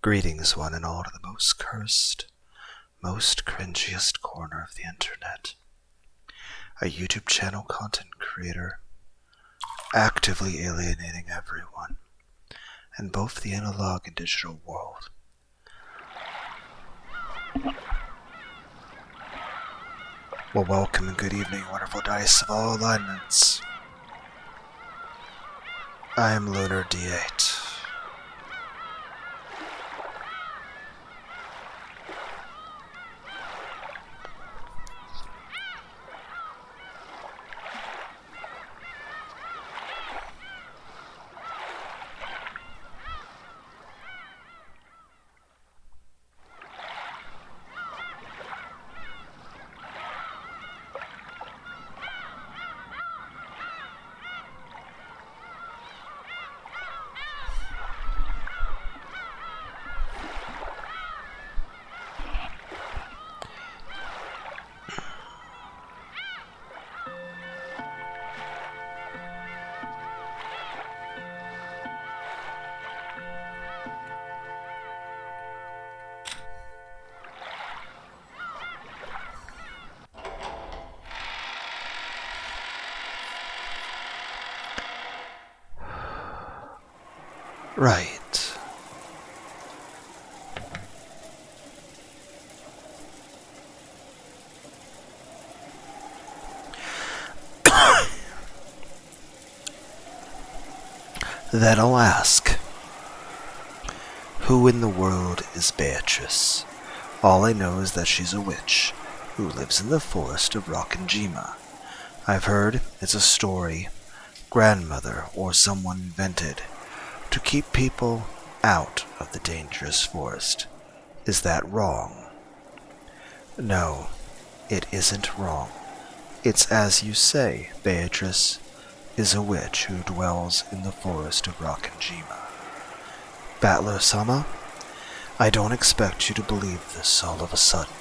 Greetings, one and all, to the most cursed, most cringiest corner of the internet. A YouTube channel content creator, actively alienating everyone in both the analog and digital world. Well, welcome and good evening, wonderful dice of all alignments. I am Lunar D8. Right. Then I'll ask, who in the world is Beatrice? All I know is that she's a witch who lives in the forest of Rockinjima. I've heard it's a story grandmother or someone invented to keep people out of the dangerous forest. Is that wrong? No, it isn't wrong. It's as you say, Beatrice is a witch who dwells in the forest of Rockinjima. Battler-sama, I don't expect you to believe this all of a sudden.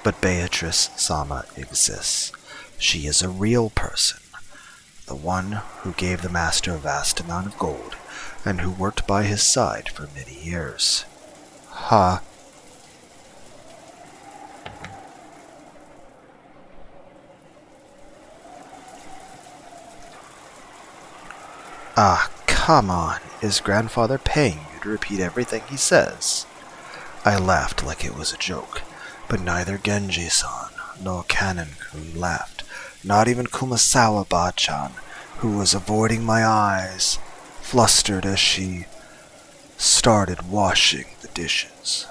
But Beatrice-sama exists. She is a real person. The one who gave the master a vast amount of gold, and who worked by his side for many years. Ha. Ah, come on. Is grandfather paying you to repeat everything he says? I laughed like it was a joke, but neither Genji-san nor Kanon-kun laughed. Not even Kumasawa-ba-chan, who was avoiding my eyes, flustered as she started washing the dishes.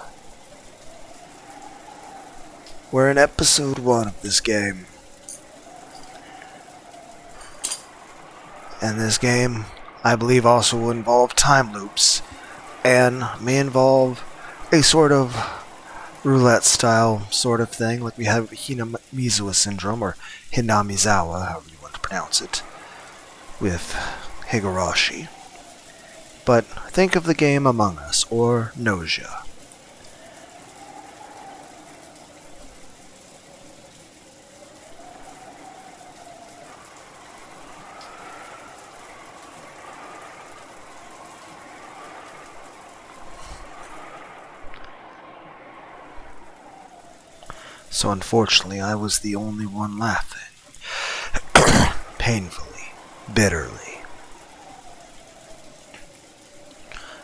We're in episode 1 of this game. And this game, I believe, also will involve time loops, and may involve a sort of roulette-style sort of thing, like we have Hinamizawa syndrome, or Hinamizawa, however you want to pronounce it, with Higurashi. But think of the game Among Us, or Nausea. So unfortunately, I was the only one laughing. Painfully, bitterly.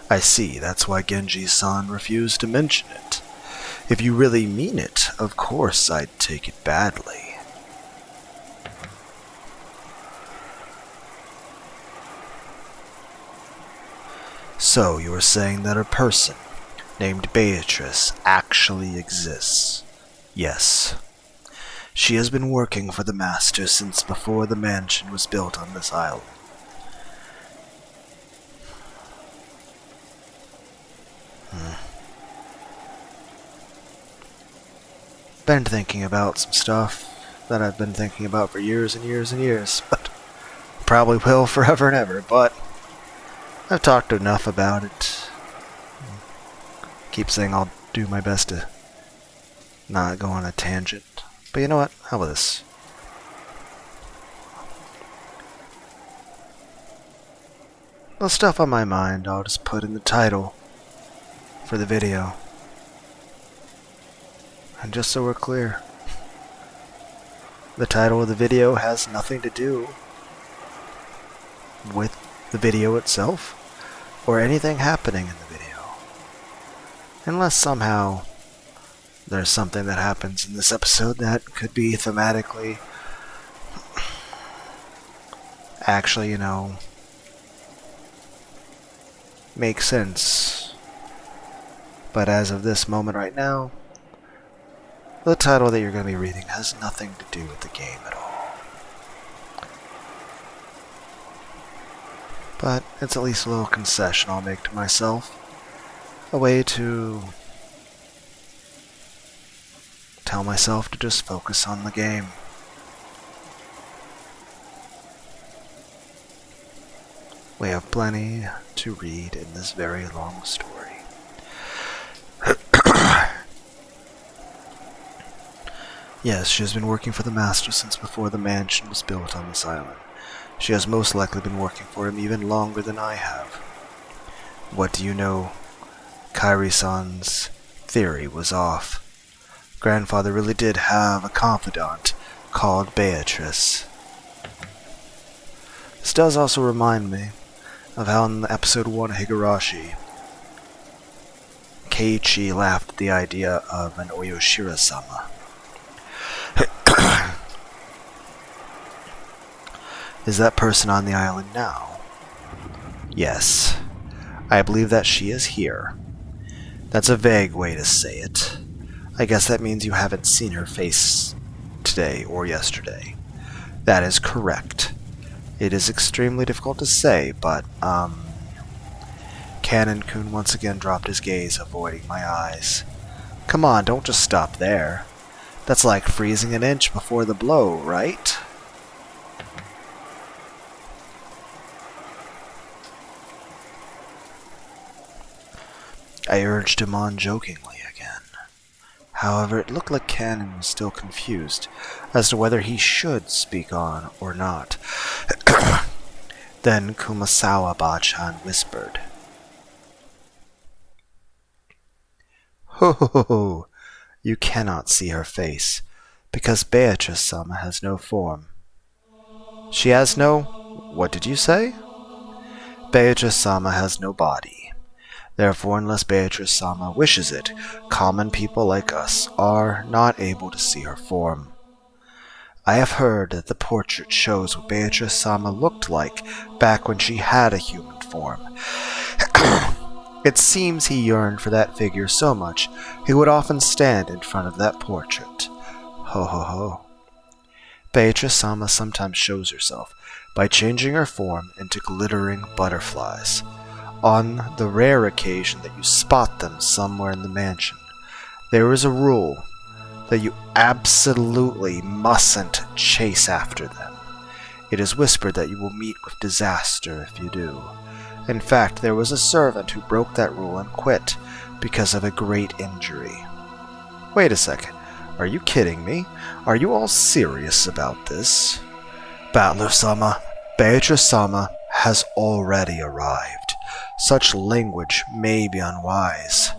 I see, that's why Genji-san refused to mention it. If you really mean it, of course I'd take it badly. So, you are saying that a person named Beatrice actually exists? Yes. She has been working for the Master since before the mansion was built on this island. Been thinking about some stuff that I've been thinking about for years and years and years, but probably will forever and ever, but I've talked enough about it. Keep saying I'll do my best to not go on a tangent. But you know what? How about this? the stuff on my mind I'll just put in the title for the video. And just so we're clear, the title of the video has nothing to do with the video itself or anything happening in the video. Unless somehow there's something that happens in this episode that could be thematically actually, make sense. But as of this moment right now, the title that you're going to be reading has nothing to do with the game at all. But it's at least a little concession I'll make to myself. A way to tell myself to just focus on the game. We have plenty to read in this very long story. Yes, she has been working for the Master since before the mansion was built on this island. She has most likely been working for him even longer than I have. What do you know? Kairi-san's theory was off. Grandfather really did have a confidant called Beatrice. This does also remind me of how in episode 1 of Higurashi, Keiichi laughed at the idea of an Oyoshira-sama. Is that person on the island now? Yes. I believe that she is here. That's a vague way to say it. I guess that means you haven't seen her face today or yesterday. That is correct. It is extremely difficult to say, but, Canon-kun once again dropped his gaze, avoiding my eyes. Come on, don't just stop there. That's like freezing an inch before the blow, right? I urged him on jokingly again. However, it looked like Canon was still confused as to whether he should speak on or not. Then Kumasawa-ba-chan whispered, Ho ho ho ho! You cannot see her face, because Beatrice-sama has no form. She has no... What did you say? Beatrice-sama has no body. Therefore, unless Beatrice-sama wishes it, common people like us are not able to see her form. I have heard that the portrait shows what Beatrice-sama looked like back when she had a human form. It seems he yearned for that figure so much, he would often stand in front of that portrait. Ho ho ho. Beatrice-sama sometimes shows herself by changing her form into glittering butterflies. On the rare occasion that you spot them somewhere in the mansion, there is a rule that you absolutely mustn't chase after them. It is whispered that you will meet with disaster if you do. In fact, there was a servant who broke that rule and quit because of a great injury. Wait a second. Are you kidding me? Are you all serious about this? Battler-sama, Beatrice-sama has already arrived. Such language may be unwise.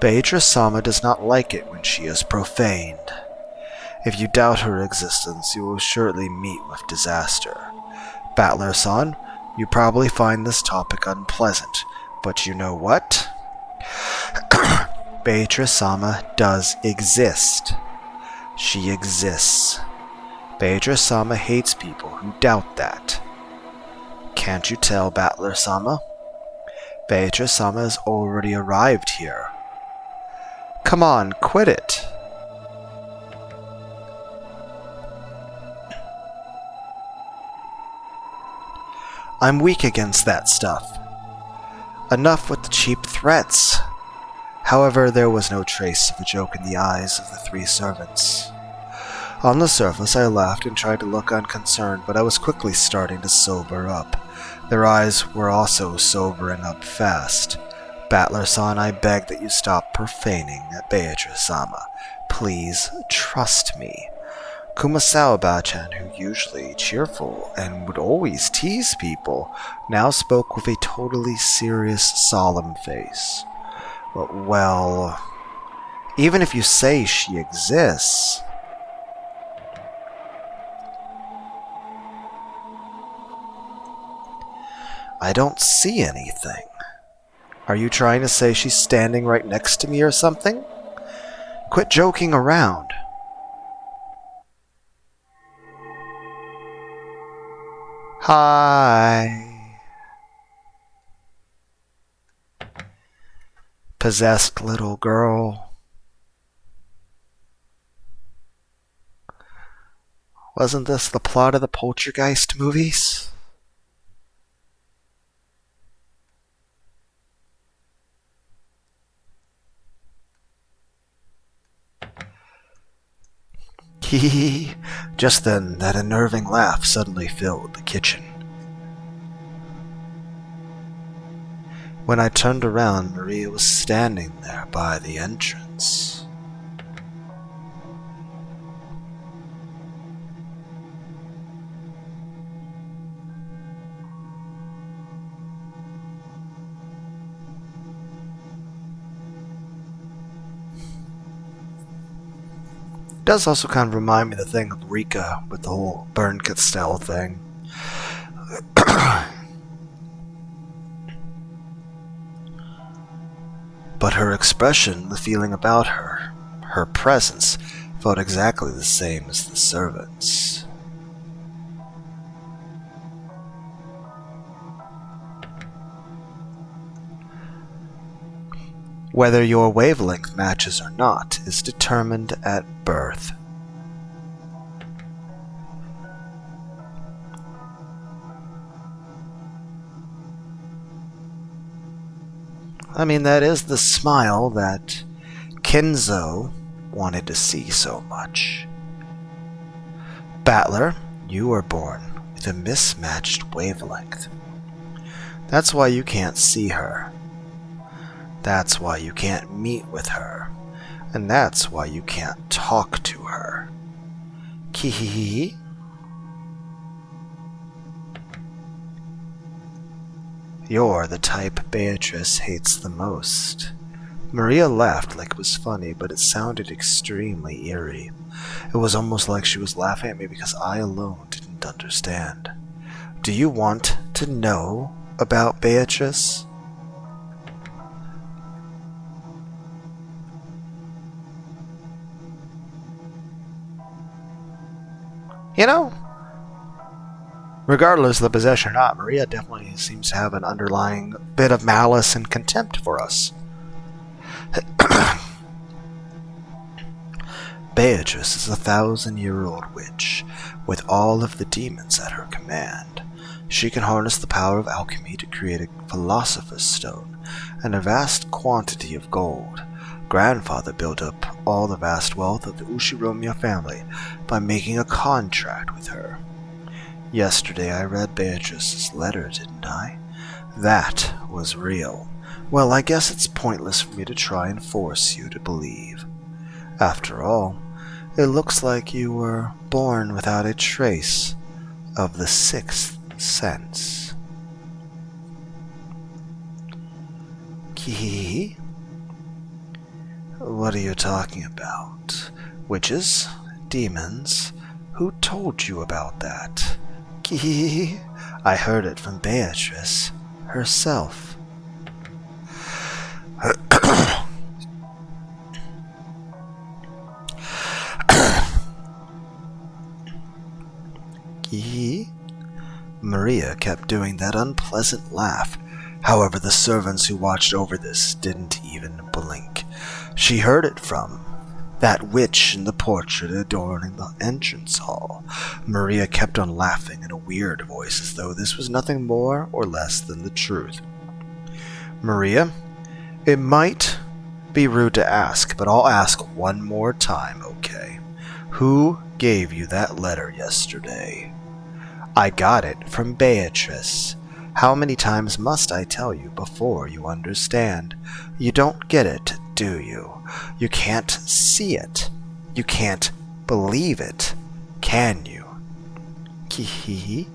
Beatrice-sama does not like it when she is profaned. If you doubt her existence, you will surely meet with disaster. Battler-san, you probably find this topic unpleasant, but you know what? Beatrice-sama does exist. She exists. Beatrice-sama hates people who doubt that. Can't you tell, Battler-sama? Beatrice-sama has already arrived here. Come on, quit it. I'm weak against that stuff. Enough with the cheap threats. However, there was no trace of a joke in the eyes of the three servants. On the surface, I laughed and tried to look unconcerned, but I was quickly starting to sober up. Their eyes were also sobering up fast. Battler-san, I beg that you stop profaning at Beatrice-sama. Please, trust me. Kumasawa-chan, who usually cheerful and would always tease people, now spoke with a totally serious, solemn face. Well, even if you say she exists, I don't see anything. Are you trying to say she's standing right next to me or something? Quit joking around. Hi. Possessed little girl. Wasn't this the plot of the Poltergeist movies? Hee. Just then, that unnerving laugh suddenly filled the kitchen. When I turned around, Maria was standing there by the entrance. It does also kind of remind me of the thing of Rika with the whole Burn Castell thing. But her expression, the feeling about her, her presence, felt exactly the same as the servants. Whether your wavelength matches or not is determined at birth. I mean, that is the smile that Kenzo wanted to see so much. Battler, you were born with a mismatched wavelength. That's why you can't see her. That's why you can't meet with her. And that's why you can't talk to her. Kihihi. You're the type Beatrice hates the most. Maria laughed like it was funny, but it sounded extremely eerie. It was almost like she was laughing at me because I alone didn't understand. Do you want to know about Beatrice? You know, regardless of the possession or not, Maria definitely seems to have an underlying bit of malice and contempt for us. Beatrice is a 1,000-year-old witch with all of the demons at her command. She can harness the power of alchemy to create a philosopher's stone and a vast quantity of gold. Grandfather built up all the vast wealth of the Ushiromiya family by making a contract with her. Yesterday I read Beatrice's letter, didn't I? That was real. Well, I guess it's pointless for me to try and force you to believe. After all, it looks like you were born without a trace of the sixth sense. Kee? What are you talking about? Witches? Demons? Who told you about that? Kee? I heard it from Beatrice herself. Kee? Maria kept doing that unpleasant laugh. However, the servants who watched over this didn't even blink. She heard it from that witch in the portrait adorning the entrance hall. Maria kept on laughing in a weird voice as though this was nothing more or less than the truth. Maria, it might be rude to ask, but I'll ask one more time, okay? Who gave you that letter yesterday? I got it from Beatrice. How many times must I tell you before you understand? You don't get it, do you? You can't see it. You can't believe it. can you? Hee.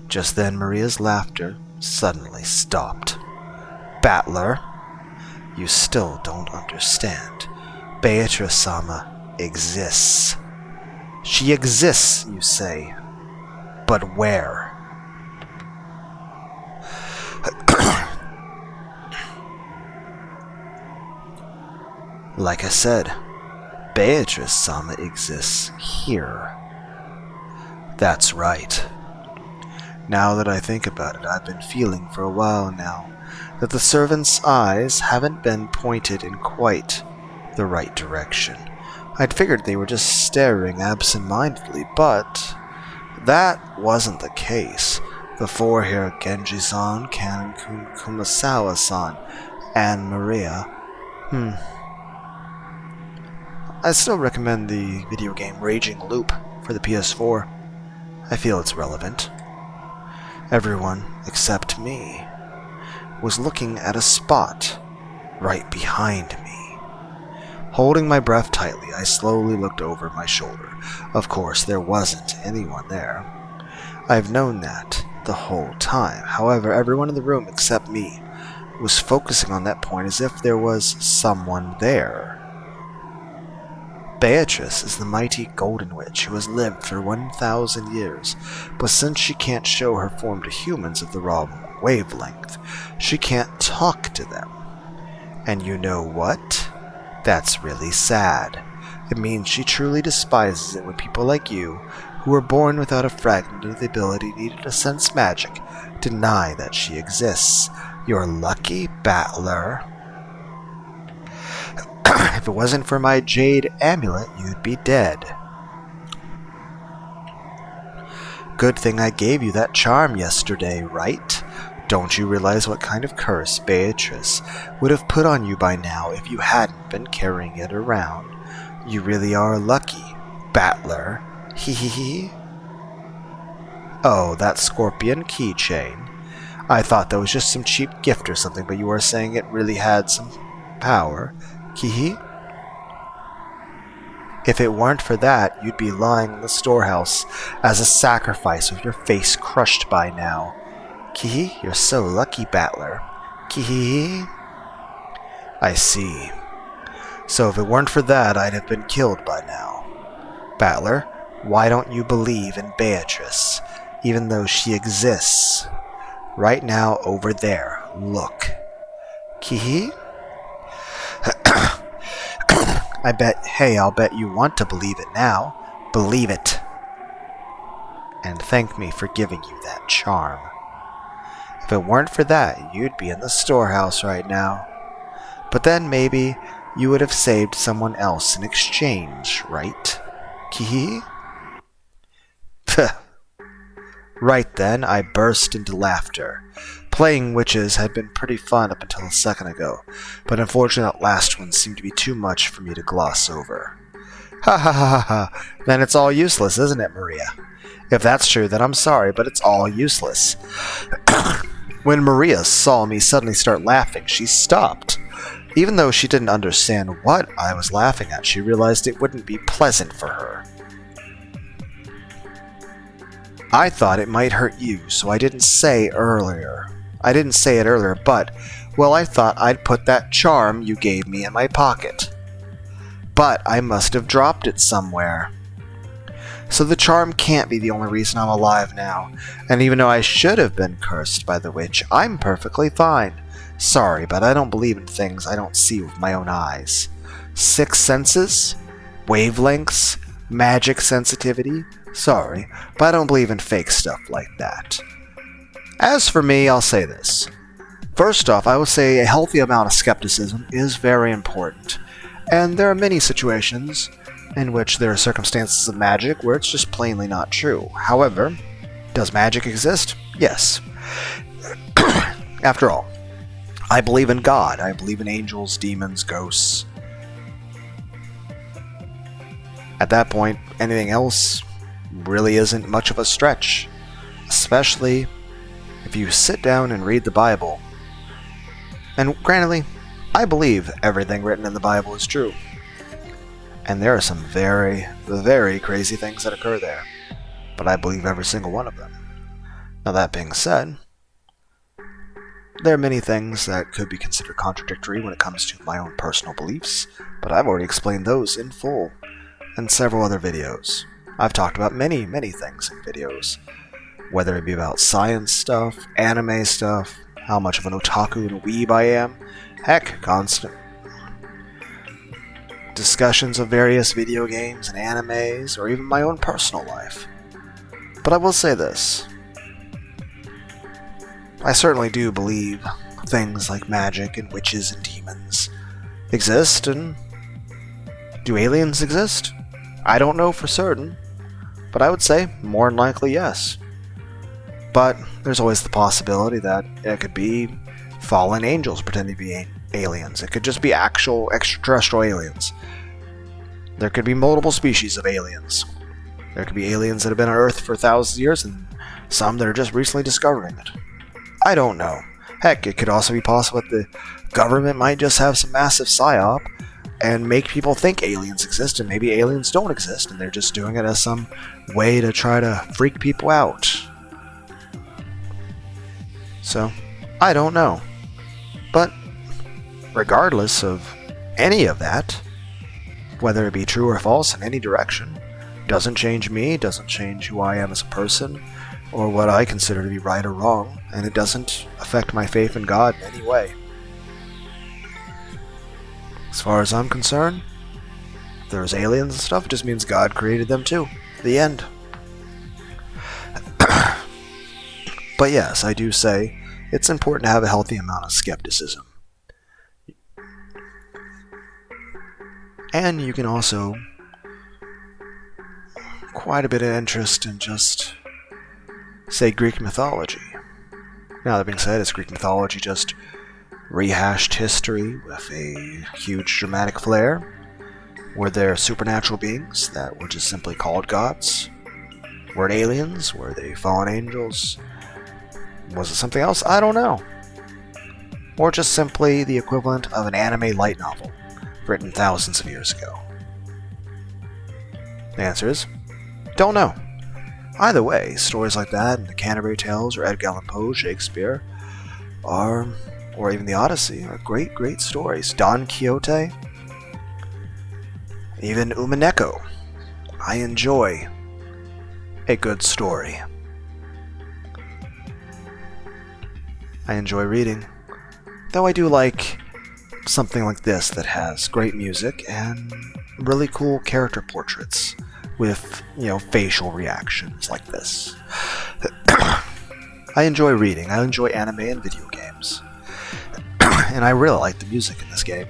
Just then Maria's laughter suddenly stopped. Battler, you still don't understand. Beatrice-sama exists. She exists, you say. But where? Like I said, Beatrice-sama exists here. That's right. Now that I think about it, I've been feeling for a while now that the servants' eyes haven't been pointed in quite the right direction. I'd figured they were just staring absent-mindedly, but that wasn't the case. The four here, Genji-san, Canon Kumasawa-san, and Maria. I still recommend the video game Raging Loop for the PS4. I feel it's relevant. Everyone, except me, was looking at a spot right behind me. Holding my breath tightly, I slowly looked over my shoulder. Of course, there wasn't anyone there. I've known that the whole time. However, everyone in the room except me was focusing on that point as if there was someone there. Beatrice is the mighty Golden Witch who has lived for 1,000 years, but since she can't show her form to humans of the raw wavelength, she can't talk to them. And you know what? That's really sad. It means she truly despises it when people like you, who were born without a fragment of the ability needed to sense magic, deny that she exists. You're lucky, Battler. If it wasn't for my jade amulet, you'd be dead. Good thing I gave you that charm yesterday, right? Don't you realize what kind of curse Beatrice would have put on you by now if you hadn't been carrying it around? You really are lucky, Battler. Hee. Oh, that scorpion keychain. I thought that was just some cheap gift or something, but you are saying it really had some power. Hee. If it weren't for that, you'd be lying in the storehouse as a sacrifice with your face crushed by now. Hee, you're so lucky, Battler. Hee. I see. So if it weren't for that, I'd have been killed by now. Battler, why don't you believe in Beatrice, even though she exists? Right now, over there, look. Hee. I'll bet you want to believe it now. Believe it. And thank me for giving you that charm. If it weren't for that, you'd be in the storehouse right now. But then maybe you would have saved someone else in exchange, right? Hee. Right then, I burst into laughter. Playing witches had been pretty fun up until a second ago, but unfortunately that last one seemed to be too much for me to gloss over. Ha. Then it's all useless, isn't it, Maria? If that's true, then I'm sorry, but it's all useless. When Maria saw me suddenly start laughing, she stopped. Even though she didn't understand what I was laughing at, she realized it wouldn't be pleasant for her. I thought it might hurt you, so I didn't say it earlier, but, well, I thought I'd put that charm you gave me in my pocket. But I must have dropped it somewhere. So the charm can't be the only reason I'm alive now, and even though I should have been cursed by the witch, I'm perfectly fine. Sorry, but I don't believe in things I don't see with my own eyes. Sixth senses? Wavelengths? Magic sensitivity? Sorry, but I don't believe in fake stuff like that. As for me, I'll say this. First off, I will say a healthy amount of skepticism is very important, and there are many situations in which there are circumstances of magic where it's just plainly not true. However, does magic exist? Yes. After all, I believe in God. I believe in angels, demons, ghosts. At that point, anything else really isn't much of a stretch, especially if you sit down and read the Bible. And granted, I believe everything written in the Bible is true. And there are some very, very crazy things that occur there. But I believe every single one of them. Now that being said, there are many things that could be considered contradictory when it comes to my own personal beliefs, but I've already explained those in full in several other videos. I've talked about many, many things in videos, whether it be about science stuff, anime stuff, how much of an otaku and a weeb I am, heck, constant discussions of various video games and animes, or even my own personal life. But I will say this. I certainly do believe things like magic and witches and demons exist, and do aliens exist? I don't know for certain, but I would say more than likely yes. But there's always the possibility that it could be fallen angels pretending to be aliens. It could just be actual extraterrestrial aliens. There could be multiple species of aliens. There could be aliens that have been on Earth for thousands of years, and some that are just recently discovering it. I don't know. Heck, it could also be possible that the government might just have some massive psyop and make people think aliens exist, and maybe aliens don't exist, and they're just doing it as some way to try to freak people out. So, I don't know. But, regardless of any of that, whether it be true or false in any direction, doesn't change me, doesn't change who I am as a person, or what I consider to be right or wrong, and it doesn't affect my faith in God in any way. As far as I'm concerned, if there's aliens and stuff, it just means God created them too. The end. But yes, I do say it's important to have a healthy amount of skepticism. And you can also quite a bit of interest in just, say, Greek mythology. Now, that being said, is Greek mythology just rehashed history with a huge dramatic flair? Were there supernatural beings that were just simply called gods? Were it aliens? Were they fallen angels? Was it something else? I don't know. Or just simply the equivalent of an anime light novel written thousands of years ago? The answer is, don't know. Either way, stories like that and the Canterbury Tales or Edgar Allan Poe, Shakespeare, or even the Odyssey are great, great stories. Don Quixote, even Umineko. I enjoy a good story. I enjoy reading, though I do like something like this that has great music and really cool character portraits with, facial reactions like this. I enjoy reading. I enjoy anime and video games. And I really like the music in this game.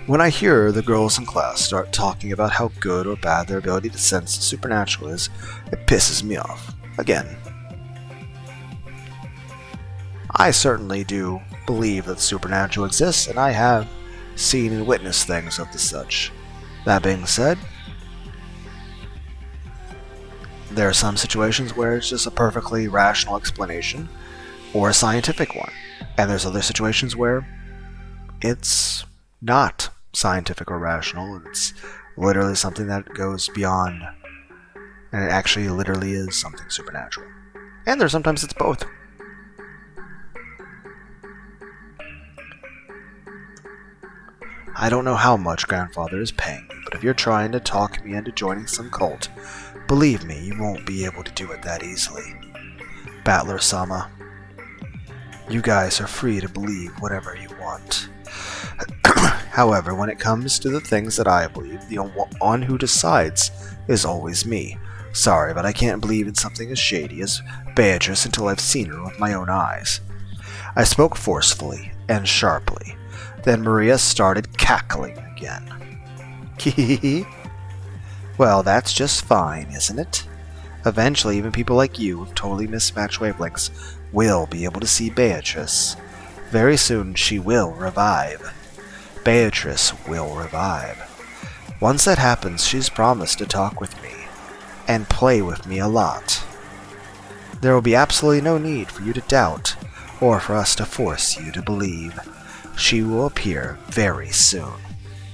When I hear the girls in class start talking about how good or bad their ability to sense the supernatural is, it pisses me off. Again, I certainly do believe that the supernatural exists, and I have seen and witnessed things of the such. That being said, there are some situations where it's just a perfectly rational explanation, or a scientific one. And there's other situations where it's not scientific or rational, and it's literally something that goes beyond, and it actually literally is something supernatural. And there's sometimes it's both. I don't know how much Grandfather is paying you, but if you're trying to talk me into joining some cult, believe me, you won't be able to do it that easily. Battler-sama, you guys are free to believe whatever you want. However, when it comes to the things that I believe, the one who decides is always me. Sorry, but I can't believe in something as shady as Beatrice until I've seen her with my own eyes. I spoke forcefully and sharply. Then Maria started cackling again. Hehehe. Well, that's just fine, isn't it? Eventually, even people like you with totally mismatched wavelengths will be able to see Beatrice. Very soon, she will revive. Beatrice will revive. Once that happens, she's promised to talk with me and play with me a lot. There will be absolutely no need for you to doubt or for us to force you to believe. She will appear very soon.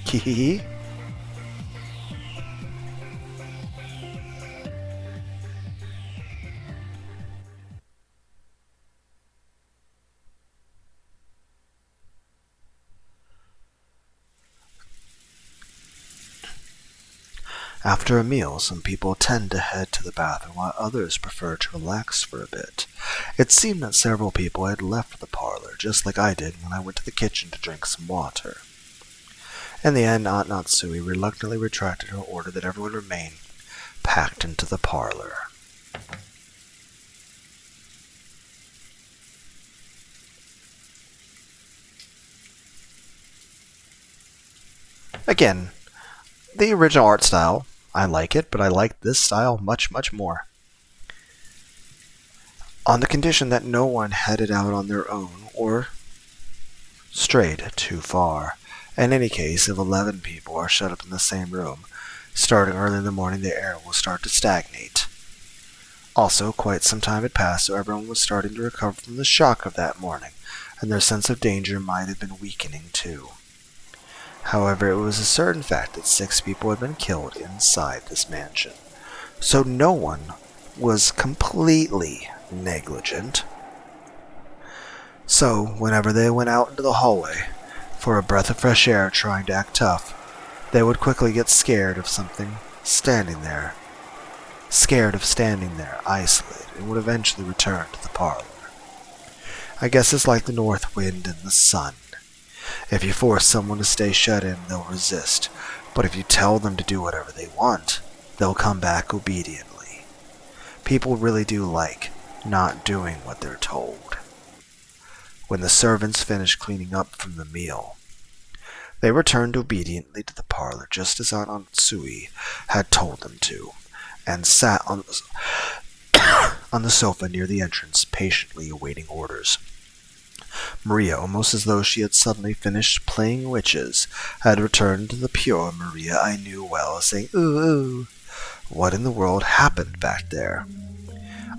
Hee. After a meal, some people tend to head to the bathroom while others prefer to relax for a bit. It seemed that several people had left the parlor, just like I did when I went to the kitchen to drink some water. In the end, Aunt Natsui reluctantly retracted her order that everyone remain packed into the parlor. Again, the original art style, I like it, but I like this style much, much more. On the condition that no one headed out on their own or strayed too far. In any case, if 11 people are shut up in the same room, starting early in the morning, the air will start to stagnate. Also, quite some time had passed, so everyone was starting to recover from the shock of that morning, and their sense of danger might have been weakening too. However, it was a certain fact that 6 people had been killed inside this mansion, so no one was completely negligent. So, whenever they went out into the hallway for a breath of fresh air trying to act tough, they would quickly get scared of something standing there. Scared of standing there, isolated, and would eventually return to the parlor. I guess it's like the north wind and the sun. If you force someone to stay shut in, they'll resist, but if you tell them to do whatever they want, they'll come back obediently. People really do like not doing what they're told. When the servants finished cleaning up from the meal, they returned obediently to the parlor just as Aunt Natsui had told them to, and sat on the sofa near the entrance, patiently awaiting orders. Maria, almost as though she had suddenly finished playing witches, had returned to the pure Maria I knew well, saying, "Ooh, ooh." What in the world happened back there?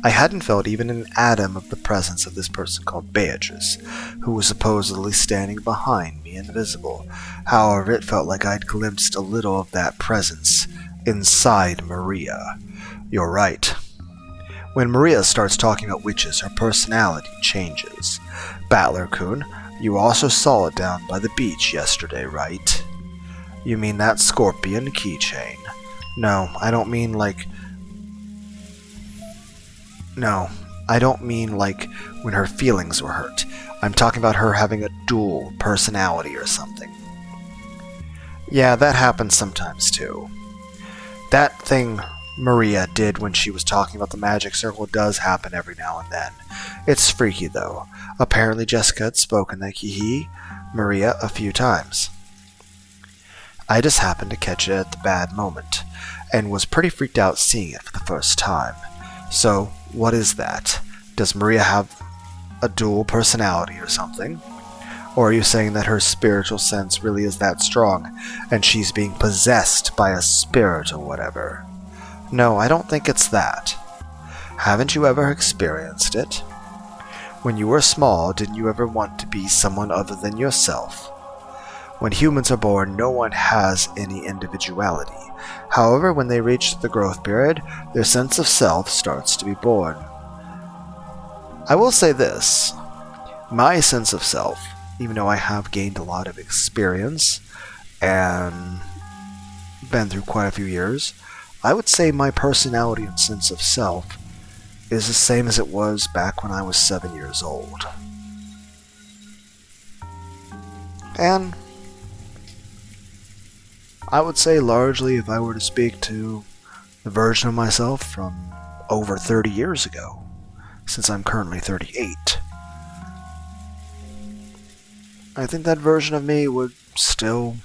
I hadn't felt even an atom of the presence of this person called Beatrice, who was supposedly standing behind me invisible. However, it felt like I'd glimpsed a little of that presence inside Maria. You're right. When Maria starts talking about witches, her personality changes. Battler-kun, you also saw it down by the beach yesterday, right? You mean that scorpion keychain? No, I don't mean like when her feelings were hurt. I'm talking about her having a dual personality or something. Yeah, that happens sometimes too. That thing Maria did when she was talking about the magic circle does happen every now and then. It's freaky though. Apparently Jessica had spoken like Maria a few times. I just happened to catch it at the bad moment, and was pretty freaked out seeing it for the first time. So, what is that? Does Maria have a dual personality or something? Or are you saying that her spiritual sense really is that strong, and she's being possessed by a spirit or whatever? No, I don't think it's that. Haven't you ever experienced it? When you were small, didn't you ever want to be someone other than yourself? When humans are born, no one has any individuality. However, when they reach the growth period, their sense of self starts to be born. I will say this. My sense of self, even though I have gained a lot of experience and been through quite a few years, I would say my personality and sense of self is the same as it was back when I was 7 years old. And I would say largely if I were to speak to the version of myself from over 30 years ago, since I'm currently 38, I think that version of me would still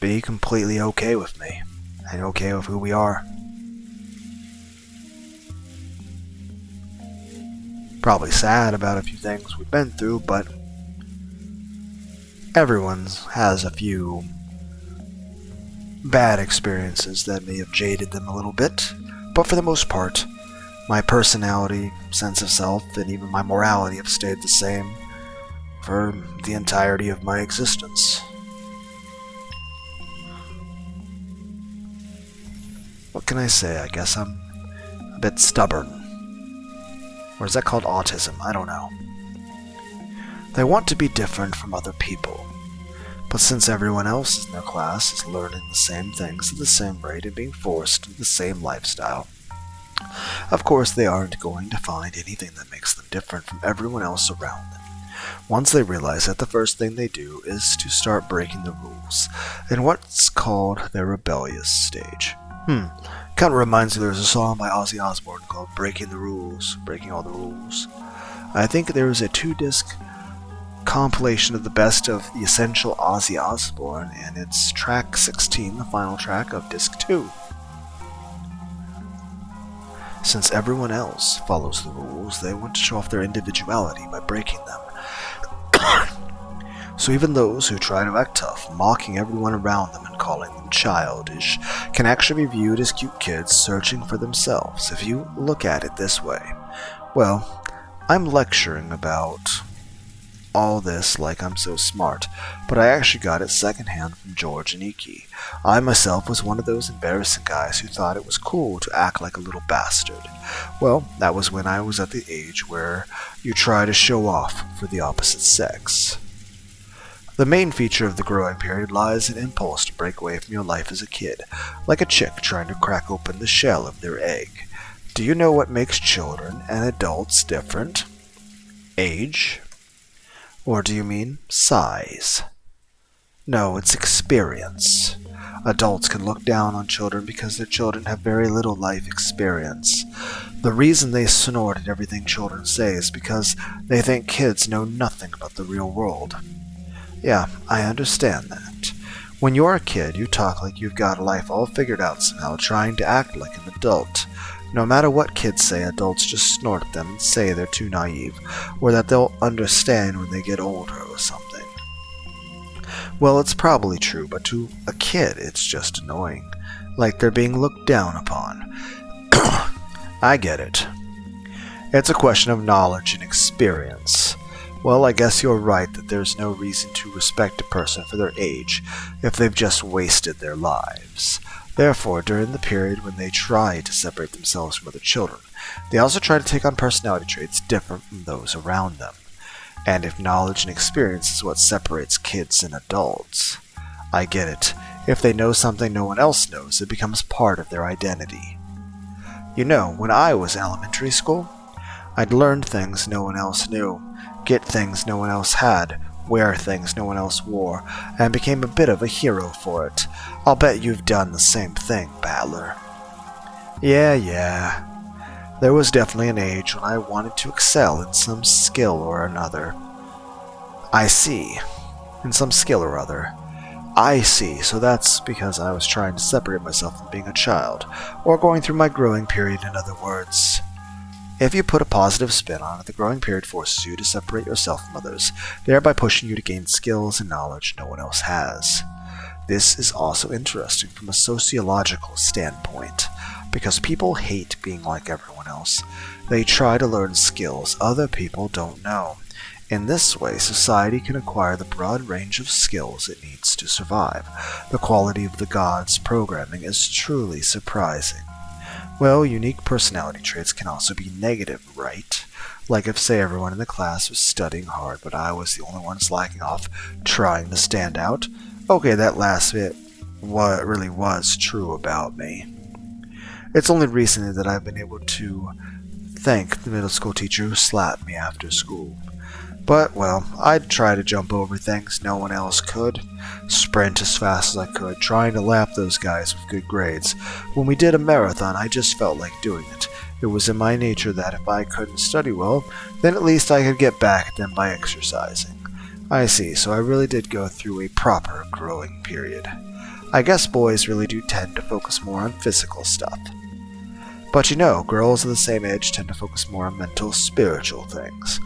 be completely okay with me, and okay with who we are. Probably sad about a few things we've been through, but everyone has a few bad experiences that may have jaded them a little bit, but for the most part, my personality, sense of self, and even my morality have stayed the same for the entirety of my existence. What can I say? I guess I'm a bit stubborn. Or is that called autism? I don't know. They want to be different from other people. But since everyone else in their class is learning the same things at the same rate and being forced into the same lifestyle, of course they aren't going to find anything that makes them different from everyone else around them. Once they realize that, the first thing they do is to start breaking the rules in what's called their rebellious stage. Kind of reminds me there's a song by Ozzy Osbourne called Breaking the Rules, Breaking All the Rules. I think there was a 2-disc compilation of the best of the essential Ozzy Osbourne, and it's track 16, the final track of disc 2. Since everyone else follows the rules, they want to show off their individuality by breaking them. So even those who try to act tough, mocking everyone around them and calling them childish, can actually be viewed as cute kids searching for themselves, if you look at it this way. Well, I'm lecturing about all this like I'm so smart, but I actually got it secondhand from George and Iki. I myself was one of those embarrassing guys who thought it was cool to act like a little bastard. Well, that was when I was at the age where you try to show off for the opposite sex. The main feature of the growing period lies in impulse to break away from your life as a kid, like a chick trying to crack open the shell of their egg. Do you know what makes children and adults different? Age? Or do you mean size? No, it's experience. Adults can look down on children because their children have very little life experience. The reason they snort at everything children say is because they think kids know nothing about the real world. Yeah, I understand that. When you're a kid, you talk like you've got life all figured out somehow, trying to act like an adult. No matter what kids say, adults just snort at them and say they're too naive, or that they'll understand when they get older or something. Well, it's probably true, but to a kid, it's just annoying. Like they're being looked down upon. I get it. It's a question of knowledge and experience. Well, I guess you're right that there's no reason to respect a person for their age if they've just wasted their lives. Therefore, during the period when they try to separate themselves from other children, they also try to take on personality traits different from those around them. And if knowledge and experience is what separates kids and adults, I get it. If they know something no one else knows, it becomes part of their identity. You know, when I was in elementary school, I'd learned things no one else knew, get things no one else had, wear things no one else wore, and became a bit of a hero for it. I'll bet you've done the same thing, Battler. Yeah. There was definitely an age when I wanted to excel in some skill or another. I see. In some skill or other. I see, so that's because I was trying to separate myself from being a child, or going through my growing period, in other words. If you put a positive spin on it, the growing period forces you to separate yourself from others, thereby pushing you to gain skills and knowledge no one else has. This is also interesting from a sociological standpoint, because people hate being like everyone else. They try to learn skills other people don't know. In this way, society can acquire the broad range of skills it needs to survive. The quality of the gods' programming is truly surprising. Well, unique personality traits can also be negative, right? Like if, say, everyone in the class was studying hard, but I was the only one slacking off, trying to stand out. Okay, that last bit really was true about me. It's only recently that I've been able to thank the middle school teacher who slapped me after school. But, well, I'd try to jump over things no one else could, sprint as fast as I could, trying to lap those guys with good grades. When we did a marathon, I just felt like doing it. It was in my nature that if I couldn't study well, then at least I could get back at them by exercising. I see, so I really did go through a proper growing period. I guess boys really do tend to focus more on physical stuff. But you know, girls of the same age tend to focus more on mental, spiritual things.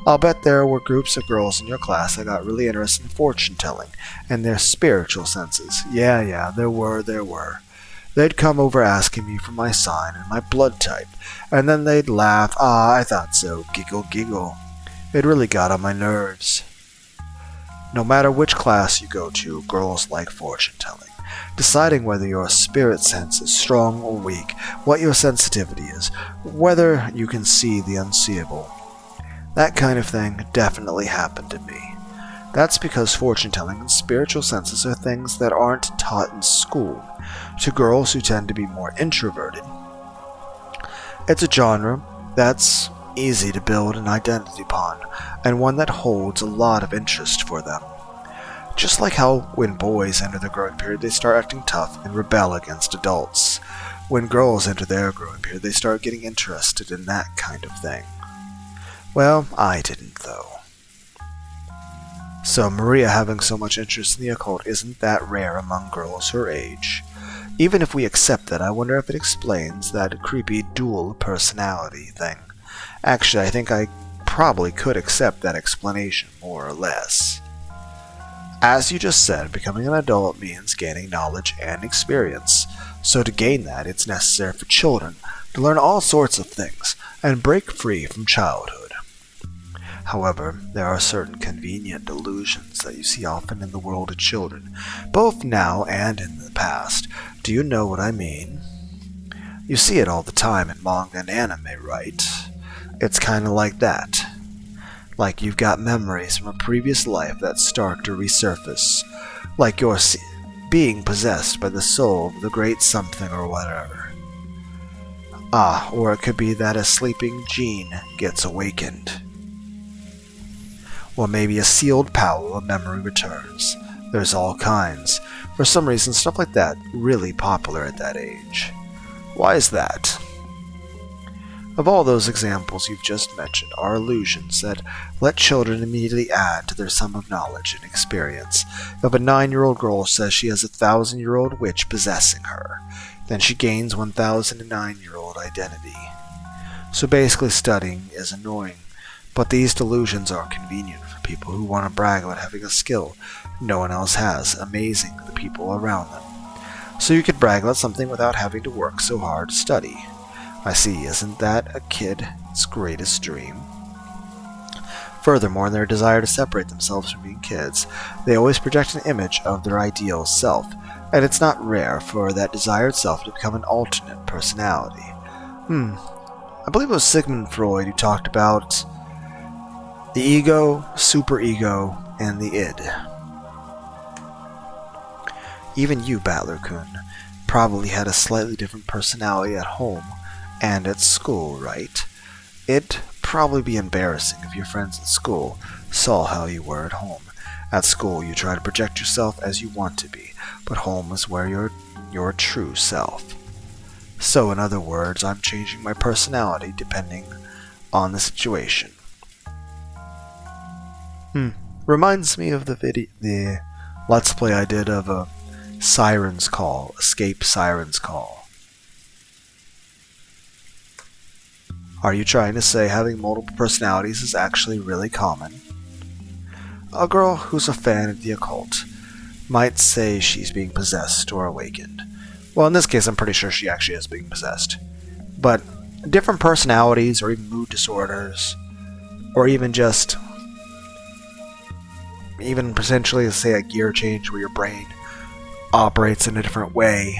I'll bet there were groups of girls in your class that got really interested in fortune-telling and their spiritual senses. Yeah, there were. They'd come over asking me for my sign and my blood type, and then they'd laugh, I thought so, giggle. It really got on my nerves. No matter which class you go to, girls like fortune-telling. deciding whether your spirit sense is strong or weak, what your sensitivity is, whether you can see the unseeable. That kind of thing definitely happened to me. That's because fortune-telling and spiritual senses are things that aren't taught in school, to girls who tend to be more introverted. It's a genre that's easy to build an identity upon, and one that holds a lot of interest for them. Just like how when boys enter the growing period, they start acting tough and rebel against adults. When girls enter their growing period, they start getting interested in that kind of thing. Well, I didn't, though. So Maria having so much interest in the occult isn't that rare among girls her age. Even if we accept that, I wonder if it explains that creepy dual personality thing. Actually, I think I probably could accept that explanation, more or less. As you just said, becoming an adult means gaining knowledge and experience. So to gain that, it's necessary for children to learn all sorts of things and break free from childhood. However, there are certain convenient delusions that you see often in the world of children, both now and in the past. Do you know what I mean? You see it all the time in manga and anime, right? It's kinda like that. Like you've got memories from a previous life that start to resurface. Like you're being possessed by the soul of the great something or whatever. Or it could be that a sleeping gene gets awakened. Or maybe a sealed power of memory returns. There's all kinds. For some reason, stuff like that really popular at that age. Why is that? Of all those examples you've just mentioned are illusions that let children immediately add to their sum of knowledge and experience. If a 9-year-old girl says she has a 1,000-year-old witch possessing her, then she gains 1,009-year-old identity. So basically studying is annoying. But these delusions are convenient for people who want to brag about having a skill no one else has, amazing the people around them. So you could brag about something without having to work so hard to study. I see, isn't that a kid's greatest dream? Furthermore, in their desire to separate themselves from being kids, they always project an image of their ideal self, and it's not rare for that desired self to become an alternate personality. I believe it was Sigmund Freud who talked about the ego, superego, and the id. Even you, Battler-kun, probably had a slightly different personality at home and at school, right? It'd probably be embarrassing if your friends at school saw how you were at home. At school, you try to project yourself as you want to be, but home is where you're your true self. So, in other words, I'm changing my personality depending on the situation. Reminds me of the Let's Play I did of a Siren's Call, Escape Siren's Call. Are you trying to say having multiple personalities is actually really common? A girl who's a fan of the occult might say she's being possessed or awakened. Well, in this case, I'm pretty sure she actually is being possessed. But different personalities, or even mood disorders, or even potentially, say, a gear change where your brain operates in a different way.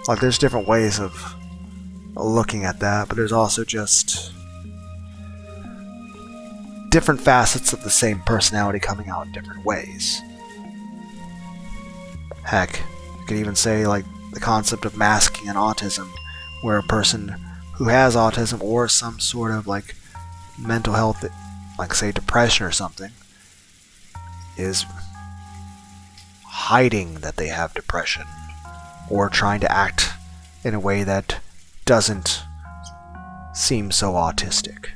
Like, there's different ways of looking at that, but there's also just different facets of the same personality coming out in different ways. Heck, you could even say, like, the concept of masking and autism, where a person who has autism or some sort of, like, mental health, like, say, depression or something, is hiding that they have depression, or trying to act in a way that doesn't seem so autistic.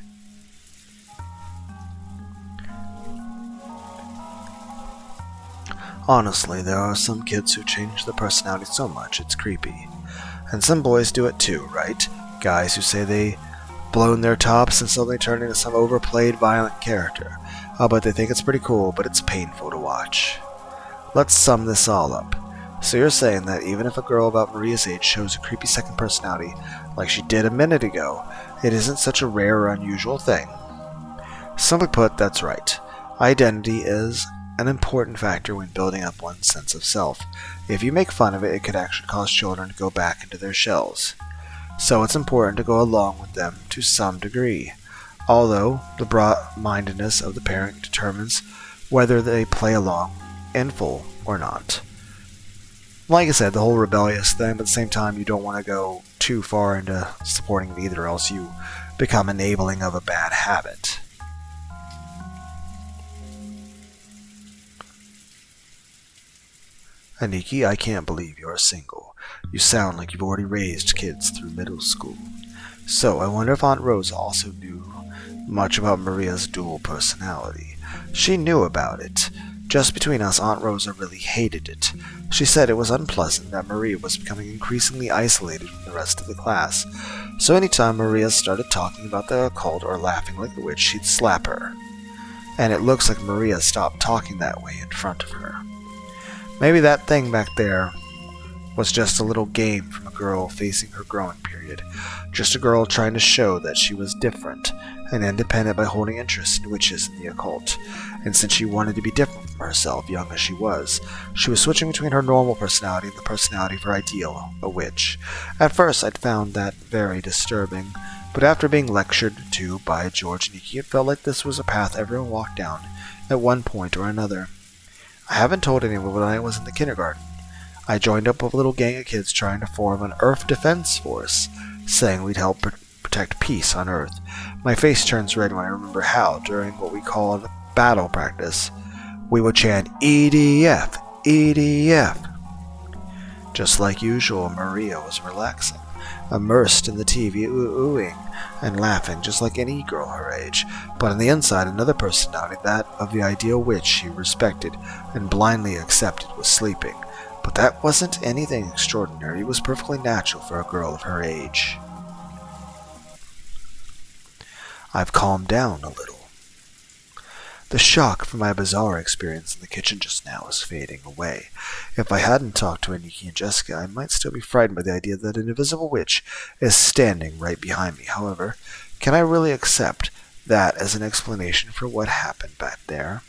Honestly, there are some kids who change their personality so much it's creepy. And some boys do it too, right? Guys who say they blown their tops and suddenly turn into some overplayed violent character. But they think it's pretty cool, but it's painful to watch. Let's sum this all up. So you're saying that even if a girl about Maria's age shows a creepy second personality, like she did a minute ago, it isn't such a rare or unusual thing. Simply put, that's right. Identity is an important factor when building up one's sense of self. If you make fun of it, it could actually cause children to go back into their shells. So it's important to go along with them to some degree, although the broad-mindedness of the parent determines whether they play along in full or not. Like I said, the whole rebellious thing, but at the same time, you don't want to go too far into supporting it either, else you become enabling of a bad habit. Aniki, I can't believe you're single. You sound like you've already raised kids through middle school. So, I wonder if Aunt Rosa also knew much about Maria's dual personality. She knew about it. Just between us, Aunt Rosa really hated it. She said it was unpleasant that Maria was becoming increasingly isolated from the rest of the class. So anytime Maria started talking about the occult or laughing like a witch, she'd slap her. And it looks like Maria stopped talking that way in front of her. Maybe that thing back there was just a little game from a girl facing her growing period. Just a girl trying to show that she was different and independent by holding interest in witches and the occult. And since she wanted to be different from herself, young as she was switching between her normal personality and the personality of her ideal, a witch. At first, I'd found that very disturbing, but after being lectured to by George Niki, it felt like this was a path everyone walked down at one point or another. I haven't told anyone, but when I was in the kindergarten, I joined up with a little gang of kids trying to form an Earth Defense Force, saying we'd help protect peace on Earth. My face turns red when I remember how, during what we called battle practice, we would chant EDF, EDF. Just like usual, Maria was relaxing, immersed in the TV, oohing and laughing just like any girl her age, but on the inside another personality, that of the ideal witch she respected and blindly accepted, was sleeping. But that wasn't anything extraordinary, it was perfectly natural for a girl of her age. I've calmed down a little. The shock from my bizarre experience in the kitchen just now is fading away. If I hadn't talked to Aniki and Jessica, I might still be frightened by the idea that an invisible witch is standing right behind me. However, can I really accept that as an explanation for what happened back there?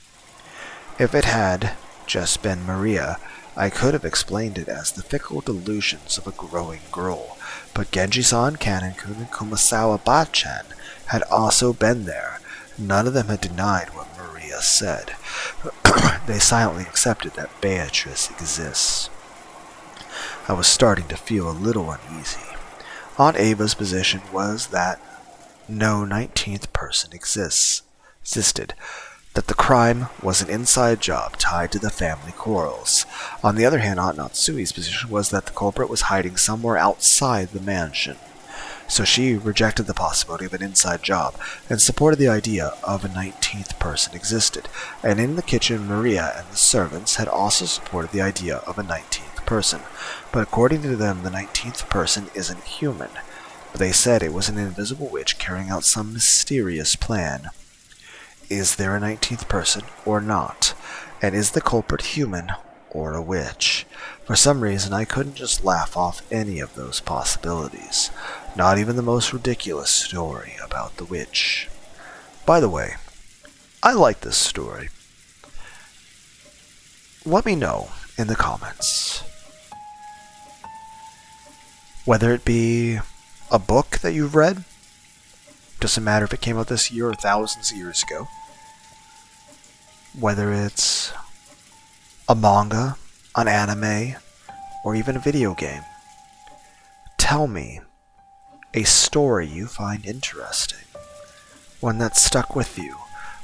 If it had just been Maria, I could have explained it as the fickle delusions of a growing girl. But Genji-san, Kanon-kun, and Kumasawa Bachan had also been there. None of them had denied what Maria said. They silently accepted that Beatrice exists. I was starting to feel a little uneasy. Aunt Ava's position was that no 19th person existed, that the crime was an inside job tied to the family quarrels. On the other hand, Aunt Natsui's position was that the culprit was hiding somewhere outside the mansion. So she rejected the possibility of an inside job and supported the idea of a 19th person existed. And in the kitchen, Maria and the servants had also supported the idea of a 19th person. But according to them, the 19th person isn't human. But they said it was an invisible witch carrying out some mysterious plan. Is there a 19th person or not? And is the culprit human or a witch? For some reason, I couldn't just laugh off any of those possibilities. Not even the most ridiculous story about the witch. By the way, I like this story. Let me know in the comments. Whether it be a book that you've read, doesn't matter if it came out this year or thousands of years ago. Whether it's a manga, an anime, or even a video game. Tell me a story you find interesting, one that stuck with you,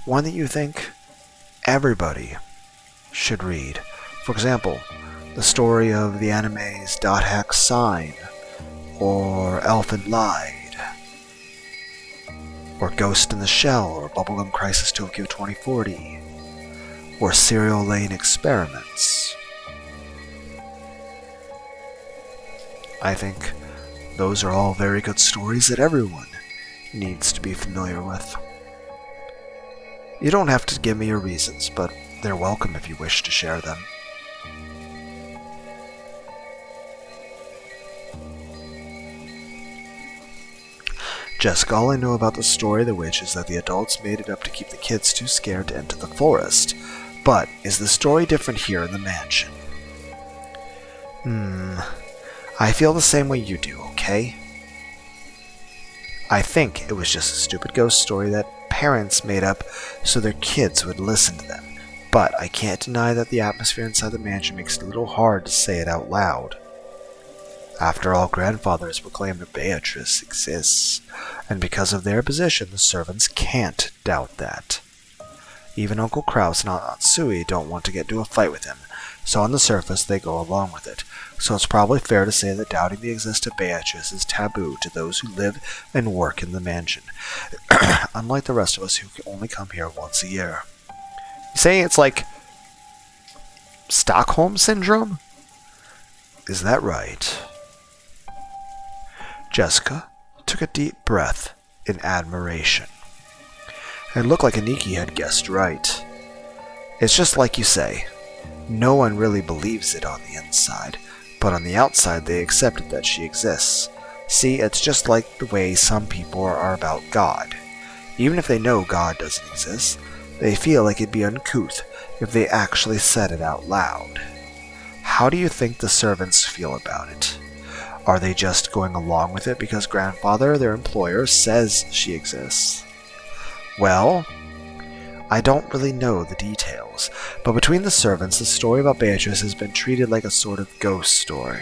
one that you think everybody should read. For example, the story of the anime's Dot Hack Sign, or Elfen Lied, or Ghost in the Shell, or Bubblegum Crisis Tokyo 2040, or Serial Lane Experiments. I think those are all very good stories that everyone needs to be familiar with. You don't have to give me your reasons, but they're welcome if you wish to share them. Jessica, all I know about the story of the witch is that the adults made it up to keep the kids too scared to enter the forest. But is the story different here in the mansion? I feel the same way you do, okay? I think it was just a stupid ghost story that parents made up so their kids would listen to them. But I can't deny that the atmosphere inside the mansion makes it a little hard to say it out loud. After all, grandfather has proclaimed that Beatrice exists, and because of their position, the servants can't doubt that. Even Uncle Kraus and Aunt Atsui don't want to get into a fight with him, so on the surface they go along with it. So it's probably fair to say that doubting the existence of Beatrice is taboo to those who live and work in the mansion, unlike the rest of us who can only come here once a year. You saying it's like Stockholm Syndrome? Is that right? Jessica took a deep breath in admiration. It looked like Aniki had guessed right. It's just like you say. No one really believes it on the inside, but on the outside they accepted that she exists. See, it's just like the way some people are about God. Even if they know God doesn't exist, they feel like it'd be uncouth if they actually said it out loud. How do you think the servants feel about it? Are they just going along with it because grandfather, their employer, says she exists? Well, I don't really know the details, but between the servants, the story about Beatrice has been treated like a sort of ghost story.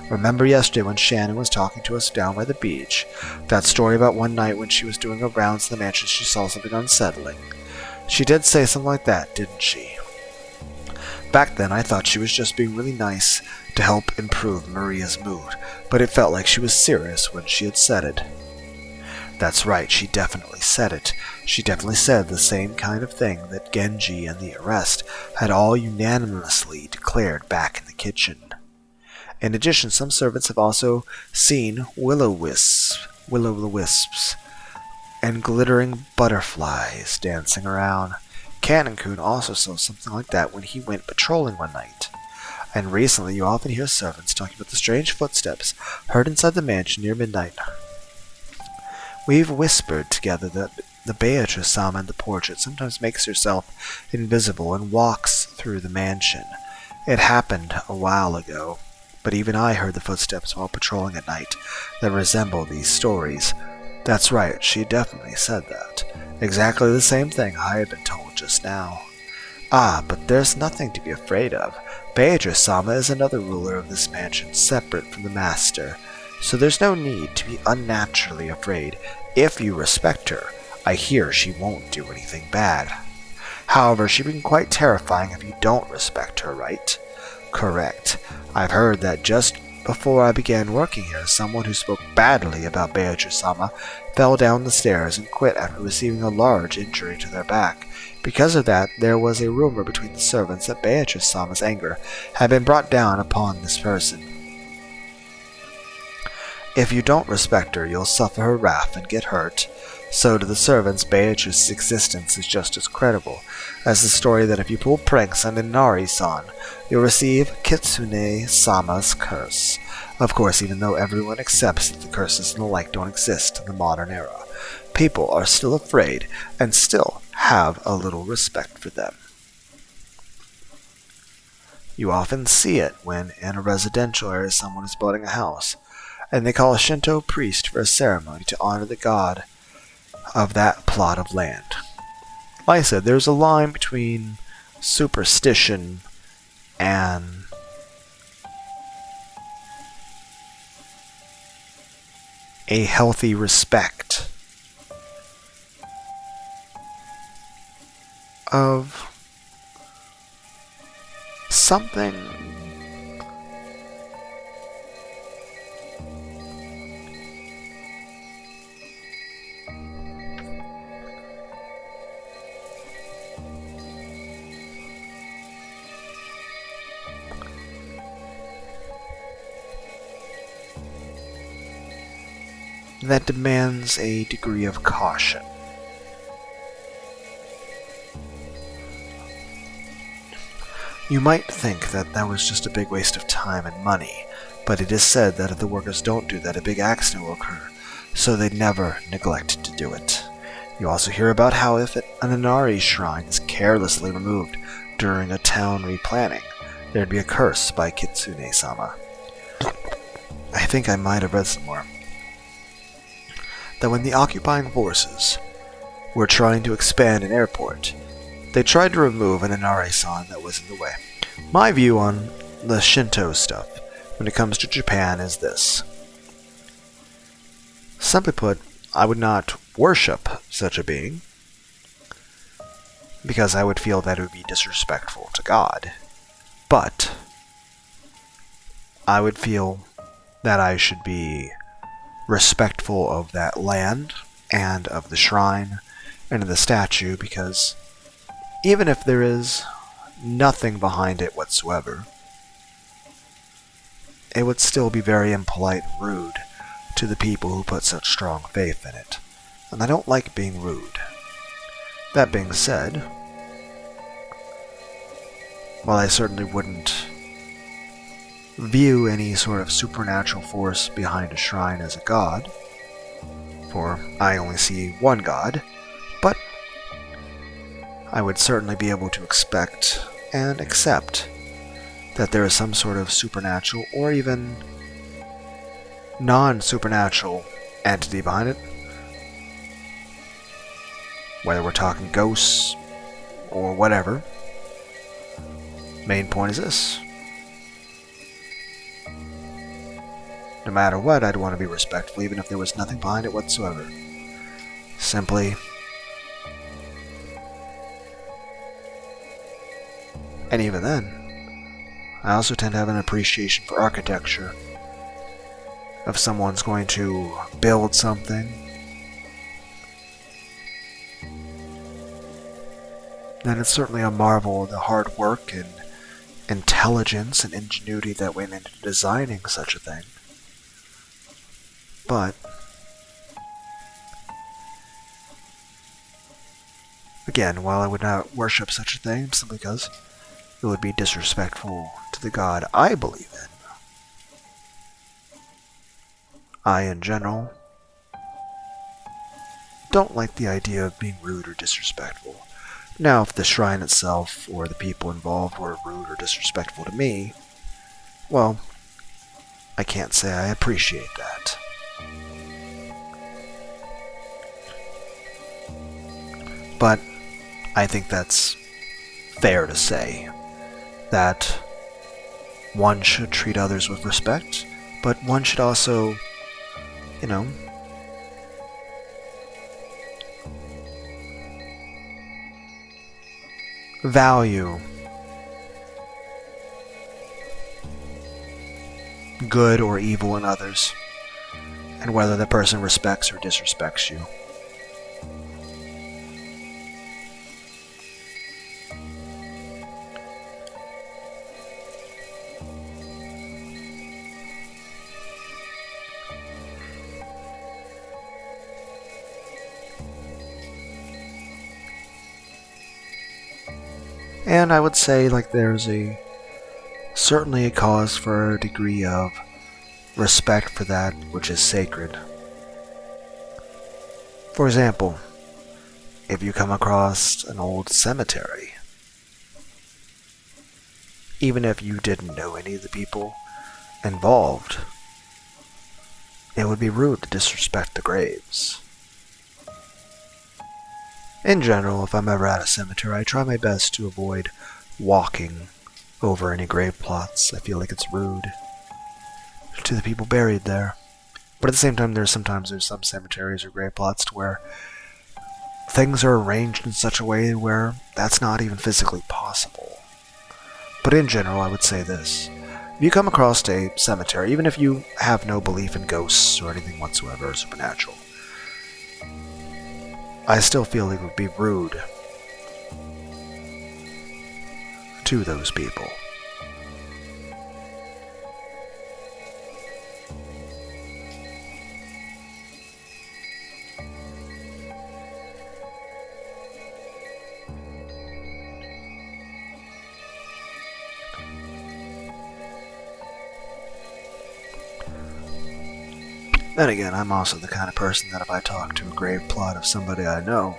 Remember yesterday when Shannon was talking to us down by the beach? That story about one night when she was doing her rounds in the mansion she saw something unsettling. She did say something like that, didn't she? Back then I thought she was just being really nice to help improve Maria's mood, but it felt like she was serious when she had said it. That's right, she definitely said it. She definitely said the same kind of thing that Genji and the arrest had all unanimously declared back in the kitchen. In addition, some servants have also seen will-o'-wisps and glittering butterflies dancing around. Cannon-kun also saw something like that when he went patrolling one night. And recently you often hear servants talking about the strange footsteps heard inside the mansion near midnight. We've whispered together that the Beatrice-sama in the portrait sometimes makes herself invisible and walks through the mansion. It happened a while ago, but even I heard the footsteps while patrolling at night that resemble these stories. That's right, she definitely said that. Exactly the same thing I had been told just now. Ah, but there's nothing to be afraid of. Beatrice-sama is another ruler of this mansion, separate from the master, so there's no need to be unnaturally afraid if you respect her. I hear she won't do anything bad. However, she'd be quite terrifying if you don't respect her, right? Correct. I've heard that just before I began working here, someone who spoke badly about Beatrice-sama fell down the stairs and quit after receiving a large injury to their back. Because of that, there was a rumor between the servants that Beatrice-sama's anger had been brought down upon this person. If you don't respect her, you'll suffer her wrath and get hurt. So to the servants, Beatrice's existence is just as credible as the story that if you pull pranks on Inari-san, you'll receive Kitsune-sama's curse. Of course, even though everyone accepts that the curses and the like don't exist in the modern era, people are still afraid and still have a little respect for them. You often see it when in a residential area someone is building a house, and they call a Shinto priest for a ceremony to honor the god of that plot of land. Like I said, there's a line between superstition and a healthy respect of something that demands a degree of caution. You might think that that was just a big waste of time and money, but it is said that if the workers don't do that, a big accident will occur, so they never neglect to do it. You also hear about how if an Inari shrine is carelessly removed during a town replanning, there'd be a curse by Kitsune-sama. I think I might have read somewhere that when the occupying forces were trying to expand an airport, they tried to remove an Inare-san that was in the way. My view on the Shinto stuff when it comes to Japan is this. Simply put, I would not worship such a being, because I would feel that it would be disrespectful to God. But I would feel that I should be respectful of that land and of the shrine and of the statue, because even if there is nothing behind it whatsoever, it would still be very impolite and rude to the people who put such strong faith in it. And I don't like being rude. That being said, while I certainly wouldn't view any sort of supernatural force behind a shrine as a god, for I only see one god, but I would certainly be able to expect and accept that there is some sort of supernatural or even non-supernatural entity behind it. Whether we're talking ghosts or whatever. Main point is this. No matter what, I'd want to be respectful, even if there was nothing behind it whatsoever. Simply. And even then, I also tend to have an appreciation for architecture. If someone's going to build something, then it's certainly a marvel of the hard work and intelligence and ingenuity that went into designing such a thing. But again, while I would not worship such a thing simply because it would be disrespectful to the god I believe in, I, in general, don't like the idea of being rude or disrespectful. Now, if the shrine itself or the people involved were rude or disrespectful to me, well, I can't say I appreciate that. But I think that's fair to say, that one should treat others with respect, but one should also, value good or evil in others, and whether the person respects or disrespects you. And I would say, there's certainly a cause for a degree of respect for that which is sacred. For example, if you come across an old cemetery, even if you didn't know any of the people involved, it would be rude to disrespect the graves. In general, if I'm ever at a cemetery, I try my best to avoid walking over any grave plots. I feel like it's rude to the people buried there. But at the same time, there's some cemeteries or grave plots to where things are arranged in such a way where that's not even physically possible. But in general, I would say this. If you come across a cemetery, even if you have no belief in ghosts or anything whatsoever or supernatural, I still feel it would be rude to those people. Then again, I'm also the kind of person that if I talk to a grave plot of somebody I know,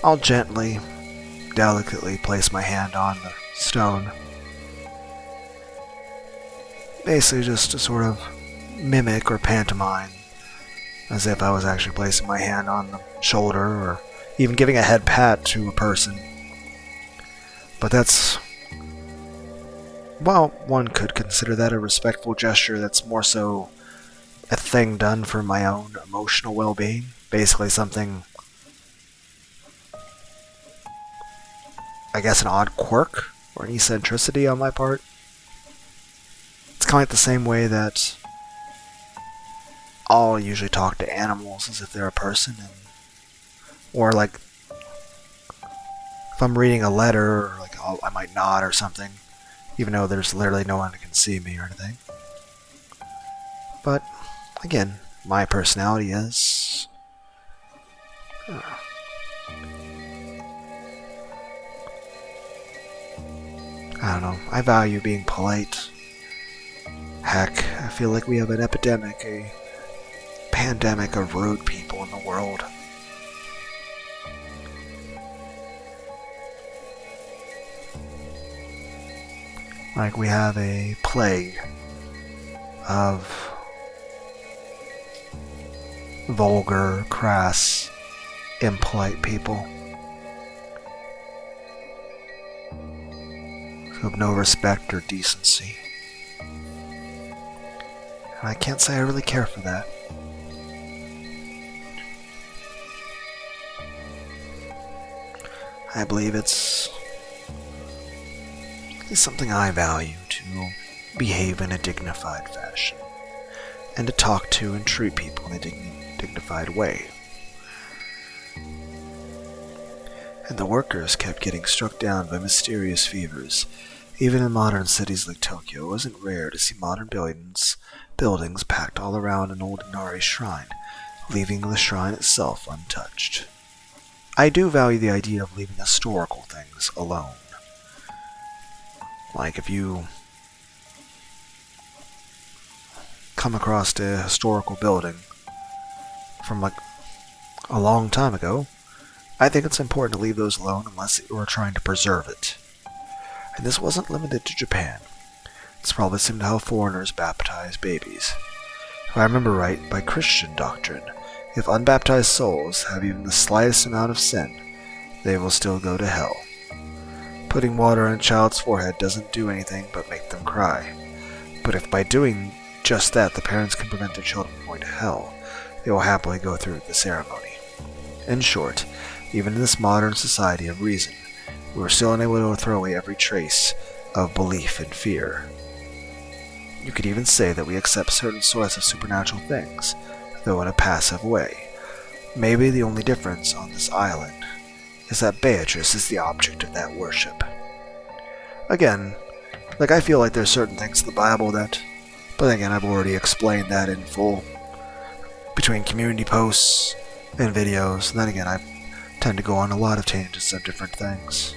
I'll gently delicately place my hand on the stone. Basically just to sort of mimic or pantomime, as if I was actually placing my hand on the shoulder or even giving a head pat to a person. But that's, well, one could consider that a respectful gesture. That's more so a thing done for my own emotional well-being. Basically something, I guess, an odd quirk or an eccentricity on my part. It's kind of like the same way that I'll usually talk to animals as if they're a person, or like if I'm reading a letter, or like I might nod or something, even though there's literally no one that can see me or anything. But again, my personality is I don't know. I value being polite. Heck, I feel like we have an epidemic, a pandemic of rude people in the world. Like we have a plague of vulgar, crass, impolite people who have no respect or decency. And I can't say I really care for that. I believe it's something I value, to behave in a dignified fashion, and to talk to and treat people in a dignified way. And the workers kept getting struck down by mysterious fevers. Even in modern cities like Tokyo, it wasn't rare to see modern buildings packed all around an old Inari shrine, leaving the shrine itself untouched. I do value the idea of leaving historical things alone. Like if you come across a historical building from like a long time ago, I think it's important to leave those alone unless you are trying to preserve it. And this wasn't limited to Japan. It's probably similar to how foreigners baptize babies. If I remember right, by Christian doctrine, if unbaptized souls have even the slightest amount of sin, they will still go to hell. Putting water on a child's forehead doesn't do anything but make them cry. But if by doing just that the parents can prevent their children from going to hell, they will happily go through the ceremony. In short, even in this modern society of reason, we are still unable to throw away every trace of belief and fear. You could even say that we accept certain sorts of supernatural things, though in a passive way. Maybe the only difference on this island is that Beatrice is the object of that worship. Again, like I feel like there's certain things in the Bible that, but again, I've already explained that in full between community posts and videos, and then again, I tend to go on a lot of tangents of different things.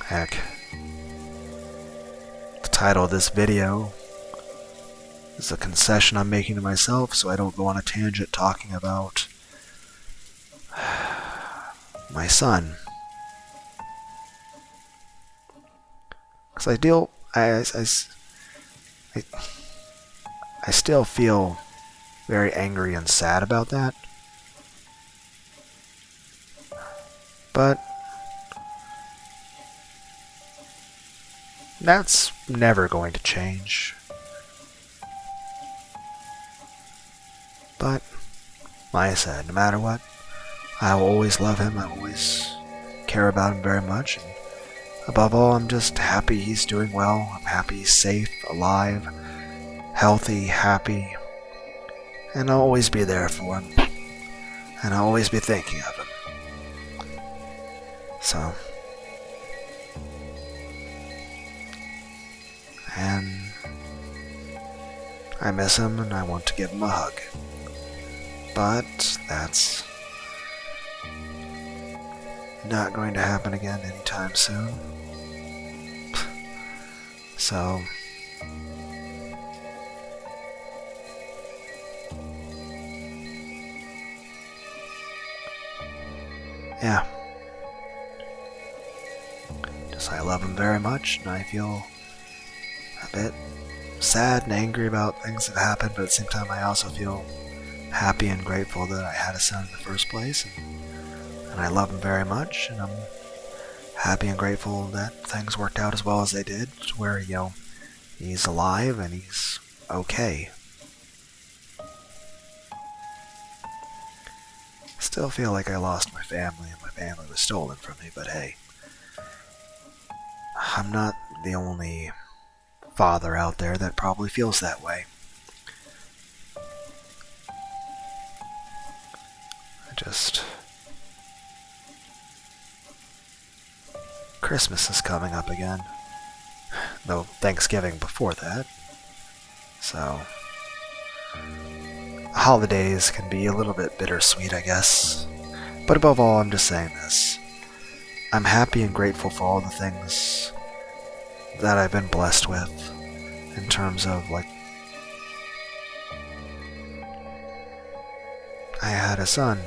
Heck, the title of this video is a concession I'm making to myself so I don't go on a tangent talking about my son. Because I still feel very angry and sad about that. But that's never going to change. But, like I said, no matter what, I will always love him. I will always care about him very much. And above all, I'm just happy he's doing well. I'm happy he's safe, alive, healthy, happy. And I'll always be there for him. And I'll always be thinking of him. So. And I miss him and I want to give him a hug. But that's not going to happen again anytime soon. So, yeah. Just I love him very much, and I feel a bit sad and angry about things that happened, but at the same time I also feel happy and grateful that I had a son in the first place, and I love him very much, and I'm happy and grateful that things worked out as well as they did, where, he's alive and he's okay. Still feel like I lost my family and my family was stolen from me, but hey, I'm not the only father out there that probably feels that way. Christmas is coming up again. Though Thanksgiving before that. So, holidays can be a little bit bittersweet, I guess. But above all, I'm just saying this. I'm happy and grateful for all the things that I've been blessed with in terms of, I had a son.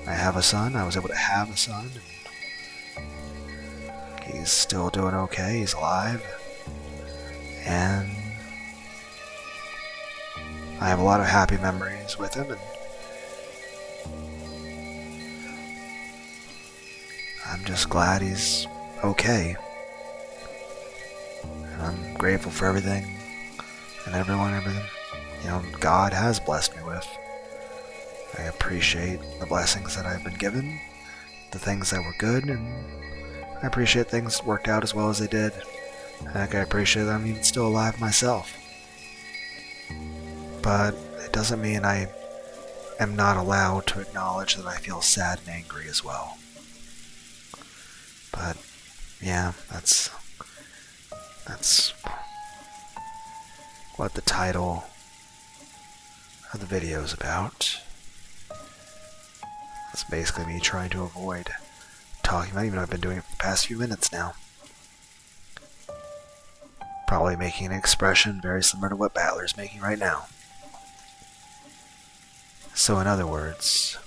I have a son. I was able to have a son. And he's still doing okay. He's alive. And I have a lot of happy memories with him. And I'm just glad he's okay. And I'm grateful for everything and everything, God has blessed me with. I appreciate the blessings that I've been given, the things that were good, and I appreciate things that worked out as well as they did. Heck, I appreciate that I'm even still alive myself. But it doesn't mean I am not allowed to acknowledge that I feel sad and angry as well. But, yeah, that's what the title of the video is about. It's basically me trying to avoid talking about it, even though I've been doing it for the past few minutes now. Probably making an expression very similar to what Battler's making right now. So in other words,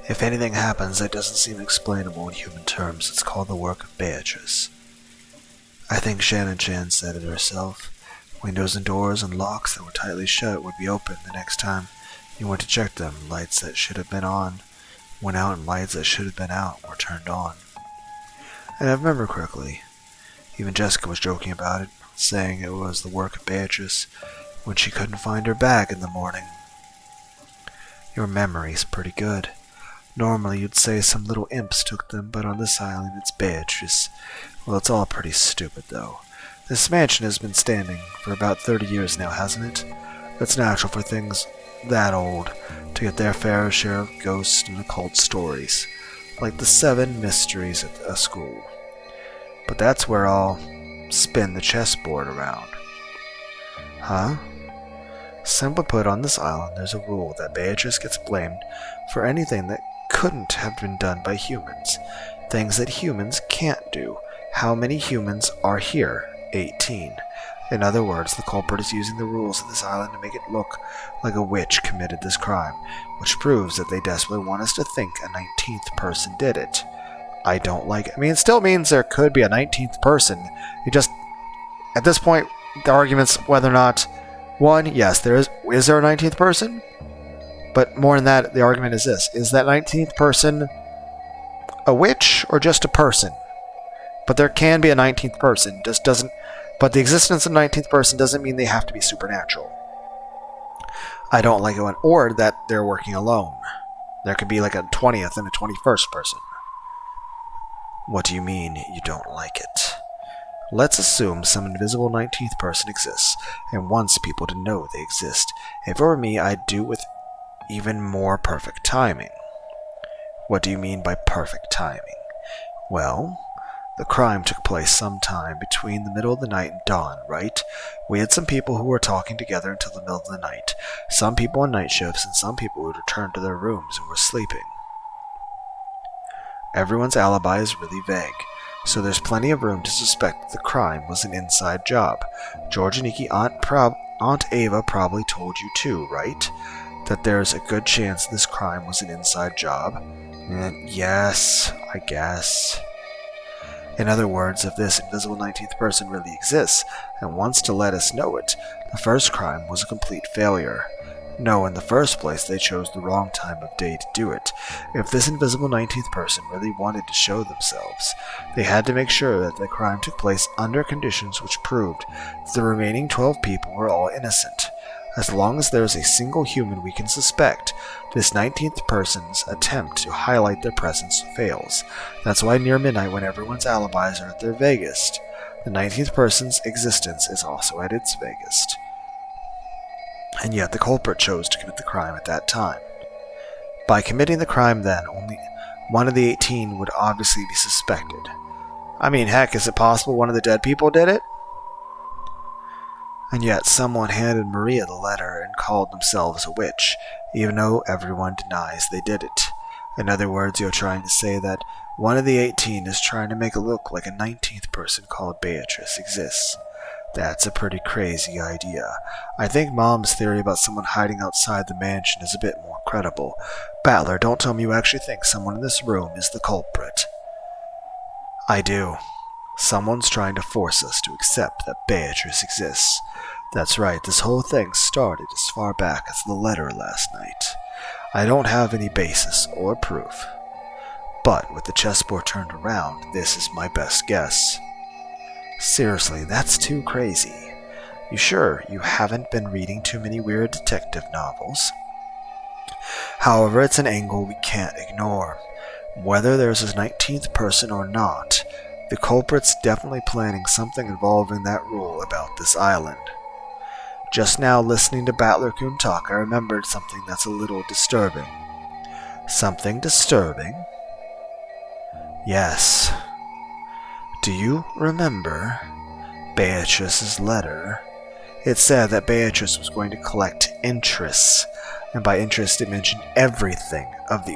if anything happens that doesn't seem explainable in human terms, it's called the work of Beatrice. I think Shannon Chan said it herself. Windows and doors and locks that were tightly shut would be open the next time you went to check them. Lights that should have been on went out and lights that should have been out were turned on. And if I remember correctly, even Jessica was joking about it, saying it was the work of Beatrice when she couldn't find her bag in the morning. Your memory's pretty good. Normally you'd say some little imps took them, but on this island it's Beatrice. Well, it's all pretty stupid, though. This mansion has been standing for about 30 years now, hasn't it? It's natural for things that old to get their fair share of ghost and occult stories, like the 7 mysteries at a school. But that's where I'll spin the chessboard around. Huh? Simply put, on this island there's a rule that Beatrice gets blamed for anything that couldn't have been done by humans. Things that humans can't do. How many humans are here? 18. In other words, the culprit is using the rules of this island to make it look like a witch committed this crime, which proves that they desperately want us to think a 19th person did it. I don't like it. I mean, it still means there could be a 19th person. You just, at this point, the argument's whether or not One, yes, there is. Is there a 19th person? But more than that, the argument is this. Is that 19th person a witch or just a person? But there can be a 19th person. Just doesn't. But the existence of a 19th person doesn't mean they have to be supernatural. I don't like it when, or that they're working alone. There could be like a 20th and a 21st person. What do you mean you don't like it? Let's assume some invisible 19th person exists and wants people to know they exist. If it were me, I'd do it with even more perfect timing. What do you mean by perfect timing? Well, the crime took place sometime between the middle of the night and dawn, right? We had some people who were talking together until the middle of the night. Some people on night shifts and some people who returned to their rooms and were sleeping. Everyone's alibi is really vague, so there's plenty of room to suspect that the crime was an inside job. George and Nikki, Aunt Ava probably told you too, right? That there's a good chance this crime was an inside job? Yes, I guess. In other words, if this invisible 19th person really exists and wants to let us know it, the first crime was a complete failure. No, in the first place, they chose the wrong time of day to do it. If this invisible 19th person really wanted to show themselves, they had to make sure that the crime took place under conditions which proved that the remaining 12 people were all innocent. As long as there is a single human we can suspect, this 19th person's attempt to highlight their presence fails. That's why near midnight, when everyone's alibis are at their vaguest, the 19th person's existence is also at its vaguest. And yet the culprit chose to commit the crime at that time. By committing the crime then, only one of the 18 would obviously be suspected. I mean, heck, is it possible one of the dead people did it? And yet someone handed Maria the letter and called themselves a witch, even though everyone denies they did it. In other words, you're trying to say that one of the 18 is trying to make it look like a 19th person called Beatrice exists. That's a pretty crazy idea. I think Mom's theory about someone hiding outside the mansion is a bit more credible. Battler, don't tell me you actually think someone in this room is the culprit. I do. Someone's trying to force us to accept that Beatrice exists. That's right, this whole thing started as far back as the letter last night. I don't have any basis or proof. But with the chessboard turned around, this is my best guess. Seriously, that's too crazy. You sure you haven't been reading too many weird detective novels? However, it's an angle we can't ignore. Whether there's a 19th person or not, the culprit's definitely planning something involving that rule about this island. Just now, listening to Battler-kun talk, I remembered something that's a little disturbing. Something disturbing? Yes. Do you remember Beatrice's letter? It said that Beatrice was going to collect interest, and by interest it mentioned everything of the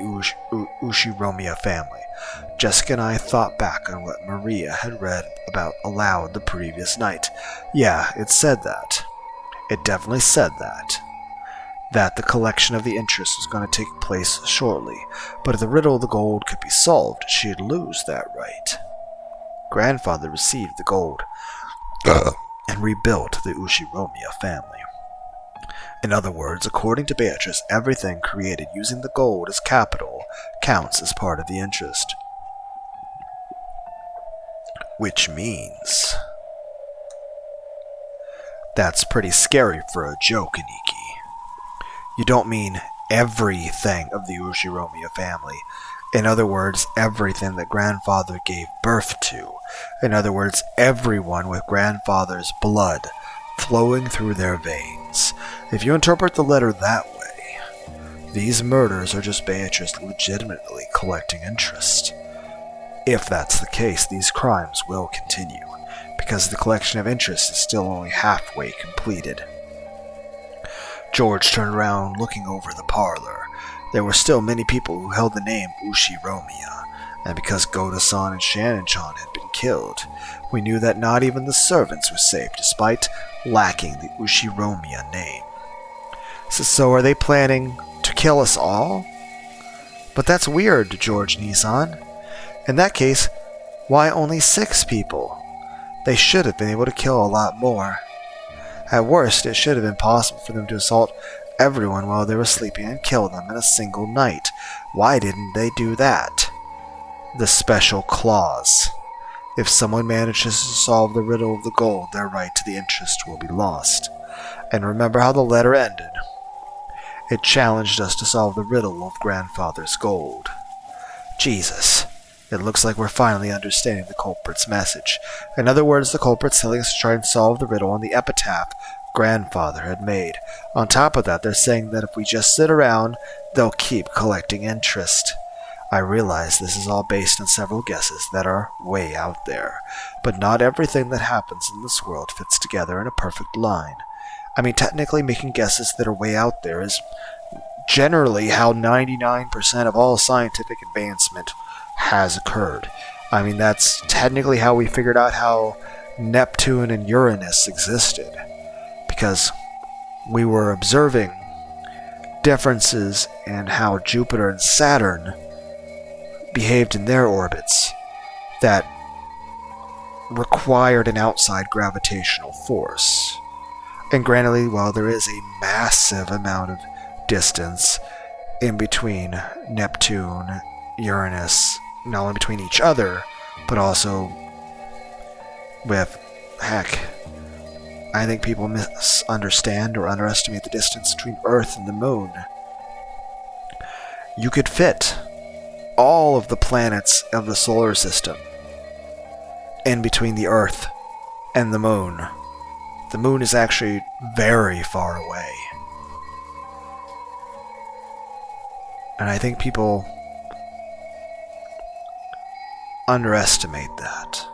Ushiromiya family. Jessica and I thought back on what Maria had read about aloud the previous night. Yeah, it said that. It definitely said that. That the collection of the interest was going to take place shortly, but if the riddle of the gold could be solved, she'd lose that right. Grandfather received the gold and rebuilt the Ushiromiya family. In other words, according to Beatrice, everything created using the gold as capital counts as part of the interest. Which means... That's pretty scary for a joke, Aniki. You don't mean everything of the Ushiromiya family. In other words, everything that grandfather gave birth to. In other words, everyone with grandfather's blood flowing through their veins. If you interpret the letter that way, these murders are just Beatrice legitimately collecting interest. If that's the case, these crimes will continue, because the collection of interest is still only halfway completed. George turned around, looking over the parlor. There were still many people who held the name Ushiromiya, and because Goda-san and Shannon-chan had been killed, we knew that not even the servants were safe, despite lacking the Ushiromiya name. So are they planning to kill us all? But that's weird, George Nissan. In that case, why only 6 people? They should have been able to kill a lot more. At worst, it should have been possible for them to assault everyone while they were sleeping and kill them in a single night. Why didn't they do that? The special clause. If someone manages to solve the riddle of the gold, their right to the interest will be lost. And remember how the letter ended. It challenged us to solve the riddle of grandfather's gold. Jesus. It looks like we're finally understanding the culprit's message. In other words, the culprit's telling us to try and solve the riddle on the epitaph grandfather had made. On top of that, they're saying that if we just sit around, they'll keep collecting interest. I realize this is all based on several guesses that are way out there, but not everything that happens in this world fits together in a perfect line. I mean, technically making guesses that are way out there is generally how 99% of all scientific advancement has occurred. I mean, that's technically how we figured out how Neptune and Uranus existed, because we were observing differences in how Jupiter and Saturn behaved in their orbits that required an outside gravitational force. And granted, while there is a massive amount of distance in between Neptune, Uranus, not only between each other, but also with, I think people misunderstand or underestimate the distance between Earth and the Moon. You could fit all of the planets of the solar system in between the Earth and the Moon. The Moon is actually very far away. And I think people underestimate that.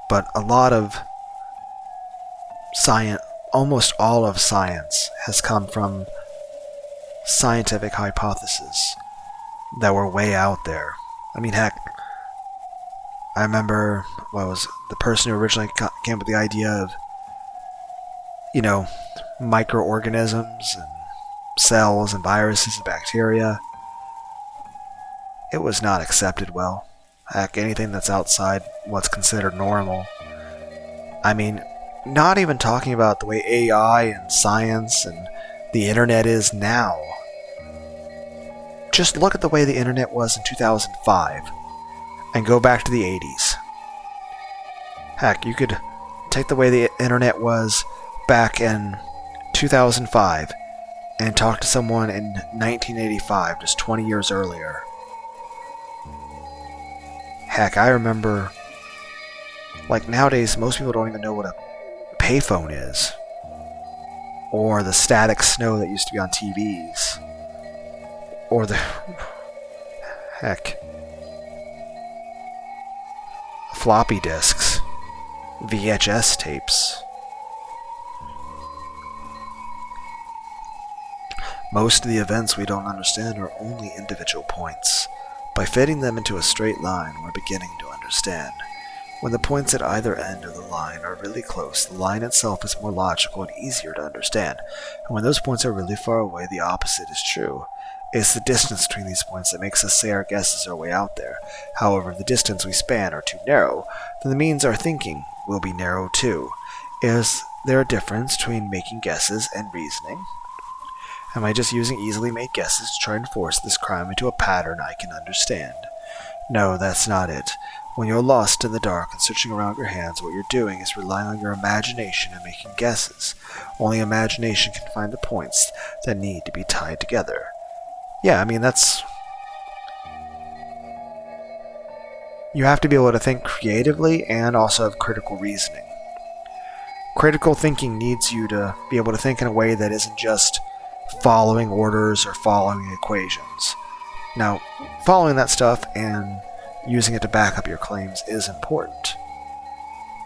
But a lot of science, almost all of science, has come from scientific hypotheses that were way out there. I mean, heck, I remember the person who originally came up with the idea of, microorganisms and cells and viruses and bacteria. It was not accepted well. Heck, anything that's outside what's considered normal. I mean, not even talking about the way AI and science and the internet is now. Just look at the way the internet was in 2005 and go back to the 80s. Heck, you could take the way the internet was back in 2005 and talk to someone in 1985, just 20 years earlier. Heck, I remember, nowadays, most people don't even know what a payphone is, or the static snow that used to be on TVs, or the floppy disks, VHS tapes. Most of the events we don't understand are only individual points. By fitting them into a straight line, we're beginning to understand. When the points at either end of the line are really close, the line itself is more logical and easier to understand. And when those points are really far away, the opposite is true. It's the distance between these points that makes us say our guesses are way out there. However, if the distance we span are too narrow, then the means our thinking will be narrow too. Is there a difference between making guesses and reasoning? Am I just using easily made guesses to try and force this crime into a pattern I can understand? No, that's not it. When you're lost in the dark and searching around your hands, what you're doing is relying on your imagination and making guesses. Only imagination can find the points that need to be tied together. Yeah, I mean, that's... You have to be able to think creatively and also have critical reasoning. Critical thinking needs you to be able to think in a way that isn't just following orders or following equations. Now, following that stuff and using it to back up your claims is important.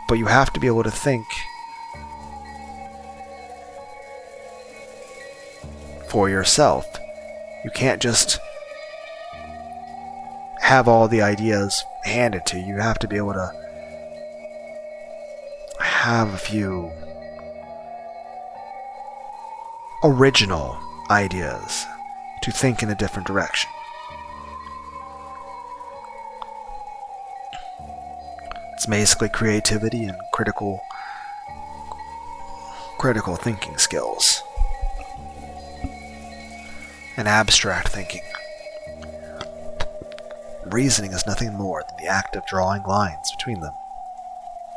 But you have to be able to think for yourself. You can't just have all the ideas handed to you. You have to be able to have a few original ideas to think in a different direction. It's basically creativity and critical thinking skills. And abstract thinking. Reasoning is nothing more than the act of drawing lines between them.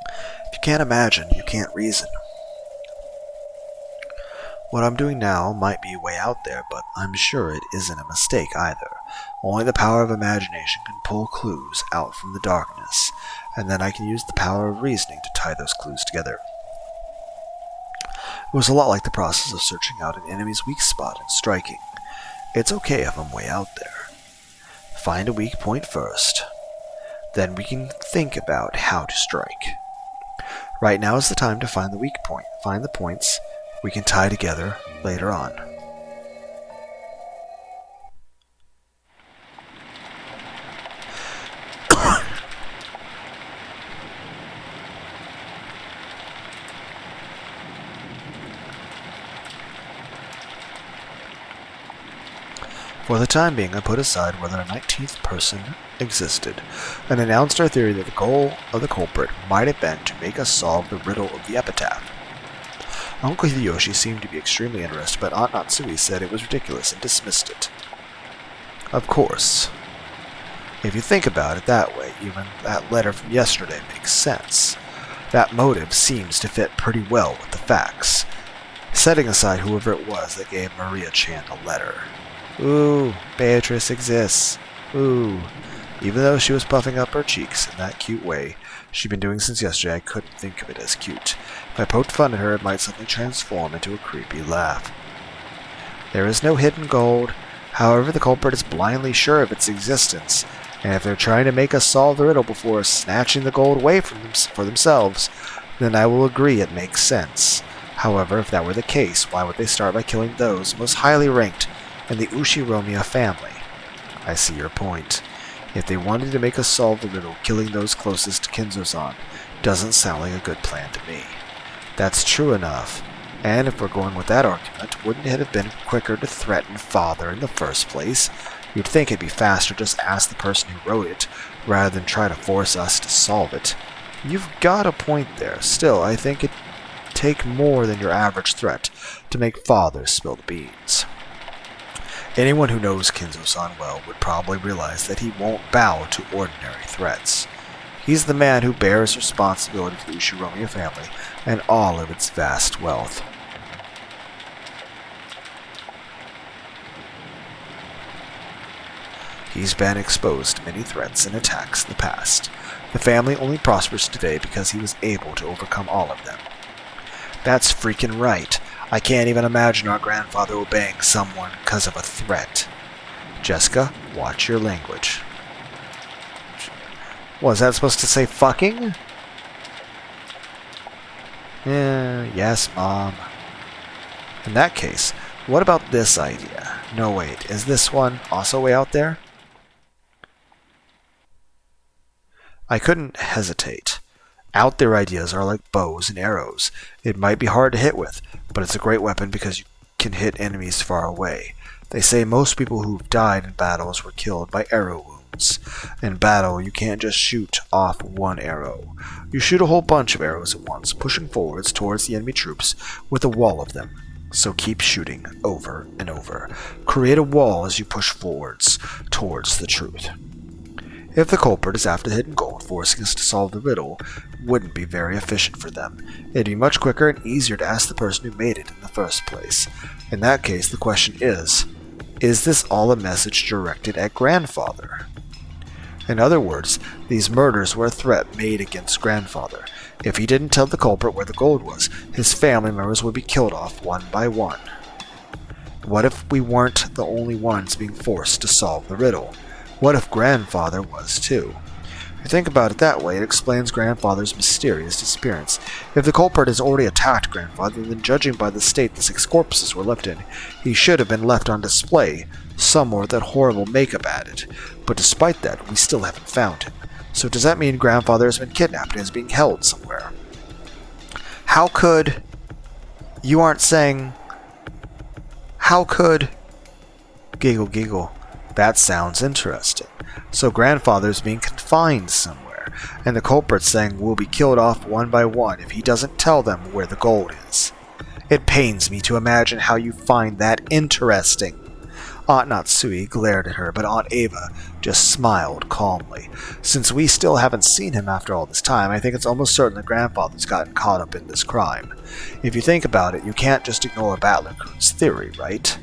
If you can't imagine, you can't reason. What I'm doing now might be way out there, but I'm sure it isn't a mistake either. Only the power of imagination can pull clues out from the darkness, and then I can use the power of reasoning to tie those clues together. It was a lot like the process of searching out an enemy's weak spot and striking. It's okay if I'm way out there. Find a weak point first. Then we can think about how to strike. Right now is the time to find the weak point. Find the points we can tie together later on. For the time being, I put aside whether a 19th person existed, and announced our theory that the goal of the culprit might have been to make us solve the riddle of the epitaph. Uncle Hideyoshi seemed to be extremely interested, but Aunt Natsui said it was ridiculous and dismissed it. Of course. If you think about it that way, even that letter from yesterday makes sense. That motive seems to fit pretty well with the facts, setting aside whoever it was that gave Maria-chan a letter. Ooh, Beatrice exists. Ooh. Even though she was puffing up her cheeks in that cute way she'd been doing since yesterday, I couldn't think of it as cute. If I poked fun at her, it might suddenly transform into a creepy laugh. There is no hidden gold. However, the culprit is blindly sure of its existence, and if they're trying to make us solve the riddle before snatching the gold away from for themselves, then I will agree it makes sense. However, if that were the case, why would they start by killing those most highly ranked in the Ushiromiya family? I see your point. If they wanted to make us solve the riddle, killing those closest to Kinzo-san doesn't sound like a good plan to me. That's true enough, and if we're going with that argument, wouldn't it have been quicker to threaten Father in the first place? You'd think it'd be faster to just ask the person who wrote it, rather than try to force us to solve it. You've got a point there. Still, I think it'd take more than your average threat to make Father spill the beans. Anyone who knows Kinzo-san well would probably realize that he won't bow to ordinary threats. He's the man who bears responsibility for the Ushiromiya family and all of its vast wealth. He's been exposed to many threats and attacks in the past. The family only prospers today because he was able to overcome all of them. That's freaking right. I can't even imagine our grandfather obeying someone because of a threat. Jessica, watch your language. Was that supposed to say fucking? Yes, Mom. In that case, what about this idea? No, wait, is this one also way out there? I couldn't hesitate. Out there ideas are like bows and arrows. It might be hard to hit with, but it's a great weapon because you can hit enemies far away. They say most people who've died in battles were killed by arrow wounds. In battle, you can't just shoot off one arrow. You shoot a whole bunch of arrows at once, pushing forwards towards the enemy troops with a wall of them. So keep shooting over and over. Create a wall as you push forwards towards the truth. If the culprit is after the hidden gold, forcing us to solve the riddle wouldn't be very efficient for them. It'd be much quicker and easier to ask the person who made it in the first place. In that case, the question is this all a message directed at Grandfather? In other words, these murders were a threat made against Grandfather. If he didn't tell the culprit where the gold was, his family members would be killed off one by one. What if we weren't the only ones being forced to solve the riddle? What if Grandfather was too? If you think about it that way, it explains Grandfather's mysterious disappearance. If the culprit has already attacked Grandfather, then judging by the state the 6 corpses were left in, he should have been left on display, somewhere with that horrible makeup added. But despite that, we still haven't found him. So does that mean Grandfather has been kidnapped and is being held somewhere? How could... You aren't saying... How could... Giggle, giggle. That sounds interesting. So Grandfather's being confined somewhere. and the culprits saying we'll be killed off one by one if he doesn't tell them where the gold is. It pains me to imagine how you find that interesting." Aunt Natsui glared at her, but Aunt Ava just smiled calmly. "Since we still haven't seen him after all this time, I think it's almost certain that grandfather's gotten caught up in this crime. If you think about it, you can't just ignore Battler-kun's theory, right?"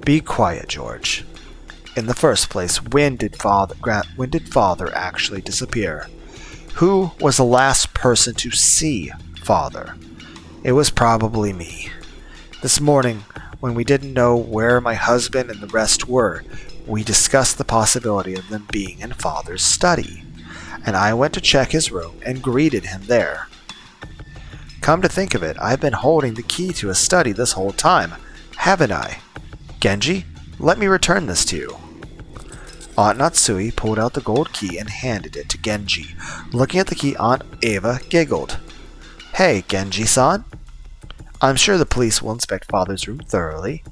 "Be quiet, George. In the first place, when did father actually disappear? Who was the last person to see father?" "It was probably me. This morning, when we didn't know where my husband and the rest were, we discussed the possibility of them being in father's study, and I went to check his room and greeted him there. Come to think of it, I've been holding the key to his study this whole time, haven't I? Genji, let me return this to you." Aunt Natsui pulled out the gold key and handed it to Genji. Looking at the key, Aunt Ava giggled. "Hey, Genji-san. I'm sure the police will inspect father's room thoroughly.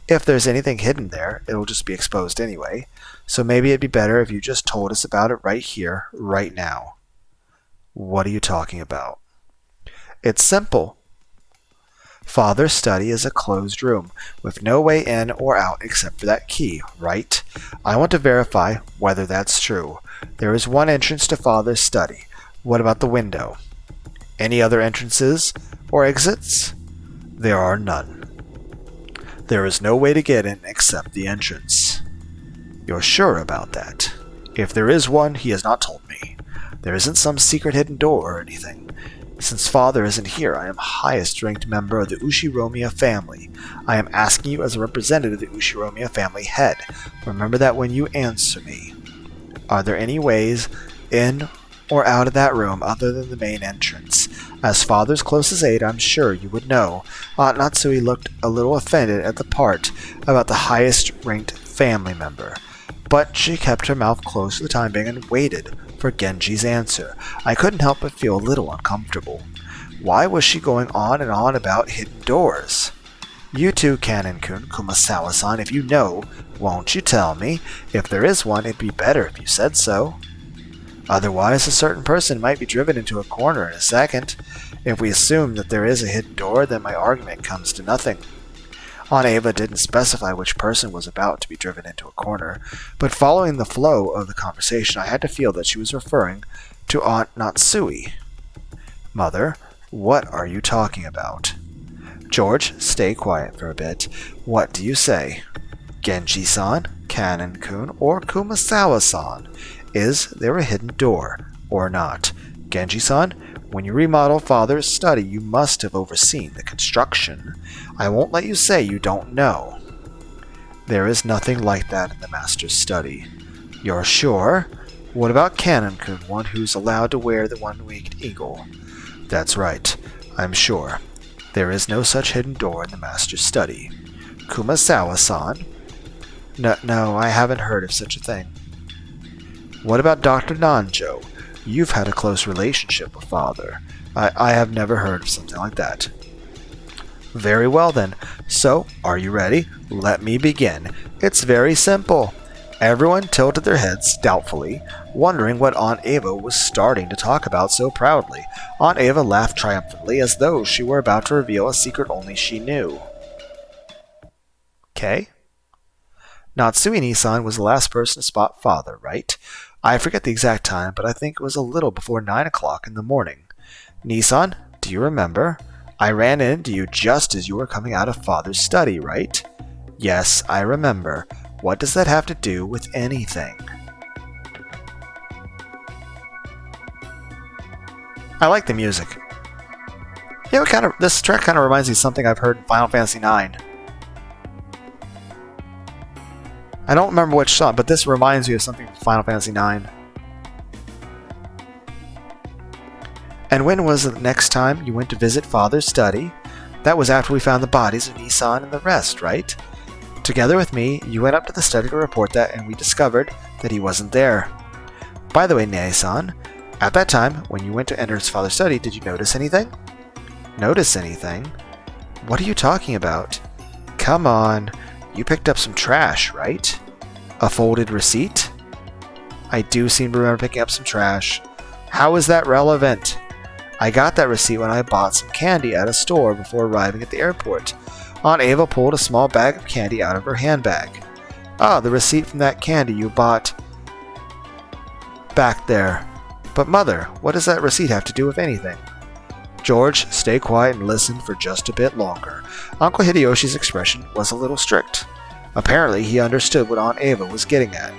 If there's anything hidden there, it'll just be exposed anyway, so maybe it'd be better if you just told us about it right here, right now." "What are you talking about?" "It's simple. Father's study is a closed room, with no way in or out except for that key, right? I want to verify whether that's true. There is one entrance to father's study. What about the window? Any other entrances or exits?" "There are none. There is no way to get in except the entrance." "You're sure about that?" "If there is one, he has not told me. There isn't some secret hidden door or anything. Since father isn't here, I am highest ranked member of the Ushiromiya family. I am asking you as a representative of the Ushiromiya family head. Remember that when you answer me. Are there any ways in or out of that room other than the main entrance? As father's closest aide, I'm sure you would know." Aunt Natsui looked a little offended at the part about the highest-ranked family member, but she kept her mouth closed for the time being and waited for Genji's answer. I couldn't help but feel a little uncomfortable. Why was she going on and on about hidden doors? "You too, Canon-kun, Kumasawa-san, if you know, won't you tell me? If there is one, it'd be better if you said so. Otherwise, a certain person might be driven into a corner in a second. If we assume that there is a hidden door, then my argument comes to nothing." Aunt Ava didn't specify which person was about to be driven into a corner, but following the flow of the conversation, I had to feel that she was referring to Aunt Natsui. "Mother, what are you talking about?" "George, stay quiet for a bit. What do you say? Genji-san, Canon-kun, or Kumasawa-san? Is there a hidden door or not? Genji-san, when you remodel father's study, you must have overseen the construction. I won't let you say you don't know." "There is nothing like that in the master's study." "You're sure? What about Canon-kun, one who's allowed to wear the one-winged eagle?" "That's right. I'm sure. There is no such hidden door in the master's study." "Kumasawa-san?" No, I haven't heard of such a thing." "What about Dr. Nanjo? You've had a close relationship with father." I have never heard of something like that." "Very well then. So, are you ready? Let me begin. It's very simple." Everyone tilted their heads doubtfully, wondering what Aunt Ava was starting to talk about so proudly. Aunt Ava laughed triumphantly as though she were about to reveal a secret only she knew. "Okay. Natsui-san was the last person to spot father, right? I forget the exact time, but I think it was a little before 9 o'clock in the morning. Nissan, do you remember? I ran into you just as you were coming out of father's study, right?" "Yes, I remember. What does that have to do with anything?" I like the music. You know, this track kind of reminds me of something I've heard in Final Fantasy IX. I don't remember which song, but this reminds me of something from Final Fantasy IX. "And when was the next time you went to visit father's study?" "That was after we found the bodies of Nissan and the rest, right? Together with me, you went up to the study to report that, and we discovered that he wasn't there. By the way, Nissan, at that time, when you went to enter his father's study, did you notice anything?" "Notice anything? What are you talking about?" "Come on. You picked up some trash, right?" "A folded receipt?" "I do seem to remember picking up some trash." How is that relevant? I got that receipt when I bought some candy at a store before arriving at the airport. Aunt Ava pulled a small bag of candy out of her handbag. Ah, the receipt from that candy you bought back there. But Mother, what does that receipt have to do with anything? George, stay quiet and listen for just a bit longer. Uncle Hideyoshi's expression was a little strict. Apparently, he understood what Aunt Ava was getting at.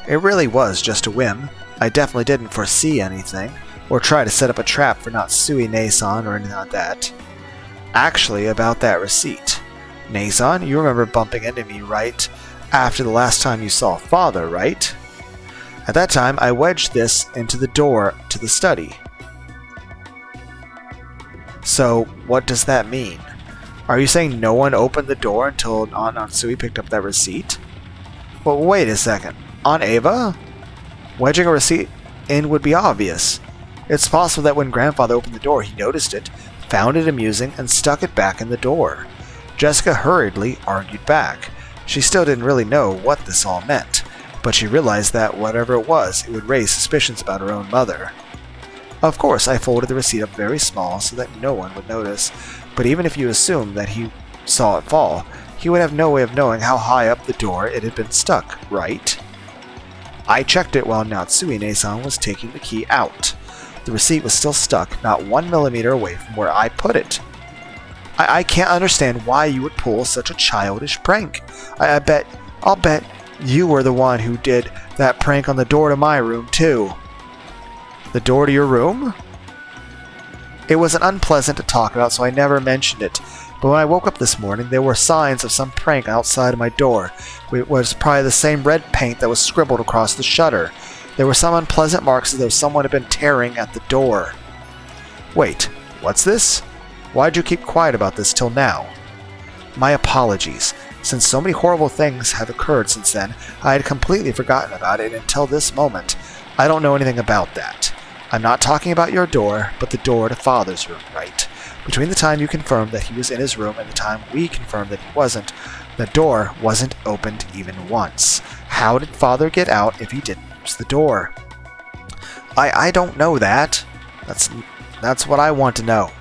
It really was just a whim. I definitely didn't foresee anything, or try to set up a trap for Natsui-ne-san or anything like that. Actually, about that receipt. Ne-san, you remember bumping into me, right? After the last time you saw Father, right? At that time, I wedged this into the door to the study. So, what does that mean? Are you saying no one opened the door until Aunt Natsui picked up that receipt? Well, wait a second. Aunt Ava? Wedging a receipt in would be obvious. It's possible that when Grandfather opened the door, he noticed it, found it amusing, and stuck it back in the door. Jessica hurriedly argued back. She still didn't really know what this all meant, but she realized that whatever it was, it would raise suspicions about her own mother. Of course, I folded the receipt up very small so that no one would notice, but even if you assumed that he saw it fall, he would have no way of knowing how high up the door it had been stuck, right? I checked it while Natsui-ne-san was taking the key out. The receipt was still stuck, not 1 millimeter away from where I put it. I can't understand why you would pull such a childish prank. I'll bet you were the one who did that prank on the door to my room, too. The door to your room? It was unpleasant to talk about, so I never mentioned it. But when I woke up this morning, there were signs of some prank outside of my door. It was probably the same red paint that was scribbled across the shutter. There were some unpleasant marks as though someone had been tearing at the door. Wait, what's this? Why'd you keep quiet about this till now? My apologies. Since so many horrible things have occurred since then, I had completely forgotten about it until this moment. I don't know anything about that. I'm not talking about your door, but the door to Father's room, right? Between the time you confirmed that he was in his room and the time we confirmed that he wasn't, the door wasn't opened even once. How did Father get out if he didn't use the door? I don't know that. That's what I want to know.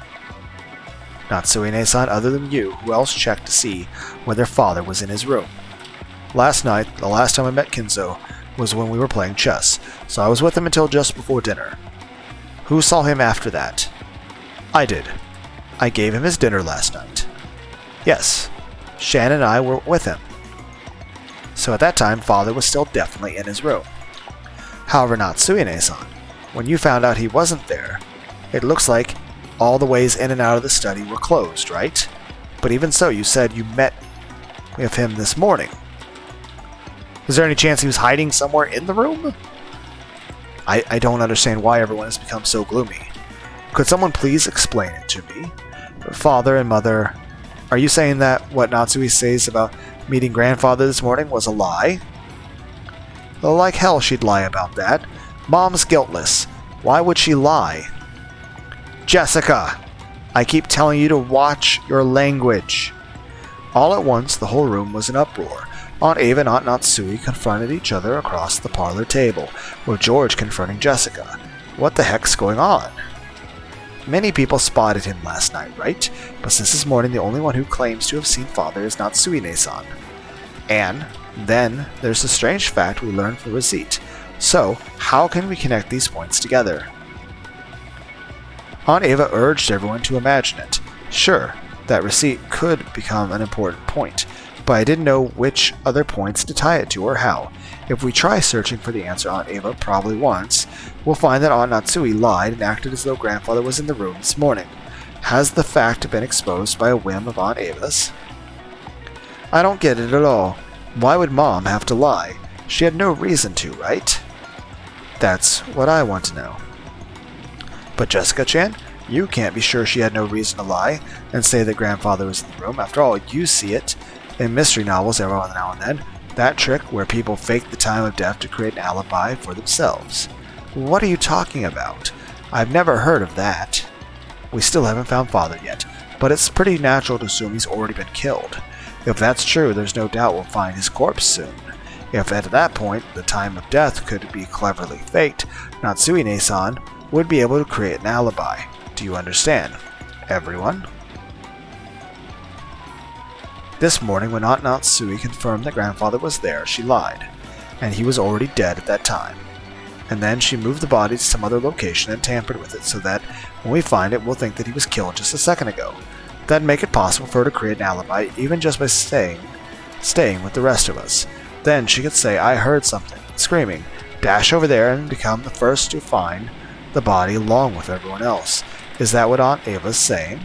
Natsui-ne-san, other than you, who else checked to see whether Father was in his room? Last night, the last time I met Kinzo, was when we were playing chess, so I was with him until just before dinner. Who saw him after that? I did. I gave him his dinner last night. Yes, Shan and I were with him. So at that time, Father was still definitely in his room. However, Natsui-ne-san, when you found out he wasn't there, it looks like all the ways in and out of the study were closed, right? But even so, you said you met with him this morning. Is there any chance he was hiding somewhere in the room? I don't understand why everyone has become so gloomy. Could someone please explain it to me? Father and Mother, are you saying that what Natsui says about meeting Grandfather this morning was a lie? Well, like hell she'd lie about that. Mom's guiltless. Why would she lie? Jessica! I keep telling you to watch your language. All at once, the whole room was in uproar. Aunt Ava and Aunt Natsui confronted each other across the parlor table, with George confronting Jessica. What the heck's going on? Many people spotted him last night, right? But since this morning, the only one who claims to have seen Father is Natsui-ne-san. And then there's the strange fact we learned from the receipt. So, how can we connect these points together? Aunt Ava urged everyone to imagine it. Sure, that receipt could become an important point, but I didn't know which other points to tie it to or how. If we try searching for the answer Aunt Ava probably wants, we'll find that Aunt Natsui lied and acted as though Grandfather was in the room this morning. Has the fact been exposed by a whim of Aunt Ava's? I don't get it at all. Why would Mom have to lie? She had no reason to, right? That's what I want to know. But Jessica-chan, you can't be sure she had no reason to lie and say that Grandfather was in the room. After all, you see it in mystery novels every now and then. That trick where people fake the time of death to create an alibi for themselves. What are you talking about? I've never heard of that. We still haven't found Father yet, but it's pretty natural to assume he's already been killed. If that's true, there's no doubt we'll find his corpse soon. If at that point the time of death could be cleverly faked, Natsuine-san would be able to create an alibi. Do you understand, everyone? This morning, when Aunt Natsui confirmed that grandfather was there, she lied, and he was already dead at that time. And then she moved the body to some other location and tampered with it so that when we find it, we'll think that he was killed just a second ago. That'd make it possible for her to create an alibi, even just by staying with the rest of us. Then she could say, "I heard something," screaming, dash over there and become the first to find the body along with everyone else. Is that what Aunt Ava's saying?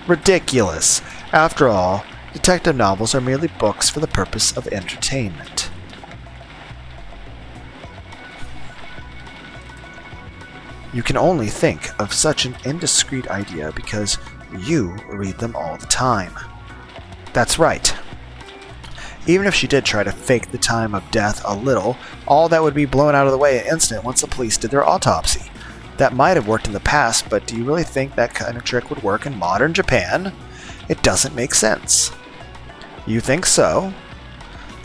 Ridiculous! After all, detective novels are merely books for the purpose of entertainment. You can only think of such an indiscreet idea because you read them all the time. That's right. Even if she did try to fake the time of death a little, all that would be blown out of the way in an instant once the police did their autopsy. That might have worked in the past, but do you really think that kind of trick would work in modern Japan? It doesn't make sense. You think so?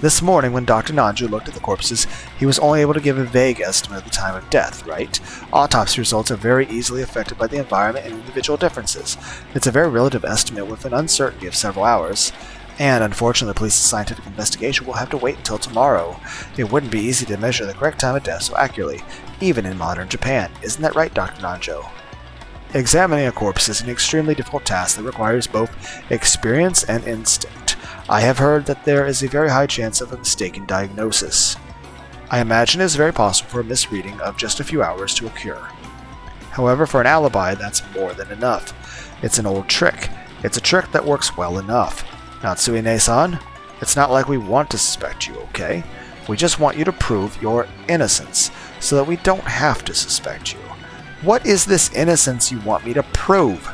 This morning, when Dr. Nanju looked at the corpses, he was only able to give a vague estimate of the time of death, right? Autopsy results are very easily affected by the environment and individual differences. It's a very relative estimate with an uncertainty of several hours. And unfortunately, the police's scientific investigation will have to wait until tomorrow. It wouldn't be easy to measure the correct time of death so accurately, even in modern Japan. Isn't that right, Dr. Nanjo? Examining a corpse is an extremely difficult task that requires both experience and instinct. I have heard that there is a very high chance of a mistaken diagnosis. I imagine it is very possible for a misreading of just a few hours to occur. However, for an alibi, that's more than enough. It's an old trick. It's a trick that works well enough. Natsue-san, it's not like we want to suspect you, okay? We just want you to prove your innocence, so that we don't have to suspect you. What is this innocence you want me to prove?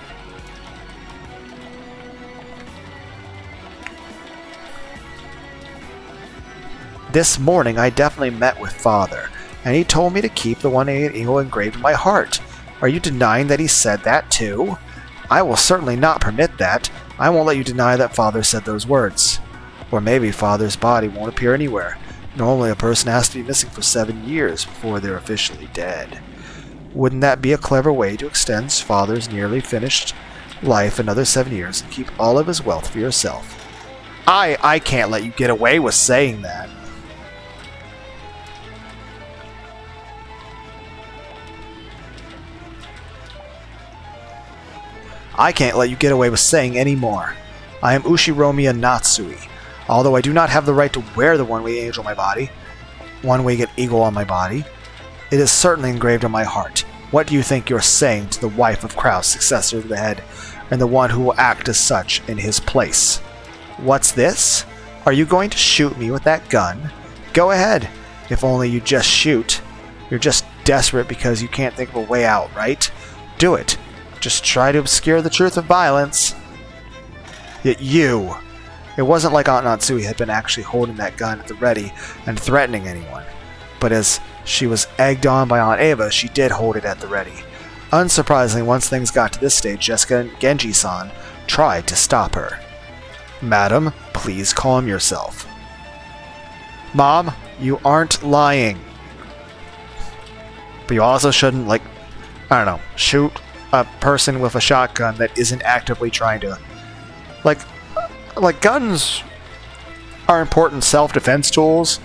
This morning I definitely met with Father, and he told me to keep the one-eyed eagle engraved in my heart. Are you denying that he said that too? I will certainly not permit that. I won't let you deny that Father said those words. Or maybe Father's body won't appear anywhere. Normally a person has to be missing for 7 years before they're officially dead. Wouldn't that be a clever way to extend Father's nearly finished life another 7 years and keep all of his wealth for yourself? I can't let you get away with saying that. I can't let you get away with saying any more. I am Ushiromiya Natsui. Although I do not have the right to wear the one-winged angel on my body, one-winged eagle on my body, it is certainly engraved on my heart. What do you think you're saying to the wife of Kraus, successor to the head, and the one who will act as such in his place? What's this? Are you going to shoot me with that gun? Go ahead. If only you just shoot. You're just desperate because you can't think of a way out, right? Do it. Just try to obscure the truth of violence. Yet you. It wasn't like Aunt Natsui had been actually holding that gun at the ready and threatening anyone. But as she was egged on by Aunt Ava, she did hold it at the ready. Unsurprisingly, once things got to this stage, Jessica and Genji-san tried to stop her. Madam, please calm yourself. Mom, you aren't lying. But you also shouldn't, shoot a person with a shotgun that isn't actively trying to... guns are important self-defense tools,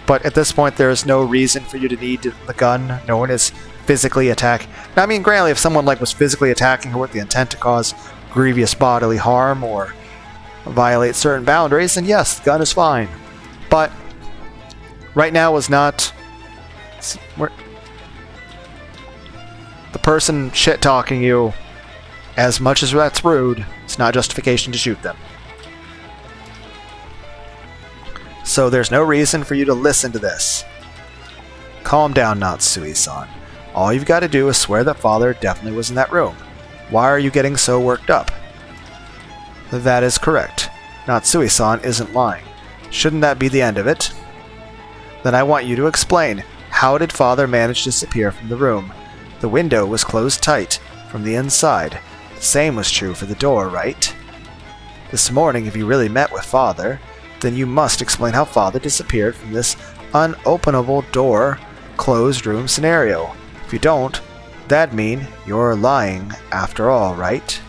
but at this point there is no reason for you to need the gun. No one is physically attacking. Now, I mean, granted, if someone was physically attacking her with the intent to cause grievous bodily harm or violate certain boundaries, then yes, the gun is fine. But right now is not... The person shit-talking you, as much as that's rude, it's not justification to shoot them. So there's no reason for you to listen to this. Calm down, Natsui-san. All you've got to do is swear that Father definitely was in that room. Why are you getting so worked up? That is correct. Natsui-san isn't lying. Shouldn't that be the end of it? Then I want you to explain. How did Father manage to disappear from the room? The window was closed tight from the inside. The same was true for the door, right? This morning, if you really met with Father, then you must explain how Father disappeared from this unopenable door, closed room scenario. If you don't, that'd mean you're lying after all, right?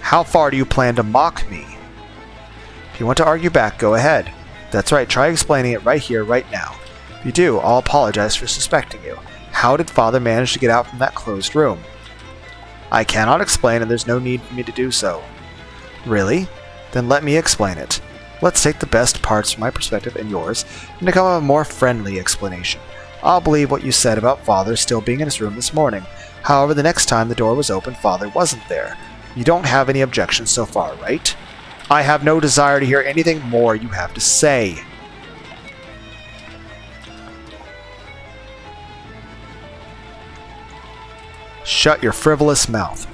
How far do you plan to mock me? If you want to argue back, go ahead. That's right, try explaining it right here, right now. If you do, I'll apologize for suspecting you. How did Father manage to get out from that closed room? I cannot explain, and there's no need for me to do so. Really? Then let me explain it. Let's take the best parts from my perspective and yours, and come up with a more friendly explanation. I'll believe what you said about Father still being in his room this morning. However, the next time the door was opened, Father wasn't there. You don't have any objections so far, right? I have no desire to hear anything more you have to say. Shut your frivolous mouth.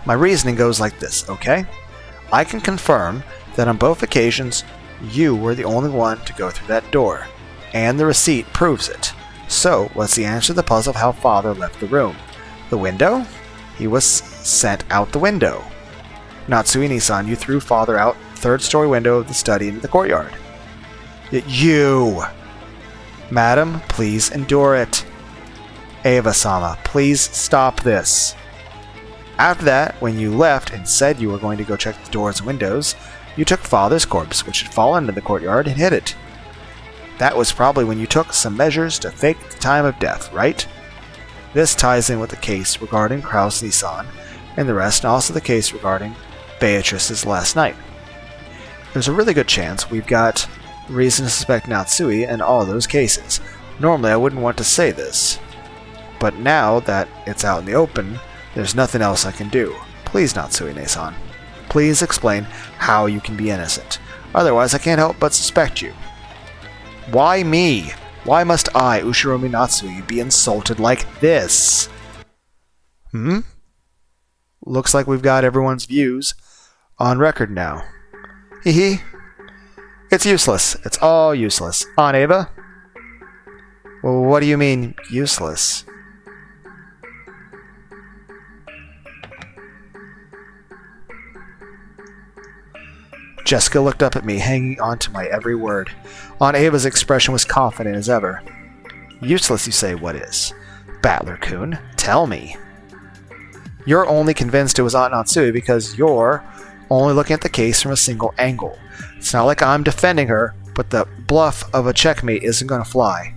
My reasoning goes like this, okay? I can confirm that on both occasions, you were the only one to go through that door, and the receipt proves it. So, what's the answer to the puzzle of how Father left the room? The window? He was sent out the window. Natsui-san, you threw Father out third-story window of the study into the courtyard. Yet you! Madam, please endure it. Eva-sama, please stop this. After that, when you left and said you were going to go check the doors and windows, you took Father's corpse, which had fallen into the courtyard, and hid it. That was probably when you took some measures to fake the time of death, right? This ties in with the case regarding Krause-san and the rest, and also the case regarding Beatrice's last night. There's a really good chance we've got reason to suspect Natsui in all those cases. Normally I wouldn't want to say this, but now that it's out in the open, there's nothing else I can do. Please, Natsui-san. Please explain how you can be innocent. Otherwise I can't help but suspect you. Why me? Why must I, Ushiromi Natsui, be insulted like this? Looks like we've got everyone's views on record now. Hee. It's useless. It's all useless. On Eva? Well, what do you mean, useless? Jessica looked up at me, hanging on to my every word. Aunt Ava's expression was confident as ever. Useless, you say, what is? Battler-kun, tell me. You're only convinced it was Aunt Natsui because you're only looking at the case from a single angle. It's not like I'm defending her, but the bluff of a checkmate isn't going to fly.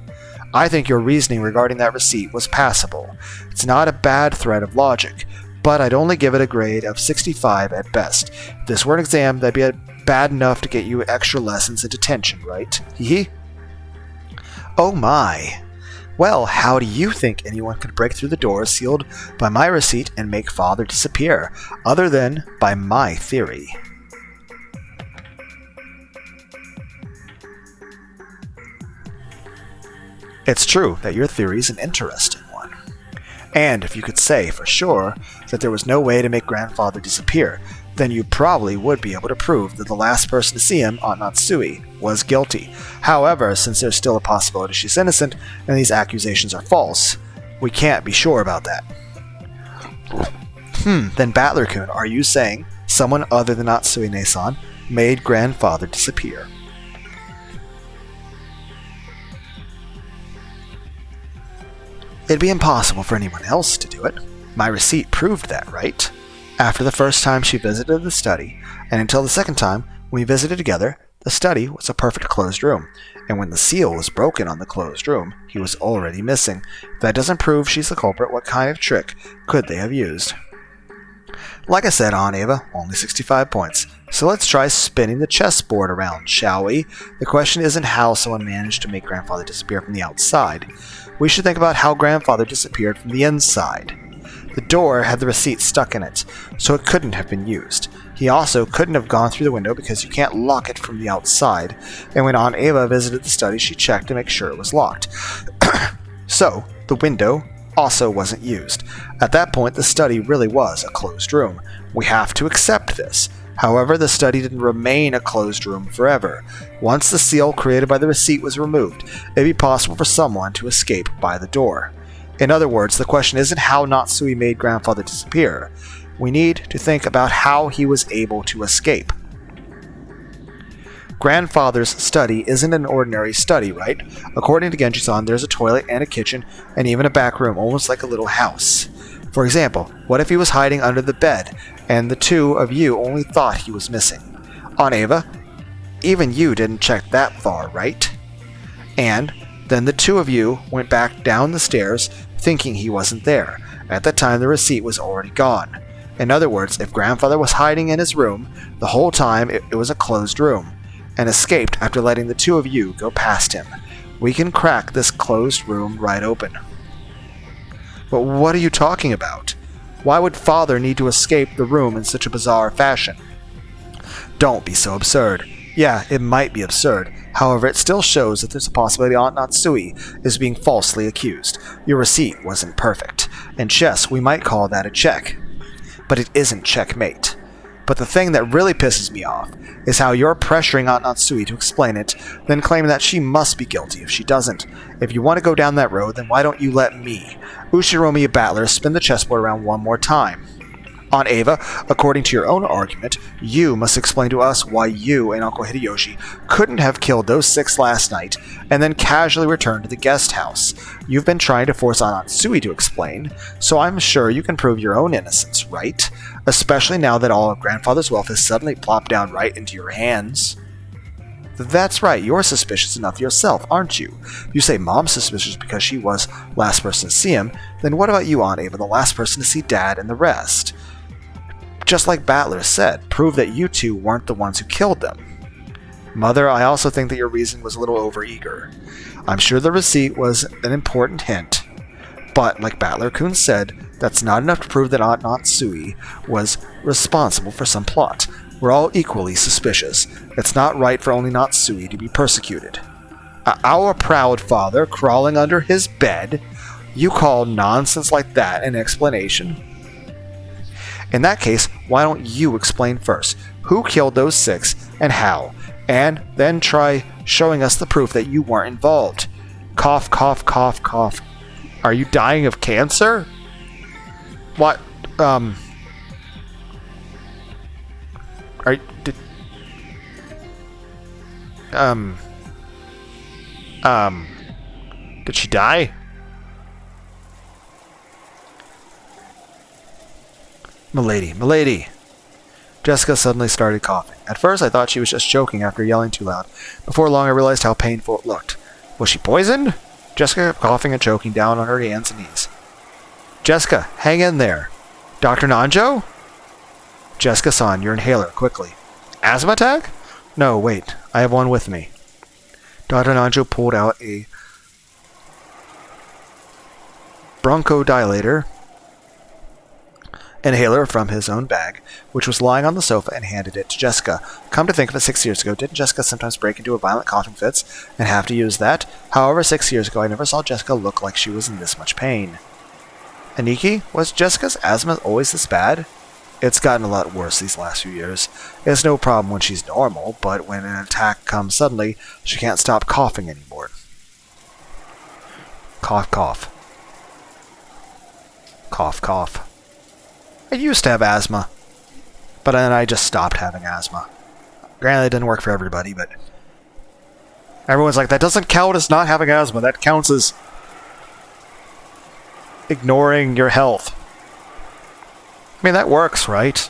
I think your reasoning regarding that receipt was passable. It's not a bad thread of logic, but I'd only give it a grade of 65 at best. If this were an exam, that'd be bad enough to get you extra lessons in detention, right? Hee. Oh my. Well, how do you think anyone could break through the door sealed by my receipt and make Father disappear, other than by my theory? It's true that your theory is an interesting one. And if you could say for sure that there was no way to make Grandfather disappear, then you probably would be able to prove that the last person to see him, Aunt Natsui, was guilty. However, since there's still a possibility she's innocent and these accusations are false, we can't be sure about that. Then Battler-kun, are you saying someone other than Natsui-san made Grandfather disappear? It'd be impossible for anyone else to do it. My receipt proved that, right? After the first time she visited the study, and until the second time we visited together, the study was a perfect closed room, and when the seal was broken on the closed room, he was already missing. If that doesn't prove she's the culprit, what kind of trick could they have used? Like I said, Aunt Eva, only 65 points. So let's try spinning the chessboard around, shall we? The question isn't how someone managed to make Grandfather disappear from the outside. We should think about how Grandfather disappeared from the inside. The door had the receipt stuck in it, so it couldn't have been used. He also couldn't have gone through the window because you can't lock it from the outside, and when Aunt Eva visited the study, she checked to make sure it was locked. So, the window also wasn't used. At that point, the study really was a closed room. We have to accept this. However, the study didn't remain a closed room forever. Once the seal created by the receipt was removed, it'd be possible for someone to escape by the door. In other words, the question isn't how Natsui made Grandfather disappear. We need to think about how he was able to escape. Grandfather's study isn't an ordinary study, right? According to Genji-san, there's a toilet and a kitchen and even a back room, almost like a little house. For example, what if he was hiding under the bed and the two of you only thought he was missing? Aunt Ava, even you didn't check that far, right? And then the two of you went back down the stairs thinking he wasn't there. At that time, the receipt was already gone. In other words, if Grandfather was hiding in his room the whole time, it was a closed room, and escaped after letting the two of you go past him. We can crack this closed room right open. But what are you talking about? Why would Father need to escape the room in such a bizarre fashion? Don't be so absurd. Yeah, it might be absurd. However, it still shows that there's a possibility Aunt Natsui is being falsely accused. Your receipt wasn't perfect. In chess, we might call that a check. But it isn't checkmate. But the thing that really pisses me off is how you're pressuring Aunt Natsui to explain it, then claiming that she must be guilty if she doesn't. If you want to go down that road, then why don't you let me, Ushiromiya Battler, spin the chessboard around one more time? Aunt Ava, according to your own argument, you must explain to us why you and Uncle Hideyoshi couldn't have killed those 6 last night and then casually returned to the guest house. You've been trying to force Aunt Natsui to explain, so I'm sure you can prove your own innocence, right? Especially now that all of Grandfather's wealth has suddenly plopped down right into your hands. That's right, you're suspicious enough yourself, aren't you? You say Mom's suspicious because she was last person to see him, then what about you, Aunt Ava, the last person to see Dad and the rest? Just like Battler said, prove that you two weren't the ones who killed them. Mother, I also think that your reason was a little overeager. I'm sure the receipt was an important hint, but like Battler-kun said, that's not enough to prove that Aunt Natsui was responsible for some plot. We're all equally suspicious. It's not right for only Natsui to be persecuted. Our proud father crawling under his bed? You call nonsense like that an explanation? In that case, why don't you explain first? Who killed those 6 and how? And then try showing us the proof that you weren't involved. Cough, cough, cough, cough. Are you dying of cancer? What? Are did she die? Milady. Jessica suddenly started coughing. At first I thought she was just choking after yelling too loud. Before long I realized how painful it looked. Was she poisoned? Jessica kept coughing and choking down on her hands and knees. Jessica, hang in there. Dr. Nanjo? Jessica-san, your inhaler, quickly. Asthma attack? No, wait. I have one with me. Dr. Nanjo pulled out a bronchodilator inhaler from his own bag, which was lying on the sofa, and handed it to Jessica. Come to think of it, 6 years ago, didn't Jessica sometimes break into a violent coughing fits and have to use that? However, 6 years ago, I never saw Jessica look like she was in this much pain. Aniki, was Jessica's asthma always this bad? It's gotten a lot worse these last few years. It's no problem when she's normal, but when an attack comes suddenly, she can't stop coughing anymore. Cough, cough. Cough, cough. I used to have asthma, but then I just stopped having asthma. Granted, it didn't work for everybody, but everyone's like, that doesn't count as not having asthma. That counts as ignoring your health. I mean, that works, right?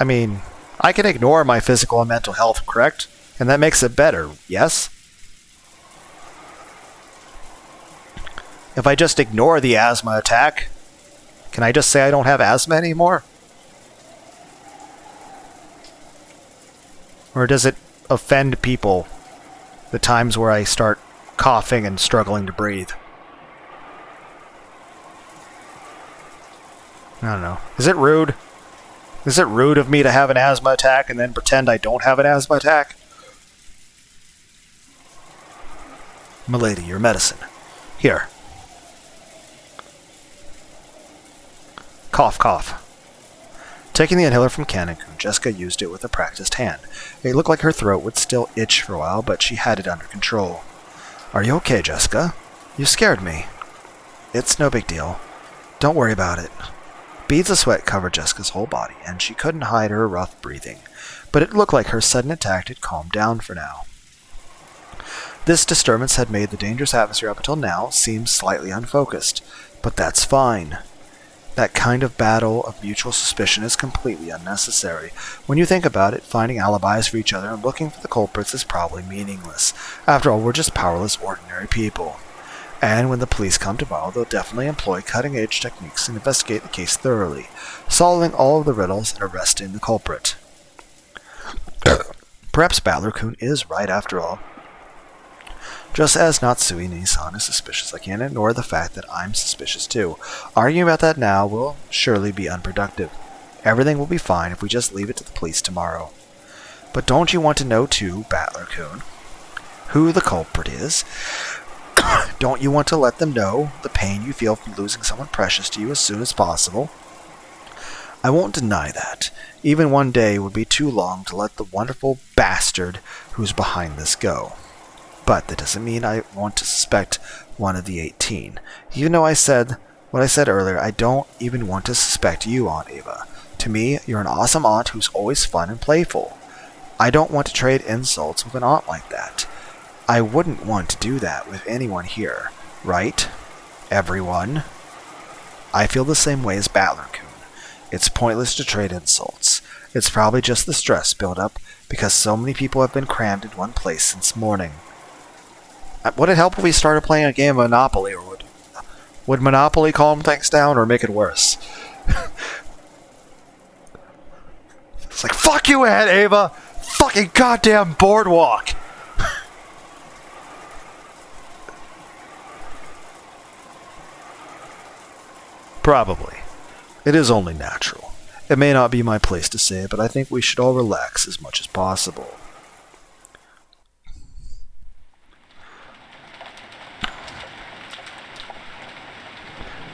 I mean, I can ignore my physical and mental health, correct? And that makes it better, yes? If I just ignore the asthma attack, can I just say I don't have asthma anymore? Or does it offend people, the times where I start coughing and struggling to breathe? I don't know. Is it rude? Is it rude of me to have an asthma attack and then pretend I don't have an asthma attack? Milady, your medicine. Here. Cough, cough. Taking the inhaler from Canon-kun, Jessica used it with a practiced hand. It looked like her throat would still itch for a while, but she had it under control. Are you okay, Jessica? You scared me. It's no big deal. Don't worry about it. Beads of sweat covered Jessica's whole body, and she couldn't hide her rough breathing. but it looked like her sudden attack had calmed down for now. This disturbance had made the dangerous atmosphere up until now seem slightly unfocused, but that's fine. That kind of battle of mutual suspicion is completely unnecessary. When you think about it, finding alibis for each other and looking for the culprits is probably meaningless. After all, we're just powerless, ordinary people. And when the police come tomorrow, they'll definitely employ cutting-edge techniques and investigate the case thoroughly, solving all of the riddles and arresting the culprit. Perhaps Battler-kun is right after all. Just as Natsui-ne-san is suspicious, I can't ignore the fact that I'm suspicious too. Arguing about that now will surely be unproductive. Everything will be fine if we just leave it to the police tomorrow. But don't you want to know too, Battler-kun, who the culprit is? Don't you want to let them know the pain you feel from losing someone precious to you as soon as possible? I won't deny that. Even one day would be too long to let the wonderful bastard who's behind this go. But that doesn't mean I want to suspect one of the 18. Even though I said what I said earlier, I don't even want to suspect you, Aunt Ava. To me, you're an awesome aunt who's always fun and playful. I don't want to trade insults with an aunt like that. I wouldn't want to do that with anyone here, right? Everyone? I feel the same way as Battler-kun. It's pointless to trade insults. It's probably just the stress built up because so many people have been crammed in one place since morning. Would it help if we started playing a game of Monopoly, or would Monopoly calm things down or make it worse? It's like, fuck you, Aunt Ava! Fucking goddamn boardwalk! Probably. It is only natural. It may not be my place to say it, but I think we should all relax as much as possible.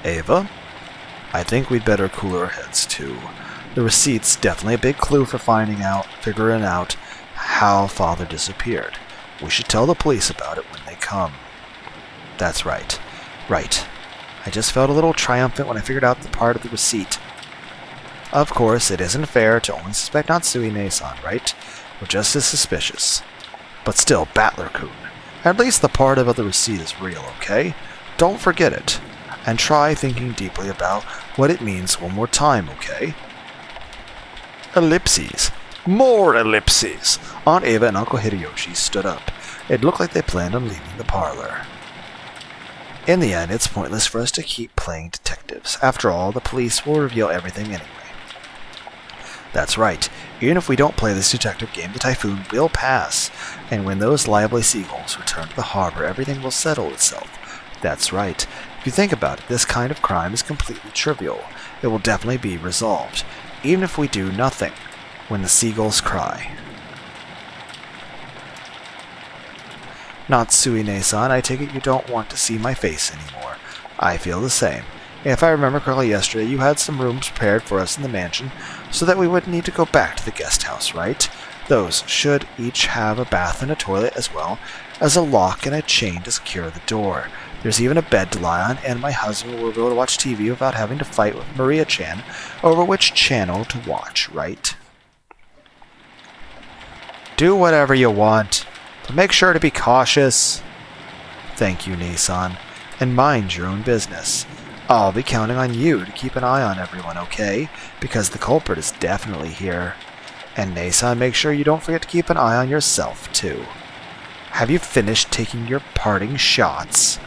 Ava, I think we'd better cool our heads too. The receipt's definitely a big clue for figuring out how Father disappeared. We should tell the police about it when they come. That's right. Right. I just felt a little triumphant when I figured out the part of the receipt. Of course, it isn't fair to only suspect Natsui-ne-san, right? We're just as suspicious. But still, Battler-kun. At least the part of the receipt is real, okay? Don't forget it. And try thinking deeply about what it means one more time, okay? Ellipses. More ellipses! Aunt Ava and Uncle Hideyoshi stood up. It looked like they planned on leaving the parlor. In the end, it's pointless for us to keep playing detectives. After all, the police will reveal everything anyway. That's right. Even if we don't play this detective game, the typhoon will pass. And when those lively seagulls return to the harbor, everything will settle itself. That's right. If you think about it, this kind of crime is completely trivial. It will definitely be resolved, even if we do nothing, when the seagulls cry. Natsui-ne-san, I take it you don't want to see my face anymore. I feel the same. If I remember correctly yesterday, you had some rooms prepared for us in the mansion, so that we wouldn't need to go back to the guest house, right? Those should each have a bath and a toilet, as well as a lock and a chain to secure the door. There's even a bed to lie on, and my husband will be able to watch TV without having to fight with Maria-chan over which channel to watch, right? Do whatever you want, but make sure to be cautious. Thank you, Ne-san, and mind your own business. I'll be counting on you to keep an eye on everyone, okay? Because the culprit is definitely here. And Ne-san, make sure you don't forget to keep an eye on yourself, too. Have you finished taking your parting shots?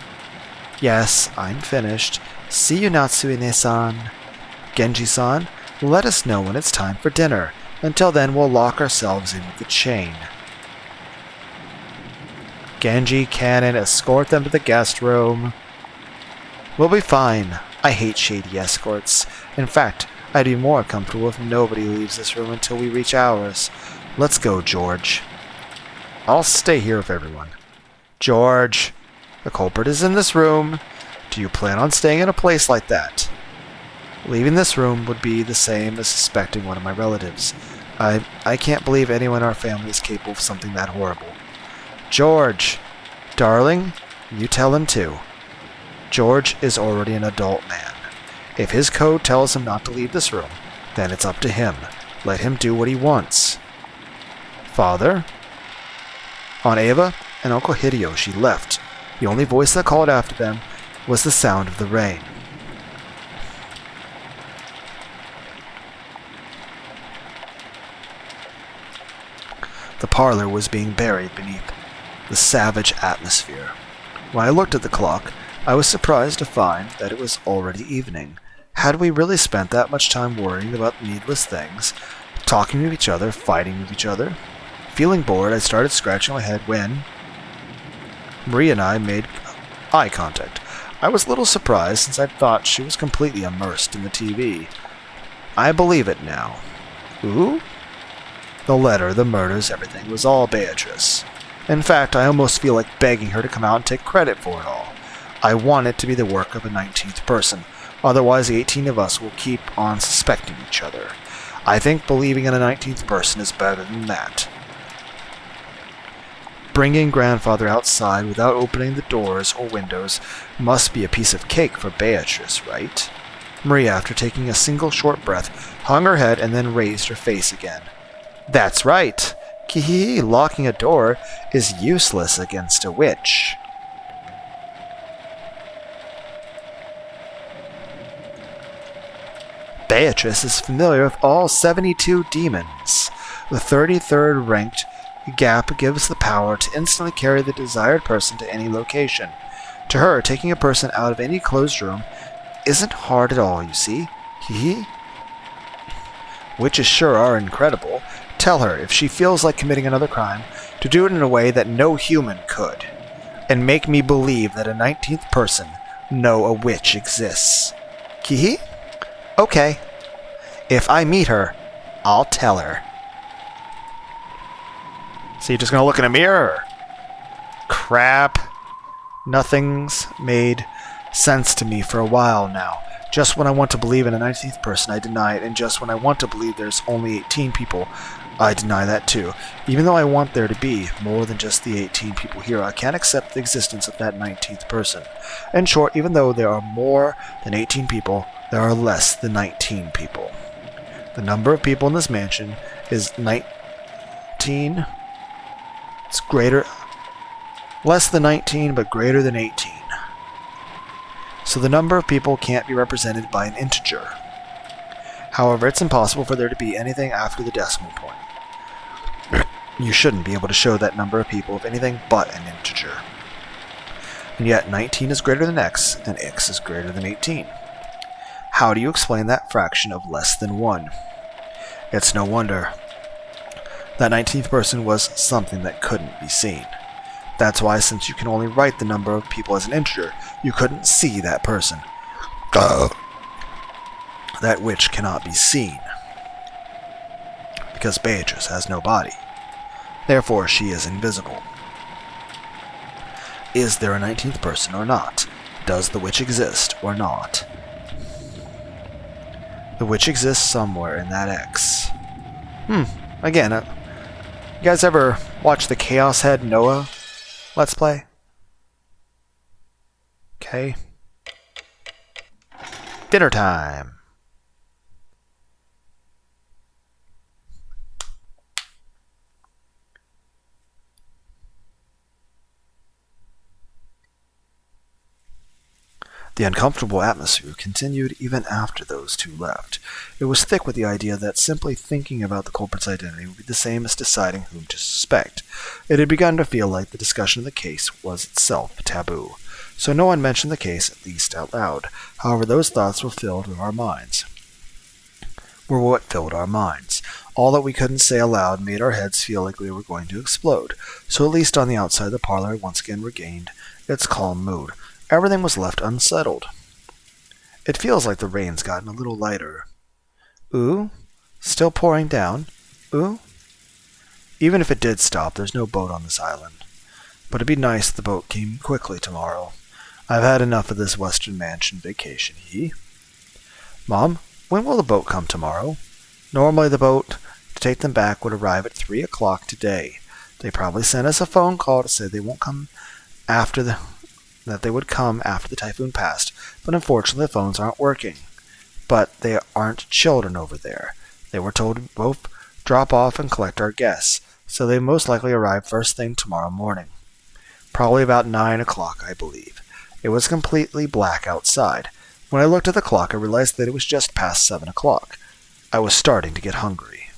Yes, I'm finished. See you, Natsui-ne-san. Genji-san, let us know when it's time for dinner. Until then, we'll lock ourselves in with the chain. Genji, Cannon, escort them to the guest room. We'll be fine. I hate shady escorts. In fact, I'd be more comfortable if nobody leaves this room until we reach ours. Let's go, George. I'll stay here with everyone. George, the culprit is in this room. Do you plan on staying in a place like that? Leaving this room would be the same as suspecting one of my relatives. I can't believe anyone in our family is capable of something that horrible. George, darling, you tell him too. George is already an adult man. If his code tells him not to leave this room, then it's up to him. Let him do what he wants. Father? Aunt Ava and Uncle Hideyoshi left. The only voice that called after them was the sound of the rain. The parlor was being buried beneath the savage atmosphere. When I looked at the clock, I was surprised to find that it was already evening. Had we really spent that much time worrying about needless things, talking with each other, fighting with each other? Feeling bored, I started scratching my head when Maria and I made eye contact. I was a little surprised since I thought she was completely immersed in the TV. I believe it now. Ooh? The letter, the murders, everything was all Beatrice. In fact, I almost feel like begging her to come out and take credit for it all. I want it to be the work of a 19th person. Otherwise, the 18 of us will keep on suspecting each other. I think believing in a 19th person is better than that. Bringing grandfather outside without opening the doors or windows must be a piece of cake for Beatrice, right? Maria, after taking a single short breath, hung her head and then raised her face again. That's right. Kihi, locking a door is useless against a witch. Beatrice is familiar with all 72 demons. The 33rd ranked gap gives the power to instantly carry the desired person to any location. To her, taking a person out of any closed room isn't hard at all, you see. Hee. Witches sure are incredible. Tell her, if she feels like committing another crime, to do it in a way that no human could. And make me believe that a 19th person know a witch exists. Hee. Okay. If I meet her, I'll tell her. So you're just gonna look in a mirror? Crap. Nothing's made sense to me for a while now. Just when I want to believe in a 19th person, I deny it. And just when I want to believe there's only 18 people, I deny that too. Even though I want there to be more than just the 18 people here, I can't accept the existence of that 19th person. In short, even though there are more than 18 people, there are less than 19 people. The number of people in this mansion is 19. It's greater, less than 19, but greater than 18. So the number of people can't be represented by an integer. However, it's impossible for there to be anything after the decimal point. You shouldn't be able to show that number of people with anything but an integer. And yet 19 is greater than x, and x is greater than 18. How do you explain that fraction of less than 1? It's no wonder. That 19th person was something that couldn't be seen. That's why, since you can only write the number of people as an integer, you couldn't see that person. That witch cannot be seen, because Beatrice has no body. Therefore, she is invisible. Is there a 19th person or not? Does the witch exist or not? The witch exists somewhere in that X. Again, you guys ever watch the Chaos Head Noah Let's Play? Okay. Dinner time. The uncomfortable atmosphere continued even after those two left. It was thick with the idea that simply thinking about the culprit's identity would be the same as deciding whom to suspect. It had begun to feel like the discussion of the case was itself taboo, so no one mentioned the case, at least out loud. However, those thoughts were what filled our minds. All that we couldn't say aloud made our heads feel like we were going to explode, so at least on the outside the parlor once again regained its calm mood. Everything was left unsettled. It feels like the rain's gotten a little lighter. Ooh? Still pouring down? Ooh? Even if it did stop, there's no boat on this island. But it'd be nice if the boat came quickly tomorrow. I've had enough of this Western Mansion vacation, Mom, when will the boat come tomorrow? Normally the boat to take them back would arrive at 3 o'clock today. They probably sent us a phone call to say they won't come that they would come after the typhoon passed, but unfortunately the phones aren't working. But they aren't children over there. They were told to both drop off and collect our guests. so they most likely arrive first thing tomorrow morning. Probably about 9 o'clock, I believe. It was completely black outside. When I looked at the clock, I realized that it was just past 7 o'clock. I was starting to get hungry.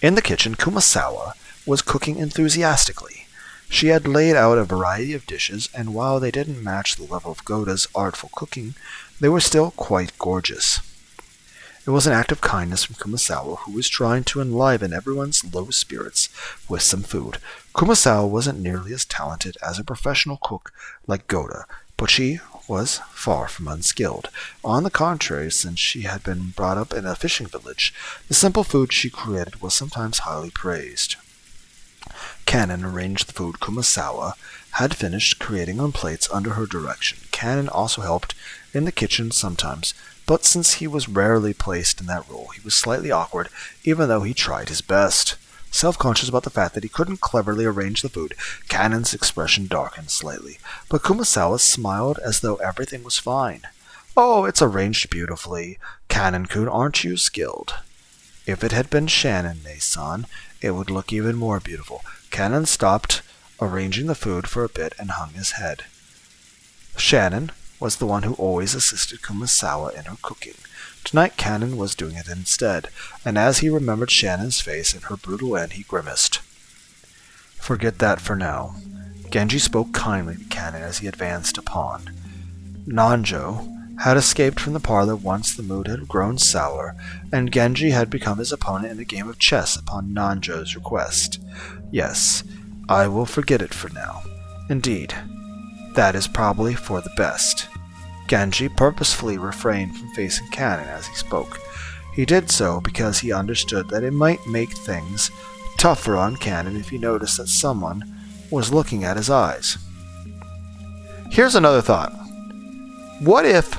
In the kitchen, Kumasawa was cooking enthusiastically. She had laid out a variety of dishes, and while they didn't match the level of Goda's artful cooking, they were still quite gorgeous. It was an act of kindness from Kumasawa, who was trying to enliven everyone's low spirits with some food. Kumasawa wasn't nearly as talented as a professional cook like Goda, but she was far from unskilled. On the contrary, since she had been brought up in a fishing village, the simple food she created was sometimes highly praised. Cannon arranged the food Kumasawa had finished creating on plates under her direction. Cannon also helped in the kitchen sometimes, but since he was rarely placed in that role, he was slightly awkward, even though he tried his best. Self-conscious about the fact that he couldn't cleverly arrange the food, Cannon's expression darkened slightly, but Kumasawa smiled as though everything was fine. "Oh, it's arranged beautifully. Cannon-kun, aren't you skilled?" If it had been Shannon-san, it would look even more beautiful. Cannon stopped arranging the food for a bit and hung his head. Shannon was the one who always assisted Kumasawa in her cooking. Tonight Cannon was doing it instead, and as he remembered Shannon's face and her brutal end, he grimaced. "Forget that for now." Genji spoke kindly to Cannon as he advanced upon. Nanjo had escaped from the parlor once the mood had grown sour, and Genji had become his opponent in a game of chess upon Nanjo's request. Yes, I will forget it for now. Indeed, that is probably for the best. Genji purposefully refrained from facing Cannon as he spoke. He did so because he understood that it might make things tougher on Cannon if he noticed that someone was looking at his eyes. Here's another thought. What if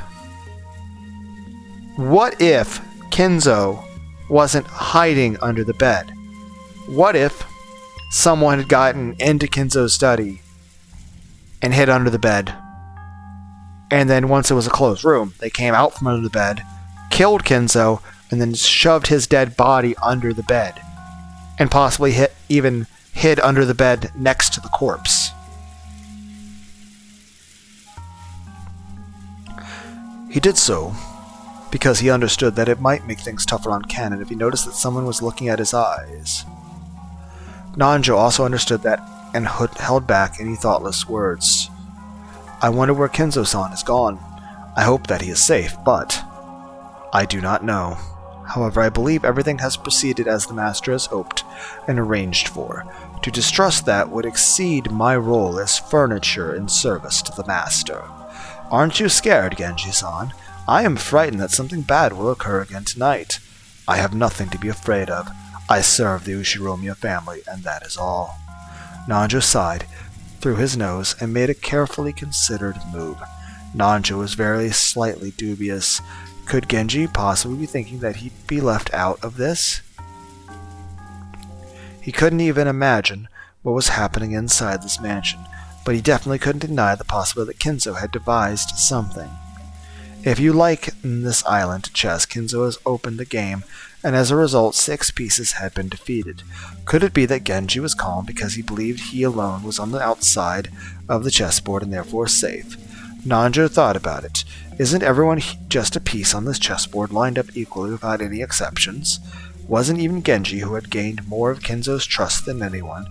Kinzo wasn't hiding under the bed? What if someone had gotten into Kinzo's study and hid under the bed, and then once it was a closed room, they came out from under the bed, killed Kinzo, and then shoved his dead body under the bed, and possibly even hid under the bed next to the corpse? He did so because he understood that it might make things tougher on Cannon if he noticed that someone was looking at his eyes. Nanjo also understood that and held back any thoughtless words. "I wonder where Kinzo-san is gone. I hope that he is safe, but I do not know. However, I believe everything has proceeded as the master has hoped and arranged for. To distrust that would exceed my role as furniture in service to the master. Aren't you scared, Genji-san? I am frightened that something bad will occur again tonight. I have nothing to be afraid of. I serve the Ushiromiya family, and that is all." Nanjo sighed through his nose and made a carefully considered move. Nanjo was very slightly dubious. Could Genji possibly be thinking that he'd be left out of this? He couldn't even imagine what was happening inside this mansion, but he definitely couldn't deny the possibility that Kinzo had devised something. If you like this island chess, Kinzo has opened the game, and as a result 6 pieces had been defeated. Could it be that Genji was calm because he believed he alone was on the outside of the chessboard and therefore safe? Nanjo thought about it. Isn't everyone just a piece on this chessboard lined up equally without any exceptions? Wasn't even Genji, who had gained more of Kinzo's trust than anyone,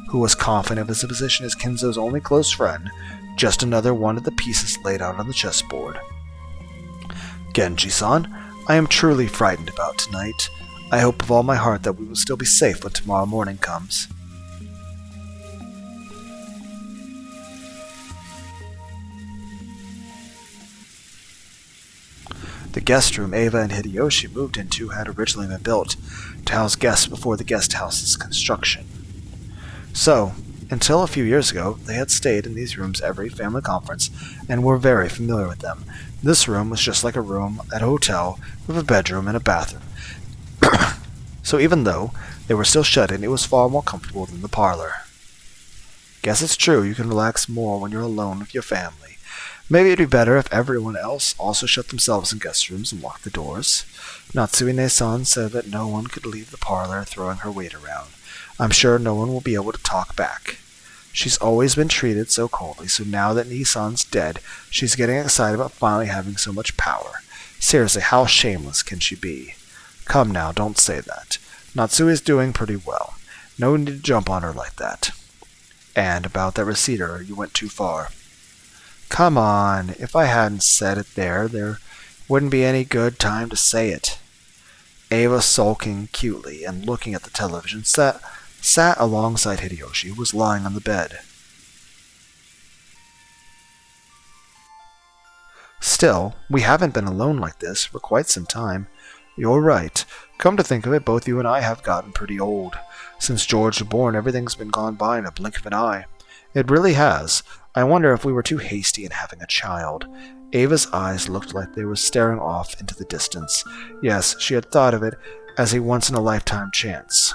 who was confident of his position as Kinzo's only close friend, just another one of the pieces laid out on the chessboard? "Genji-san, I am truly frightened about tonight. I hope with all my heart that we will still be safe when tomorrow morning comes." The guest room Eva and Hideyoshi moved into had originally been built to house guests before the guest house's construction. So, until a few years ago, they had stayed in these rooms every family conference and were very familiar with them. This room was just like a room at a hotel with a bedroom and a bathroom. So even though they were still shut in, it was far more comfortable than the parlor. Guess it's true, you can relax more when you're alone with your family. Maybe it'd be better if everyone else also shut themselves in guest rooms and locked the doors. Natsuine-san said that no one could leave the parlor throwing her weight around. I'm sure no one will be able to talk back. She's always been treated so coldly, so now that Nissan's dead, she's getting excited about finally having so much power. Seriously, how shameless can she be? Come now, don't say that. Natsue's doing pretty well. No need to jump on her like that. And about that receiver, you went too far. Come on, if I hadn't said it there wouldn't be any good time to say it. Ava, sulking cutely and looking at the television, sat alongside Hideyoshi, who was lying on the bed. Still, we haven't been alone like this for quite some time. You're right. Come to think of it, both you and I have gotten pretty old. Since George was born, everything's been gone by in a blink of an eye. It really has. I wonder if we were too hasty in having a child. Ava's eyes looked like they were staring off into the distance. Yes, she had thought of it as a once-in-a-lifetime chance.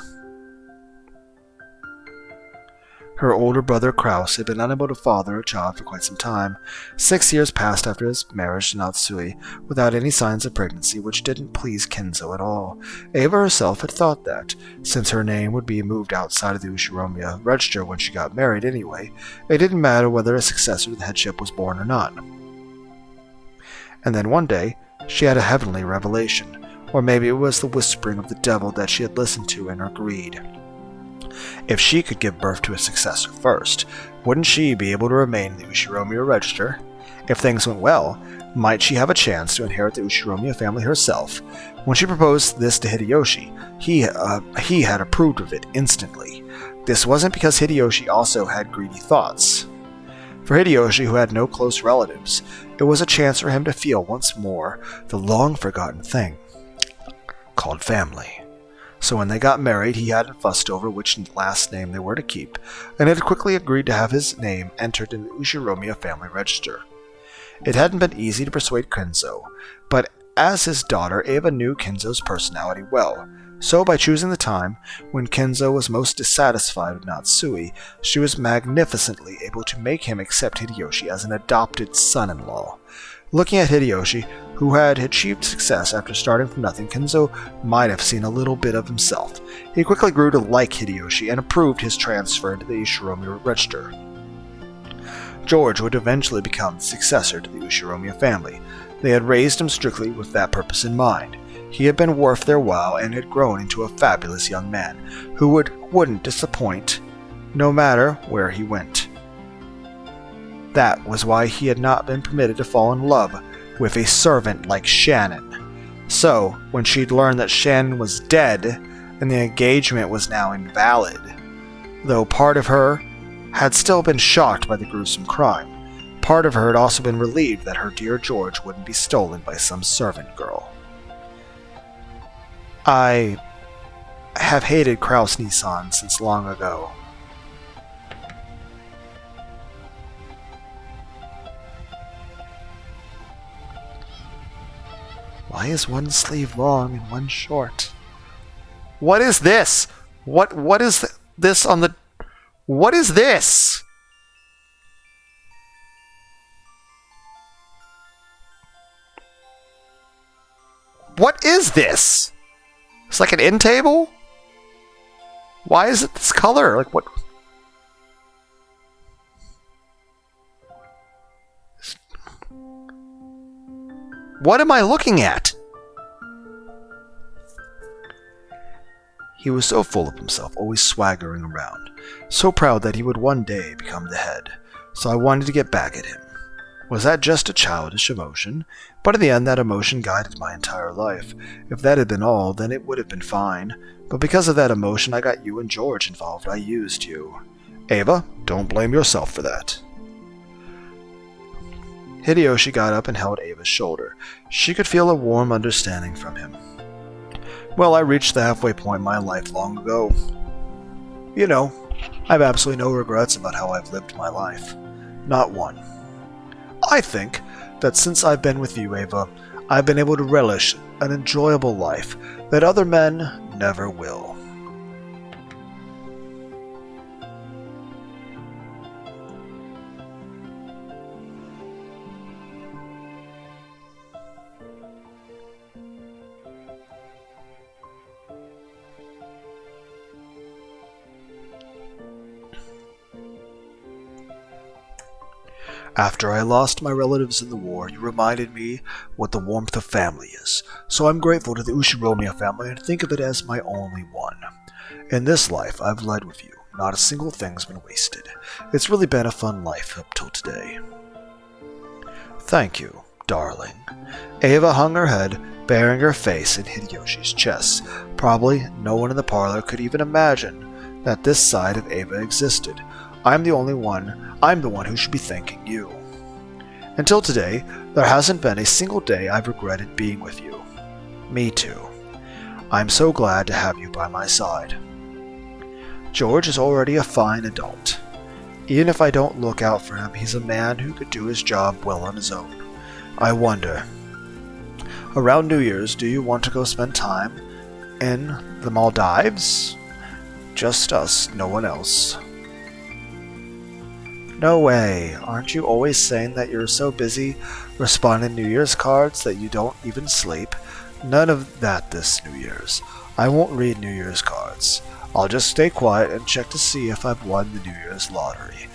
Her older brother Kraus had been unable to father a child for quite some time. 6 years passed after his marriage to Natsui, without any signs of pregnancy, which didn't please Kenzo at all. Ava herself had thought that, since her name would be moved outside of the Ushiromiya register when she got married anyway, it didn't matter whether a successor to the headship was born or not. And then one day, she had a heavenly revelation, or maybe it was the whispering of the devil that she had listened to in her greed. If she could give birth to a successor first, wouldn't she be able to remain in the Ushiromiya register? If things went well, might she have a chance to inherit the Ushiromiya family herself? When she proposed this to Hideyoshi, he had approved of it instantly. This wasn't because Hideyoshi also had greedy thoughts. For Hideyoshi, who had no close relatives, it was a chance for him to feel once more the long-forgotten thing called family. So when they got married, he hadn't fussed over which last name they were to keep, and had quickly agreed to have his name entered in the Ushiromiya family register. It hadn't been easy to persuade Kenzo, but as his daughter, Ava knew Kenzo's personality well. So by choosing the time when Kenzo was most dissatisfied with Natsui, she was magnificently able to make him accept Hideyoshi as an adopted son-in-law. Looking at Hideyoshi, who had achieved success after starting from nothing, Kenzo might have seen a little bit of himself. He quickly grew to like Hideyoshi and approved his transfer into the Ushiromiya register. George would eventually become the successor to the Ushiromiya family. They had raised him strictly with that purpose in mind. He had been worth their while and had grown into a fabulous young man, who wouldn't disappoint no matter where he went. That was why he had not been permitted to fall in love with a servant like Shannon. So, when she'd learned that Shannon was dead and the engagement was now invalid, though part of her had still been shocked by the gruesome crime, part of her had also been relieved that her dear George wouldn't be stolen by some servant girl. I have hated Kraus-Nissan since long ago. Why is one sleeve long and one short? What is this? What is this on the... What is this? What is this? It's like an end table? Why is it this color? Like what? What am I looking at? He was so full of himself, always swaggering around, so proud that he would one day become the head, so I wanted to get back at him. Was that just a childish emotion? But in the end, that emotion guided my entire life. If that had been all, then it would have been fine. But because of that emotion, I got you and George involved. I used you. Ava, don't blame yourself for that. Hideyoshi got up and held Ava's shoulder. She could feel a warm understanding from him. Well, I reached the halfway point in my life long ago. You know, I have absolutely no regrets about how I've lived my life. Not one. I think that since I've been with you, Ava, I've been able to relish an enjoyable life that other men never will. After I lost my relatives in the war, you reminded me what the warmth of family is, so I'm grateful to the Ushiromiya family and think of it as my only one. In this life I've led with you, not a single thing's been wasted. It's really been a fun life up till today. Thank you, darling. Eva hung her head, burying her face in Hideyoshi's chest. Probably no one in the parlor could even imagine that this side of Eva existed. I'm the one who should be thanking you. Until today, there hasn't been a single day I've regretted being with you. Me too. I'm so glad to have you by my side. George is already a fine adult. Even if I don't look out for him, he's a man who could do his job well on his own. I wonder, around New Year's, do you want to go spend time in the Maldives? Just us, no one else. No way. Aren't you always saying that you're so busy responding to New Year's cards that you don't even sleep? None of that this New Year's. I won't read New Year's cards. I'll just stay quiet and check to see if I've won the New Year's lottery.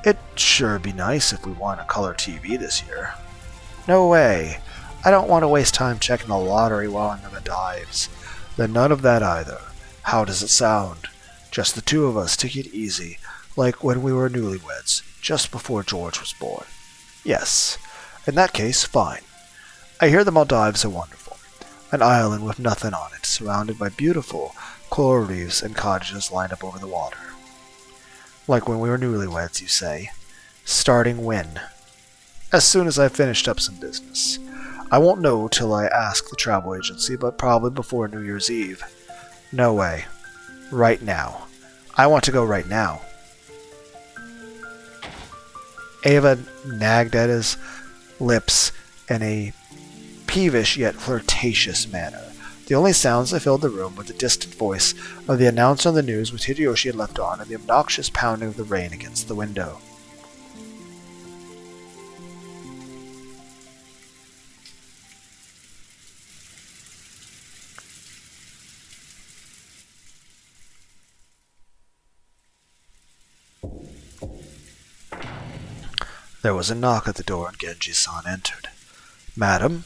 It'd sure be nice if we won a color TV this year. No way. I don't want to waste time checking the lottery while I'm in the dives. Then none of that either. How does it sound? Just the two of us, take it easy. Like when we were newlyweds, just before George was born. Yes, in that case, fine. I hear the Maldives are wonderful. An island with nothing on it, surrounded by beautiful coral reefs and cottages lined up over the water. Like when we were newlyweds, you say. Starting when? As soon as I've finished up some business. I won't know till I ask the travel agency, but probably before New Year's Eve. No way. Right now. I want to go right now. Eva nagged at his lips in a peevish yet flirtatious manner. The only sounds that filled the room were the distant voice of the announcer on the news which Hideyoshi had left on and the obnoxious pounding of the rain against the window. There was a knock at the door and Genji-san entered. Madam,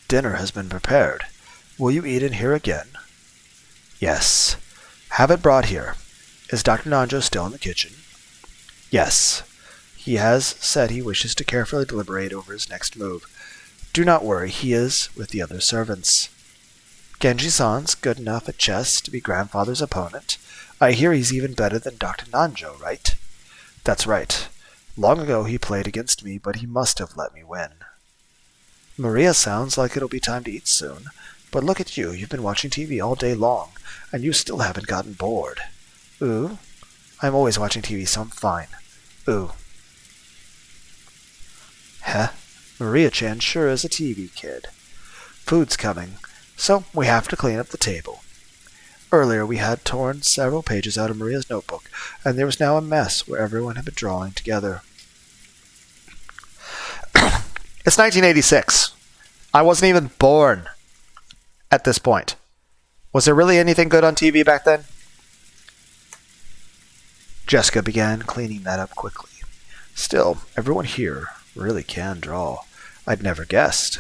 dinner has been prepared. Will you eat in here again? Yes. Have it brought here. Is Dr. Nanjo still in the kitchen? Yes. He has said he wishes to carefully deliberate over his next move. Do not worry, he is with the other servants. Genji-san's good enough at chess to be grandfather's opponent. I hear he's even better than Dr. Nanjo, right? That's right. Long ago he played against me, but he must have let me win. Maria sounds like it'll be time to eat soon. But look at you, you've been watching TV all day long, and you still haven't gotten bored. Ooh, I'm always watching TV, so I'm fine. Ooh. Heh, Maria-chan sure is a TV kid. Food's coming, so we have to clean up the table. Earlier we had torn several pages out of Maria's notebook, and there was now a mess where everyone had been drawing together. It's 1986. I wasn't even born at this point. Was there really anything good on TV back then? Jessica began cleaning that up quickly. Still, everyone here really can draw. I'd never guessed.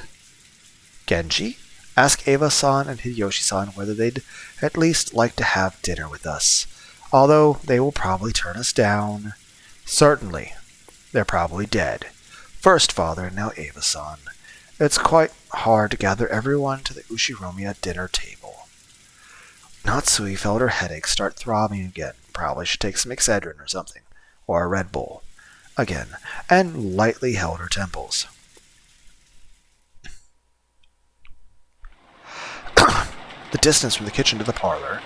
Genji? Ask Eva-san and Hideyoshi-san whether they'd at least like to have dinner with us. Although they will probably turn us down. Certainly. They're probably dead. First father, now Eva-san. It's quite hard to gather everyone to the Ushiromiya dinner table. Natsui felt her headache start throbbing again. Probably should take some Excedrin or something. Or a Red Bull. Again. And lightly held her temples. The distance from the kitchen to the parlor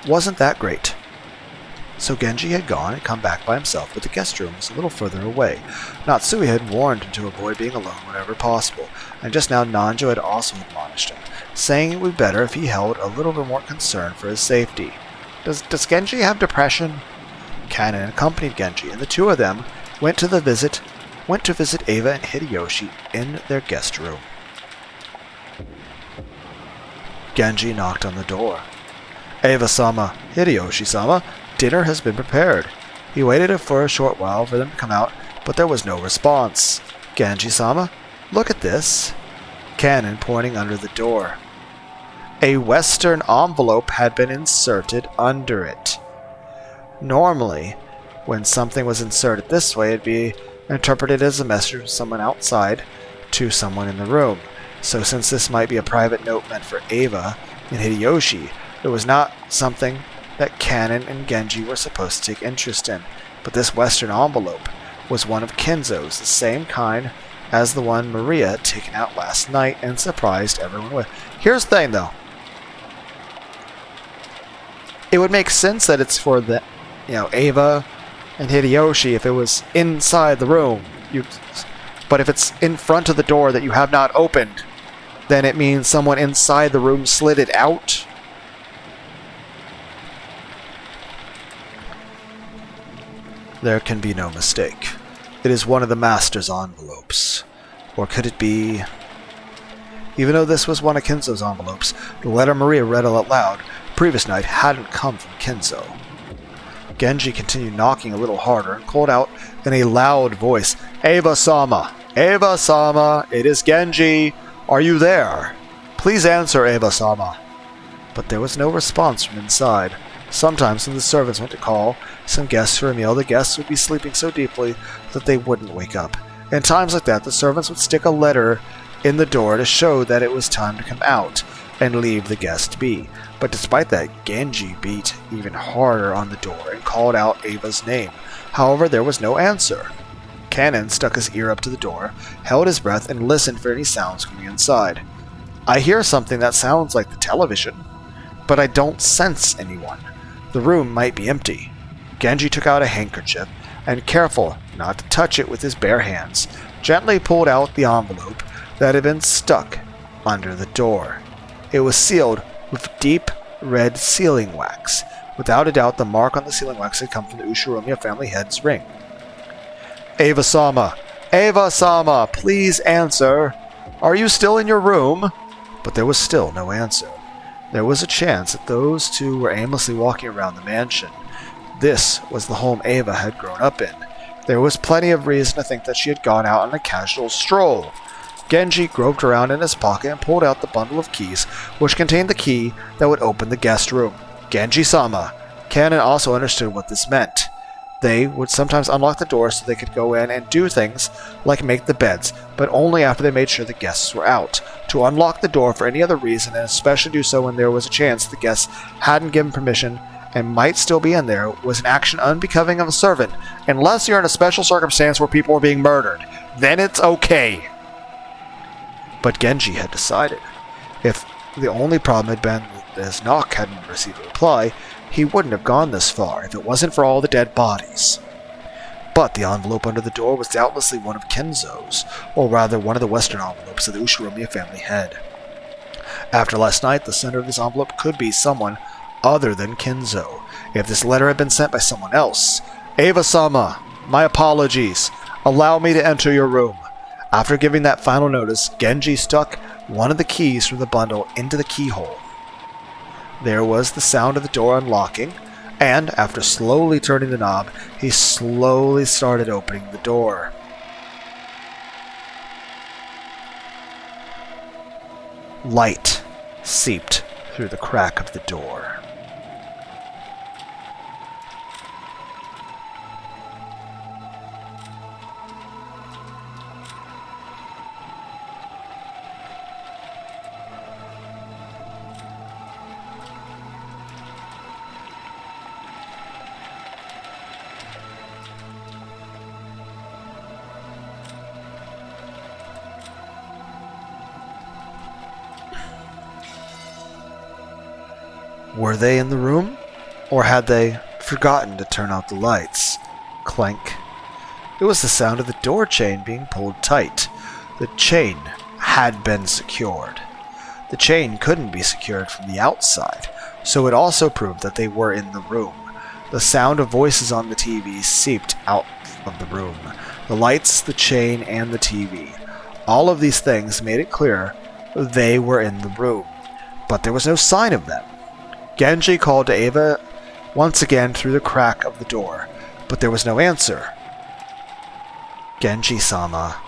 wasn't that great. So Genji had gone and come back by himself, but the guest room was a little further away. Natsui had warned him to avoid being alone whenever possible, and just now Nanjo had also admonished him, saying it would be better if he held a little bit more concern for his safety. Does Genji have depression? Kanon accompanied Genji, and the two of them went to visit Eva and Hideyoshi in their guest room. Genji knocked on the door. Eva-sama, Hideyoshi-sama, dinner has been prepared. He waited for a short while for them to come out, but there was no response. Genji-sama, look at this. Cannon pointing under the door. A Western envelope had been inserted under it. Normally, when something was inserted this way, it'd be interpreted as a message from someone outside to someone in the room. So since this might be a private note meant for Eva and Hideyoshi, it was not something that Cannon and Genji were supposed to take interest in. But this Western envelope was one of Kinzo's, the same kind as the one Maria had taken out last night and surprised everyone with. Here's the thing, though. It would make sense that it's for the, Eva and Hideyoshi if it was inside the room. But if it's in front of the door that you have not opened, then it means someone inside the room slid it out. There can be no mistake. It is one of the master's envelopes. Or could it be... Even though this was one of Kinzo's envelopes, the letter Maria read out loud previous night hadn't come from Kinzo. Genji continued knocking a little harder and called out in a loud voice, Eva-sama! Eva-sama! It is Genji! Are you there? Please answer, Eva-sama! But there was no response from inside. Sometimes when the servants went to call some guests for a meal, the guests would be sleeping so deeply that they wouldn't wake up. In times like that, the servants would stick a letter in the door to show that it was time to come out and leave the guest be. But despite that, Genji beat even harder on the door and called out Eva's name. However, there was no answer. Cannon stuck his ear up to the door, held his breath, and listened for any sounds coming inside. I hear something that sounds like the television, but I don't sense anyone. The room might be empty. Genji took out a handkerchief and, careful not to touch it with his bare hands, gently pulled out the envelope that had been stuck under the door. It was sealed with deep red sealing wax. Without a doubt, the mark on the sealing wax had come from the Ushiromiya family head's ring. Eva-sama! Eva-sama! Please answer! Are you still in your room? But there was still no answer. There was a chance that those two were aimlessly walking around the mansion. This was the home Eva had grown up in. There was plenty of reason to think that she had gone out on a casual stroll. Genji groped around in his pocket and pulled out the bundle of keys, which contained the key that would open the guest room. Genji-sama. Cannon also understood what this meant. They would sometimes unlock the door so they could go in and do things like make the beds, but only after they made sure the guests were out. To unlock the door for any other reason, and especially do so when there was a chance the guests hadn't given permission and might still be in there, was an action unbecoming of a servant, unless you're in a special circumstance where people are being murdered. Then it's okay. But Genji had decided. If the only problem had been that his knock hadn't received a reply, he wouldn't have gone this far if it wasn't for all the dead bodies. But the envelope under the door was doubtlessly one of Kinzo's, or rather one of the Western envelopes that the Ushiromiya family had. After last night, the sender of this envelope could be someone other than Kinzo. If this letter had been sent by someone else, Eva-sama, my apologies. Allow me to enter your room. After giving that final notice, Genji stuck one of the keys from the bundle into the keyhole. There was the sound of the door unlocking, and after slowly turning the knob, he slowly started opening the door. Light seeped through the crack of the door. Were they in the room? Or had they forgotten to turn out the lights? Clank. It was the sound of the door chain being pulled tight. The chain had been secured. The chain couldn't be secured from the outside, so it also proved that they were in the room. The sound of voices on the TV seeped out of the room. The lights, the chain, and the TV. All of these things made it clear they were in the room, but there was no sign of them. Genji called to Eva once again through the crack of the door, but there was no answer. Genji-sama,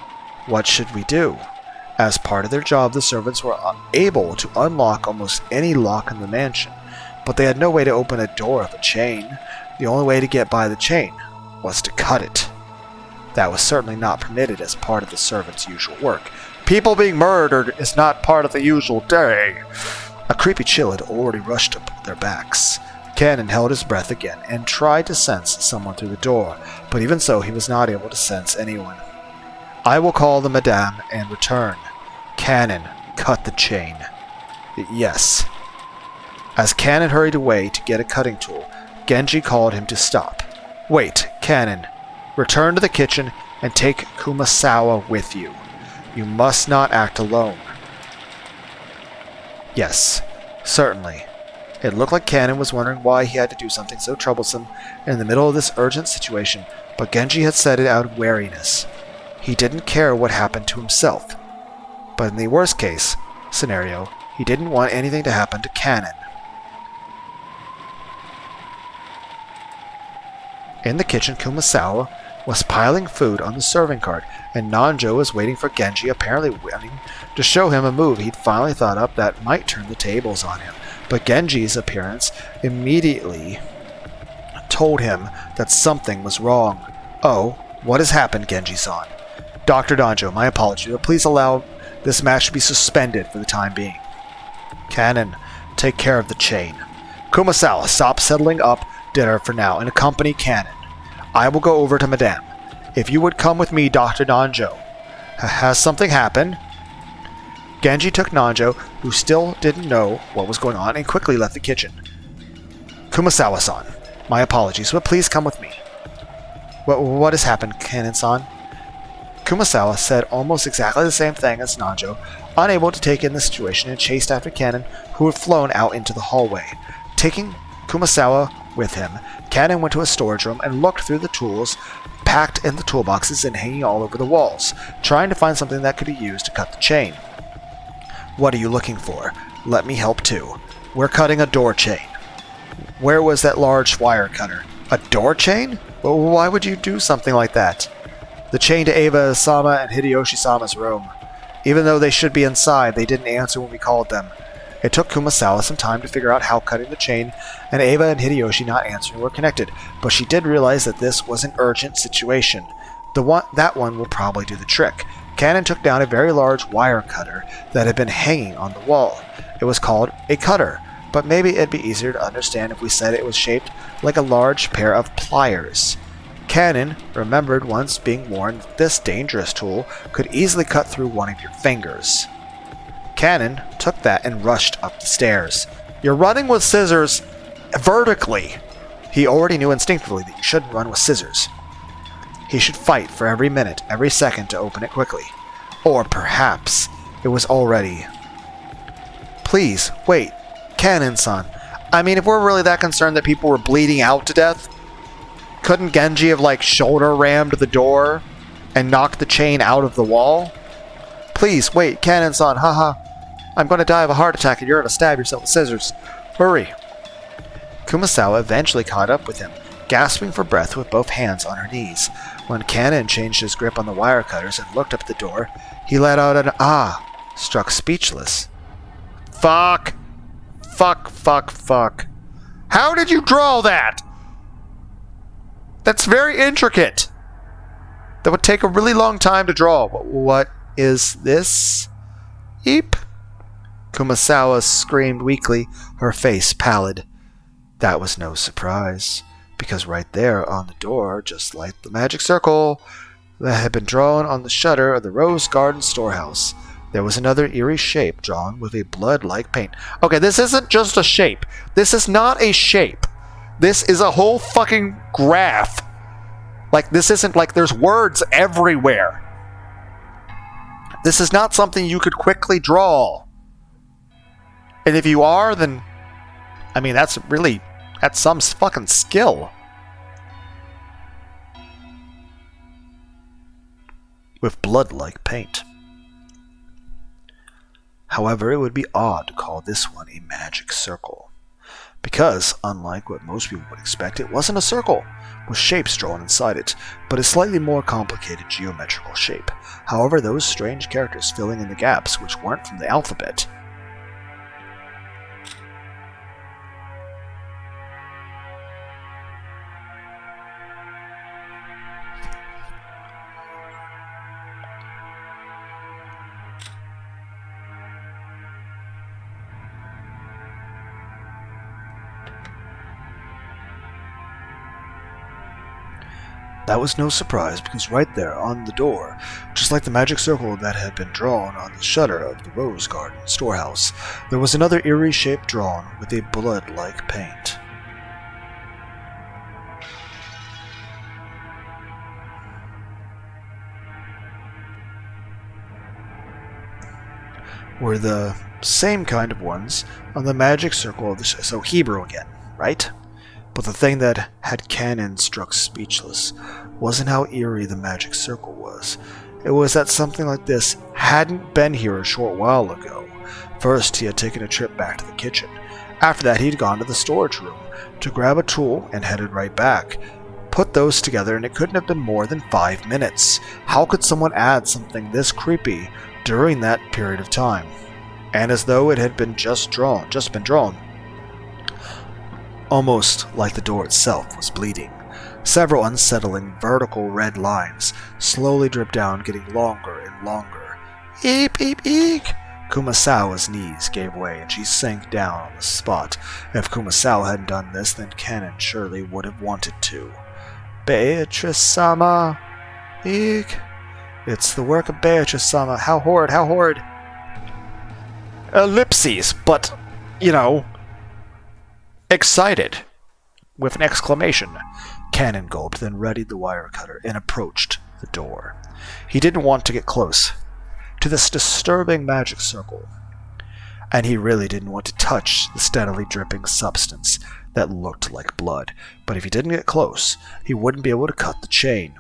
what should we do? As part of their job, the servants were able to unlock almost any lock in the mansion, but they had no way to open a door with a chain. The only way to get by the chain was to cut it. That was certainly not permitted as part of the servants' usual work. People being murdered is not part of the usual day. A creepy chill had already rushed up their backs. Cannon held his breath again and tried to sense someone through the door, but even so he was not able to sense anyone. I will call the madame and return. Cannon, cut the chain. Yes. As Cannon hurried away to get a cutting tool, Genji called him to stop. Wait, Cannon. Return to the kitchen and take Kumasawa with you. You must not act alone. Yes, certainly. It looked like Cannon was wondering why he had to do something so troublesome in the middle of this urgent situation, but Genji had said it out of wariness. He didn't care what happened to himself. But in the worst case scenario, he didn't want anything to happen to Cannon. In the kitchen, Kumasawa was piling food on the serving cart, and Nanjo was waiting for Genji, apparently wanting to show him a move he'd finally thought up that might turn the tables on him. But Genji's appearance immediately told him that something was wrong. Oh, what has happened, Genji-san? Dr. Nanjo, my apologies, but please allow this match to be suspended for the time being. Cannon, take care of the chain. Kumasawa, stop settling up dinner for now and accompany Cannon. I will go over to Madame. If you would come with me, Dr. Nanjo. Has something happened? Genji took Nanjo, who still didn't know what was going on, and quickly left the kitchen. Kumasawa-san, my apologies, but please come with me. What has happened, Cannon-san? Kumasawa said almost exactly the same thing as Nanjo, unable to take in the situation, and chased after Cannon, who had flown out into the hallway. Taking Kumasawa with him, Cannon went to a storage room and looked through the tools packed in the toolboxes and hanging all over the walls, trying to find something that could be used to cut the chain. What are you looking for? Let me help too. We're cutting a door chain. Where was that large wire cutter? A door chain? Well, why would you do something like that? The chain to Eva-sama and Hideyoshi-sama's room. Even though they should be inside, they didn't answer when we called them. It took Kumasawa some time to figure out how cutting the chain and Eva and Hideyoshi not answering were connected, but she did realize that this was an urgent situation. That one will probably do the trick. Cannon took down a very large wire cutter that had been hanging on the wall. It was called a cutter, but maybe it'd be easier to understand if we said it was shaped like a large pair of pliers. Cannon remembered once being warned that this dangerous tool could easily cut through one of your fingers. Cannon took that and rushed up the stairs. You're running with scissors vertically. He already knew instinctively that you shouldn't run with scissors. He should fight for every minute, every second to open it quickly. Or perhaps it was already... Please, wait. Cannon-san. I mean, if we're really that concerned that people were bleeding out to death, couldn't Genji have, shoulder rammed the door and knocked the chain out of the wall? Please, wait, Cannon-san, haha. I'm going to die of a heart attack and you're going to stab yourself with scissors. Hurry. Kumasawa eventually caught up with him, gasping for breath with both hands on her knees. When Cannon changed his grip on the wire cutters and looked up at the door, he let out an ah, struck speechless. Fuck. Fuck, fuck, fuck. How did you draw that? That's very intricate. That would take a really long time to draw. What is this? Eep. Kumasawa screamed weakly, her face pallid. That was no surprise, because right there on the door, just like the magic circle that had been drawn on the shutter of the Rose Garden storehouse, there was another eerie shape drawn with a blood-like paint. Okay, this isn't just a shape. This is not a shape. This is a whole fucking graph. This isn't there's words everywhere. This is not something you could quickly draw. And if you are, then... I mean, that's some fucking skill. With blood-like paint. However, it would be odd to call this one a magic circle. Because, unlike what most people would expect, it wasn't a circle, with shapes drawn inside it, but a slightly more complicated geometrical shape. However, those strange characters filling in the gaps which weren't from the alphabet. That was no surprise, because right there on the door, just like the magic circle that had been drawn on the shutter of the Rose Garden storehouse, there was another eerie shape drawn with a blood-like paint. Were the same kind of ones on the magic circle of the so Hebrew again, right? But the thing that had Cannon struck speechless wasn't how eerie the magic circle was. It was that something like this hadn't been here a short while ago. First, he had taken a trip back to the kitchen. After that, he'd gone to the storage room to grab a tool and headed right back. Put those together and it couldn't have been more than 5 minutes. How could someone add something this creepy during that period of time? And as though it had been just been drawn. Almost like the door itself was bleeding. Several unsettling vertical red lines slowly dripped down, getting longer and longer. Eep, eep, eek! Kumasawa's knees gave way, and she sank down on the spot. If Kumasawa hadn't done this, then Cannon surely would have wanted to. Beatrice-sama! Eek! It's the work of Beatrice-sama. How horrid, how horrid! Ellipses, but, excited, with an exclamation. Cannon gulped, then readied the wire cutter and approached the door. He didn't want to get close to this disturbing magic circle, and he really didn't want to touch the steadily dripping substance that looked like blood. But if he didn't get close, he wouldn't be able to cut the chain.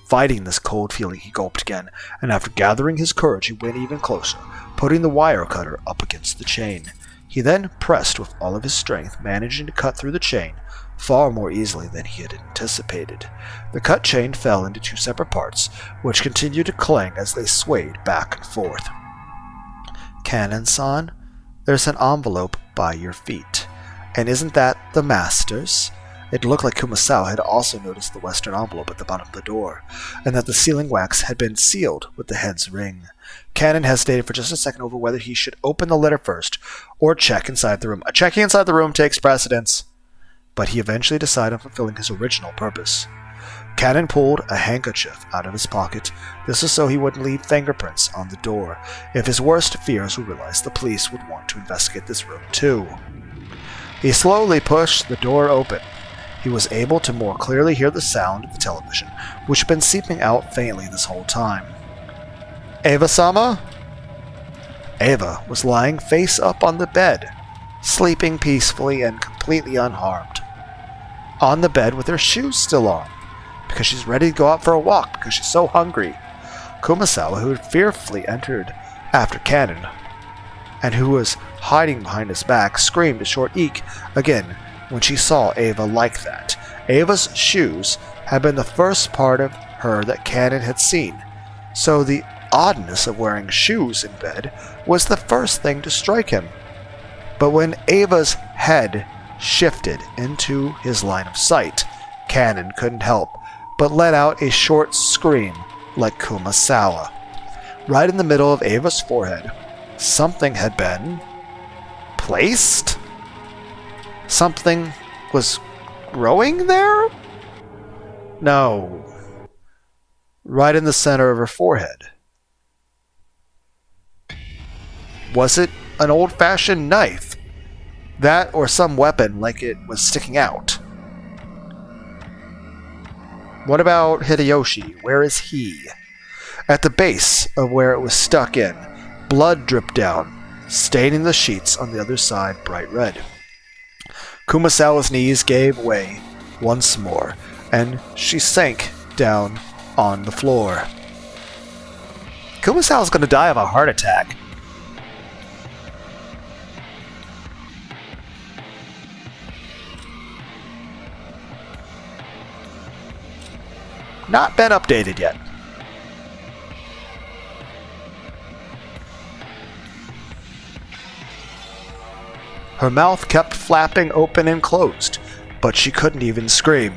Fighting this cold feeling, he gulped again, and after gathering his courage, he went even closer, putting the wire cutter up against the chain. He then pressed with all of his strength, managing to cut through the chain far more easily than he had anticipated. The cut chain fell into 2 separate parts, which continued to clang as they swayed back and forth. Cannon-san, there's an envelope by your feet. And isn't that the master's? It looked like Kumasawa had also noticed the western envelope at the bottom of the door, and that the sealing wax had been sealed with the head's ring. Cannon hesitated for just a second over whether he should open the letter first or check inside the room. Checking inside the room takes precedence. But he eventually decided on fulfilling his original purpose. Cannon pulled a handkerchief out of his pocket. This was so he wouldn't leave fingerprints on the door. If his worst fears were realized, the police would want to investigate this room too. He slowly pushed the door open. He was able to more clearly hear the sound of the television, which had been seeping out faintly this whole time. Eva-sama? Eva was lying face up on the bed, sleeping peacefully and completely unharmed. On the bed with her shoes still on, because she's ready to go out for a walk because she's so hungry. Kumasawa, who had fearfully entered after Cannon, and who was hiding behind his back, screamed a short eek again when she saw Eva like that. Eva's shoes had been the first part of her that Cannon had seen, so the oddness of wearing shoes in bed was the first thing to strike him. But when Eva's head shifted into his line of sight, Cannon couldn't help but let out a short scream like Kumasawa. Right in the middle of Eva's forehead, something had been placed? Something was growing there? No. Right in the center of her forehead. Was it an old-fashioned knife? That or some weapon like it was sticking out? What about Hideyoshi? Where is he? At the base of where it was stuck in, blood dripped down, staining the sheets on the other side bright red. Kumasawa's knees gave way once more, and she sank down on the floor. Kumasawa's going to die of a heart attack. not been updated yet. Her mouth kept flapping open and closed, but she couldn't even scream.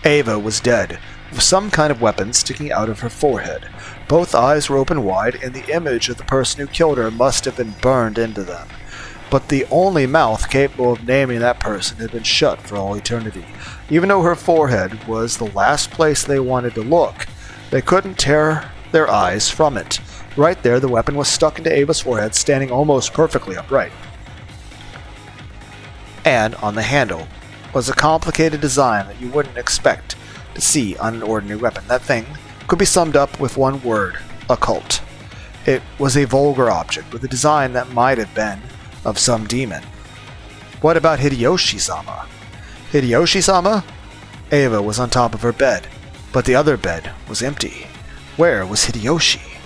Ava was dead, with some kind of weapon sticking out of her forehead. Both eyes were open wide, and the image of the person who killed her must have been burned into them. But the only mouth capable of naming that person had been shut for all eternity. Even though her forehead was the last place they wanted to look, they couldn't tear their eyes from it. Right there, the weapon was stuck into Ava's forehead, standing almost perfectly upright. And on the handle was a complicated design that you wouldn't expect to see on an ordinary weapon. That thing could be summed up with one word: occult. It was a vulgar object with a design that might have been of some demon. What about Hideyoshi-sama? Hideyoshi-sama? Ava was on top of her bed, but the other bed was empty. Where was Hideyoshi?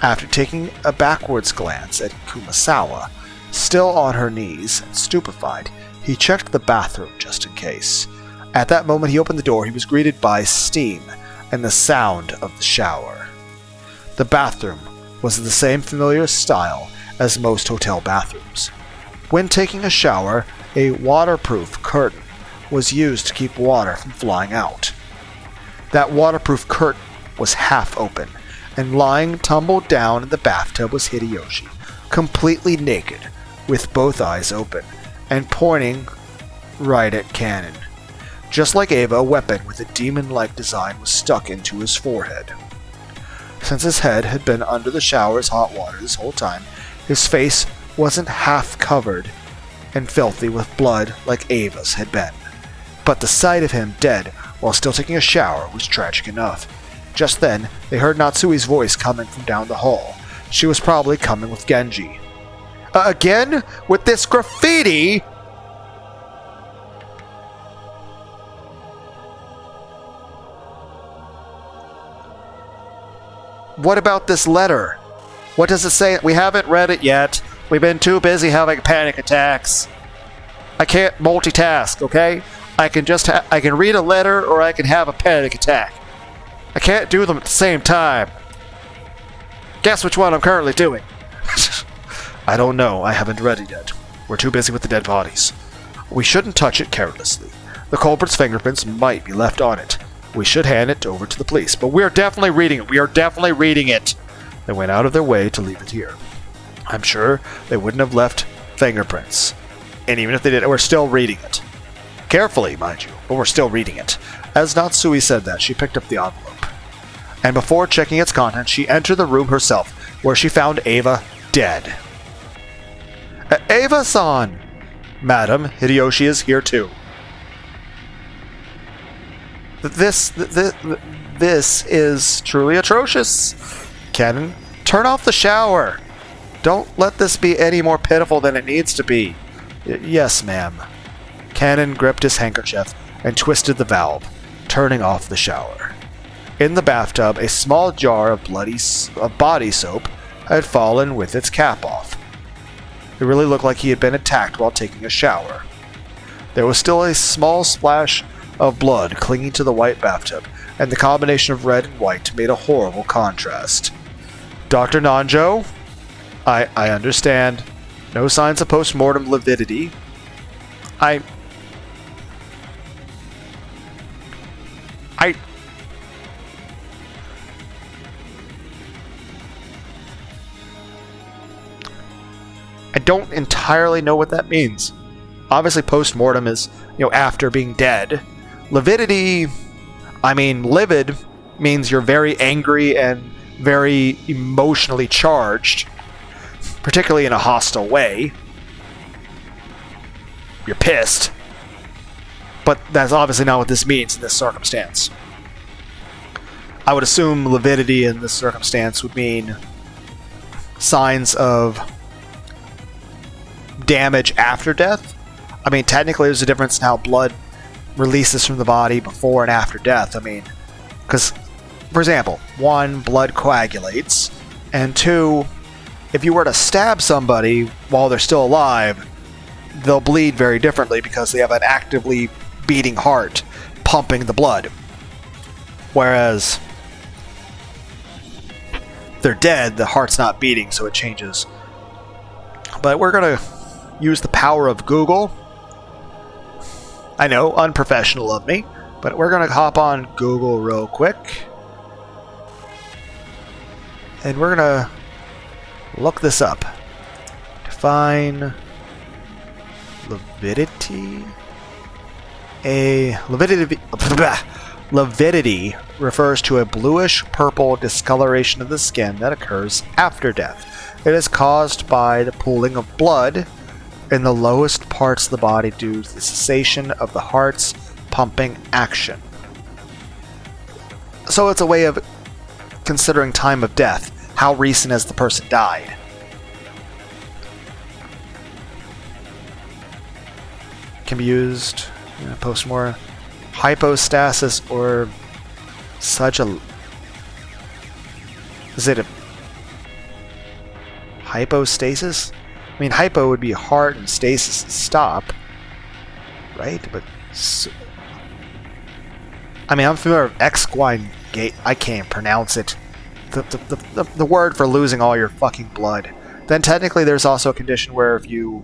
After taking a backwards glance at Kumasawa, still on her knees and stupefied, he checked the bathroom just in case. At that moment he opened the door. He was greeted by steam and the sound of the shower. The bathroom was of the same familiar style as most hotel bathrooms. When taking a shower, a waterproof curtain was used to keep water from flying out. That waterproof curtain was half open, and lying tumbled down in the bathtub was Hideyoshi, completely naked, with both eyes open, and pointing right at Cannon. Just like Ava, a weapon with a demon-like design was stuck into his forehead. Since his head had been under the shower's hot water this whole time, his face wasn't half covered and filthy with blood like Ava's had been. But the sight of him dead while still taking a shower was tragic enough. Just then, they heard Natsui's voice coming from down the hall. She was probably coming with Genji. Again? With this graffiti? What about this letter? What does it say? We haven't read it yet. We've been too busy having panic attacks. I can't multitask, okay? I can read a letter or I can have a panic attack. I can't do them at the same time. Guess which one I'm currently doing? I don't know. I haven't read it yet. We're too busy with the dead bodies. We shouldn't touch it carelessly. The culprit's fingerprints might be left on it. We should hand it over to the police. But we're definitely reading it. We are definitely reading it. They went out of their way to leave it here. I'm sure they wouldn't have left fingerprints. And even if they did, we're still reading it. Carefully, mind you, but we're still reading it. As Natsui said that, she picked up the envelope. And before checking its contents, she entered the room herself, where she found Ava dead. Ava-san! Madam, Hideyoshi is here too. This is truly atrocious. Cannon, turn off the shower. Don't let this be any more pitiful than it needs to be. Yes, ma'am. Cannon gripped his handkerchief and twisted the valve, turning off the shower. In the bathtub, a small jar of body soap had fallen with its cap off. It really looked like he had been attacked while taking a shower. There was still a small splash of blood clinging to the white bathtub, and the combination of red and white made a horrible contrast. Dr. Nanjo, I understand. No signs of post-mortem lividity. I don't entirely know what that means. Obviously, post-mortem is, after being dead. Lividity, livid means you're very angry and very emotionally charged, particularly in a hostile way. You're pissed. But that's obviously not what this means in this circumstance. I would assume lividity in this circumstance would mean signs of damage after death. Technically there's a difference in how blood releases from the body before and after death. Because, for example, 1, blood coagulates, and 2, if you were to stab somebody while they're still alive, they'll bleed very differently because they have an actively beating heart pumping the blood. Whereas they're dead, the heart's not beating, so it changes. But we're going to use the power of Google. I know, unprofessional of me, but we're going to hop on Google real quick. And we're going to look this up. Define lividity. Lividity refers to a bluish-purple discoloration of the skin that occurs after death. It is caused by the pooling of blood in the lowest parts of the body due to the cessation of the heart's pumping action. So it's a way of considering time of death. How recent has the person died? Can be used post-mortem hypostasis or such a... Is it a hypostasis? I mean, hypo would be heart and stasis is stop, right? But I mean, I'm familiar with equine gate. I can't pronounce it. The word for losing all your fucking blood. Then technically, there's also a condition where if you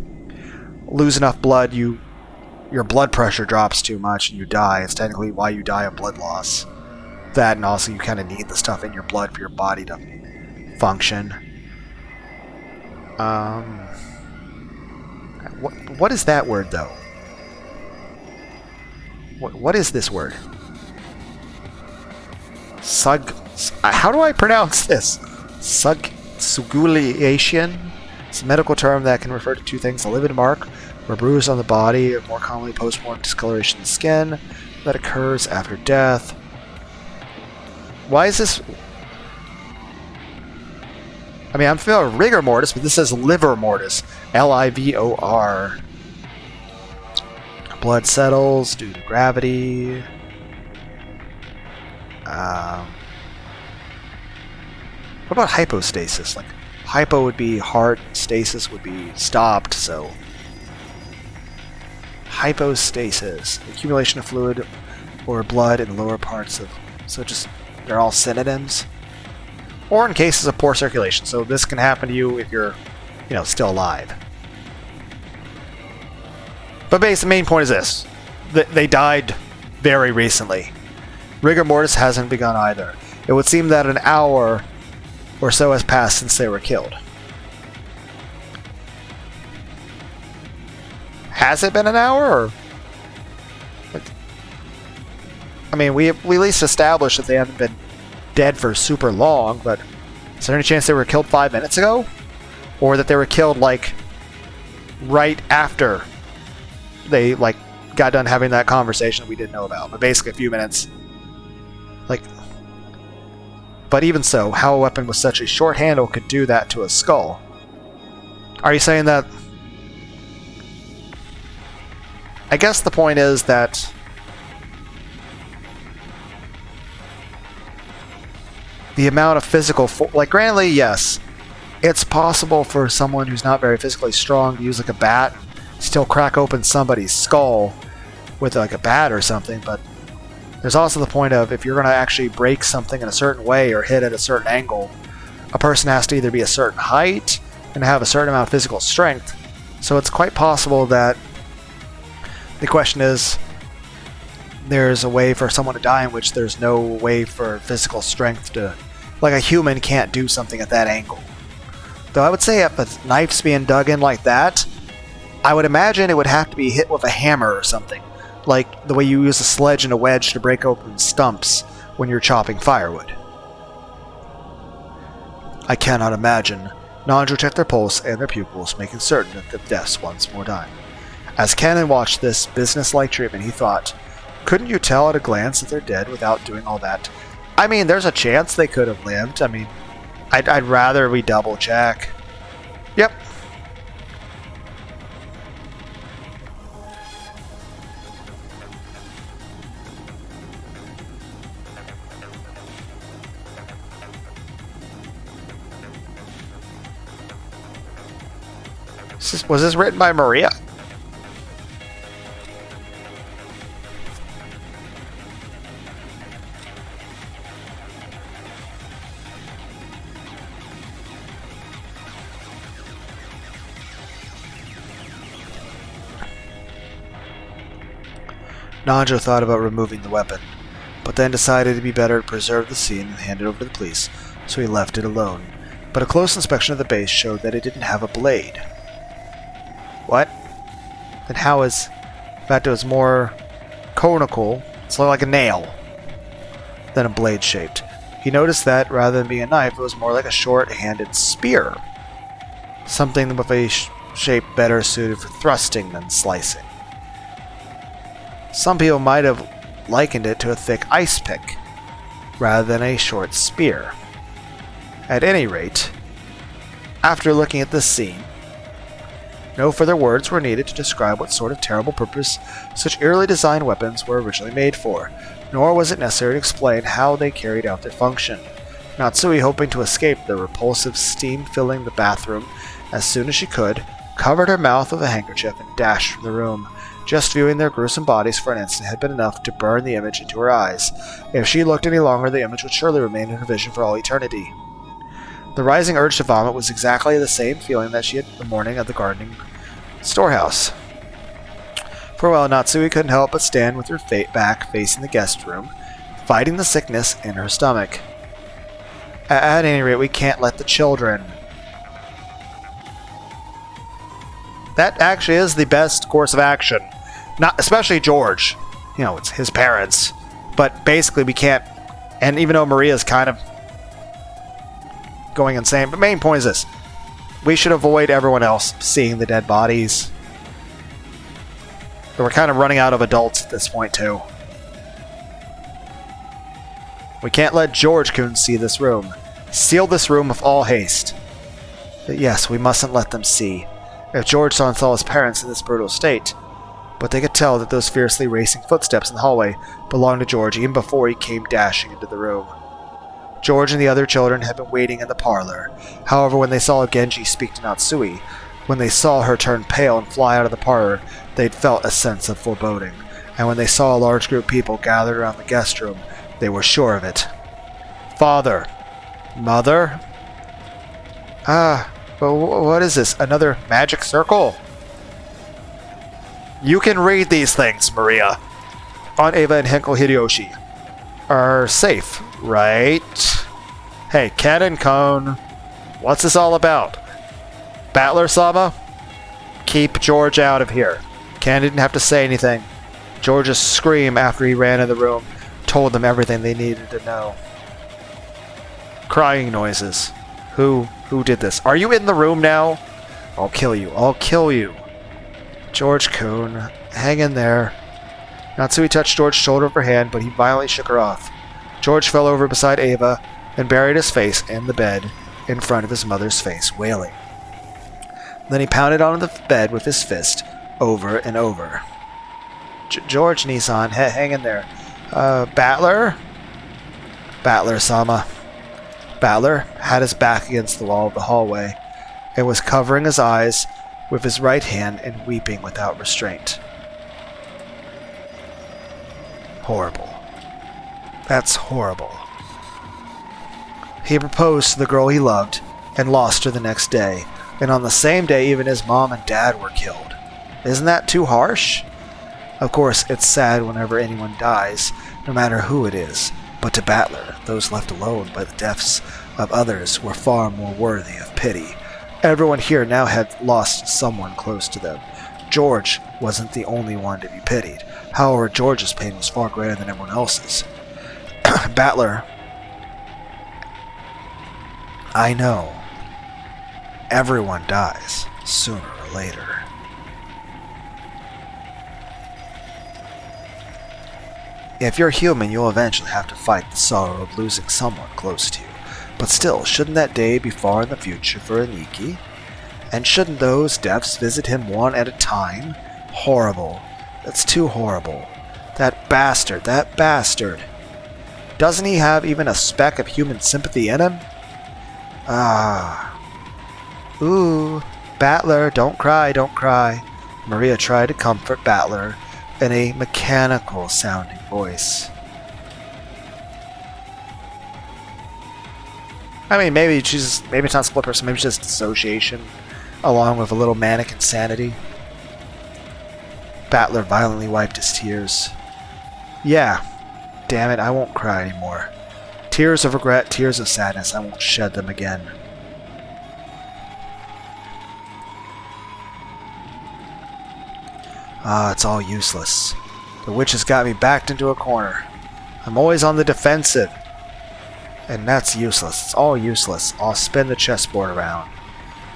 lose enough blood, your blood pressure drops too much and you die. It's technically why you die of blood loss. That, and also you kind of need the stuff in your blood for your body to function. What is that word, though? What is this word? How do I pronounce this? Sugulation? It's a medical term that can refer to two things: a livid mark or bruise on the body, or more commonly post-mortem discoloration of the skin that occurs after death. Why is this? I mean, I'm familiar with rigor mortis, but this says livor mortis. Livor. Blood settles due to gravity. What about hypostasis? Like, hypo would be heart, stasis would be stopped, so... Hypostasis. Accumulation of fluid or blood in the lower parts of... So just... They're all synonyms. Or in cases of poor circulation. So this can happen to you if you're, still alive. But basically, the main point is this. They died very recently. Rigor mortis hasn't begun either. It would seem that an hour or so has passed since they were killed. Has it been an hour? Or... I mean, we at least established that they haven't been dead for super long, but is there any chance they were killed 5 minutes ago? Or that they were killed, right after they, got done having that conversation that we didn't know about. But basically a few minutes. But even so, how a weapon with such a short handle could do that to a skull? Are you saying that... I guess the point is that... the amount of physical... granted, yes, it's possible for someone who's not very physically strong to use, a bat, still crack open somebody's skull with, a bat or something, but there's also the point of, if you're going to actually break something in a certain way or hit at a certain angle, a person has to either be a certain height and have a certain amount of physical strength. So it's quite possible that the question is, there's a way for someone to die in which there's no way for physical strength to... a human can't do something at that angle. Though I would say if a knife's being dug in like that, I would imagine it would have to be hit with a hammer or something. Like the way you use a sledge and a wedge to break open stumps when you're chopping firewood. I cannot imagine. Nandru checked their pulse and their pupils, making certain that the deaths once more died. As Cannon watched this business-like treatment, he thought, couldn't you tell at a glance that they're dead without doing all that? I mean, there's a chance they could have lived. I mean, I'd rather we double-check. Yep. Was this written by Maria? Nanjo thought about removing the weapon, but then decided it'd be better to preserve the scene and hand it over to the police, so he left it alone. But a close inspection of the base showed that it didn't have a blade. What? Then how is... In fact, it was more conical, so like a nail, than a blade-shaped. He noticed that, rather than being a knife, it was more like a short-handed spear. Something with a shape better suited for thrusting than slicing. Some people might have likened it to a thick ice pick, rather than a short spear. At any rate, after looking at this scene, no further words were needed to describe what sort of terrible purpose such eerily designed weapons were originally made for, nor was it necessary to explain how they carried out their function. Natsui, hoping to escape the repulsive steam filling the bathroom as soon as she could, covered her mouth with a handkerchief and dashed from the room. Just viewing their gruesome bodies for an instant had been enough to burn the image into her eyes. If she looked any longer, the image would surely remain in her vision for all eternity. The rising urge to vomit was exactly the same feeling that she had the morning of the gardening storehouse. For a while, Natsui couldn't help but stand with her back facing the guest room, fighting the sickness in her stomach. At any rate, we can't let the children... That actually is the best course of action. Not especially George. You know, it's his parents. But basically we can't... And even though Maria's kind of going insane, but main point is this. We should avoid everyone else seeing the dead bodies. We're kind of running out of adults at this point, too. We can't let George-kun see this room. Seal this room with all haste. But yes, we mustn't let them see. If George-san saw his parents in this brutal state, but they could tell that those fiercely racing footsteps in the hallway belonged to George even before he came dashing into the room. George and the other children had been waiting in the parlor. However, when they saw Genji speak to Natsui, when they saw her turn pale and fly out of the parlor, they'd felt a sense of foreboding. And when they saw a large group of people gathered around the guest room, they were sure of it. Father. Mother? But what is this? Another magic circle? You can read these things, Maria. Aunt Ava and Henkel Hideyoshi are safe, right? Hey, Cat and Cone, what's this all about? Battler-sama? Keep George out of here. Ken didn't have to say anything. George's scream after he ran in the room told them everything they needed to know. Crying noises. Who did this? Are you in the room now? I'll kill you. I'll kill you. George-kun, hang in there. Natsui touched George's shoulder with her hand, but he violently shook her off. George fell over beside Ava and buried his face in the bed in front of his mother's face, wailing. Then he pounded on the bed with his fist over and over. George, Nissan, hang in there. Battler? Battler-sama. Battler had his back against the wall of the hallway and was covering his eyes with his right hand and weeping without restraint. Horrible. That's horrible. He proposed to the girl he loved and lost her the next day, and on the same day even his mom and dad were killed. Isn't that too harsh? Of course, it's sad whenever anyone dies, no matter who it is, but to Battler, those left alone by the deaths of others were far more worthy of pity. Everyone here now had lost someone close to them. George wasn't the only one to be pitied. However, George's pain was far greater than everyone else's. Battler, I know. Everyone dies, sooner or later. If you're human, you'll eventually have to fight the sorrow of losing someone close to you. But still, shouldn't that day be far in the future for Aniki? And shouldn't those deaths visit him one at a time? Horrible. That's too horrible. That bastard, that bastard. Doesn't he have even a speck of human sympathy in him? Ooh, Battler, don't cry, don't cry. Maria tried to comfort Battler in a mechanical-sounding voice. I mean, maybe it's not split person, maybe it's just dissociation, along with a little manic insanity. Battler violently wiped his tears. Yeah, damn it, I won't cry anymore. Tears of regret, tears of sadness, I won't shed them again. Ah, it's all useless. The witch has got me backed into a corner. I'm always on the defensive. And that's useless. It's all useless. I'll spin the chessboard around.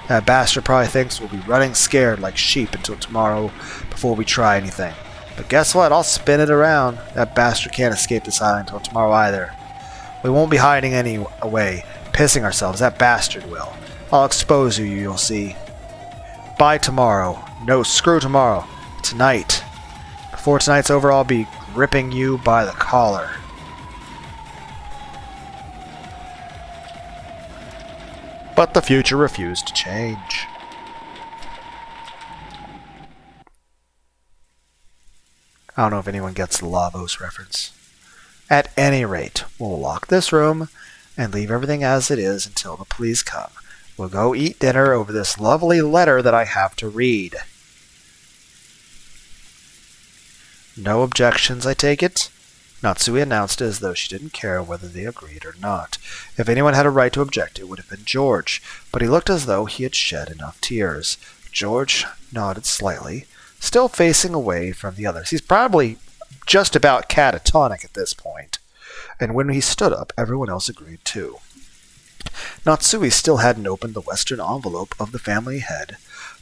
That bastard probably thinks we'll be running scared like sheep until tomorrow before we try anything. But guess what? I'll spin it around. That bastard can't escape this island until tomorrow either. We won't be hiding any away, pissing ourselves. That bastard will. I'll expose you, you'll see. By tomorrow. No, screw tomorrow. Tonight. Before tonight's over, I'll be gripping you by the collar. But the future refused to change. I don't know if anyone gets the Lavos reference. At any rate, we'll lock this room and leave everything as it is until the police come. We'll go eat dinner over this lovely letter that I have to read. No objections, I take it? Natsui announced it as though she didn't care whether they agreed or not. If anyone had a right to object, it would have been George, but he looked as though he had shed enough tears. George nodded slightly, still facing away from the others. He's probably just about catatonic at this point. And when he stood up, everyone else agreed too. Natsui still hadn't opened the western envelope of the family head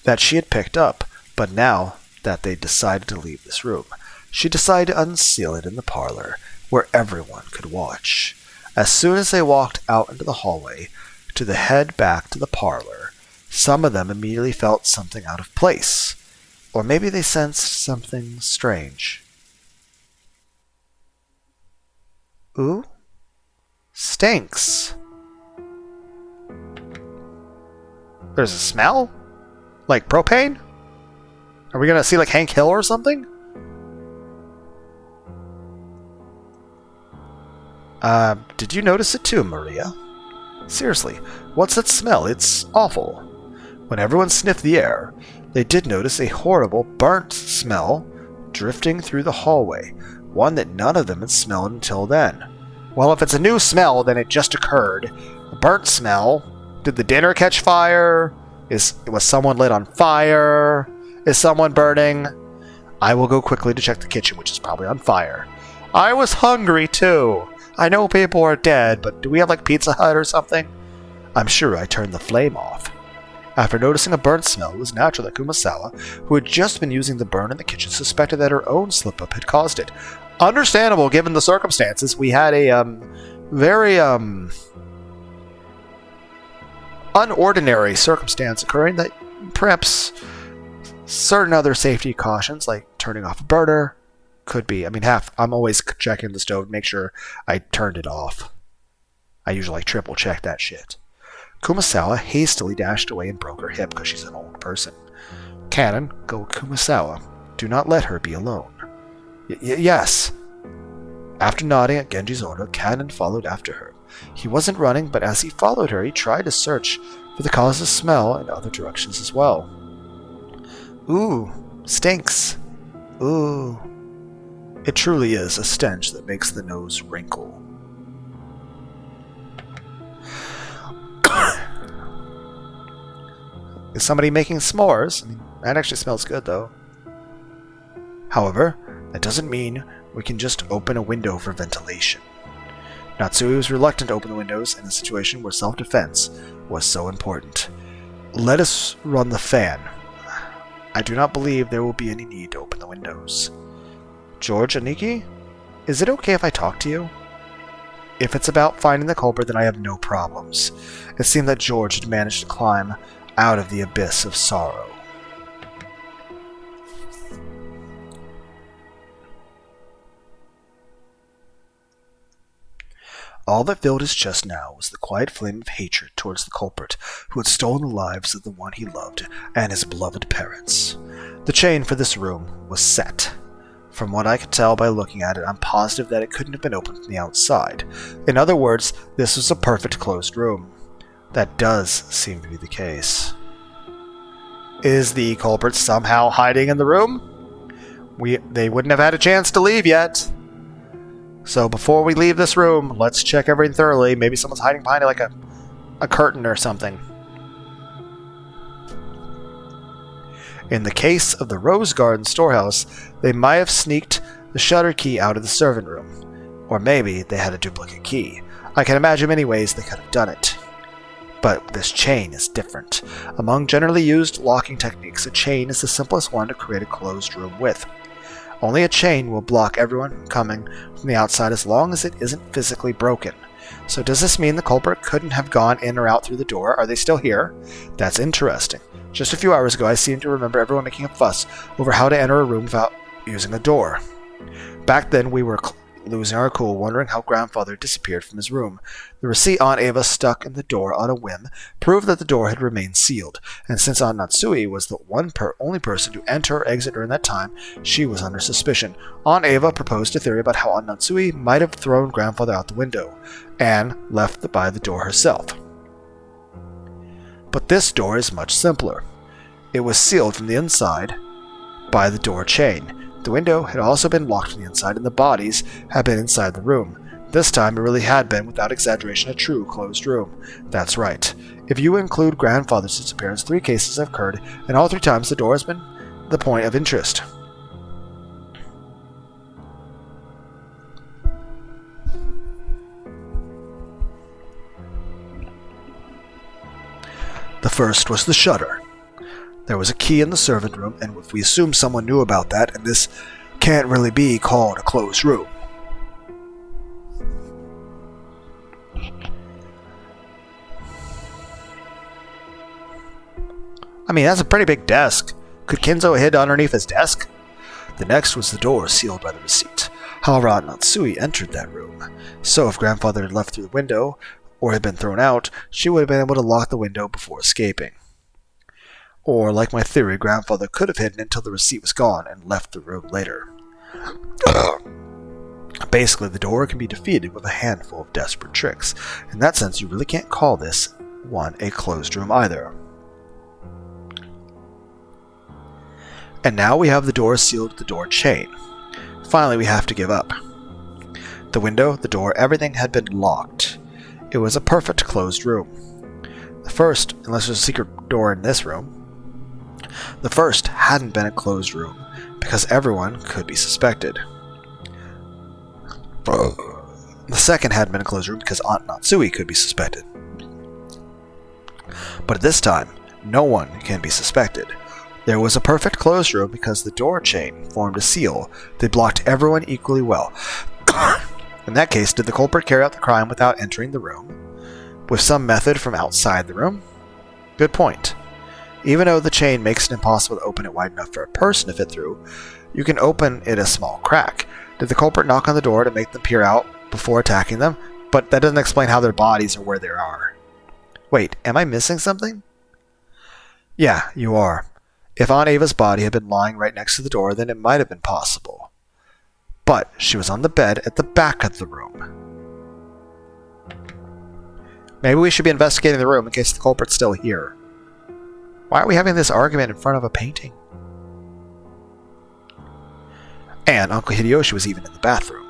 that she had picked up, but now that they'd decided to leave this room, she decided to unseal it in the parlor, where everyone could watch. As soon as they walked out into the hallway to head back to the parlor, some of them immediately felt something out of place. Or maybe they sensed something strange. Ooh? Stinks. There's a smell? Like propane? Are we gonna see like Hank Hill or something? Did you notice it too, Maria? Seriously, what's that smell? It's awful. When everyone sniffed the air, they did notice a horrible burnt smell drifting through the hallway, one that none of them had smelled until then. Well, if it's a new smell, then it just occurred. A burnt smell. Did the dinner catch fire? Was someone lit on fire? Is someone burning? I will go quickly to check the kitchen, which is probably on fire. I was hungry, too. I know people are dead, but do we have like Pizza Hut or something? I'm sure I turned the flame off. After noticing a burnt smell, it was natural that Kumasawa, who had just been using the burn in the kitchen, suspected that her own slip-up had caused it. Understandable, given the circumstances. We had a very unordinary circumstance occurring that perhaps certain other safety cautions, like turning off a burner, could be. I mean, I'm always checking the stove to make sure I turned it off. I usually triple check that shit. Kumasawa hastily dashed away and broke her hip because she's an old person. Cannon, go with Kumasawa. Do not let her be alone. Yes. After nodding at Genji's order, Cannon followed after her. He wasn't running, but as he followed her, he tried to search for the cause of smell in other directions as well. Ooh, stinks. Ooh. It truly is a stench that makes the nose wrinkle. Is somebody making s'mores? I mean, that actually smells good, though. However, that doesn't mean we can just open a window for ventilation. Natsui was reluctant to open the windows in a situation where self-defense was so important. Let us run the fan. I do not believe there will be any need to open the windows. George, Aniki, is it okay if I talk to you? If it's about finding the culprit, then I have no problems. It seemed that George had managed to climb out of the abyss of sorrow. All that filled his chest now was the quiet flame of hatred towards the culprit who had stolen the lives of the one he loved and his beloved parents. The chain for this room was set. From what I could tell by looking at it, I'm positive that it couldn't have been opened from the outside. In other words, this was a perfect closed room. That does seem to be the case. Is the culprit somehow hiding in the room? They wouldn't have had a chance to leave yet. So before we leave this room, let's check everything thoroughly. Maybe someone's hiding behind like a curtain or something. In the case of the Rose Garden storehouse, they might have sneaked the shutter key out of the servant room. Or maybe they had a duplicate key. I can imagine many ways they could have done it. But this chain is different. Among generally used locking techniques, a chain is the simplest one to create a closed room with. Only a chain will block everyone coming from the outside as long as it isn't physically broken. So does this mean the culprit couldn't have gone in or out through the door? Are they still here? That's interesting. Just a few hours ago, I seem to remember everyone making a fuss over how to enter a room without using a door. Back then, we were losing our cool, wondering how Grandfather disappeared from his room. The receipt Aunt Ava stuck in the door on a whim proved that the door had remained sealed, and since Aunt Natsui was the only person to enter or exit during that time, she was under suspicion. Aunt Ava proposed a theory about how Aunt Natsui might have thrown Grandfather out the window, and left by the door herself. But this door is much simpler. It was sealed from the inside by the door chain. The window had also been locked from the inside, and the bodies had been inside the room. This time, it really had been, without exaggeration, a true closed room. That's right. If you include Grandfather's disappearance, 3 cases have occurred, and all 3 times the door has been the point of interest. The first was the shutter. There was a key in the servant room, and if we assume someone knew about that, and this can't really be called a closed room. I mean, that's a pretty big desk. Could Kenzo hid underneath his desk? The next was the door sealed by the receipt. However, Aunt Natsui entered that room. So if Grandfather had left through the window, or had been thrown out, she would have been able to lock the window before escaping. Or, like my theory, Grandfather could have hidden until the receipt was gone and left the room later. Basically, the door can be defeated with a handful of desperate tricks. In that sense, you really can't call this one a closed room either. And now we have the door sealed with the door chain. Finally, we have to give up. The window, the door, everything had been locked. It was a perfect closed room. The first, unless there's a secret door in this room, the first hadn't been a closed room, because everyone could be suspected. The second hadn't been a closed room because Aunt Natsui could be suspected. But this time, no one can be suspected. There was a perfect closed room because the door chain formed a seal that blocked everyone equally well. In that case, did the culprit carry out the crime without entering the room? With some method from outside the room? Good point. Even though the chain makes it impossible to open it wide enough for a person to fit through, you can open it a small crack. Did the culprit knock on the door to make them peer out before attacking them? But that doesn't explain how their bodies are where they are. Wait, am I missing something? Yeah, you are. If Aunt Ava's body had been lying right next to the door, then it might have been possible. But she was on the bed at the back of the room. Maybe we should be investigating the room in case the culprit's still here. Why are we having this argument in front of a painting? And Uncle Hideyoshi was even in the bathroom.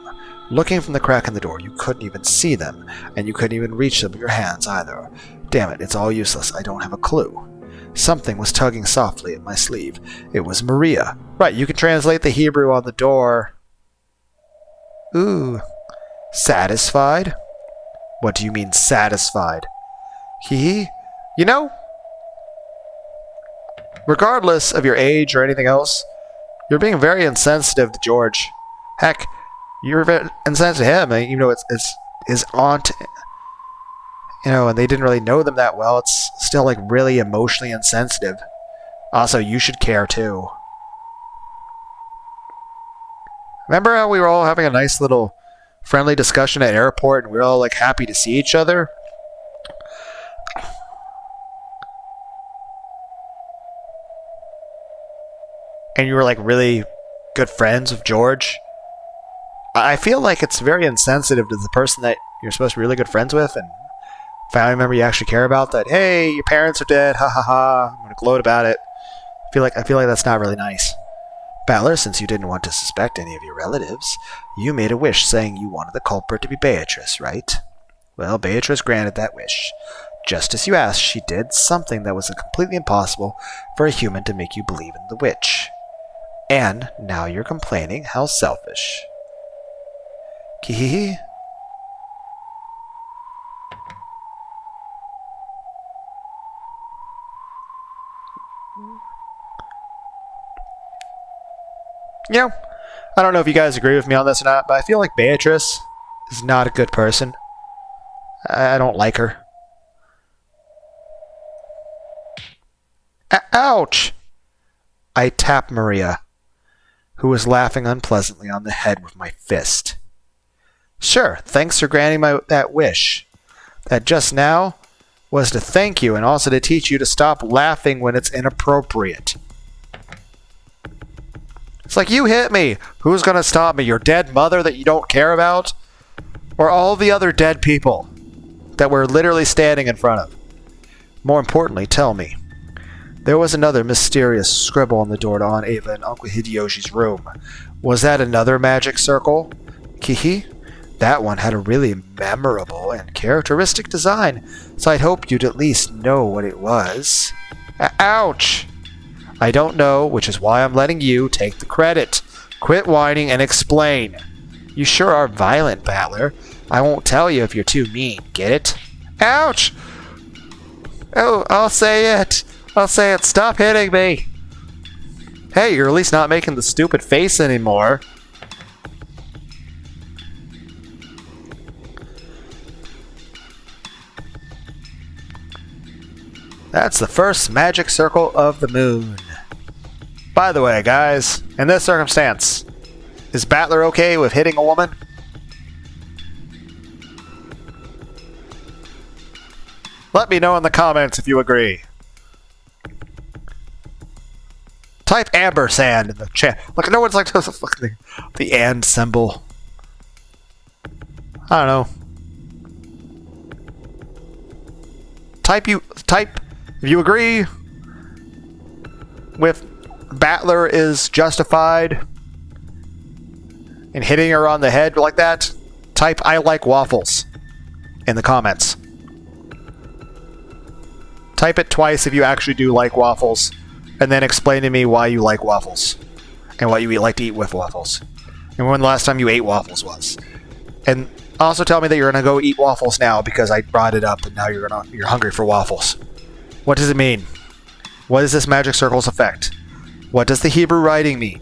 Looking from the crack in the door, you couldn't even see them, and you couldn't even reach them with your hands either. Damn it, it's all useless. I don't have a clue. Something was tugging softly at my sleeve. It was Maria. Right, you can translate the Hebrew on the door. Ooh. Satisfied? What do you mean, satisfied? You know, regardless of your age or anything else, you're being very insensitive to George. Heck, you're very insensitive to him. Even though it's his aunt, and they didn't really know them that well, it's still like really emotionally insensitive. Also, you should care too. Remember how we were all having a nice little friendly discussion at airport and we were all like happy to see each other? And you were like really good friends with George? I feel like it's very insensitive to the person that you're supposed to be really good friends with and family member you actually care about that, hey, your parents are dead, ha ha ha, I'm gonna gloat about it. I feel like that's not really nice. Battler, since you didn't want to suspect any of your relatives, you made a wish saying you wanted the culprit to be Beatrice, right? Well, Beatrice granted that wish. Just as you asked, she did something that was completely impossible for a human to make you believe in the witch. And now you're complaining? How selfish. Kihihi. You know, I don't know if you guys agree with me on this or not, but I feel like Beatrice is not a good person. I don't like her. Ouch! I tapped Maria, who was laughing unpleasantly on the head with my fist. Sure, thanks for granting that wish. That just now was to thank you and also to teach you to stop laughing when it's inappropriate. It's like, you hit me. Who's going to stop me? Your dead mother that you don't care about? Or all the other dead people that we're literally standing in front of? More importantly, tell me. There was another mysterious scribble on the door to Aunt Ava in Uncle Hideyoshi's room. Was that another magic circle? Kihi? That one had a really memorable and characteristic design, so I'd hope you'd at least know what it was. Ouch! I don't know, which is why I'm letting you take the credit. Quit whining and explain. You sure are violent, Battler. I won't tell you if you're too mean, get it? Ouch! Oh, I'll say it. I'll say it. Stop hitting me. Hey, you're at least not making the stupid face anymore. That's the first magic circle of the moon. By the way, guys, in this circumstance, is Battler okay with hitting a woman? Let me know in the comments if you agree. Type ampersand in the chat. Look, no one's like the and symbol. I don't know. Type if you agree with Battler is justified in hitting her on the head like that. Type I like waffles in the comments. Type it twice if you actually do like waffles, and then explain to me why you like waffles and what you like to eat with waffles and when the last time you ate waffles was. And also tell me that you're gonna go eat waffles now because I brought it up and now you're hungry for waffles. What does it mean? What is this magic circle's effect? What does the Hebrew writing mean?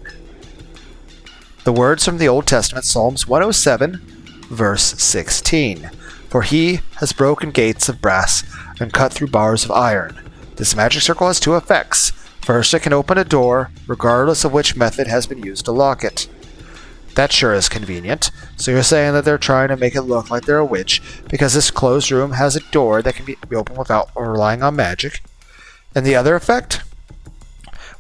The words from the Old Testament, Psalms 107, verse 16. For he has broken gates of brass and cut through bars of iron. This magic circle has two effects. First, it can open a door, regardless of which method has been used to lock it. That sure is convenient. So you're saying that they're trying to make it look like they're a witch because this closed room has a door that can be opened without relying on magic. And the other effect?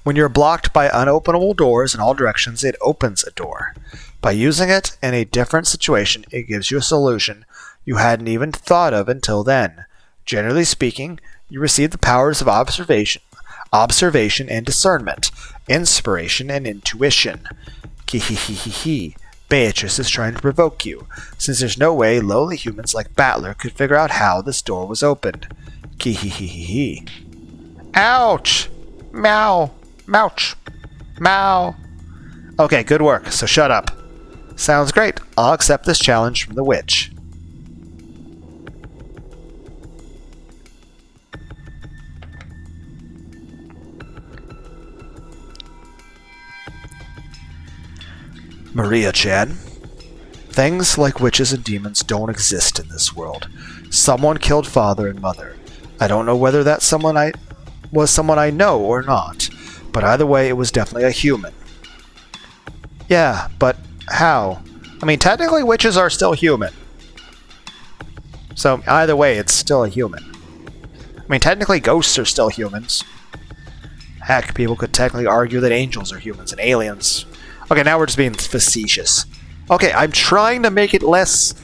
When you're blocked by unopenable doors in all directions, it opens a door. By using it in a different situation, it gives you a solution you hadn't even thought of until then. Generally speaking, you receive the powers of observation and discernment, inspiration and intuition. Kihihihihi. Beatrice is trying to provoke you, since there's no way lowly humans like Battler could figure out how this door was opened. Kihihihihi. Ouch! Meow! Mouch! Meow! Okay, good work, so shut up. Sounds great. I'll accept this challenge from the witch. Maria-chan. Things like witches and demons don't exist in this world. Someone killed father and mother. I don't know whether that someone was someone I know or not, but either way it was definitely a human. Yeah, but how? I mean, technically witches are still human. So either way, it's still a human. I mean, technically ghosts are still humans. Heck, people could technically argue that angels are humans and aliens. Okay, now we're just being facetious. Okay, I'm trying to make it less...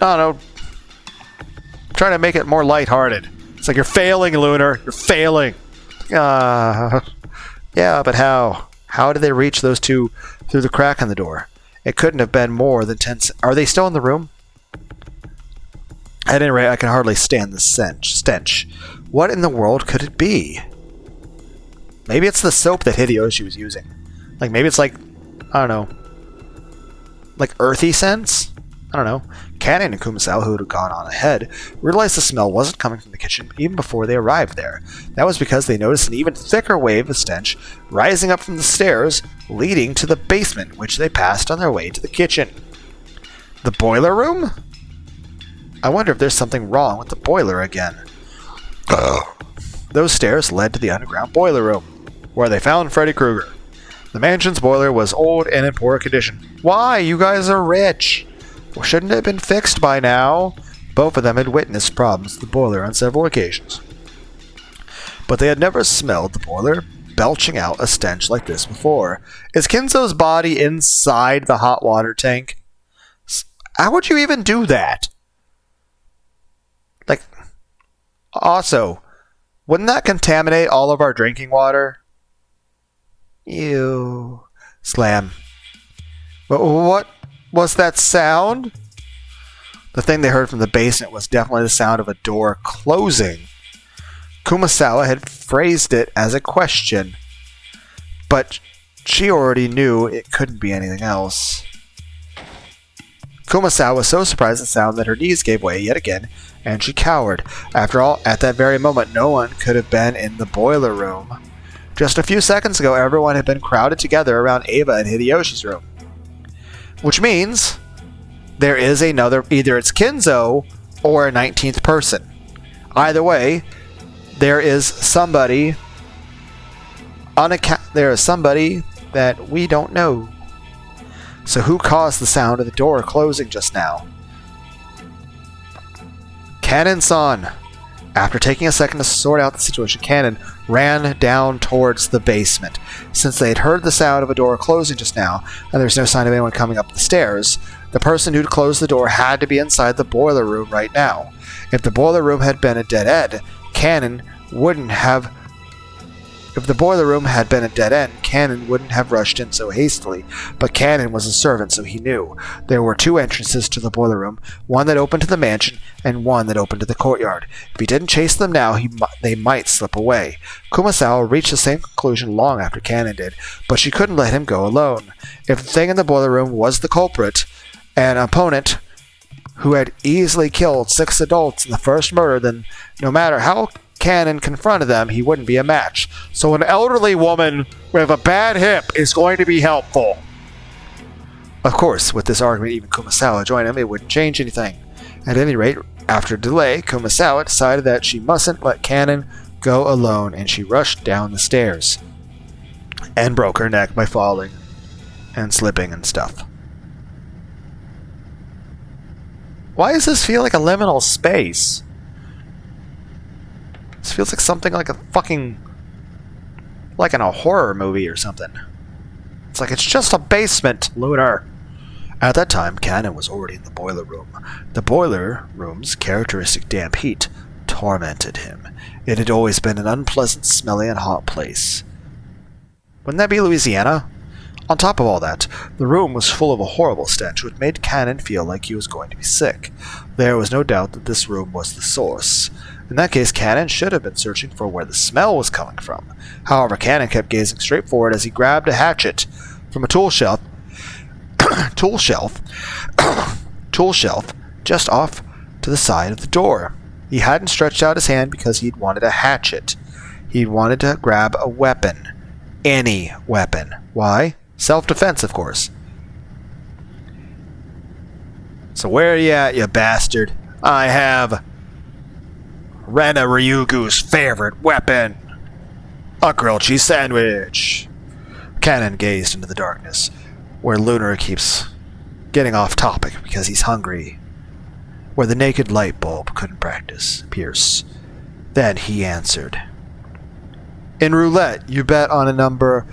I don't know. I'm trying to make it more lighthearted. It's like, you're failing, Lunar. You're failing. Yeah, but how? How did they reach those two through the crack in the door? It couldn't have been more than 10 seconds. Are they still in the room? At any rate, I can hardly stand the stench. What in the world could it be? Maybe it's the soap that Hideyoshi was using. Like, maybe it's like, I don't know, like earthy scents? I don't know. Kanen and Kumasawa, who had gone on ahead, realized the smell wasn't coming from the kitchen even before they arrived there. That was because they noticed an even thicker wave of stench rising up from the stairs leading to the basement, which they passed on their way to the kitchen. The boiler room? I wonder if there's something wrong with the boiler again. Those stairs led to the underground boiler room, where they found Freddy Krueger. The mansion's boiler was old and in poor condition. Why? You guys are rich. Well, shouldn't it have been fixed by now? Both of them had witnessed problems with the boiler on several occasions. But they had never smelled the boiler belching out a stench like this before. Is Kinzo's body inside the hot water tank? How would you even do that? Like, also, wouldn't that contaminate all of our drinking water? Ew. Slam. What was that sound? The thing they heard from the basement was definitely the sound of a door closing. Kumasawa had phrased it as a question, but she already knew it couldn't be anything else. Kumasawa was so surprised at the sound that her knees gave way yet again, and she cowered. After all, at that very moment, no one could have been in the boiler room. Just a few seconds ago, everyone had been crowded together around Eva and Hideyoshi's room. Which means there is another, either it's Kinzo or a 19th person. Either way, there is somebody that we don't know. So who caused the sound of the door closing just now? Kanen-san. After taking a second to sort out the situation, Kanen ran down towards the basement. Since they had heard the sound of a door closing just now, and there was no sign of anyone coming up the stairs, the person who'd closed the door had to be inside the boiler room right now. If the boiler room had been a dead end, Kanen wouldn't have rushed in so hastily, but Kanen was a servant, so he knew. There were two entrances to the boiler room, one that opened to the mansion, and one that opened to the courtyard. If he didn't chase them now, they might slip away. Kumasawa reached the same conclusion long after Kanen did, but she couldn't let him go alone. If the thing in the boiler room was the culprit, an opponent who had easily killed 6 adults in the first murder, then no matter how Kanen confronted them, he wouldn't be a match. So an elderly woman with a bad hip is going to be helpful. Of course, with this argument, even Kumasawa joined him, it wouldn't change anything. At any rate, after a delay, Kumasawa decided that she mustn't let Kanen go alone, and she rushed down the stairs. And broke her neck by falling and slipping and stuff. Why does this feel like a liminal space? This feels like something like a fucking... like in a horror movie or something. It's like it's just a basement, Lunar. At that time, Kanen was already in the boiler room. The boiler room's characteristic damp heat tormented him. It had always been an unpleasant, smelly, and hot place. Wouldn't that be Louisiana? On top of all that, the room was full of a horrible stench which made Kanen feel like he was going to be sick. There was no doubt that this room was the source. In that case, Kanen should have been searching for where the smell was coming from. However, Kanen kept gazing straight forward as he grabbed a hatchet from a tool shelf just off to the side of the door. He hadn't stretched out his hand because he'd wanted a hatchet. He'd wanted to grab a weapon. Any weapon. Why? Self-defense, of course. So where are you at, you bastard? I have Rena Ryugu's favorite weapon. A grilled cheese sandwich. Kanen gazed into the darkness, where Lunar keeps getting off topic because he's hungry, where the naked light bulb couldn't pierce. Then he answered. In roulette, you bet on a number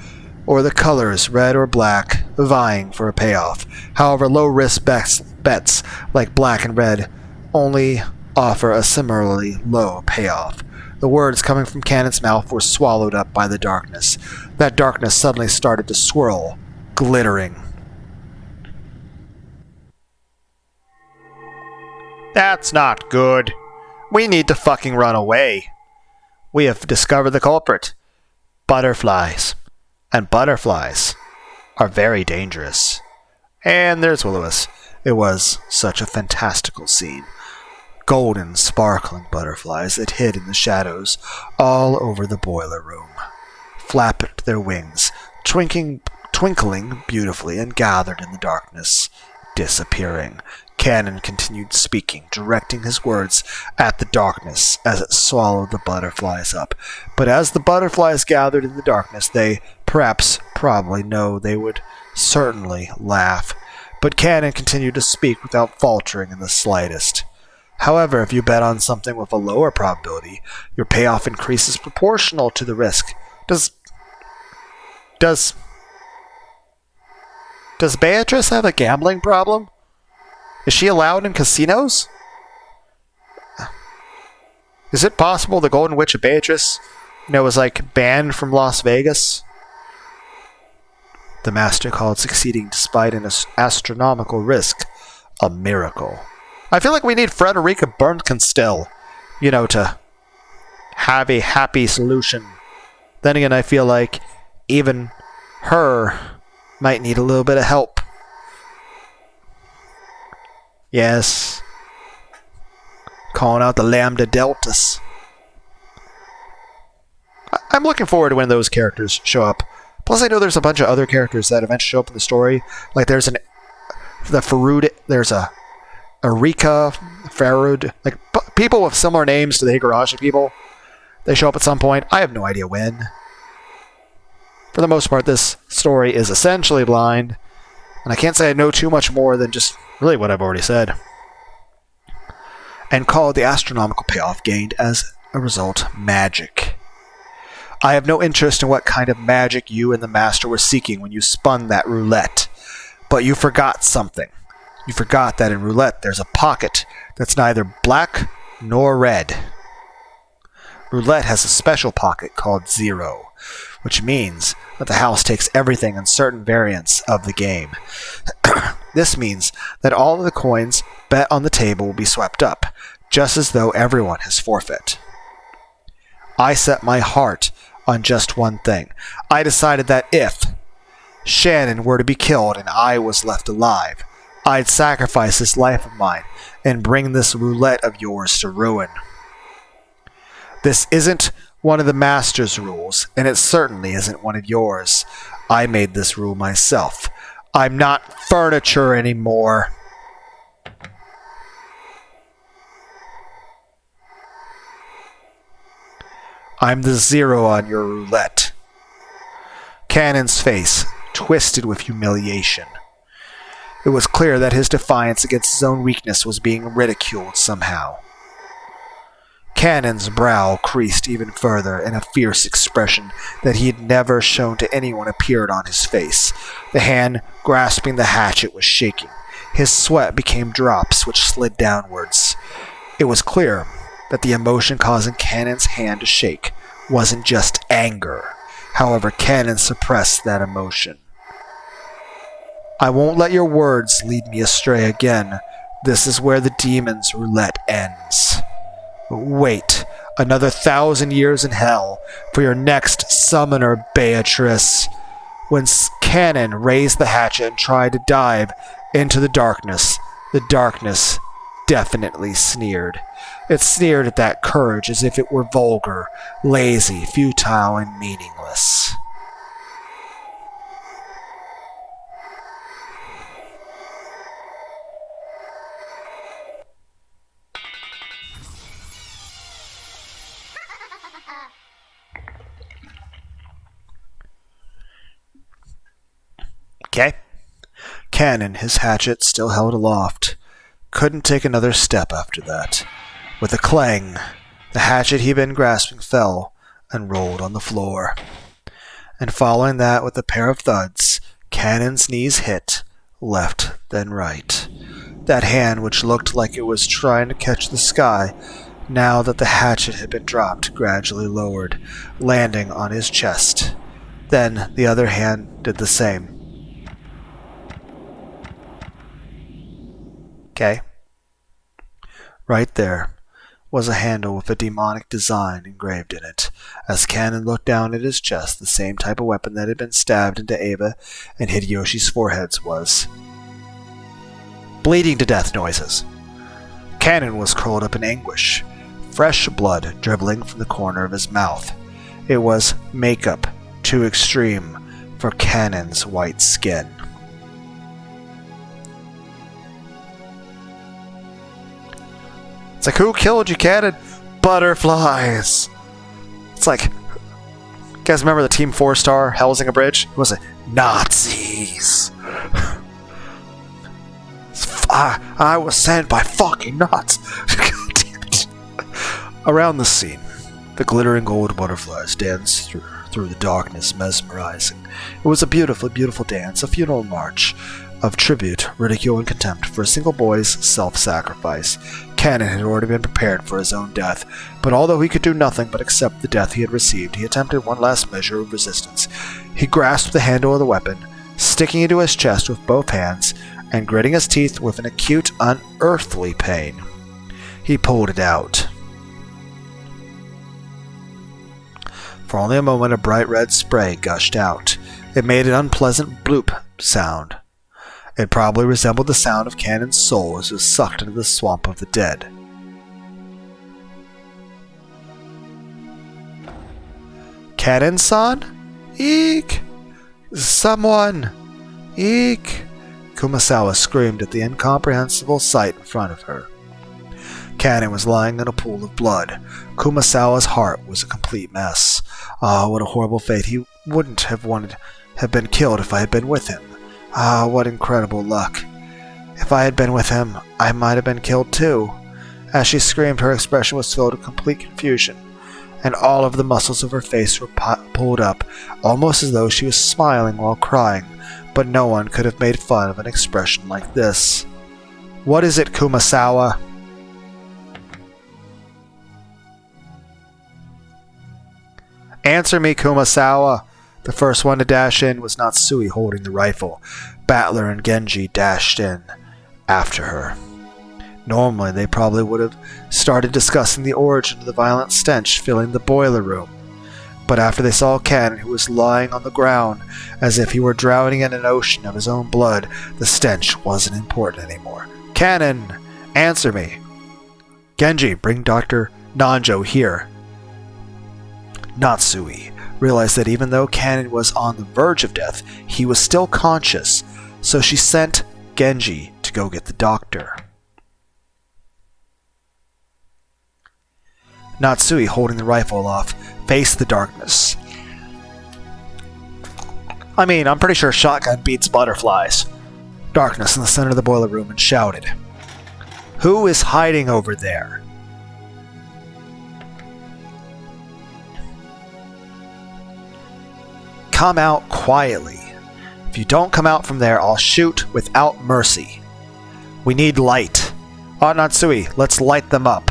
or the colors, red or black, vying for a payoff. However, low-risk bets like black and red only offer a similarly low payoff. The words coming from Cannon's mouth were swallowed up by the darkness. That darkness suddenly started to swirl, glittering. That's not good. We need to fucking run away. We have discovered the culprit. Butterflies. And butterflies are very dangerous. And there's Will-O-Wisp. It was such a fantastical scene. Golden, sparkling butterflies that hid in the shadows all over the boiler room, flapped their wings, twinkling beautifully, and gathered in the darkness, disappearing. Cannon continued speaking, directing his words at the darkness as it swallowed the butterflies up. But as the butterflies gathered in the darkness, they probably know they would certainly laugh. But Cannon continued to speak without faltering in the slightest. However, if you bet on something with a lower probability, your payoff increases proportional to the risk. Does Beatrice have a gambling problem? Is she allowed in casinos? Is it possible the Golden Witch of Beatrice, was like banned from Las Vegas? The master called succeeding despite an astronomical risk a miracle. I feel like we need Frederica Bernkenstill, to have a happy solution. Then again, I feel like even her might need a little bit of help. Yes. Calling out the Lambda Deltas. I'm looking forward to when those characters show up. Plus, I know there's a bunch of other characters that eventually show up in the story. Like, there's there's a Erika, Farud, like people with similar names to the Higurashi people. They show up at some point. I have no idea when. For the most part, this story is essentially blind, and I can't say I know too much more than just really what I've already said. And called the astronomical payoff gained as a result magic. I have no interest in what kind of magic you and the master were seeking when you spun that roulette, but you forgot something. You forgot that in roulette there's a pocket that's neither black nor red. Roulette has a special pocket called 0, which means that the house takes everything in certain variants of the game. This means that all of the coins bet on the table will be swept up, just as though everyone has forfeit. I set my heart on just one thing. I decided that if Shannon were to be killed and I was left alive, I'd sacrifice this life of mine and bring this roulette of yours to ruin. This isn't one of the master's rules, and it certainly isn't one of yours. I made this rule myself. I'm not furniture anymore. I'm the 0 on your roulette. Cannon's face twisted with humiliation. It was clear that his defiance against his own weakness was being ridiculed somehow. Cannon's brow creased even further, and a fierce expression that he had never shown to anyone appeared on his face. The hand grasping the hatchet was shaking. His sweat became drops which slid downwards. It was clear that the emotion causing Cannon's hand to shake wasn't just anger. However, Cannon suppressed that emotion. I won't let your words lead me astray again. This is where the demon's roulette ends. Wait another 1,000 years in hell for your next summoner, Beatrice. When Cannon raised the hatchet and tried to dive into the darkness definitely sneered. It sneered at that courage as if it were vulgar, lazy, futile, and meaningless. Okay. Cannon, his hatchet still held aloft, couldn't take another step after that. With a clang, the hatchet he'd been grasping fell and rolled on the floor. And following that with a pair of thuds, Cannon's knees hit, left then right. That hand, which looked like it was trying to catch the sky, now that the hatchet had been dropped, gradually lowered, landing on his chest. Then the other hand did the same. Okay. Right there was a handle with a demonic design engraved in it. As Cannon looked down at his chest, the same type of weapon that had been stabbed into Ava and Hideyoshi's foreheads was. Bleeding to death noises. Cannon was curled up in anguish, fresh blood dribbling from the corner of his mouth. It was makeup too extreme for Cannon's white skin. It's like, who killed you, Cannon? Butterflies! It's like, you guys remember the Team 4-star Hellsinger Bridge? It was Nazis! I was sent by fucking nuts! God damn it. Around the scene, the glittering gold butterflies danced through the darkness, mesmerizing. It was a beautiful, beautiful dance, a funeral march of tribute, ridicule, and contempt for a single boy's self-sacrifice. Cannon had already been prepared for his own death, but although he could do nothing but accept the death he had received, he attempted one last measure of resistance. He grasped the handle of the weapon, sticking it to his chest with both hands, and gritting his teeth with an acute, unearthly pain. He pulled it out. For only a moment, a bright red spray gushed out. It made an unpleasant bloop sound. It probably resembled the sound of Cannon's soul as it was sucked into the swamp of the dead. Cannon-san? Eek! Someone! Eek! Kumasawa screamed at the incomprehensible sight in front of her. Cannon was lying in a pool of blood. Kumasawa's heart was a complete mess. Ah, what a horrible fate. He wouldn't have been killed if I had been with him. Ah, what incredible luck. If I had been with him, I might have been killed too. As she screamed, her expression was filled with complete confusion, and all of the muscles of her face were pulled up, almost as though she was smiling while crying, but no one could have made fun of an expression like this. What is it, Kumasawa? Answer me, Kumasawa! The first one to dash in was Natsui holding the rifle. Battler and Genji dashed in after her. Normally, they probably would have started discussing the origin of the violent stench filling the boiler room. But after they saw Cannon, who was lying on the ground as if he were drowning in an ocean of his own blood, the stench wasn't important anymore. Cannon! Answer me! Genji, bring Dr. Nanjo here. Natsui realized that even though Cannon was on the verge of death, he was still conscious, so she sent Genji to go get the doctor. Natsui, holding the rifle aloft, faced the darkness. I mean, I'm pretty sure shotgun beats butterflies. Darkness in the center of the boiler room, and shouted, "Who is hiding over there?" Come out quietly. If you don't come out from there, I'll shoot without mercy. We need light. Ah, Natsui, let's light them up.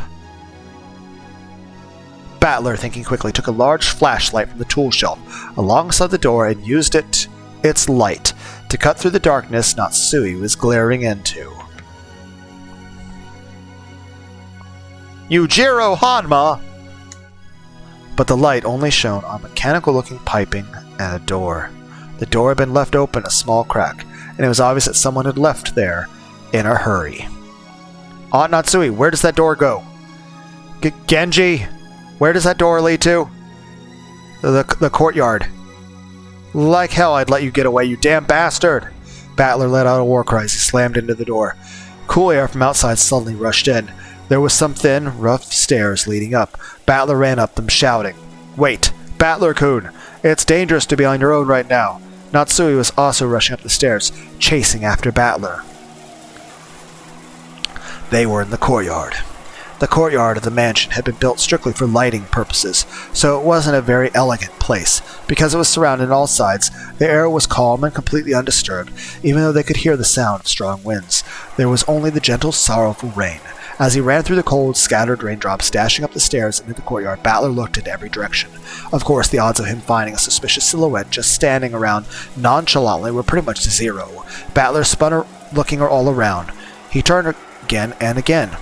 Battler, thinking quickly, took a large flashlight from the tool shelf alongside the door and used its light to cut through the darkness Natsui was glaring into. Yujiro Hanma! But the light only shone on mechanical-looking piping and a door. The door had been left open a small crack, and it was obvious that someone had left there in a hurry. Ah, Natsui, where does that door go? Genji, where does that door lead to? The courtyard. Like hell I'd let you get away, you damn bastard! Battler let out a war cry as he slammed into the door. Cool air from outside suddenly rushed in. There was some thin, rough stairs leading up. Battler ran up them, shouting, "Wait! Battler-kun! It's dangerous to be on your own right now." Natsui was also rushing up the stairs, chasing after Battler. They were in the courtyard. The courtyard of the mansion had been built strictly for lighting purposes, so it wasn't a very elegant place. Because it was surrounded on all sides, the air was calm and completely undisturbed, even though they could hear the sound of strong winds. There was only the gentle, sorrowful rain. As he ran through the cold, scattered raindrops dashing up the stairs into the courtyard, Battler looked in every direction. Of course, the odds of him finding a suspicious silhouette just standing around nonchalantly were pretty much zero. Battler spun looking all around. He turned again and again.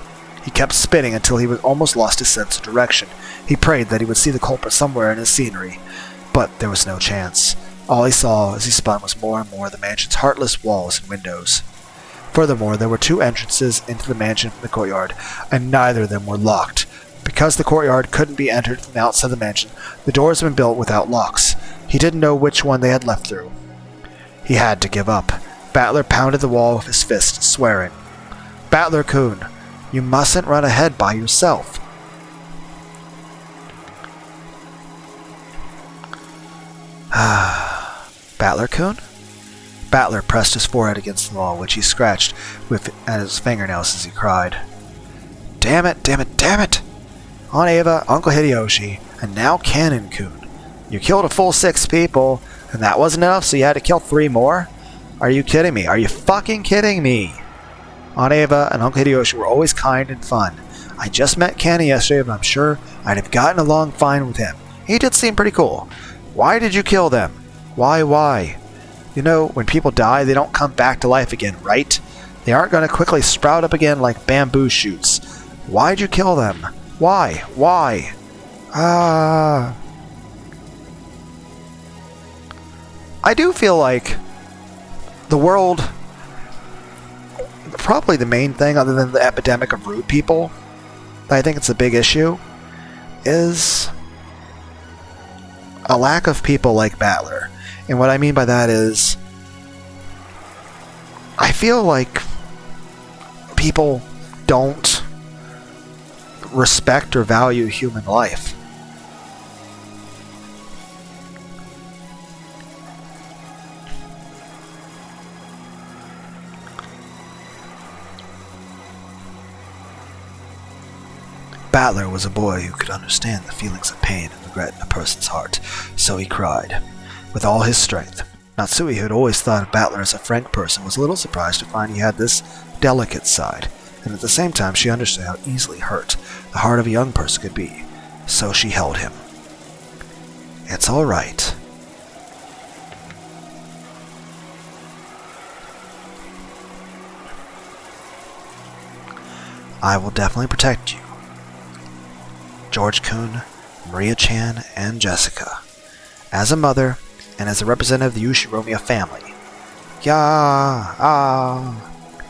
He kept spinning until he almost lost his sense of direction. He prayed that he would see the culprit somewhere in his scenery, but there was no chance. All he saw as he spun was more and more the mansion's heartless walls and windows. Furthermore, there were 2 entrances into the mansion from the courtyard, and neither of them were locked. Because the courtyard couldn't be entered from the outside of the mansion, the doors had been built without locks. He didn't know which one they had left through. He had to give up. Battler pounded the wall with his fist, swearing, "Battler-kun, you mustn't run ahead by yourself." Battler-kun? Battler pressed his forehead against the wall, which he scratched with his fingernails as he cried, "Damn it, damn it, damn it! Aunt Ava, Uncle Hideyoshi, and now Cannon-kun. You killed a full 6 people, and that wasn't enough, so you had to kill 3 more? Are you kidding me? Are you fucking kidding me? Aunt Ava and Uncle Hideyoshi were always kind and fun. I just met Cannon yesterday, but I'm sure I'd have gotten along fine with him. He did seem pretty cool. Why did you kill them? Why? You know, when people die, they don't come back to life again, right? They aren't going to quickly sprout up again like bamboo shoots. Why'd you kill them? Why? I do feel like the world, probably the main thing other than the epidemic of rude people, I think it's a big issue, is a lack of people like Battler. And what I mean by that is, I feel like people don't respect or value human life. Battler was a boy who could understand the feelings of pain and regret in a person's heart, so he cried with all his strength. Natsui, who had always thought of Battler as a frank person, was a little surprised to find he had this delicate side, and at the same time she understood how easily hurt the heart of a young person could be, so she held him. "It's all right. I will definitely protect you. George-kun, Maria-chan, and Jessica. As a mother, and as a representative of the Ushiromiya family."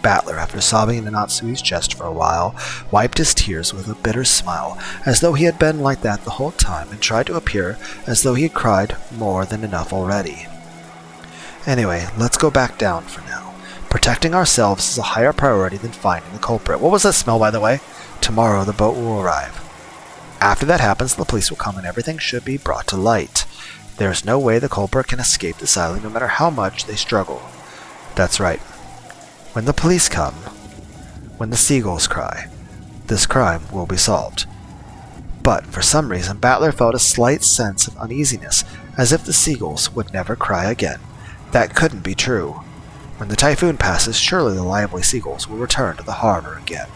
Battler, after sobbing into Natsui's chest for a while, wiped his tears with a bitter smile, as though he had been like that the whole time, and tried to appear as though he had cried more than enough already. "Anyway, let's go back down for now. Protecting ourselves is a higher priority than finding the culprit." What was that smell, by the way? "Tomorrow the boat will arrive. After that happens, the police will come and everything should be brought to light. There is no way the culprit can escape this island no matter how much they struggle." That's right. When the police come, when the seagulls cry, this crime will be solved. But for some reason, Battler felt a slight sense of uneasiness, as if the seagulls would never cry again. That couldn't be true. When the typhoon passes, surely the lively seagulls will return to the harbor again.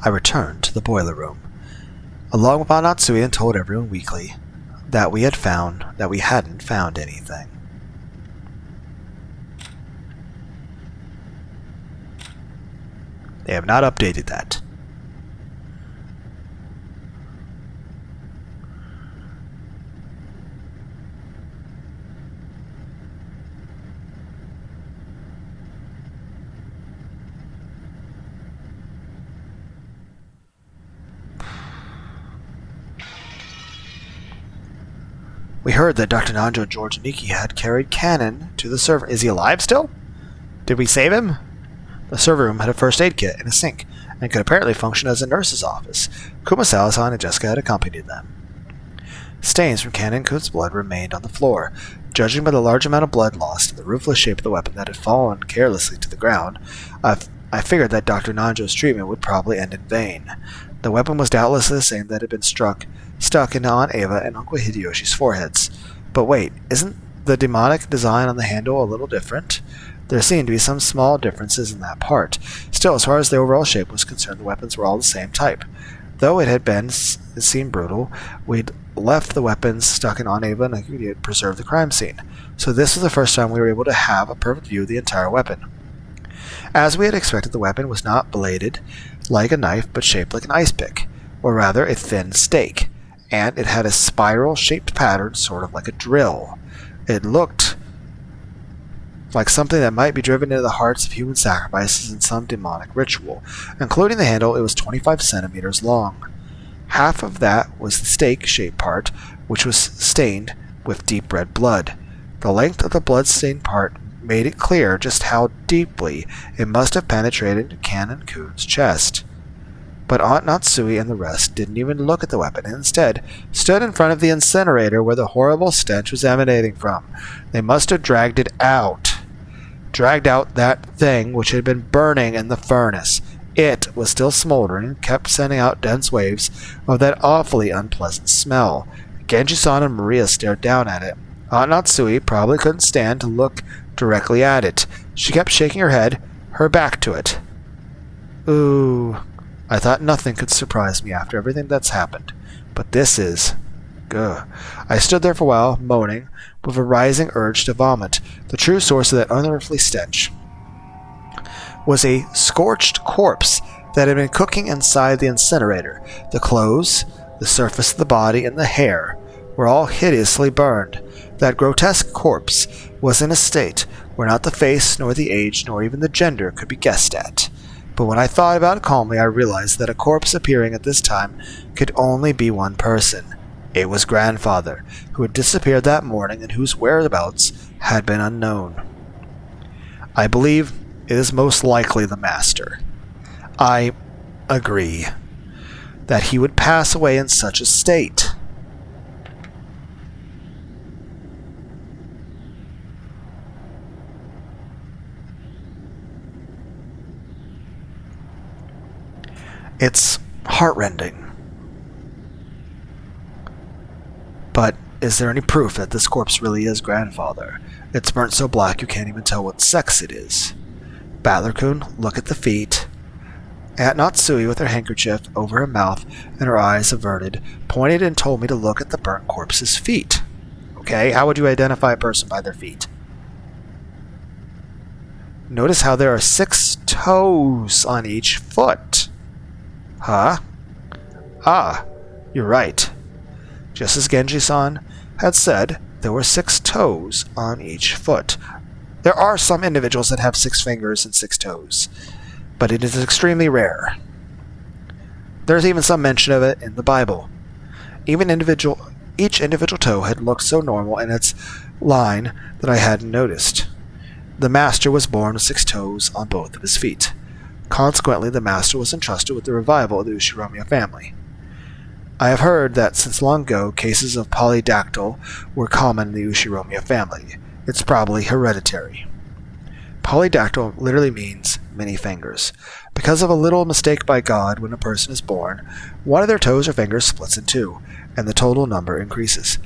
I returned to the boiler room, along with Natsui, and told everyone weakly that we hadn't found anything. They have not updated that. We heard that Dr. Nanjo George Niki had carried Cannon to the server. Is he alive still? Did we save him? The server room had a first aid kit and a sink, and could apparently function as a nurse's office. Kumasawa-san and Jessica had accompanied them. Stains from Cannon-kun's blood remained on the floor. Judging by the large amount of blood lost and the roofless shape of the weapon that had fallen carelessly to the ground, I figured that Dr. Nanjo's treatment would probably end in vain. The weapon was doubtless the same that had been stuck into Aunt Ava and Uncle Hideyoshi's foreheads. But wait, isn't the demonic design on the handle a little different. There seemed to be some small differences in that part. Still, as far as the overall shape was concerned, the weapons were all the same type. Though it seemed brutal, we'd left the weapons stuck in Ava and had preserved the crime scene. So this was the first time we were able to have a perfect view of the entire weapon. As we had expected, the weapon was not bladed like a knife, but shaped like an ice pick, or rather a thin stake, and it had a spiral-shaped pattern, sort of like a drill. It looked like something that might be driven into the hearts of human sacrifices in some demonic ritual. Including the handle, it was 25 centimeters long. Half of that was the stake-shaped part, which was stained with deep red blood. The length of the blood-stained part made it clear just how deeply it must have penetrated into Canon Kuhn's chest. But Aunt Natsui and the rest didn't even look at the weapon, and instead stood in front of the incinerator where the horrible stench was emanating from. They must have dragged out that thing which had been burning in the furnace. It was still smoldering and kept sending out dense waves of that awfully unpleasant smell. Genji-san and Maria stared down at it. Aunt Natsui probably couldn't stand to look directly at it. She kept shaking her head, her back to it. Ooh, I thought nothing could surprise me after everything that's happened. But this is... Gah. I stood there for a while, moaning, with a rising urge to vomit. The true source of that unearthly stench was a scorched corpse that had been cooking inside the incinerator. The clothes, the surface of the body, and the hair were all hideously burned. That grotesque corpse was in a state where not the face, nor the age, nor even the gender could be guessed at. But when I thought about it calmly, I realized that a corpse appearing at this time could only be one person. It was Grandfather, who had disappeared that morning and whose whereabouts had been unknown. I believe it is most likely the Master. I agree that he would pass away in such a state. It's heartrending. But is there any proof that this corpse really is Grandfather? It's burnt so black you can't even tell what sex it is. Battler-kun, look at the feet. Aunt Natsui, with her handkerchief over her mouth and her eyes averted, pointed and told me to look at the burnt corpse's feet. Okay, how would you identify a person by their feet? Notice how there are 6 toes on each foot. Huh? Ah, you're right. Just as Genji-san had said, there were 6 toes on each foot. There are some individuals that have 6 fingers and 6 toes, but it is extremely rare. There's even some mention of it in the Bible. Each individual toe had looked so normal in its line that I hadn't noticed. The Master was born with 6 toes on both of his feet. Consequently, the Master was entrusted with the revival of the Ushiromiya family. I have heard that since long ago, cases of polydactyl were common in the Ushiromiya family. It's probably hereditary. Polydactyl literally means many fingers. Because of a little mistake by God, when a person is born, one of their toes or fingers splits in 2, and the total number increases.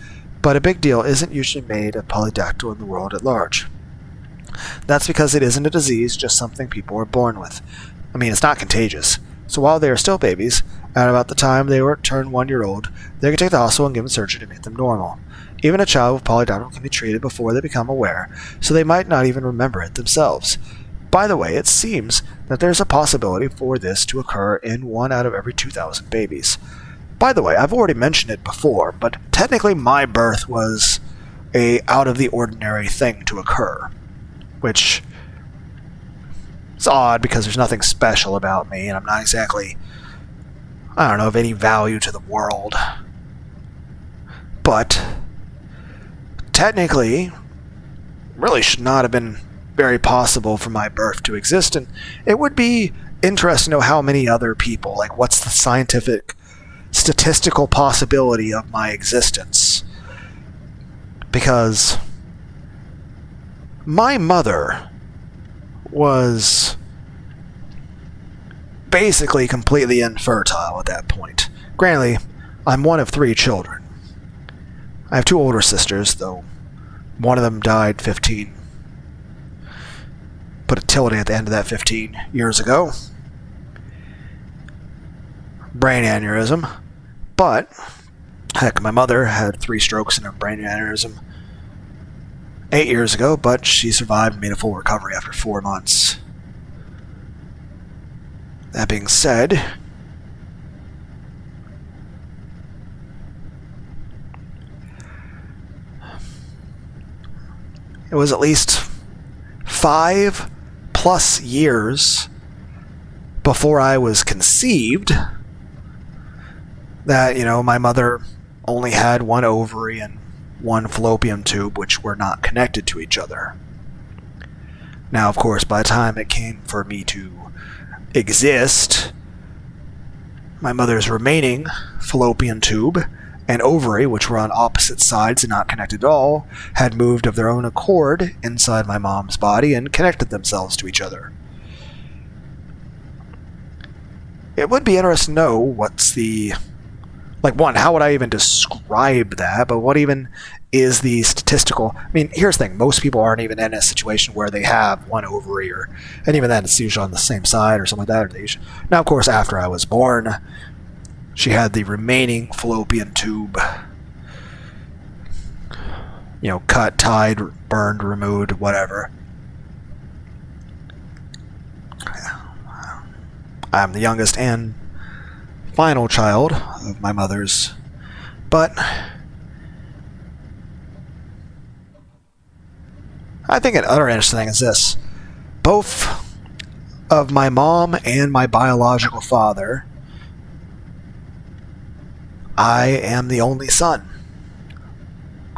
But a big deal isn't usually made of polydactyl in the world at large. That's because it isn't a disease, just something people are born with. I mean, it's not contagious. So while they are still babies, at about the time they were turned 1 year old, they can take the hospital and give them surgery to make them normal. Even a child with polydactyl can be treated before they become aware, so they might not even remember it themselves. By the way, it seems that there's a possibility for this to occur in 1 out of every 2,000 babies. By the way, I've already mentioned it before, but technically my birth was a out-of-the-ordinary thing to occur, which is odd because there's nothing special about me, and I'm not exactly, of any value to the world. But technically, really should not have been very possible for my birth to exist, and it would be interesting to know how many other people, like what's the scientific, statistical possibility of my existence. Because my mother was basically completely infertile at that point. Granted, I'm one of 3 children. I have 2 older sisters, though One of them died 15. Put a tilde at the end of that 15 years ago. Brain aneurysm. But, heck, my mother had 3 strokes and a brain aneurysm 8 years ago, but she survived and made a full recovery after 4 months. That being said, it was at least 5+ years before I was conceived that, my mother only had 1 ovary and 1 fallopian tube, which were not connected to each other. Now, of course, by the time it came for me to exist, my mother's remaining fallopian tube and ovary, which were on opposite sides and not connected at all, had moved of their own accord inside my mom's body and connected themselves to each other. It would be interesting to know what's the... one, how would I even describe that? But what even is the statistical... here's the thing. Most people aren't even in a situation where they have 1 ovary, and even then, it's usually on the same side or something like that. Now, of course, after I was born, she had the remaining fallopian tube, cut, tied, burned, removed, whatever. I'm the youngest and final child of my mother's, but I think another interesting thing is this. Both of my mom and my biological father, I am the only son.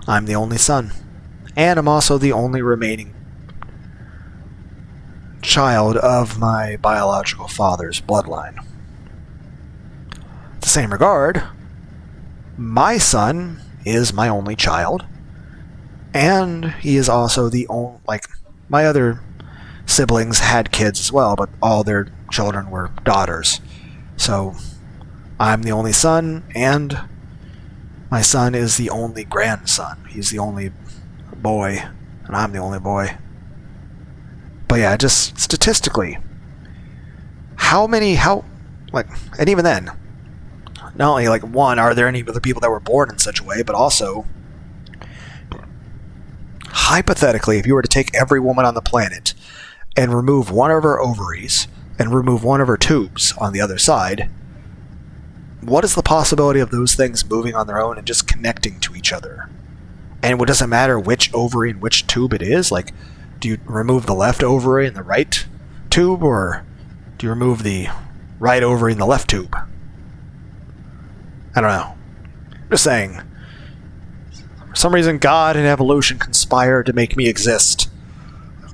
I'm the only son. And I'm also the only remaining child of my biological father's bloodline. In the same regard, my son is my only child, and he is also the only... my other siblings had kids as well, but all their children were daughters. So, I'm the only son, and my son is the only grandson. He's the only boy, and I'm the only boy. But yeah, just statistically, and even then, not only, one, are there any other people that were born in such a way, but also, hypothetically, if you were to take every woman on the planet and remove 1 of her ovaries and remove 1 of her tubes on the other side, what is the possibility of those things moving on their own and just connecting to each other? And it doesn't matter which ovary and which tube it is? Do you remove the left ovary and the right tube, or do you remove the right ovary and the left tube? I don't know. I'm just saying. For some reason, God and evolution conspired to make me exist.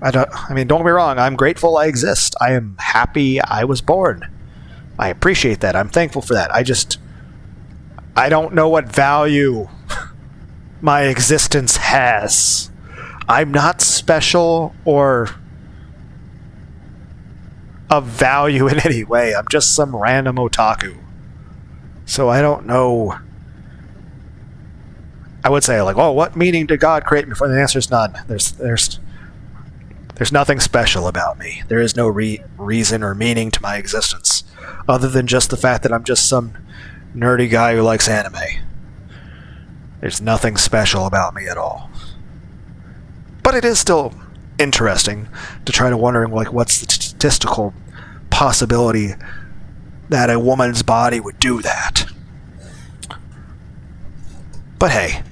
Don't get me wrong, I'm grateful I exist. I am happy I was born. I appreciate that. I'm thankful for that. I don't know what value my existence has. I'm not special or of value in any way. I'm just some random otaku. So I don't know. I would say, what meaning did God create me for? The answer is none. There's nothing special about me. There is no reason or meaning to my existence, other than just the fact that I'm just some nerdy guy who likes anime. There's nothing special about me at all. But it is still interesting to try to wondering, what's the statistical possibility that a woman's body would do that. But hey,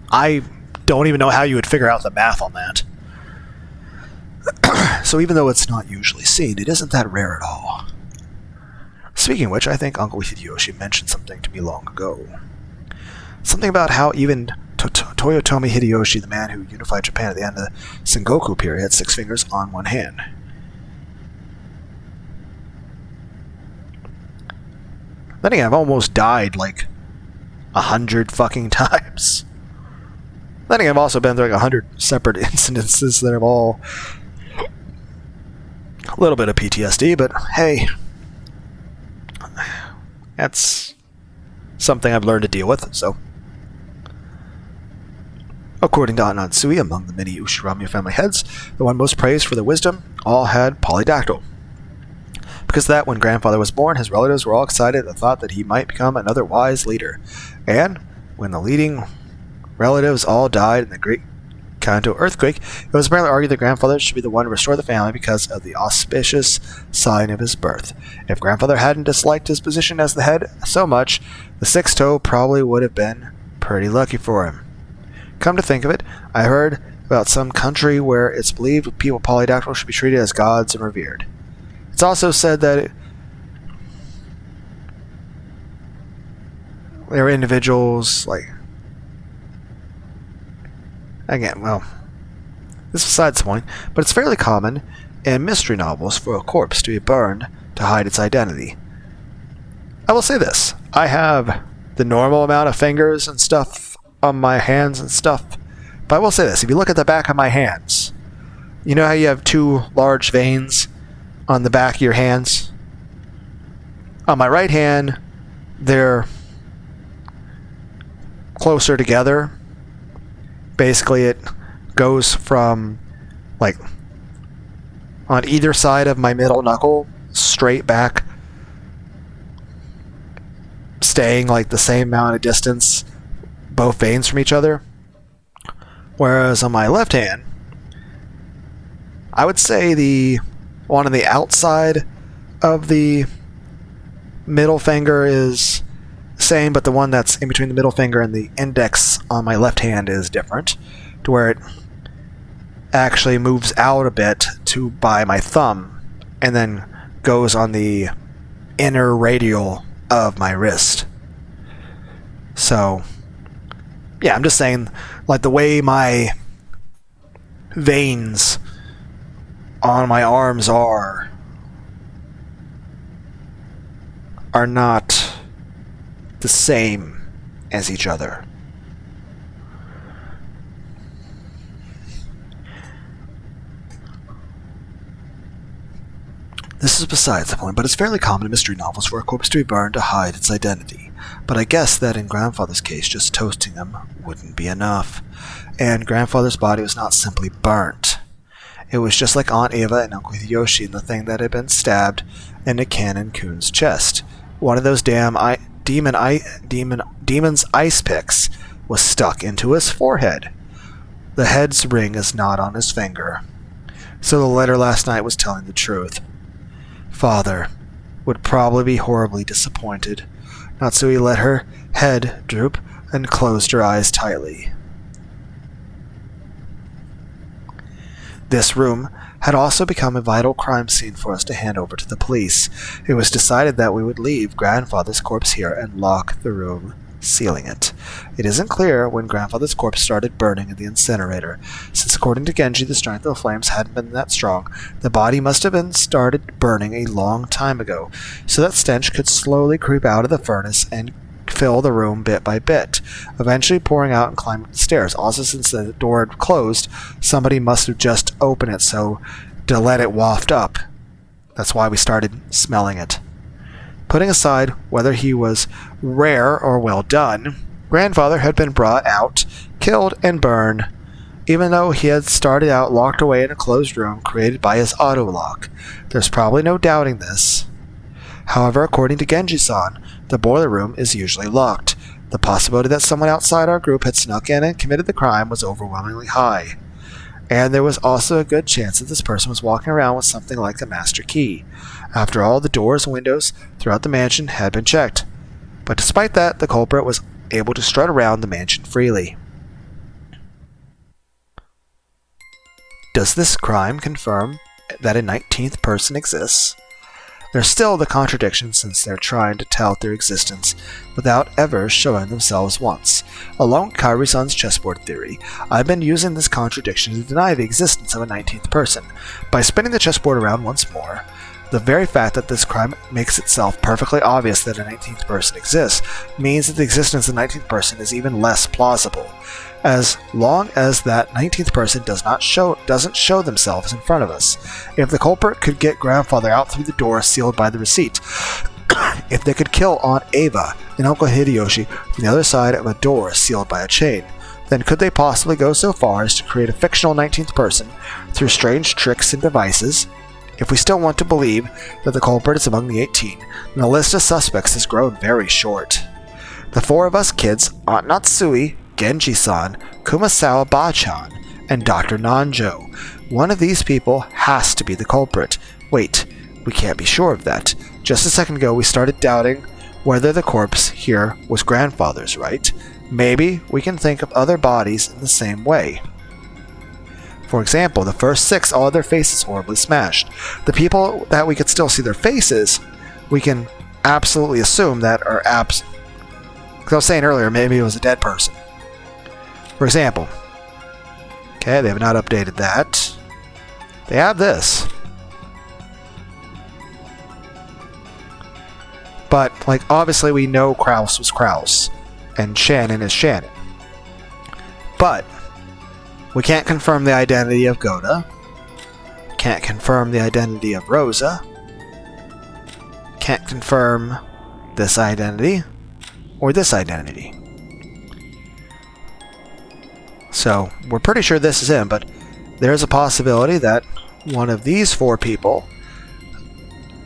I don't even know how you would figure out the math on that. So even though it's not usually seen, it isn't that rare at all. Speaking of which, I think Uncle Hideyoshi mentioned something to me long ago. Something about how even Toyotomi Hideyoshi, the man who unified Japan at the end of the Sengoku period, had 6 fingers on 1 hand. Then again, I've almost died 100 fucking times. Then again, I've also been through 100 separate incidences that have all a little bit of PTSD, but hey, that's something I've learned to deal with, so. According to Aunt Natsui, among the many Ushiromiya family heads, the one most praised for their wisdom all had polydactyl. Because of that, when grandfather was born, his relatives were all excited at the thought that he might become another wise leader. And when the leading relatives all died in the Great Kanto earthquake, it was apparently argued that grandfather should be the one to restore the family because of the auspicious sign of his birth. If grandfather hadn't disliked his position as the head so much, the sixth toe probably would have been pretty lucky for him. Come to think of it, I heard about some country where it's believed people polydactyl should be treated as gods and revered. It's also said that there are individuals again, well, this is besides the point, but it's fairly common in mystery novels for a corpse to be burned to hide its identity. I will say this, I have the normal amount of fingers and stuff on my hands and stuff, but I will say this, if you look at the back of my hands, you know how you have two large veins on the back of your hands? On my right hand, they're closer together. Basically, it goes from, on either side of my middle knuckle, straight back, staying the same amount of distance, both veins from each other. Whereas on my left hand, I would say the one on the outside of the middle finger is the same, but the one that's in between the middle finger and the index on my left hand is different, to where it actually moves out a bit by my thumb and then goes on the inner radial of my wrist. So, yeah, I'm just saying, the way my veins on my arms are not the same as each other. This is besides the point, but it's fairly common in mystery novels for a corpse to be burned to hide its identity. But I guess that in grandfather's case, just toasting them wouldn't be enough. And grandfather's body was not simply burnt. It was just like Aunt Eva and Uncle Hideyoshi in the thing that had been stabbed into Canon Kun's chest. One of those demon's ice picks was stuck into his forehead. The head's ring is not on his finger. So the letter last night was telling the truth. Father would probably be horribly disappointed. Natsui let her head droop and closed her eyes tightly. This room had also become a vital crime scene for us to hand over to the police. It was decided that we would leave grandfather's corpse here and lock the room, sealing it. It isn't clear when grandfather's corpse started burning in the incinerator. Since according to Genji the strength of the flames hadn't been that strong, the body must have been started burning a long time ago, so that stench could slowly creep out of the furnace and fill the room bit by bit, eventually pouring out and climbing the stairs. Also, since the door had closed, somebody must have just opened it to let it waft up. That's why we started smelling it. Putting aside whether he was rare or well done, grandfather had been brought out, killed, and burned, even though he had started out locked away in a closed room created by his auto-lock. There's probably no doubting this. However, according to Genji-san, the boiler room is usually locked. The possibility that someone outside our group had snuck in and committed the crime was overwhelmingly high. And there was also a good chance that this person was walking around with something like a master key. After all, the doors and windows throughout the mansion had been checked. But despite that, the culprit was able to strut around the mansion freely. Does this crime confirm that a 19th person exists? There's still the contradiction since they're trying to tout their existence without ever showing themselves once. Along with Kairi-san's chessboard theory, I've been using this contradiction to deny the existence of a 19th person. By spinning the chessboard around once more, the very fact that this crime makes itself perfectly obvious that a 19th person exists means that the existence of the 19th person is even less plausible. As long as that 19th person doesn't show themselves in front of us. If the culprit could get grandfather out through the door sealed by the receipt, if they could kill Aunt Eva and Uncle Hideyoshi from the other side of a door sealed by a chain, then could they possibly go so far as to create a fictional 19th person through strange tricks and devices? If we still want to believe that the culprit is among the 18, then the list of suspects has grown very short. The four of us kids, Aunt Natsui, Genji-san, Kumasawa Ba-chan, and Dr. Nanjo. One of these people has to be the culprit. Wait, we can't be sure of that. Just a second ago we started doubting whether the corpse here was grandfather's, right? Maybe we can think of other bodies in the same way. For example, the first 6, all of their faces horribly smashed. The people that we could still see their faces, we can absolutely assume that are because I was saying earlier, maybe it was a dead person. For example, okay, they have not updated that. They have this. But, like, obviously we know Kraus was Kraus, and Shannon is Shannon. But we can't confirm the identity of Goda. Can't confirm the identity of Rosa. Can't confirm this identity or this identity. So we're pretty sure this is him, but there's a possibility that one of these 4 people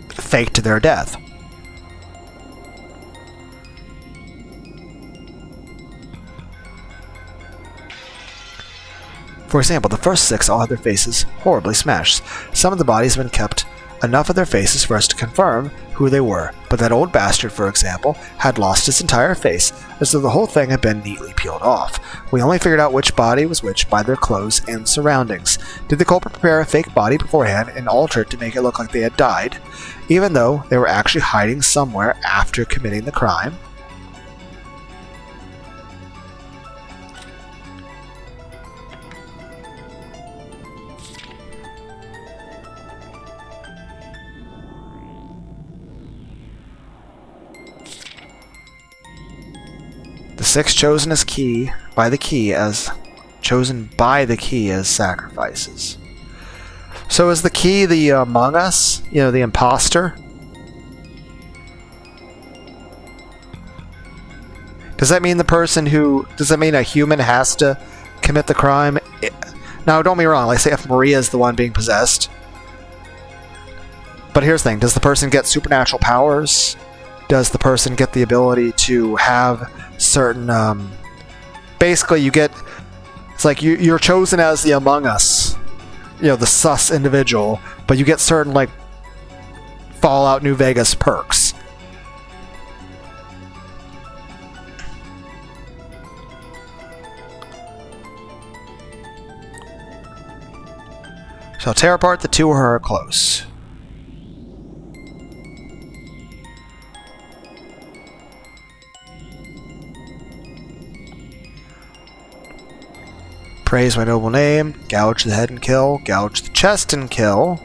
faked their death. For example, the first 6 all had their faces horribly smashed. Some of the bodies have been kept enough of their faces for us to confirm who they were, but that old bastard, for example, had lost his entire face, as though the whole thing had been neatly peeled off. We only figured out which body was which by their clothes and surroundings. Did the culprit prepare a fake body beforehand and alter it to make it look like they had died, even though they were actually hiding somewhere after committing the crime? The 6 chosen by the key as sacrifices. So is the key the Among Us? You know, the imposter? Does that mean does that mean a human has to commit the crime? Now, don't get me wrong, like say if Maria is the one being possessed. But here's the thing, does the person get supernatural powers? Does the person get the ability to have certain basically it's like you're chosen as the Among Us, you know, the sus individual, but you get certain like Fallout New Vegas perks. So tear apart the 2 who are close. Praise my noble name, gouge the head and kill, gouge the chest and kill,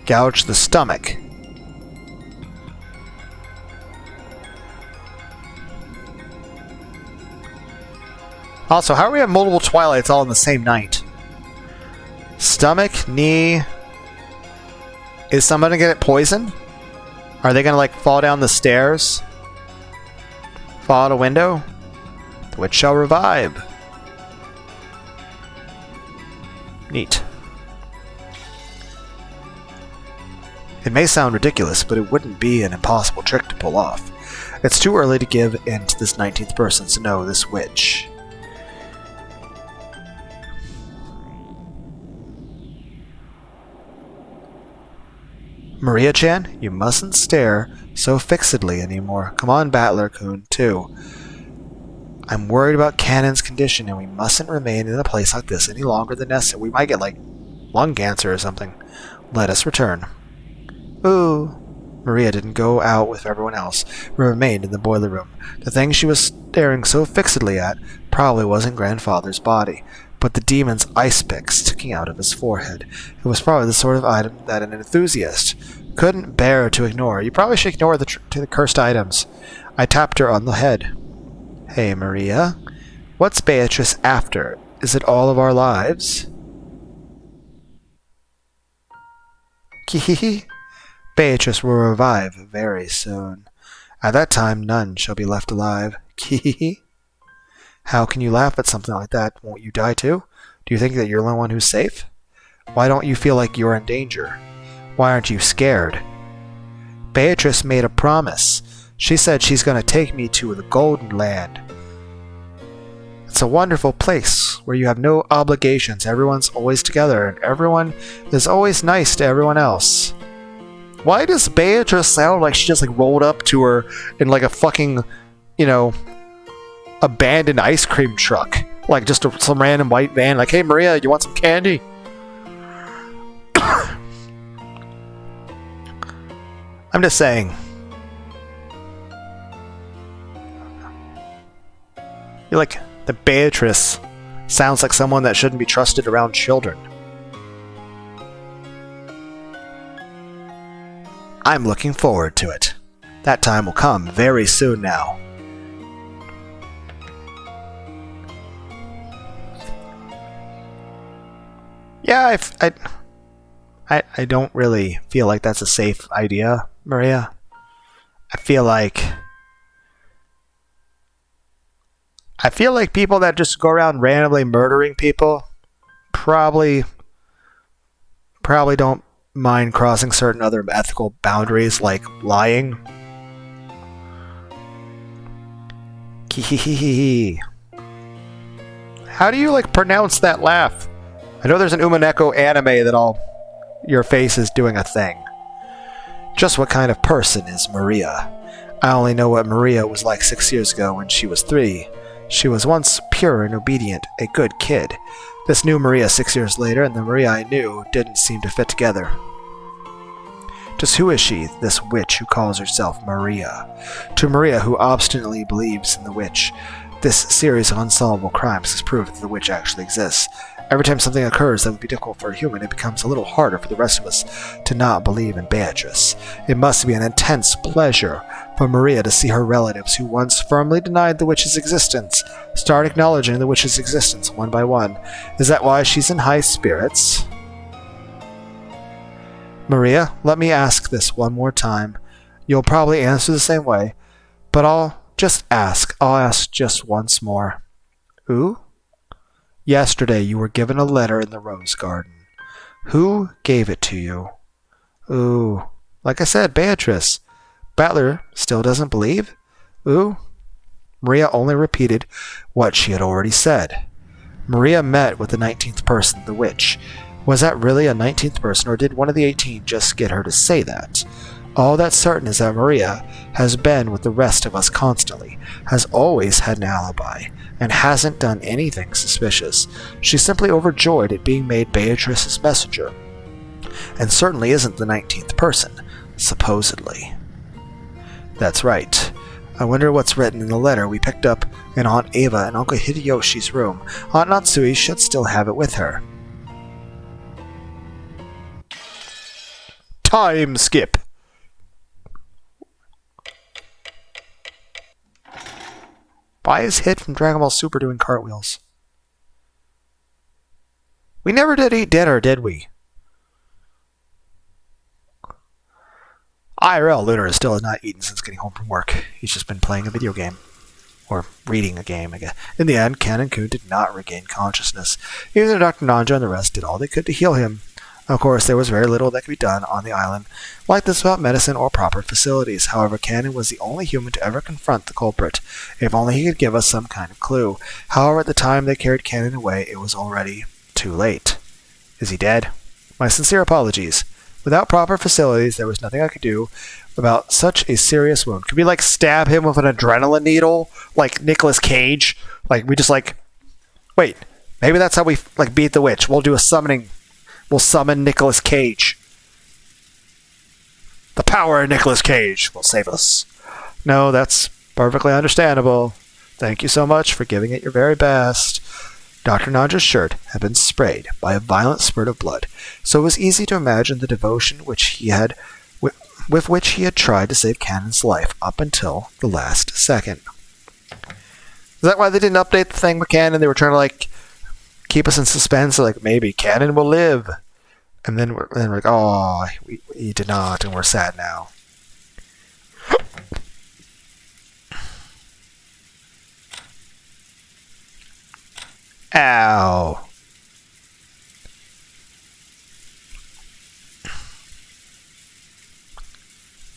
gouge the stomach. Also, how do we have multiple Twilights all in the same night? Stomach, knee. Is somebody gonna get poisoned? Are they gonna like fall down the stairs? Fall out a window? The witch shall revive. Neat. It may sound ridiculous, but it wouldn't be an impossible trick to pull off. It's too early to give in to this 19th person to know this witch. Maria-chan, you mustn't stare so fixedly anymore. Come on, Battler-kun, too. I'm worried about Cannon's condition, and we mustn't remain in a place like this any longer than necessary. We might get, like, lung cancer or something. Let us return. Ooh. Maria didn't go out with everyone else, but remained in the boiler room. The thing she was staring so fixedly at probably wasn't Grandfather's body, but the demon's ice pick sticking out of his forehead. It was probably the sort of item that an enthusiast couldn't bear to ignore. You probably should ignore the cursed items. I tapped her on the head. Hey, Maria. What's Beatrice after? Is it all of our lives? Kihihi. Beatrice will revive very soon. At that time, none shall be left alive. Kihihi. How can you laugh at something like that? Won't you die too? Do you think that you're the only one who's safe? Why don't you feel like you're in danger? Why aren't you scared? Beatrice made a promise. She said she's going to take me to the Golden Land. It's a wonderful place where you have no obligations. Everyone's always together and everyone is always nice to everyone else. Why does Beatrice sound like she just like rolled up to her in like a fucking, abandoned ice cream truck? Like just some random white van, like, hey Maria, you want some candy? I'm just saying. You're like, the Beatrice sounds like someone that shouldn't be trusted around children. I'm looking forward to it. That time will come very soon now. Yeah, I don't really feel like that's a safe idea, Maria. I feel like people that just go around randomly murdering people probably don't mind crossing certain other ethical boundaries like lying. How do you pronounce that laugh? I know there's an umineko anime that your face is doing a thing. Just what kind of person is Maria? I only know what Maria was like 6 years ago when she was 3. She was once pure and obedient, a good kid. This new Maria 6 years later and the Maria I knew didn't seem to fit together. Just who is she, this witch who calls herself Maria? To Maria, who obstinately believes in the witch, this series of unsolvable crimes has proved that the witch actually exists. Every time something occurs that would be difficult for a human, it becomes a little harder for the rest of us to not believe in Beatrice. It must be an intense pleasure for Maria to see her relatives who once firmly denied the witch's existence start acknowledging the witch's existence one by one. Is that why she's in high spirits? Maria, let me ask this one more time. You'll probably answer the same way, but I'll just ask. I'll ask just once more. Who? Yesterday you were given a letter in the rose garden. Who gave it to you? Ooh, like I said, Beatrice. Butler still doesn't believe? Ooh. Maria only repeated what she had already said. Maria met with the 19th person, the witch. Was that really a 19th person, or did one of the 18 just get her to say that? All that's certain is that Maria has been with the rest of us constantly, has always had an alibi, and hasn't done anything suspicious. She's simply overjoyed at being made Beatrice's messenger, and certainly isn't the 19th person, supposedly. That's right. I wonder what's written in the letter we picked up in Aunt Ava and Uncle Hideyoshi's room. Aunt Natsui should still have it with her. Time skip. Why is Hit from Dragon Ball Super doing cartwheels? We never did eat dinner, did we? IRL Lunar still has not eaten since getting home from work. He's just been playing a video game. Or reading a game, I guess. In the end, Ken and Kun did not regain consciousness. Even though Dr. Nanja and the rest did all they could to heal him. Of course, there was very little that could be done on the island like this without medicine or proper facilities. However, Cannon was the only human to ever confront the culprit. If only he could give us some kind of clue. However, at the time they carried Cannon away, it was already too late. Is he dead? My sincere apologies. Without proper facilities, there was nothing I could do about such a serious wound. Could we, stab him with an adrenaline needle? Like Nicolas Cage? We just, Wait, maybe that's how we, beat the witch. We'll do a summoning. We'll summon Nicolas Cage. The power of Nicolas Cage will save us. No, that's perfectly understandable. Thank you so much for giving it your very best. Dr. Nanja's shirt had been sprayed by a violent spurt of blood, so it was easy to imagine the devotion with which he had tried to save Cannon's life up until the last second. Is that why they didn't update the thing with Cannon? They were trying to, keep us in suspense, maybe Cannon will live. And then we're like, oh, he did not, and we're sad now. Ow.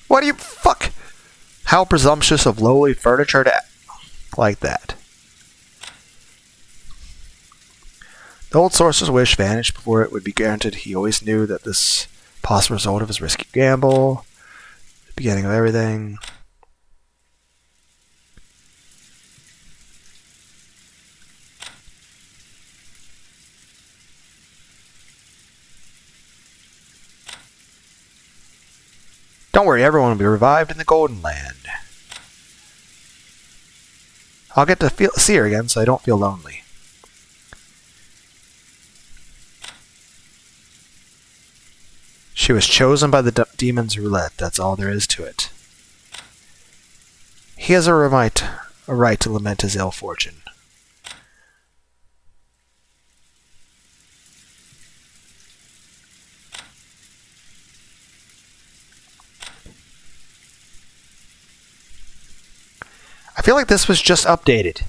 What do you fuck? How presumptuous of lowly furniture to act like that. The old sorcerer's wish vanished before it would be granted. He always knew that this possible result of his risky gamble, the beginning of everything. Don't worry, everyone will be revived in the Golden Land. I'll get to see her again so I don't feel lonely. She was chosen by the demon's roulette. That's all there is to it. He has a right to lament his ill fortune. I feel like this was just updated.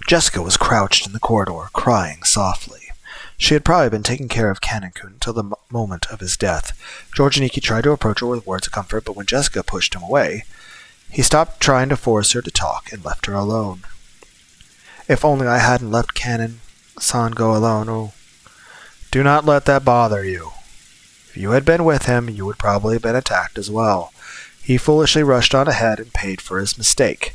Jessica was crouched in the corridor, crying softly. She had probably been taking care of Canon-kun until the moment of his death. George and Ikki tried to approach her with words of comfort, but when Jessica pushed him away, he stopped trying to force her to talk and left her alone. If only I hadn't let Canon-san go alone. Oh, do not let that bother you. If you had been with him, you would probably have been attacked as well. He foolishly rushed on ahead and paid for his mistake.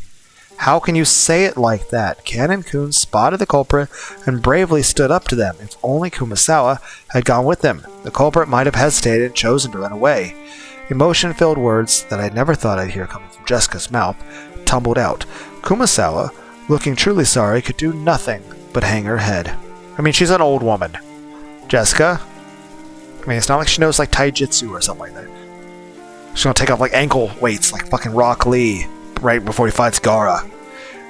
How can you say it like that? Canon-kun spotted the culprit and bravely stood up to them. If only Kumasawa had gone with them, the culprit might have hesitated and chosen to run away. Emotion-filled words that I never thought I'd hear coming from Jessica's mouth tumbled out. Kumasawa, looking truly sorry, could do nothing but hang her head. I mean, she's an old woman. Jessica? I mean, it's not like she knows, like, taijutsu or something like that. She's gonna take off, like, ankle weights like fucking Rock Lee right before he fights Gaara.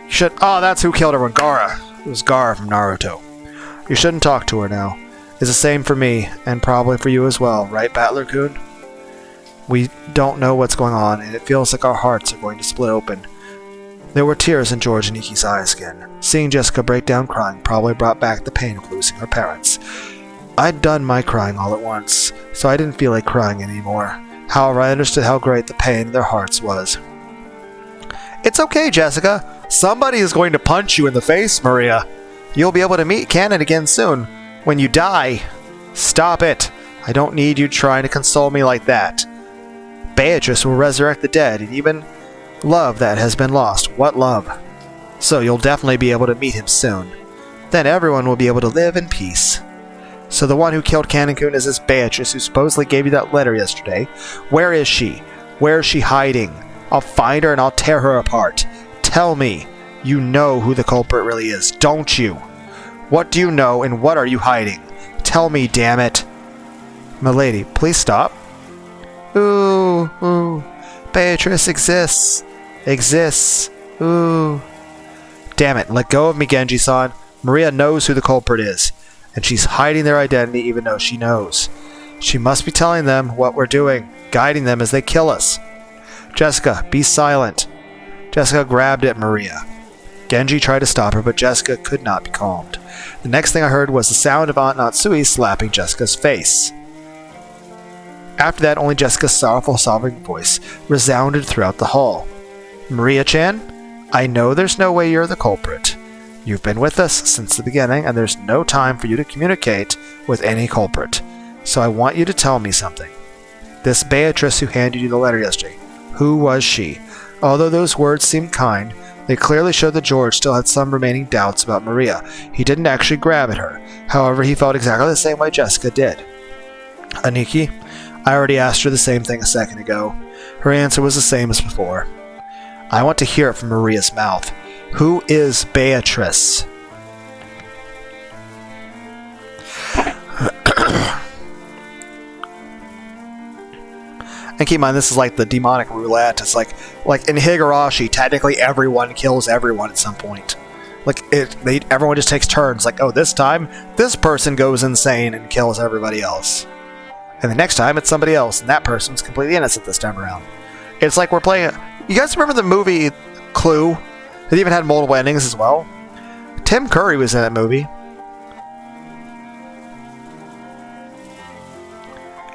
You should... Oh, that's who killed everyone. Gaara. It was Gaara from Naruto. You shouldn't talk to her now. It's the same for me, and probably for you as well, right, Battler-kun? We don't know what's going on, and it feels like our hearts are going to split open. There were tears in George and Ikki's eyes again. Seeing Jessica break down crying probably brought back the pain of losing her parents. I'd done my crying all at once, so I didn't feel like crying anymore. However, I understood how great the pain in their hearts was. It's okay, Jessica. Somebody is going to punch you in the face, Maria. You'll be able to meet Canon again soon. When you die. Stop it. I don't need you trying to console me like that. Beatrice will resurrect the dead, and even love that has been lost. What love? So you'll definitely be able to meet him soon. Then everyone will be able to live in peace. So the one who killed Canon-kun is this Beatrice who supposedly gave you that letter yesterday. Where is she? Where is she hiding? I'll find her and I'll tear her apart. Tell me. You know who the culprit really is, don't you? What do you know and what are you hiding? Tell me, damn it. Milady, please stop. Ooh. Beatrice exists. Ooh. Damn it, let go of me, Genji-san. Maria knows who the culprit is, and she's hiding their identity even though she knows. She must be telling them what we're doing, guiding them as they kill us. Jessica, be silent. Jessica grabbed at Maria. Genji tried to stop her, but Jessica could not be calmed. The next thing I heard was the sound of Aunt Natsui slapping Jessica's face. After that, only Jessica's sorrowful, sobbing voice resounded throughout the hall. Maria-chan, I know there's no way you're the culprit. You've been with us since the beginning, and there's no time for you to communicate with any culprit. So I want you to tell me something. This Beatrice who handed you the letter yesterday, who was she? Although those words seemed kind, they clearly showed that George still had some remaining doubts about Maria. He didn't actually grab at her. However, he felt exactly the same way Jessica did. Aniki, I already asked her the same thing a second ago. Her answer was the same as before. I want to hear it from Maria's mouth. Who is Beatrice? And keep in mind, this is like the demonic roulette. It's like in Higurashi, technically everyone kills everyone at some point. Like, everyone just takes turns. Like, oh, this time, this person goes insane and kills everybody else. And the next time, it's somebody else, and that person's completely innocent this time around. It's like we're playing... You guys remember the movie Clue? It even had multiple endings as well. Tim Curry was in that movie.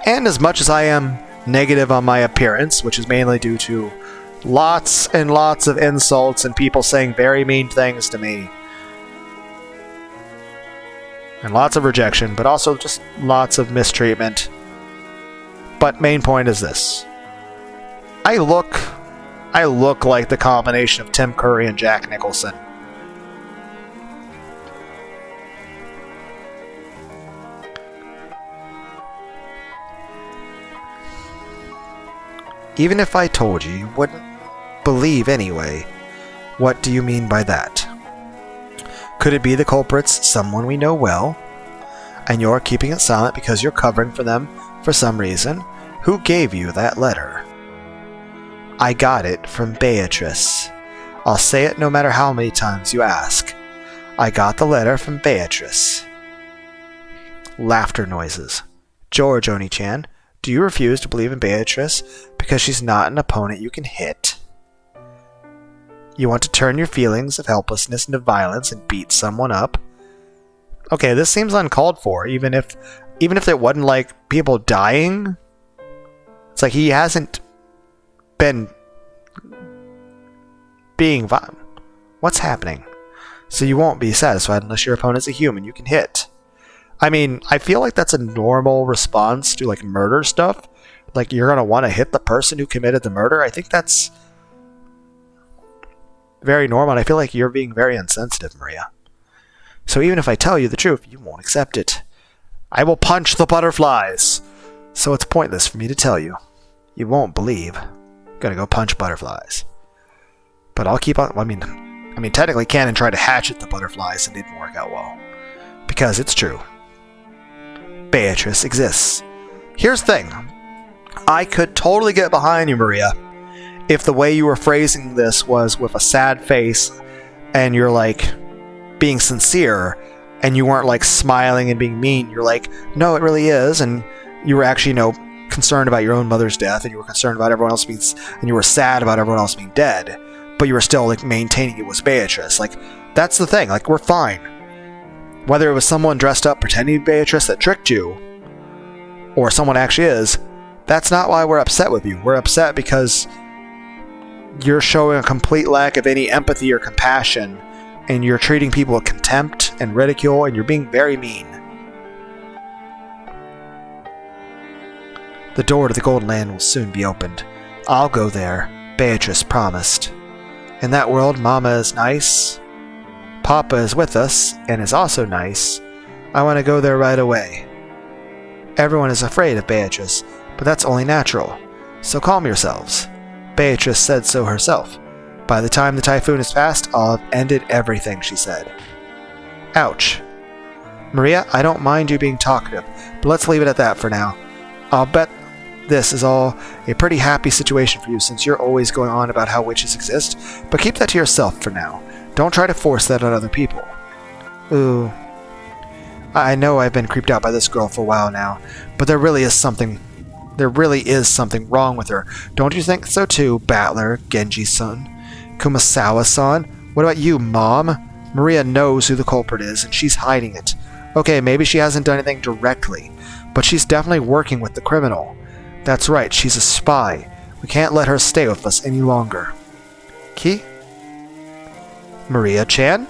And as much as I am negative on my appearance, which is mainly due to lots and lots of insults and people saying very mean things to me, and lots of rejection, but also just lots of mistreatment. But main point is this. I look like the combination of Tim Curry and Jack Nicholson. Even if I told you, you wouldn't believe anyway. What do you mean by that? Could it be the culprit's someone we know well, and you're keeping it silent because you're covering for them for some reason? Who gave you that letter? I got it from Beatrice. I'll say it no matter how many times you ask. I got the letter from Beatrice. Laughter noises. George Oni-chan, do you refuse to believe in Beatrice because she's not an opponent you can hit? You want to turn your feelings of helplessness into violence and beat someone up? Okay, this seems uncalled for, even if it wasn't like people dying. It's like he hasn't been being violent. What's happening? So you won't be satisfied unless your opponent's a human you can hit. I mean, I feel like that's a normal response to, like, murder stuff. Like, you're going to want to hit the person who committed the murder. I think that's very normal, and I feel like you're being very insensitive, Maria. So even if I tell you the truth, you won't accept it. I will punch the butterflies. So it's pointless for me to tell you. You won't believe. Gotta go punch butterflies. But I'll keep on... I mean, technically Cannon tried to hatchet the butterflies and it didn't work out well. Because it's true. Beatrice exists. Here's the thing. I could totally get behind you, Maria, if the way you were phrasing this was with a sad face and you're, like, being sincere and you weren't, like, smiling and being mean. You're like, no, it really is, and you were actually, concerned about your own mother's death, and you were concerned about everyone else being... and you were sad about everyone else being dead, but you were still, like, maintaining it was Beatrice. Like, that's the thing. Like, we're fine. Whether it was someone dressed up pretending to be Beatrice that tricked you, or someone actually is, that's not why we're upset with you. We're upset because you're showing a complete lack of any empathy or compassion, and you're treating people with contempt and ridicule, and you're being very mean. The door to the Golden Land will soon be opened. I'll go there, Beatrice promised. In that world, Mama is nice. Papa is with us, and is also nice. I want to go there right away. Everyone is afraid of Beatrice, but that's only natural. So calm yourselves. Beatrice said so herself. By the time the typhoon is past, I'll have ended everything, she said. Ouch. Maria, I don't mind you being talkative, but let's leave it at that for now. I'll bet this is all a pretty happy situation for you since you're always going on about how witches exist, but keep that to yourself for now. Don't try to force that on other people. Ooh. I know I've been creeped out by this girl for a while now, but there really is something wrong with her. Don't you think so too, Battler, Genji-san? Kumasawa-san? What about you, Mom? Maria knows who the culprit is, and she's hiding it. Okay, maybe she hasn't done anything directly, but she's definitely working with the criminal. That's right, she's a spy. We can't let her stay with us any longer. Ki? Maria-chan?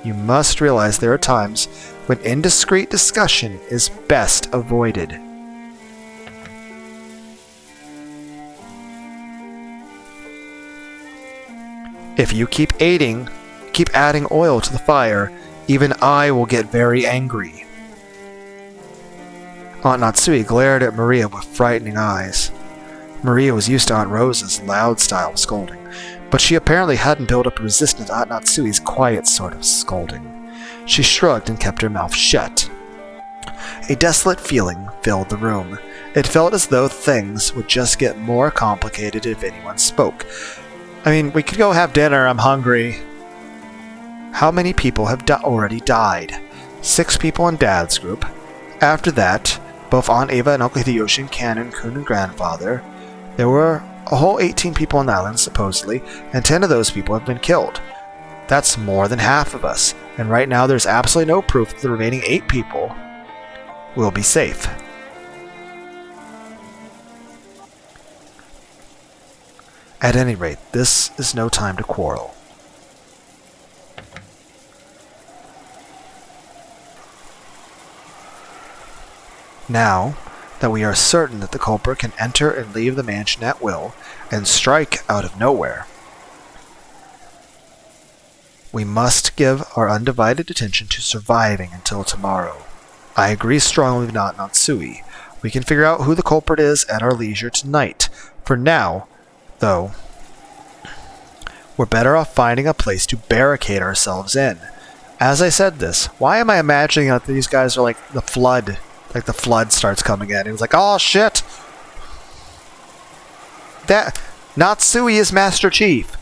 You must realize there are times when indiscreet discussion is best avoided. If you keep adding oil to the fire, even I will get very angry. Aunt Natsui glared at Maria with frightening eyes. Maria was used to Aunt Rosa's loud style of scolding, but she apparently hadn't built up resistance to Aunt Natsui's quiet sort of scolding. She shrugged and kept her mouth shut. A desolate feeling filled the room. It felt as though things would just get more complicated if anyone spoke. I mean, we could go have dinner, I'm hungry. How many people have already died? 6 people in Dad's group. After that, both Aunt Ava and Uncle Hideyoshi and Canon, Kun, and Grandfather. There were a whole 18 people on the island, supposedly, and 10 of those people have been killed. That's more than half of us, and right now there's absolutely no proof that the remaining 8 people will be safe. At any rate, this is no time to quarrel. Now that we are certain that the culprit can enter and leave the mansion at will and strike out of nowhere, we must give our undivided attention to surviving until tomorrow. I agree strongly with Natsui. We can figure out who the culprit is at our leisure tonight. For now, though, we're better off finding a place to barricade ourselves in. As I said this, why am I imagining that these guys are like the flood? Like the flood starts coming in. It was like, oh shit! That Natsui is Master Chief.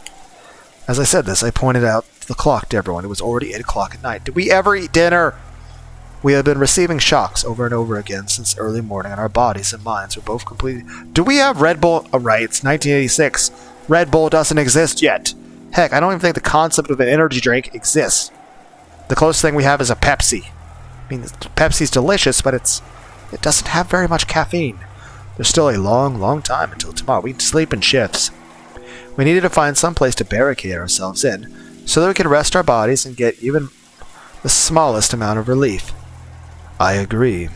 As I said this, I pointed out the clock to everyone. It was already 8 o'clock at night. Did we ever eat dinner? We have been receiving shocks over and over again since early morning, and our bodies and minds are both completely... Do we have Red Bull? Oh, right, it's 1986. Red Bull doesn't exist yet. Heck, I don't even think the concept of an energy drink exists. The closest thing we have is a Pepsi. I mean, Pepsi's delicious, but it doesn't have very much caffeine. There's still a long, long time until tomorrow. We sleep in shifts. We needed to find some place to barricade ourselves in, so that we could rest our bodies and get even the smallest amount of relief. I agree.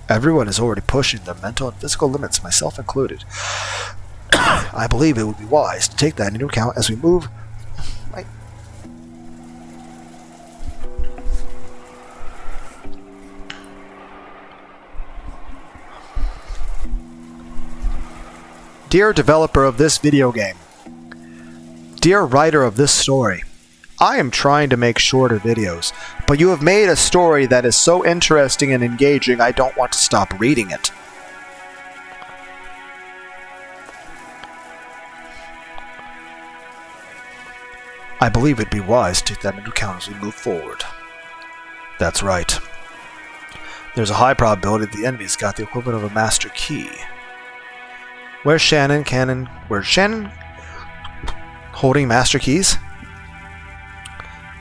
Everyone is already pushing their mental and physical limits, myself included. I believe it would be wise to take that into account as we move... Dear developer of this video game, dear writer of this story, I am trying to make shorter videos, but you have made a story that is so interesting and engaging I don't want to stop reading it. I believe it'd be wise to take that into account as we move forward. That's right. There's a high probability that the enemy's got the equivalent of a master key. Where's Shannon holding master keys?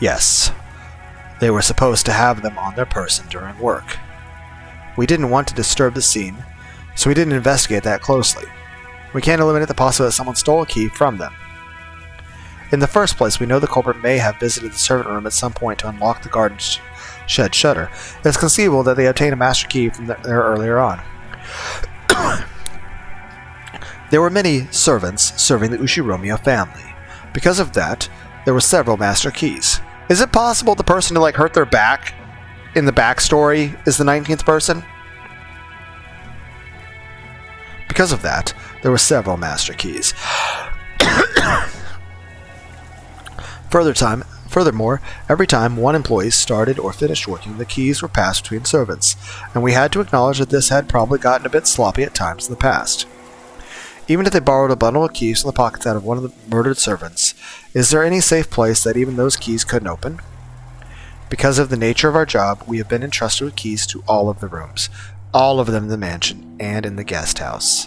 Yes. They were supposed to have them on their person during work. We didn't want to disturb the scene, so we didn't investigate that closely. We can't eliminate the possibility that someone stole a key from them. In the first place, we know the culprit may have visited the servant room at some point to unlock the garden shed shutter. It's conceivable that they obtained a master key from there earlier on. There were many servants serving the Ushiromiya family. Because of that, there were several master keys. Is it possible the person who hurt their back in the backstory is the 19th person? Because of that, there were several master keys. Furthermore, every time one employee started or finished working, the keys were passed between servants, and we had to acknowledge that this had probably gotten a bit sloppy at times in the past. Even if they borrowed a bundle of keys from the pockets out of one of the murdered servants, is there any safe place that even those keys couldn't open? Because of the nature of our job, we have been entrusted with keys to all of the rooms, all of them in the mansion and in the guest house.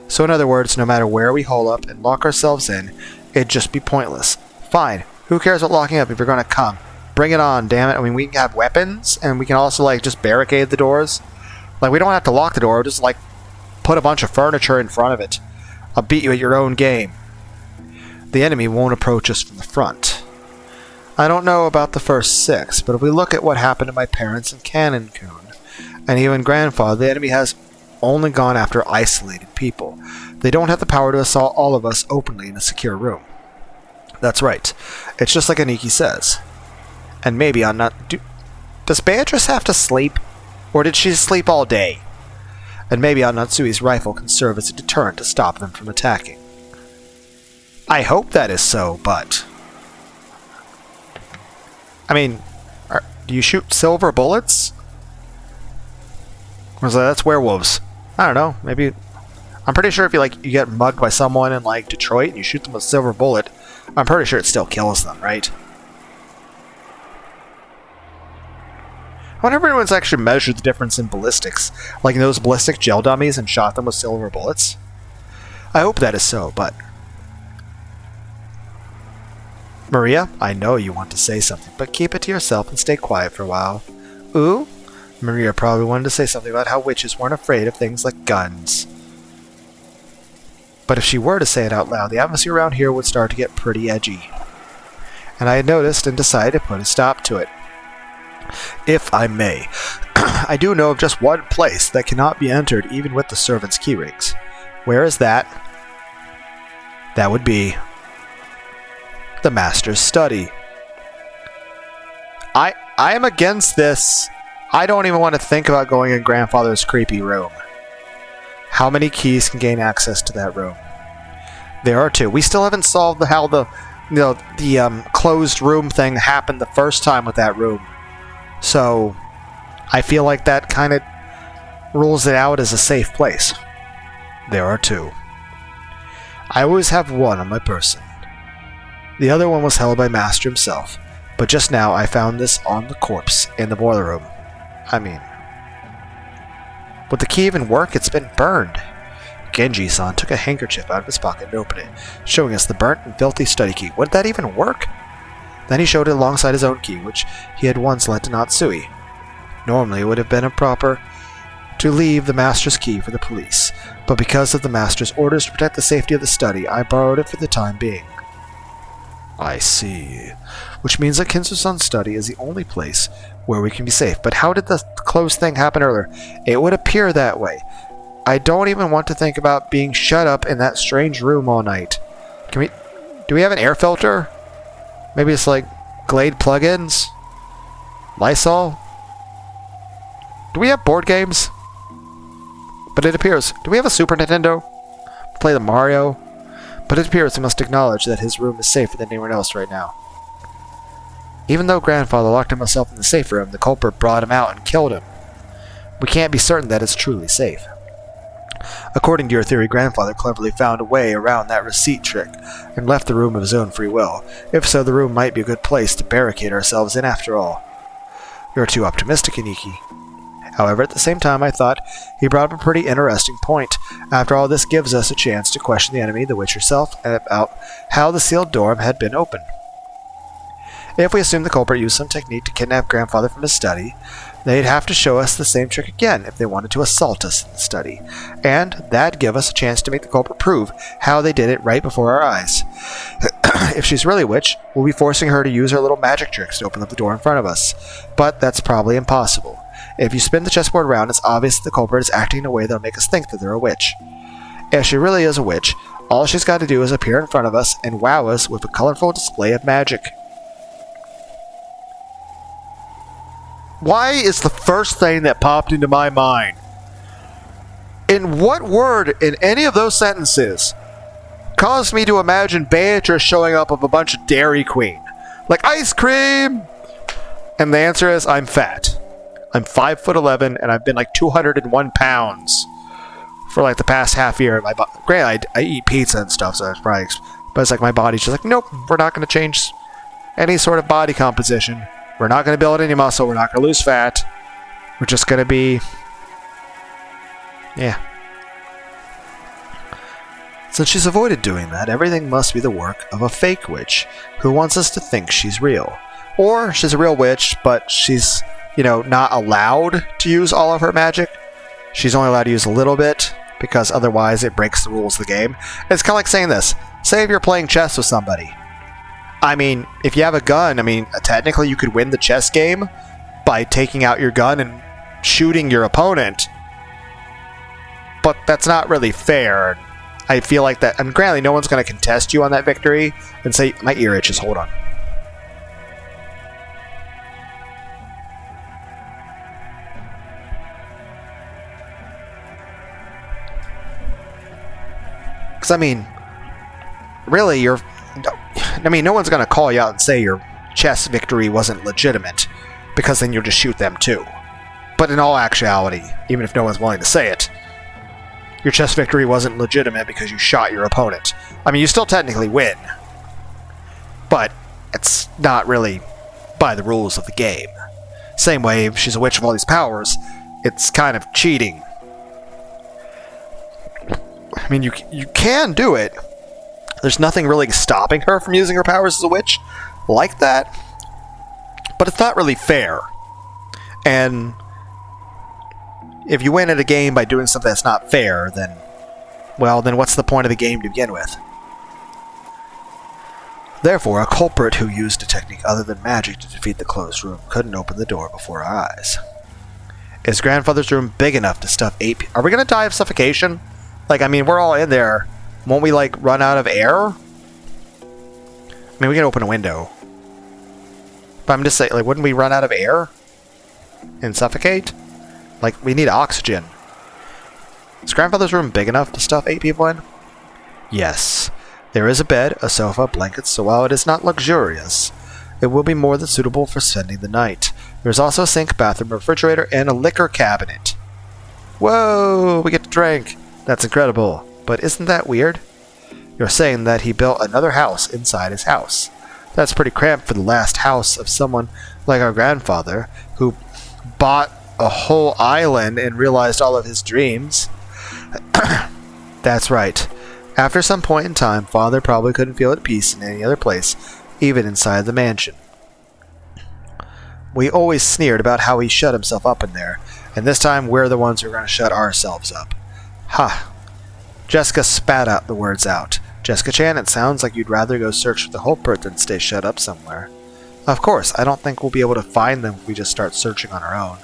So in other words, no matter where we hole up and lock ourselves in, it'd just be pointless. Fine, who cares about locking up if you're going to come? Bring it on, damn it. I mean, we can have weapons, and we can also, just barricade the doors. We don't have to lock the door, just, put a bunch of furniture in front of it. I'll beat you at your own game. The enemy won't approach us from the front. I don't know about the first 6, but if we look at what happened to my parents and Canon-kun, and even Grandfather, the enemy has only gone after isolated people. They don't have the power to assault all of us openly in a secure room. That's right. It's just like Aniki says. And maybe I'm not... Does Beatrice have to sleep? Or did she sleep all day? And maybe Natsui's rifle can serve as a deterrent to stop them from attacking. I hope that is so, but... I mean, do you shoot silver bullets? Or is that's werewolves? I don't know, maybe... I'm pretty sure if you get mugged by someone in Detroit and you shoot them with a silver bullet, I'm pretty sure it still kills them, right? wonder if anyone's actually measured the difference in ballistics, like those ballistic gel dummies, and shot them with silver bullets. I hope that is so, but... Maria, I know you want to say something, but keep it to yourself and stay quiet for a while. Ooh? Maria probably wanted to say something about how witches weren't afraid of things like guns. But if she were to say it out loud, the atmosphere around here would start to get pretty edgy. And I had noticed and decided to put a stop to it. If I may, I do know of just one place that cannot be entered even with the servants' key rings. Where is that? That would be the Master's study. I am against this. I don't even want to think about going in Grandfather's creepy room. How many keys can gain access to that room? There are 2. We still haven't solved how the closed room thing happened the first time with that room. So, I feel like that kind of rules it out as a safe place. There are 2. I always have one on my person. The other one was held by Master himself, but just now I found this on the corpse in the boiler room. I mean, would the key even work? It's been burned. Genji-san took a handkerchief out of his pocket and opened it, showing us the burnt and filthy study key. Would that even work? Then he showed it alongside his own key, which he had once lent to Natsui. Normally it would have been improper to leave the Master's key for the police, but because of the Master's orders to protect the safety of the study, I borrowed it for the time being. I see. Which means that Kinsu-san's study is the only place where we can be safe. But how did the closed thing happen earlier? It would appear that way. I don't even want to think about being shut up in that strange room all night. Do we have an air filter? Maybe it's like Glade plugins? Lysol? Do we have board games? But it appears... Do we have a Super Nintendo? Play the Mario? But it appears we must acknowledge that his room is safer than anyone else right now. Even though Grandfather locked himself in the safe room, the culprit brought him out and killed him. We can't be certain that it's truly safe. According to your theory, Grandfather cleverly found a way around that receipt trick and left the room of his own free will. If so, the room might be a good place to barricade ourselves in after all. You're too optimistic, Iniki. However, at the same time, I thought he brought up a pretty interesting point. After all, this gives us a chance to question the enemy, the witch herself, about how the sealed door had been opened. If we assume the culprit used some technique to kidnap Grandfather from his study, they'd have to show us the same trick again if they wanted to assault us in the study. And that'd give us a chance to make the culprit prove how they did it right before our eyes. If she's really a witch, we'll be forcing her to use her little magic tricks to open up the door in front of us. But that's probably impossible. If you spin the chessboard around, it's obvious that the culprit is acting in a way that'll make us think that they're a witch. If she really is a witch, all she's got to do is appear in front of us and wow us with a colorful display of magic. Why is the first thing that popped into my mind? In what word in any of those sentences caused me to imagine Beatrice showing up with a bunch of Dairy Queen? Like ice cream! And the answer is, I'm fat. I'm 5'11", and I've been like 201 pounds for like the past half year. Granted, I eat pizza and stuff, so it's probably... But it's like my body's just like, nope, we're not going to change any sort of body composition. We're not going to build any muscle. We're not going to lose fat. We're just going to be... Yeah. Since she's avoided doing that, everything must be the work of a fake witch who wants us to think she's real. Or she's a real witch, but she's, not allowed to use all of her magic. She's only allowed to use a little bit, because otherwise it breaks the rules of the game. It's kind of like saying this. Say if you're playing chess with somebody. I mean, if you have a gun, technically you could win the chess game by taking out your gun and shooting your opponent. But that's not really fair. I feel like that, and granted, no one's going to contest you on that victory and say, my ear itches, hold on. Because, really, no one's going to call you out and say your chess victory wasn't legitimate, because then you'll just shoot them too. But in all actuality, even if no one's willing to say it, your chess victory wasn't legitimate because you shot your opponent. You still technically win, but it's not really by the rules of the game. Same way, if she's a witch with all these powers, it's kind of cheating. I mean, you can do it. There's nothing really stopping her from using her powers as a witch like that. But it's not really fair. And if you win at a game by doing something that's not fair, then what's the point of the game to begin with? Therefore, a culprit who used a technique other than magic to defeat the closed room couldn't open the door before our eyes. Is grandfather's room big enough to stuff 8 people? Are we going to die of suffocation? Like, I mean, we're all in there. Won't we, like, run out of air? I mean, we can open a window. But I'm just saying, like, wouldn't we run out of air? And suffocate? Like, we need oxygen. Is grandfather's room big enough to stuff 8 people in? Yes. There is a bed, a sofa, blankets, so while it is not luxurious, it will be more than suitable for spending the night. There is also a sink, bathroom, refrigerator, and a liquor cabinet. Whoa! We get to drink! That's incredible. But isn't that weird? You're saying that he built another house inside his house. That's pretty cramped for the last house of someone like our grandfather, who bought a whole island and realized all of his dreams. That's right. After some point in time, Father probably couldn't feel at peace in any other place, even inside the mansion. We always sneered about how he shut himself up in there, and this time we're the ones who are going to shut ourselves up. Ha! Jessica spat out the words out. Jessica-chan, it sounds like you'd rather go search for the culprit than stay shut up somewhere. Of course, I don't think we'll be able to find them if we just start searching on our own.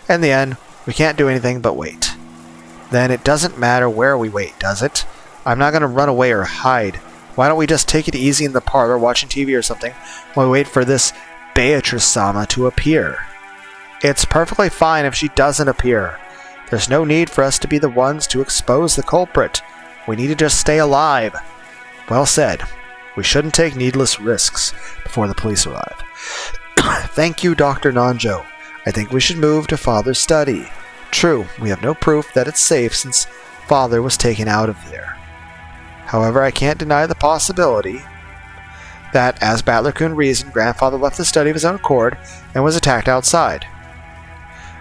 In the end, we can't do anything but wait. Then it doesn't matter where we wait, does it? I'm not going to run away or hide. Why don't we just take it easy in the parlor watching TV or something while we wait for this Beatrice-sama to appear? It's perfectly fine if she doesn't appear. There's no need for us to be the ones to expose the culprit. We need to just stay alive. Well said. We shouldn't take needless risks before the police arrive. Thank you, Dr. Nanjo. I think we should move to Father's study. True, we have no proof that it's safe since Father was taken out of there. However, I can't deny the possibility that, as Battler-kun reasoned, Grandfather left the study of his own accord and was attacked outside.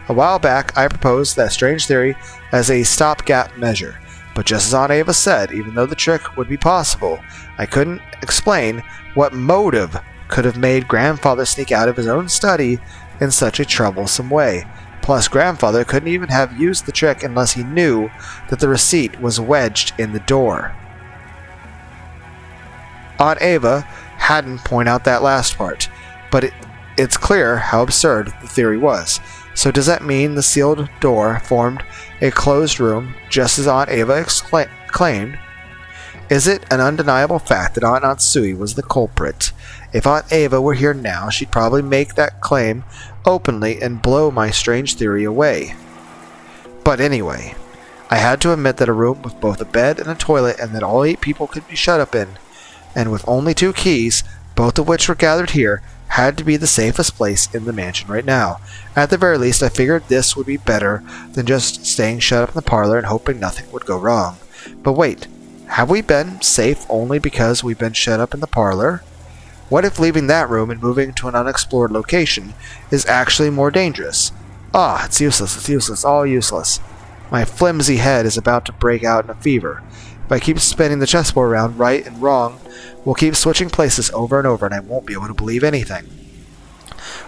A while back, I proposed that strange theory as a stopgap measure, but just as Aunt Ava said, even though the trick would be possible, I couldn't explain what motive could have made Grandfather sneak out of his own study in such a troublesome way. Plus, Grandfather couldn't even have used the trick unless he knew that the receipt was wedged in the door. Aunt Ava hadn't pointed out that last part, but it's clear how absurd the theory was. So does that mean the sealed door formed a closed room, just as Aunt Ava claimed? Is it an undeniable fact that Aunt Natsui was the culprit? If Aunt Ava were here now, she'd probably make that claim openly and blow my strange theory away. But anyway, I had to admit that a room with both a bed and a toilet and that all 8 people could be shut up in, and with only 2 keys, both of which were gathered here, had to be the safest place in the mansion right now. At the very least, I figured this would be better than just staying shut up in the parlor and hoping nothing would go wrong. But wait, have we been safe only because we've been shut up in the parlor? What if leaving that room and moving to an unexplored location is actually more dangerous? Ah, it's useless, all useless. My flimsy head is about to break out in a fever. If I keep spinning the chessboard around, right and wrong will keep switching places over and over, and I won't be able to believe anything.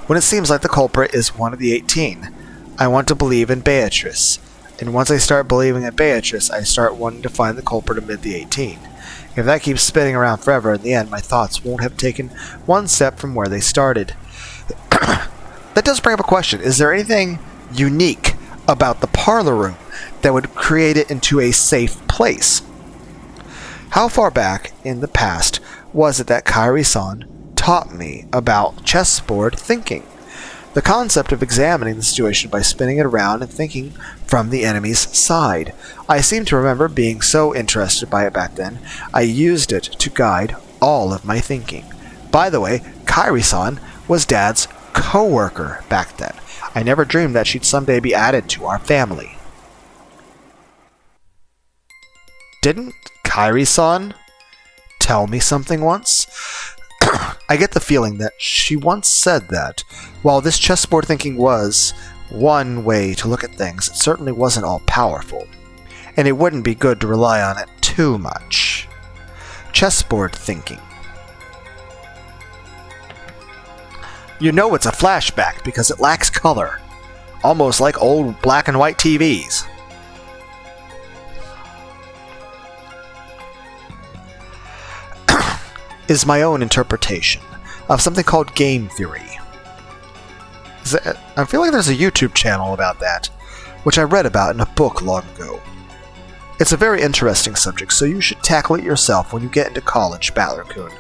When it seems like the culprit is one of the 18, I want to believe in Beatrice. And once I start believing in Beatrice, I start wanting to find the culprit amid the 18. If that keeps spinning around forever, in the end, my thoughts won't have taken one step from where they started. That does bring up a question. Is there anything unique about the parlor room that would create it into a safe place? How far back in the past was it that Kairi-san taught me about chessboard thinking? The concept of examining the situation by spinning it around and thinking from the enemy's side. I seem to remember being so interested by it back then, I used it to guide all of my thinking. By the way, Kairi-san was Dad's co-worker back then. I never dreamed that she'd someday be added to our family. Didn't Kairi-san tell me something once? I get the feeling that she once said that, while this chessboard thinking was one way to look at things, it certainly wasn't all-powerful, and it wouldn't be good to rely on it too much. Chessboard thinking. You know it's a flashback because it lacks color, almost like old black and white TVs. Is my own interpretation of something called game theory. I feel like there's a YouTube channel about that, which I read about in a book long ago. It's a very interesting subject, so you should tackle it yourself when you get into college, Ballercoon.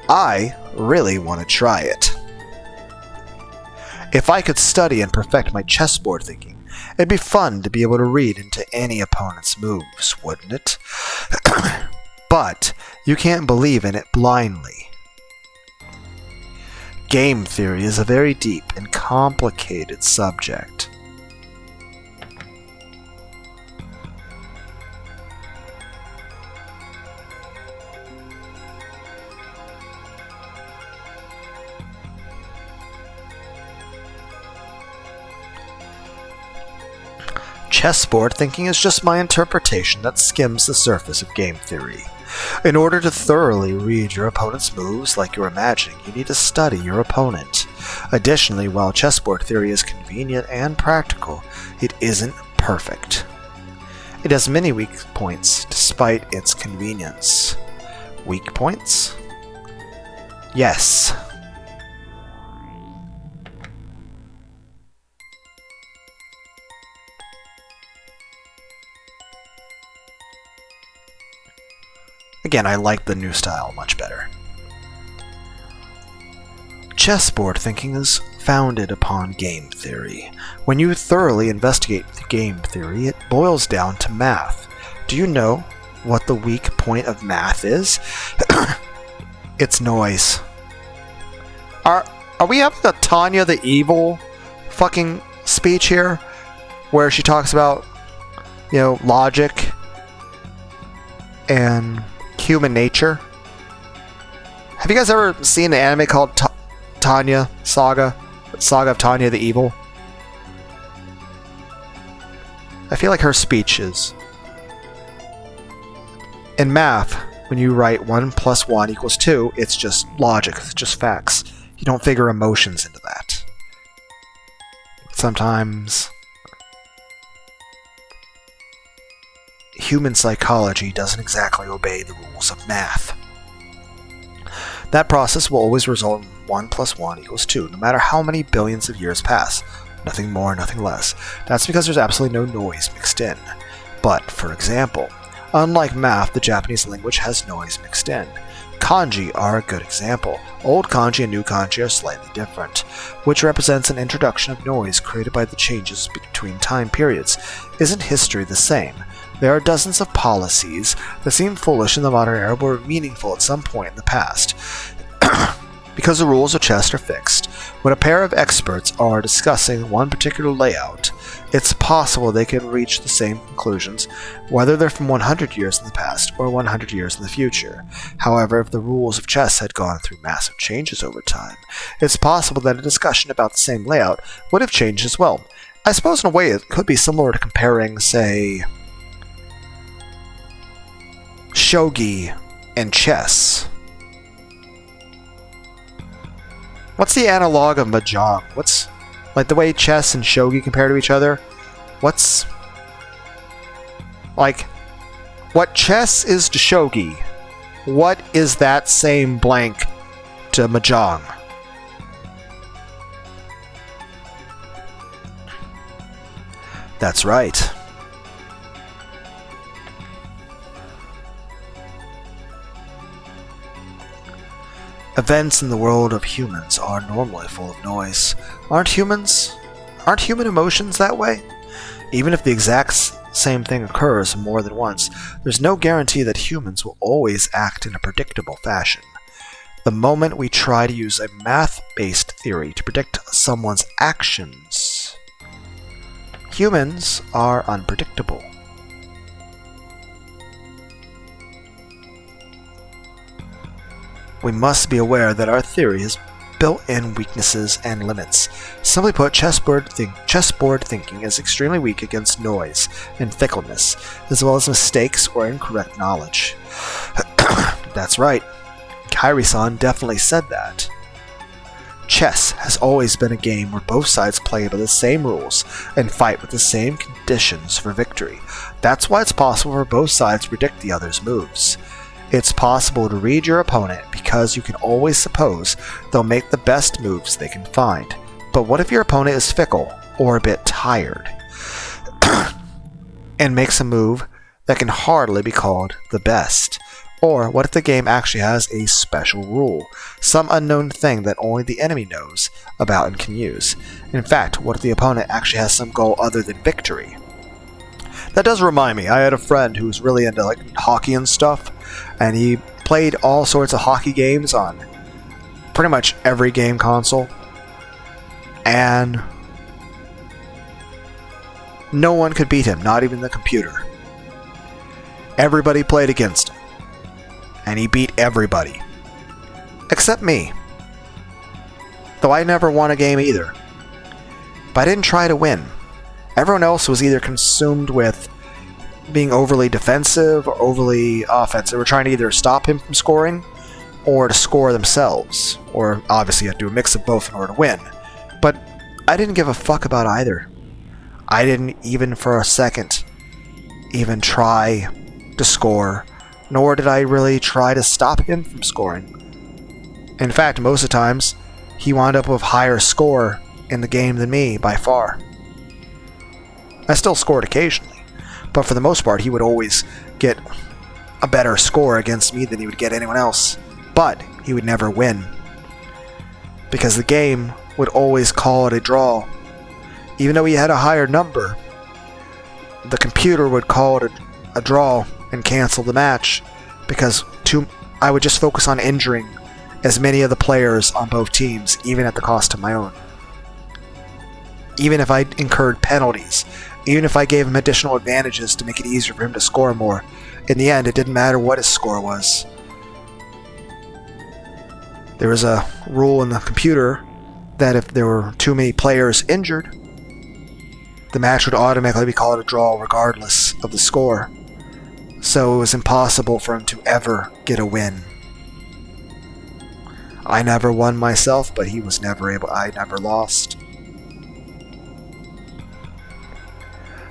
I really want to try it. If I could study and perfect my chessboard thinking, it'd be fun to be able to read into any opponent's moves, wouldn't it? But you can't believe in it blindly. Game theory is a very deep and complicated subject. Chessboard thinking is just my interpretation that skims the surface of game theory. In order to thoroughly read your opponent's moves like you're imagining, you need to study your opponent. Additionally, while chessboard theory is convenient and practical, it isn't perfect. It has many weak points despite its convenience. Weak points? Yes. Again, I like the new style much better. Chessboard thinking is founded upon game theory. When you thoroughly investigate the game theory, it boils down to math. Do you know what the weak point of math is? It's noise. Are we having a Tanya the Evil fucking speech here? Where she talks about, logic and human nature? Have you guys ever seen an anime called Tanya Saga of Tanya the Evil? I feel like her speech is. In math, when you write 1 + 1 = 2, it's just logic, it's just facts. You don't figure emotions into that. Sometimes human psychology doesn't exactly obey the rules of math. That process will always result in 1 + 1 = 2, no matter how many billions of years pass. Nothing more, nothing less. That's because there's absolutely no noise mixed in. But, for example, unlike math, the Japanese language has noise mixed in. Kanji are a good example. Old kanji and new kanji are slightly different, which represents an introduction of noise created by the changes between time periods. Isn't history the same? There are dozens of policies that seem foolish in the modern era but were meaningful at some point in the past. Because the rules of chess are fixed, when a pair of experts are discussing one particular layout, it's possible they can reach the same conclusions, whether they're from 100 years in the past or 100 years in the future. However, if the rules of chess had gone through massive changes over time, it's possible that a discussion about the same layout would have changed as well. I suppose in a way it could be similar to comparing, say, shogi and chess. What's the analog of mahjong? What's, like, the way chess and shogi compare to each other? What's, like, what chess is to shogi, what is that same blank to mahjong? That's right. Events in the world of humans are normally full of noise. Aren't human emotions that way? Even if the exact same thing occurs more than once, there's no guarantee that humans will always act in a predictable fashion. The moment we try to use a math-based theory to predict someone's actions, humans are unpredictable. we must be aware that our theory has built-in weaknesses and limits. Simply put, chessboard thinking is extremely weak against noise and fickleness, as well as mistakes or incorrect knowledge. That's right. Kairi-san definitely said that. Chess has always been a game where both sides play by the same rules and fight with the same conditions for victory. That's why it's possible for both sides to predict the other's moves. It's possible to read your opponent because you can always suppose they'll make the best moves they can find. But what if your opponent is fickle or a bit tired and makes a move that can hardly be called the best? Or what if the game actually has a special rule, some unknown thing that only the enemy knows about and can use? In fact, what if the opponent actually has some goal other than victory? That does remind me, I had a friend who was really into hockey and stuff, and he played all sorts of hockey games on pretty much every game console, and no one could beat him, not even the computer. Everybody played against him, and he beat everybody. Except me. Though I never won a game either. But I didn't try to win. Everyone else was either consumed with being overly defensive or overly offensive. They were trying to either stop him from scoring or to score themselves. Or obviously you have to do a mix of both in order to win. But I didn't give a fuck about either. I didn't even for a second even try to score, nor did I really try to stop him from scoring. In fact, most of the times, he wound up with higher score in the game than me by far. I still scored occasionally, but for the most part, he would always get a better score against me than he would get anyone else. But he would never win, because the game would always call it a draw. Even though he had a higher number, the computer would call it a draw and cancel the match, because I would just focus on injuring as many of the players on both teams, even at the cost of my own. Even if I incurred penalties, even if I gave him additional advantages to make it easier for him to score more, in the end it didn't matter what his score was. There was a rule in the computer that if there were too many players injured, the match would automatically be called a draw regardless of the score. So it was impossible for him to ever get a win. I never won myself, but he was never able. I never lost.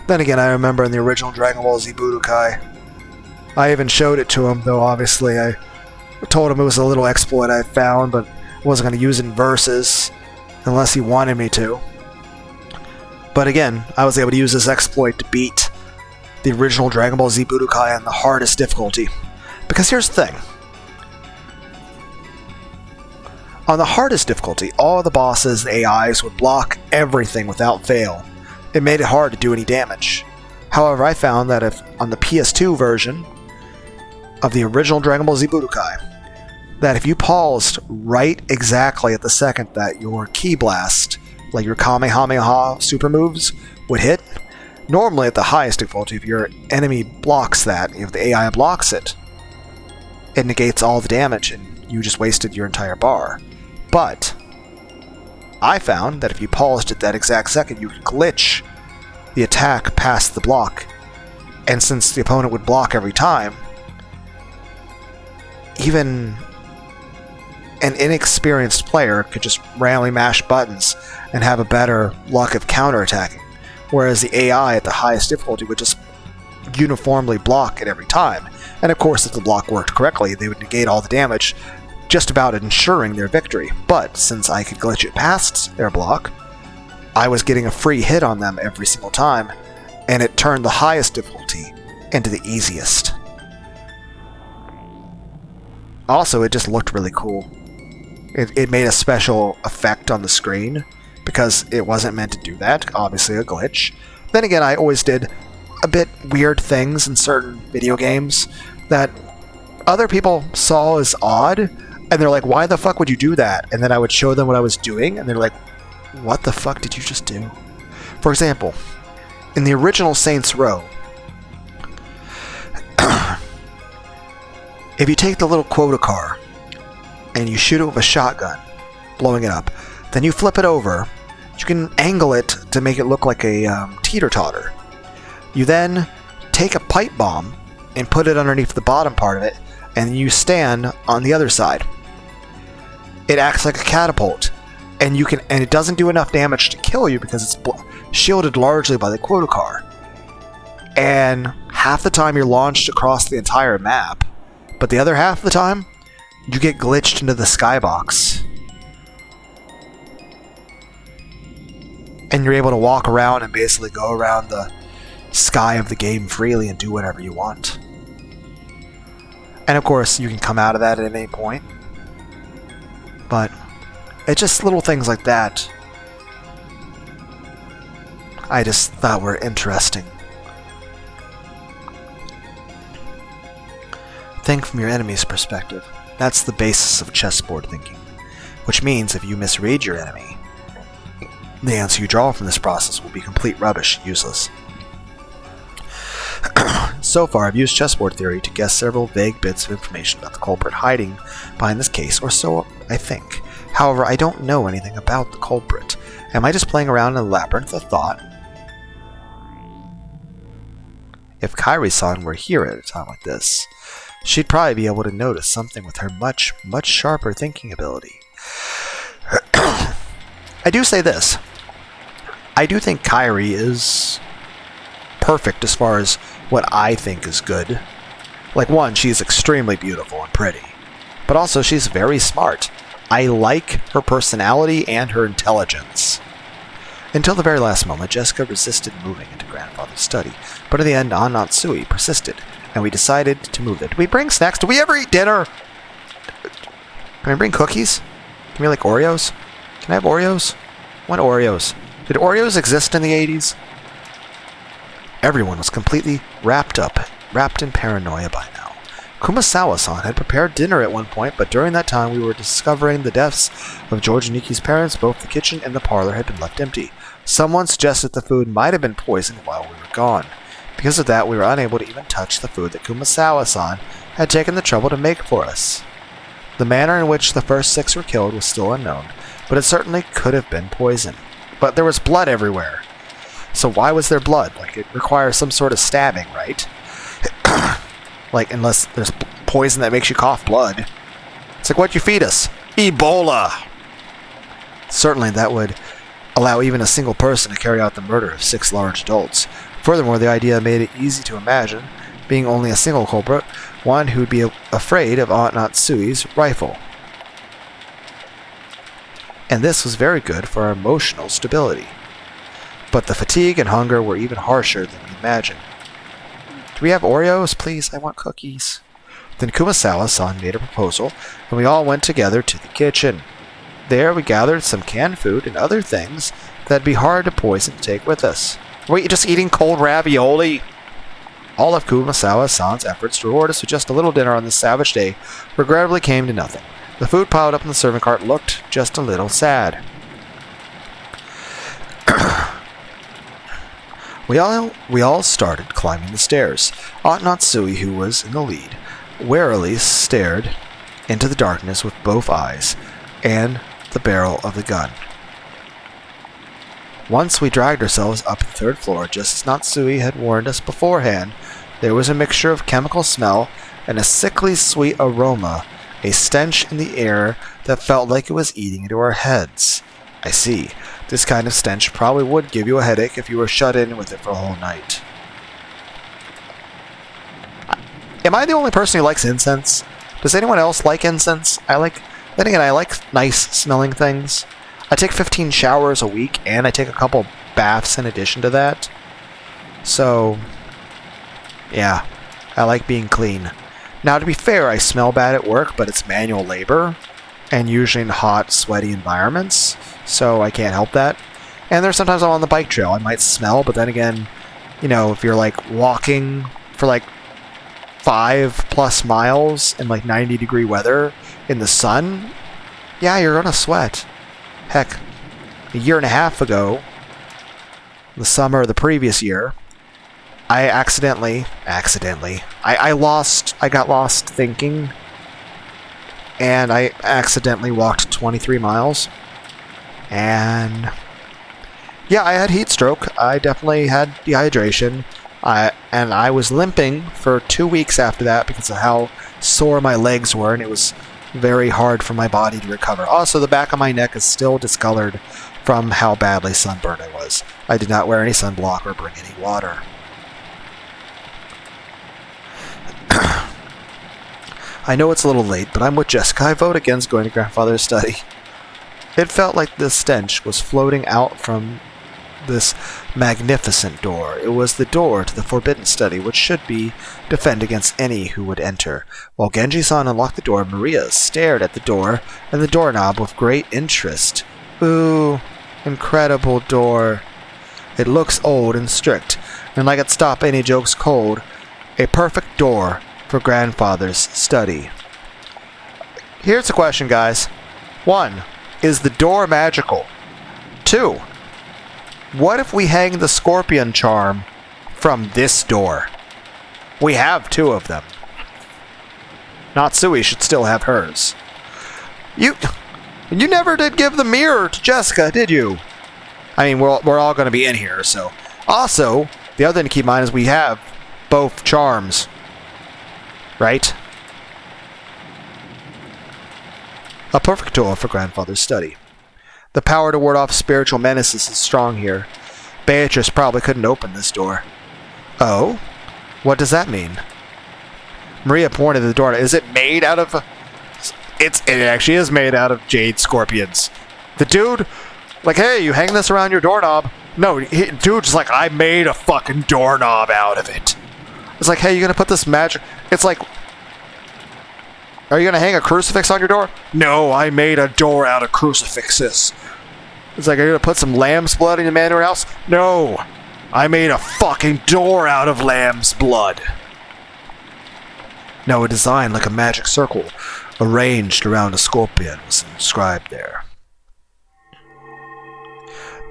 Then again, I remember in the original Dragon Ball Z Budokai, I even showed it to him, though obviously I told him it was a little exploit I found, but I wasn't going to use it in verses unless he wanted me to. But again, I was able to use this exploit to beat the original Dragon Ball Z Budokai on the hardest difficulty. Because here's the thing. On the hardest difficulty, all of the bosses and AIs would block everything without fail. It made it hard to do any damage. However, I found that if on the PS2 version of the original Dragon Ball Z Budokai, that if you paused right exactly at the second that your Ki Blast, like your Kamehameha super moves, would hit, normally at the highest difficulty, if your enemy blocks that, if the AI blocks it, it negates all the damage and you just wasted your entire bar. But I found that if you paused at that exact second, you could glitch the attack past the block, and since the opponent would block every time, even an inexperienced player could just randomly mash buttons and have a better luck of counterattacking, whereas the AI at the highest difficulty would just uniformly block it every time. And of course, if the block worked correctly, they would negate all the damage, just about ensuring their victory. But since I could glitch it past their block, I was getting a free hit on them every single time, and it turned the highest difficulty into the easiest. Also, it just looked really cool. It made a special effect on the screen, because it wasn't meant to do that, obviously a glitch. Then again, I always did a bit weird things in certain video games that other people saw as odd, and they're like, why the fuck would you do that? And then I would show them what I was doing, and they're like, what the fuck did you just do? For example, in the original Saints Row, if you take the little quota car and you shoot it with a shotgun, blowing it up. Then you flip it over. You can angle it to make it look like a teeter-totter. You then take a pipe bomb and put it underneath the bottom part of it, and you stand on the other side. It acts like a catapult, and it doesn't do enough damage to kill you because it's shielded largely by the quota car. And half the time you're launched across the entire map, but the other half of the time you get glitched into the skybox. And you're able to walk around and basically go around the sky of the game freely and do whatever you want. And of course, you can come out of that at any point. But it's just little things like that I just thought were interesting. Think from your enemy's perspective. That's the basis of chessboard thinking. Which means if you misread your enemy, the answer you draw from this process will be complete rubbish, useless. So far, I've used chessboard theory to guess several vague bits of information about the culprit hiding behind this case, or so I think. However, I don't know anything about the culprit. Am I just playing around in a labyrinth of thought? If Kairi-san were here at a time like this, she'd probably be able to notice something with her much, much sharper thinking ability. I do say this. I do think Kairi is perfect as far as what I think is good. Like, one, she's extremely beautiful and pretty. But also, she's very smart. I like her personality and her intelligence. Until the very last moment, Jessica resisted moving into Grandfather's study. But in the end, Natsui persisted, and we decided to move there. Do we bring snacks? Do we ever eat dinner? Can we bring cookies? Can we like Oreos? Can I have Oreos? I want Oreos. Did Oreos exist in the 80s? Everyone was completely wrapped in paranoia by now. Kumasawa-san had prepared dinner at one point, but during that time we were discovering the deaths of George and Niki's parents. Both the kitchen and the parlor had been left empty. Someone suggested the food might have been poisoned while we were gone. Because of that, we were unable to even touch the food that Kumasawa-san had taken the trouble to make for us. The manner in which the first 6 were killed was still unknown, but it certainly could have been poison. But there was blood everywhere. So why was there blood? Like, it requires some sort of stabbing, right? Like, unless there's poison that makes you cough blood. It's like, what'd you feed us? Ebola! Certainly that would allow even a single person to carry out the murder of 6 large adults. Furthermore, the idea made it easy to imagine, being only a single culprit, one who would be afraid of Aunt Natsui's rifle. And this was very good for our emotional stability. But the fatigue and hunger were even harsher than we imagined. Do we have Oreos, please? I want cookies. Then Kumasawa-san made a proposal, and we all went together to the kitchen. There we gathered some canned food and other things that'd be hard to poison to take with us. Were you just eating cold ravioli? All of Kumasawa-san's efforts to reward us with just a little dinner on this savage day regrettably came to nothing. The food piled up in the serving cart looked just a little sad. We all started climbing the stairs. Aunt Natsui, who was in the lead, warily stared into the darkness with both eyes and the barrel of the gun. Once we dragged ourselves up the 3rd floor, just as Natsui had warned us beforehand. There was a mixture of chemical smell and a sickly sweet aroma, a stench in the air that felt like it was eating into our heads. I see. This kind of stench probably would give you a headache if you were shut in with it for a whole night. Am I the only person who likes incense? Does anyone else like incense? Then again, I like nice smelling things. I take 15 showers a week, and I take a couple baths in addition to that. So, yeah, I like being clean. Now, to be fair, I smell bad at work, but it's manual labor, and usually in hot, sweaty environments, so I can't help that. And there's sometimes I'm on the bike trail, I might smell, but then again, you know, if you're like walking for like 5+ miles in like 90-degree weather in the sun, yeah, you're gonna sweat. Heck, a year and a half ago, the summer of the previous year, I got lost thinking and I accidentally walked 23 miles. And yeah, I had heat stroke. I definitely had dehydration. I was limping for 2 weeks after that because of how sore my legs were, and it was very hard for my body to recover. Also, the back of my neck is still discolored from how badly sunburned I was. I did not wear any sunblock or bring any water. I know it's a little late, but I'm with Jessica. I vote against going to grandfather's study. It felt like the stench was floating out from this magnificent door. It was the door to the forbidden study, which should be defend against any who would enter. While Genji-san unlocked the door, Maria stared at the door and the doorknob with great interest. Ooh, incredible door. It looks old and strict, and like it stop any jokes cold. A perfect door for grandfather's study. Here's the question, guys. 1. Is the door magical? 2. What if we hang the scorpion charm from this door? We have 2 of them. Natsui should still have hers. You never did give the mirror to Jessica, did you? I mean, we're all going to be in here, so. Also, the other thing to keep in mind is we have both charms. Right? A perfect tool for grandfather's study. The power to ward off spiritual menaces is strong here. Beatrice probably couldn't open this door. Oh? What does that mean? Maria pointed to the door. Is it made out of... It actually is made out of jade scorpions. The dude... Like, hey, you hang this around your doorknob. No, dude's like, I made a fucking doorknob out of it. It's like, hey, you gonna put this magic... It's like... Are you gonna hang a crucifix on your door? No, I made a door out of crucifixes. It's like, are you gonna put some lamb's blood in your manor house? No, I made a fucking door out of lamb's blood. No, a design like a magic circle arranged around a scorpion was inscribed there.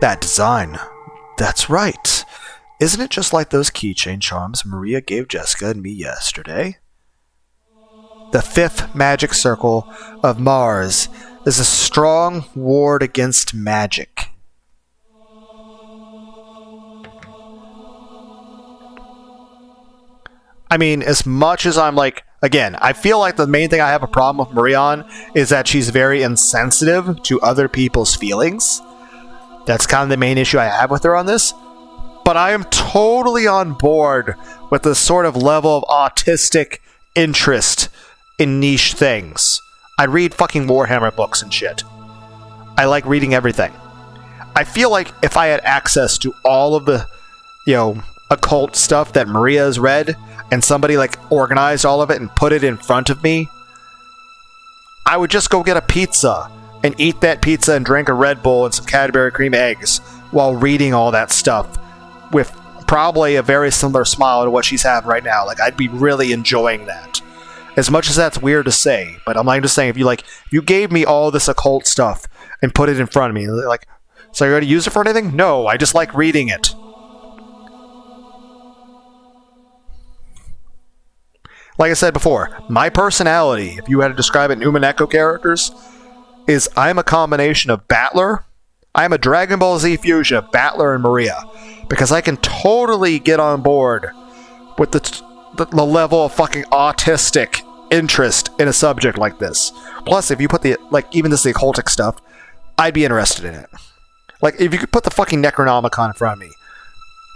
That design, that's right. Isn't it just like those keychain charms Maria gave Jessica and me yesterday? The 5th magic circle of Mars is a strong ward against magic. I mean, as much as I'm like, again, I feel like the main thing I have a problem with Maria on is that she's very insensitive to other people's feelings. That's kind of the main issue I have with her on this. But I am totally on board with this sort of level of autistic interest in niche things. I read fucking Warhammer books and shit. I like reading everything. I feel like if I had access to all of the, occult stuff that Maria's read, and somebody like organized all of it and put it in front of me, I would just go get a pizza and eat that pizza and drink a Red Bull and some Cadbury cream eggs while reading all that stuff with probably a very similar smile to what she's having right now. Like, I'd be really enjoying that. As much as that's weird to say, but I'm just saying, if you gave me all this occult stuff and put it in front of me, like, so you're going to use it for anything? No, I just like reading it. Like I said before, my personality, if you had to describe it in umineko characters, is I'm a combination of Battler. I'm a Dragon Ball Z fusion of Battler and Maria, because I can totally get on board with the level of fucking autistic interest in a subject like this. Plus, if you put the occultic stuff, I'd be interested in it. Like, if you could put the fucking Necronomicon in front of me,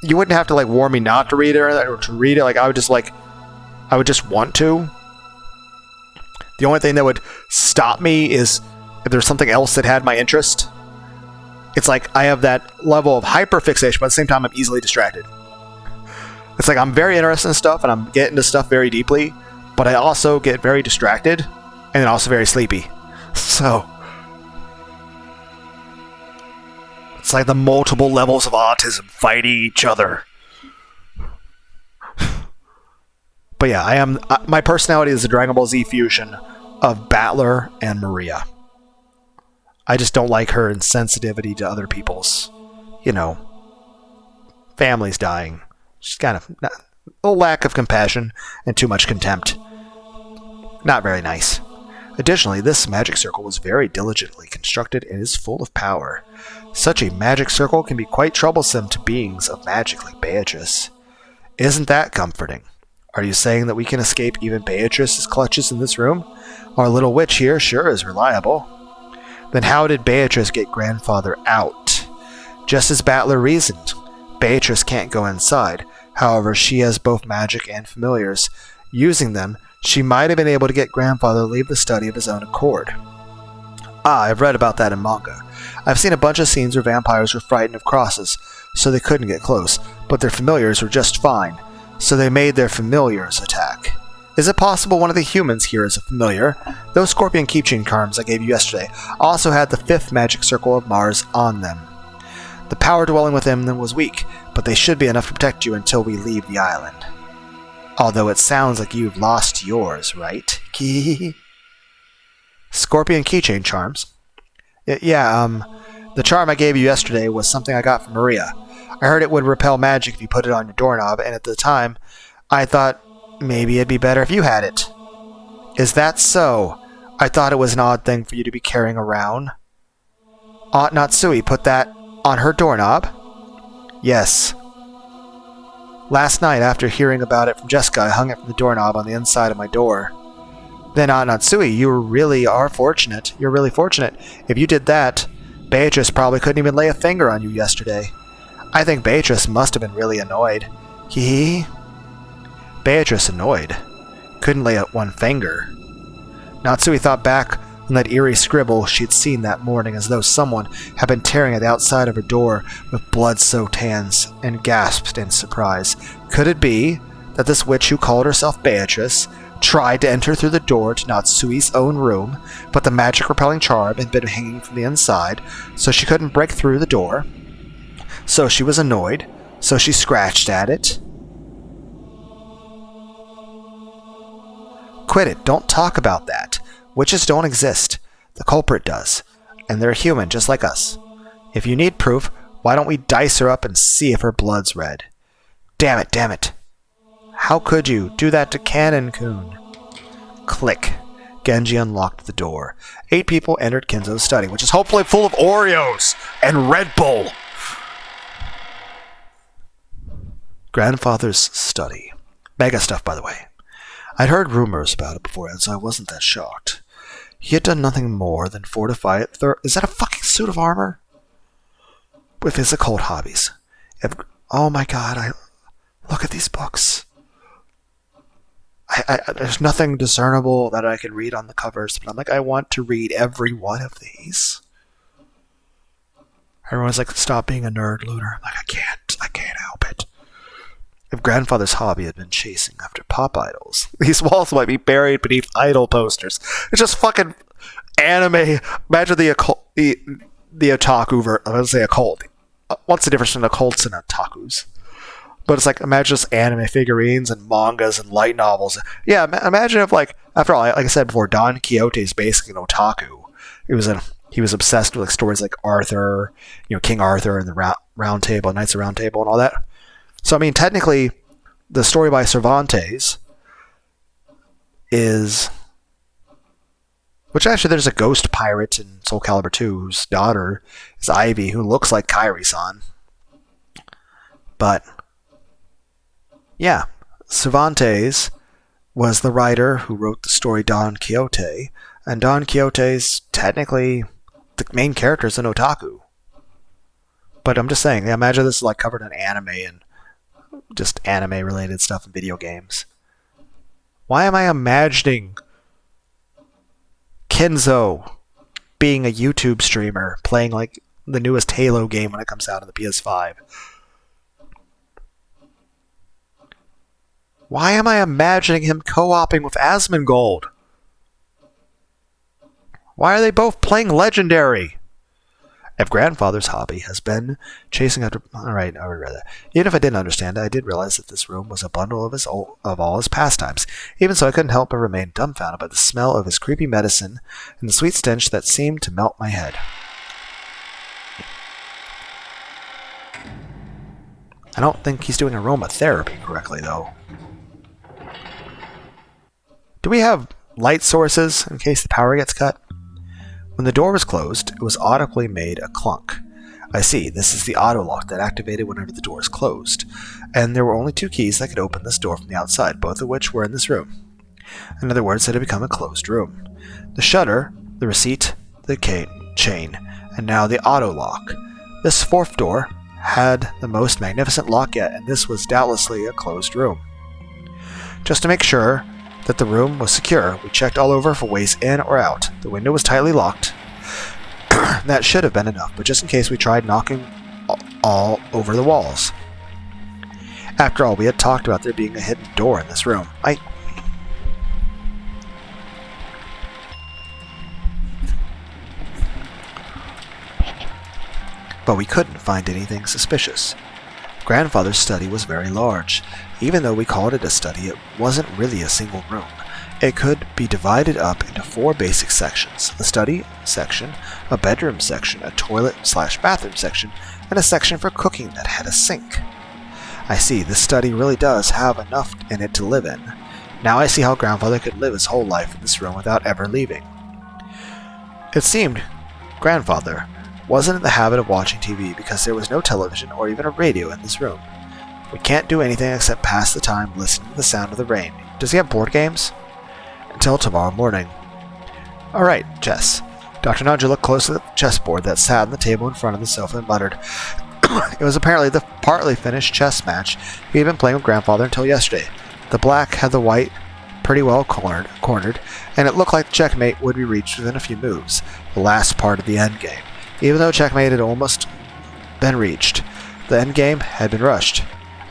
you wouldn't have to warn me not to read it or to read it. Like, I would just want to. The only thing that would stop me is if there's something else that had my interest. It's like I have that level of hyperfixation, but at the same time, I'm easily distracted. It's like I'm very interested in stuff, and I'm getting into stuff very deeply, but I also get very distracted, and then also very sleepy. So, it's like the multiple levels of autism fighting each other. But yeah, my personality is a Dragon Ball Z fusion of Battler and Maria. I just don't like her insensitivity to other people's, families dying. Just kind of a lack of compassion and too much contempt. Not very nice. Additionally, this magic circle was very diligently constructed and is full of power. Such a magic circle can be quite troublesome to beings of magic like Beatrice. Isn't that comforting? Are you saying that we can escape even Beatrice's clutches in this room? Our little witch here sure is reliable. Then how did Beatrice get grandfather out? Just as Battler reasoned. Beatrice can't go inside. However, she has both magic and familiars. Using them, she might have been able to get grandfather to leave the study of his own accord. I've read about that in manga. I've seen a bunch of scenes where vampires were frightened of crosses, so they couldn't get close, but their familiars were just fine, so they made their familiars attack. Is it possible one of the humans here is a familiar? Those scorpion keychain charms I gave you yesterday also had the 5th magic circle of Mars on them. The power dwelling within them was weak, but they should be enough to protect you until we leave the island. Although it sounds like you've lost yours, right? Scorpion keychain charms? The charm I gave you yesterday was something I got from Maria. I heard it would repel magic if you put it on your doorknob, and at the time, I thought maybe it'd be better if you had it. Is that so? I thought it was an odd thing for you to be carrying around. Aunt Natsui put that on her doorknob? Yes. Last night, after hearing about it from Jessica, I hung it from the doorknob on the inside of my door. Then, Aunt Natsui, you really are fortunate. You're really fortunate. If you did that, Beatrice probably couldn't even lay a finger on you yesterday. I think Beatrice must have been really annoyed. Hee. Beatrice annoyed. Couldn't lay one finger. Natsui thought back on that eerie scribble she'd seen that morning as though someone had been tearing at the outside of her door with blood-soaked hands, and gasped in surprise. Could it be that this witch who called herself Beatrice tried to enter through the door to Natsui's own room, but the magic-repelling charm had been hanging from the inside, so she couldn't break through the door? So she was annoyed, so she scratched at it? Quit it, don't talk about that. Witches don't exist. The culprit does. And they're human, just like us. If you need proof, why don't we dice her up and see if her blood's red? Damn it. How could you do that to Canon-kun? Click. Genji unlocked the door. 8 people entered Kenzo's study, which is hopefully full of Oreos and Red Bull. Grandfather's study. Mega stuff, by the way. I'd heard rumors about it beforehand, so I wasn't that shocked. He had done nothing more than fortify it. Is that a fucking suit of armor? With his occult hobbies. Oh my god, look at these books. There's nothing discernible that I can read on the covers, but I'm like, I want to read every one of these. Everyone's like, stop being a nerd, Lunar. I'm like, I can't help it. If grandfather's hobby had been chasing after pop idols, these walls might be buried beneath idol posters. It's just fucking anime. Imagine the otaku. I would say occult. What's the difference between occults and otakus? But it's like, imagine just anime figurines and mangas and light novels. Yeah, imagine if, like, after all, like I said before, Don Quixote is basically an otaku. He was obsessed with like stories like Arthur, King Arthur and the Round Table, Knights of the Round Table, and all that. So, I mean, technically, the story by Cervantes is... Which actually, there's a ghost pirate in Soul Calibur 2 whose daughter is Ivy, who looks like Kairi-san. But, yeah, Cervantes was the writer who wrote the story Don Quixote, and Don Quixote's technically the main character is an otaku. But I'm just saying, imagine this is like covered in anime and just anime-related stuff in video games. Why am I imagining Kenzo being a YouTube streamer playing like the newest Halo game when it comes out on the PS5? Why am I imagining him co-oping with Asmongold? Why are they both playing Legendary? If grandfather's hobby has been chasing after... Alright, I would rather. Even if I didn't understand it, I did realize that this room was a bundle of all his pastimes. Even so, I couldn't help but remain dumbfounded by the smell of his creepy medicine and the sweet stench that seemed to melt my head. I don't think he's doing aromatherapy correctly, though. Do we have light sources in case the power gets cut. When the door was closed, it was audibly made a clunk. I see, this is the auto lock that activated whenever the door is closed, and there were only 2 keys that could open this door from the outside, both of which were in this room. In other words, it had become a closed room. The shutter, the receipt, the chain, and now the auto lock. This 4th door had the most magnificent lock yet, and this was doubtlessly a closed room. Just to make sure that the room was secure, we checked all over for ways in or out. The window was tightly locked. That should have been enough, but just in case we tried knocking all over the walls. After all, we had talked about there being a hidden door in this room. But we couldn't find anything suspicious. Grandfather's study was very large. Even though we called it a study, it wasn't really a single room. It could be divided up into 4 basic sections: a study section, a bedroom section, a toilet/bathroom section, and a section for cooking that had a sink. I see, this study really does have enough in it to live in. Now I see how Grandfather could live his whole life in this room without ever leaving. It seemed Grandfather wasn't in the habit of watching TV because there was no television or even a radio in this room. We can't do anything except pass the time listening to the sound of the rain. Does he have board games? Until tomorrow morning. Alright, chess. Dr. Nanja looked close at the chessboard that sat on the table in front of the sofa and muttered. It was apparently the partly finished chess match he had been playing with Grandfather until yesterday. The black had the white pretty well cornered, and it looked like checkmate would be reached within a few moves, the last part of the endgame. Even though checkmate had almost been reached, the endgame had been rushed,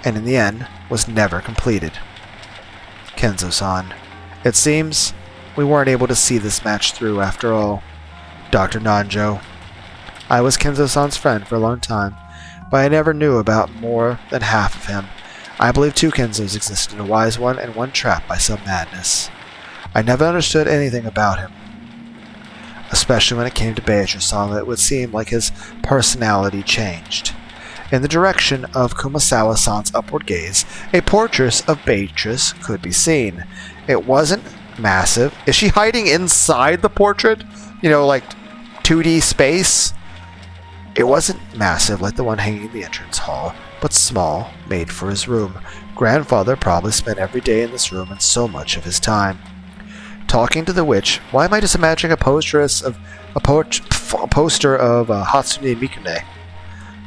and in the end was never completed. Kenzo-san, it seems we weren't able to see this match through after all. Dr. Nanjo. I was Kenzo-san's friend for a long time, but I never knew about more than half of him. I believe 2 Kenzos existed, a wise one and one trapped by some madness. I never understood anything about him, especially when it came to Beatrice-san. It would seem like his personality changed. In the direction of Kumasawa-san's upward gaze, a portrait of Beatrice could be seen. It wasn't massive. Is she hiding inside the portrait? You know, like 2D space? It wasn't massive like the one hanging in the entrance hall, but small, made for his room. Grandfather probably spent every day in this room and so much of his time. Talking to the witch. Why am I just imagining a poster of Hatsune Mikune?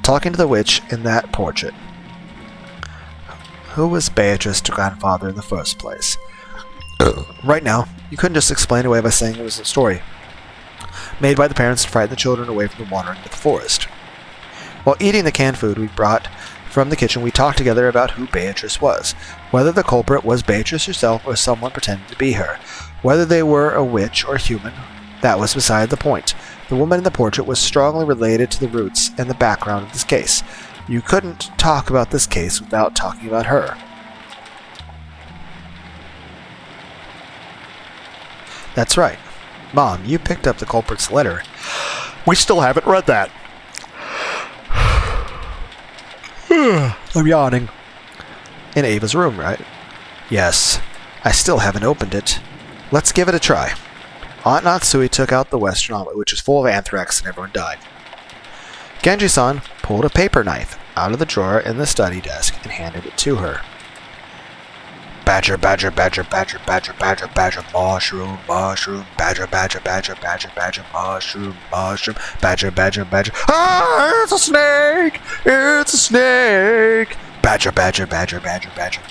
Talking to the witch in that portrait. Who was Beatrice to Grandfather in the first place? Right now, you couldn't just explain away by saying it was a story made by the parents to frighten the children away from the wandering into the forest. While eating the canned food we brought from the kitchen, we talked together about who Beatrice was, whether the culprit was Beatrice herself or someone pretending to be her, whether they were a witch or human. That was beside the point. The woman in the portrait was strongly related to the roots and the background of this case. You couldn't talk about this case without talking about her. That's right. Mom, you picked up the culprit's letter. We still haven't read that. I'm yawning. In Ava's room, right? Yes. I still haven't opened it. Let's give it a try. Aunt Natsui took out the Western omelet, which was full of anthrax and everyone died. Genji-san pulled a paper knife out of the drawer in the study desk and handed it to her. Badger, badger, badger, badger, badger, badger, badger, mushroom, mushroom, badger, badger, badger, badger, badger, mushroom, mushroom, badger, badger, badger. Ah, it's a snake! It's a snake! Badger, badger, badger, badger, badger.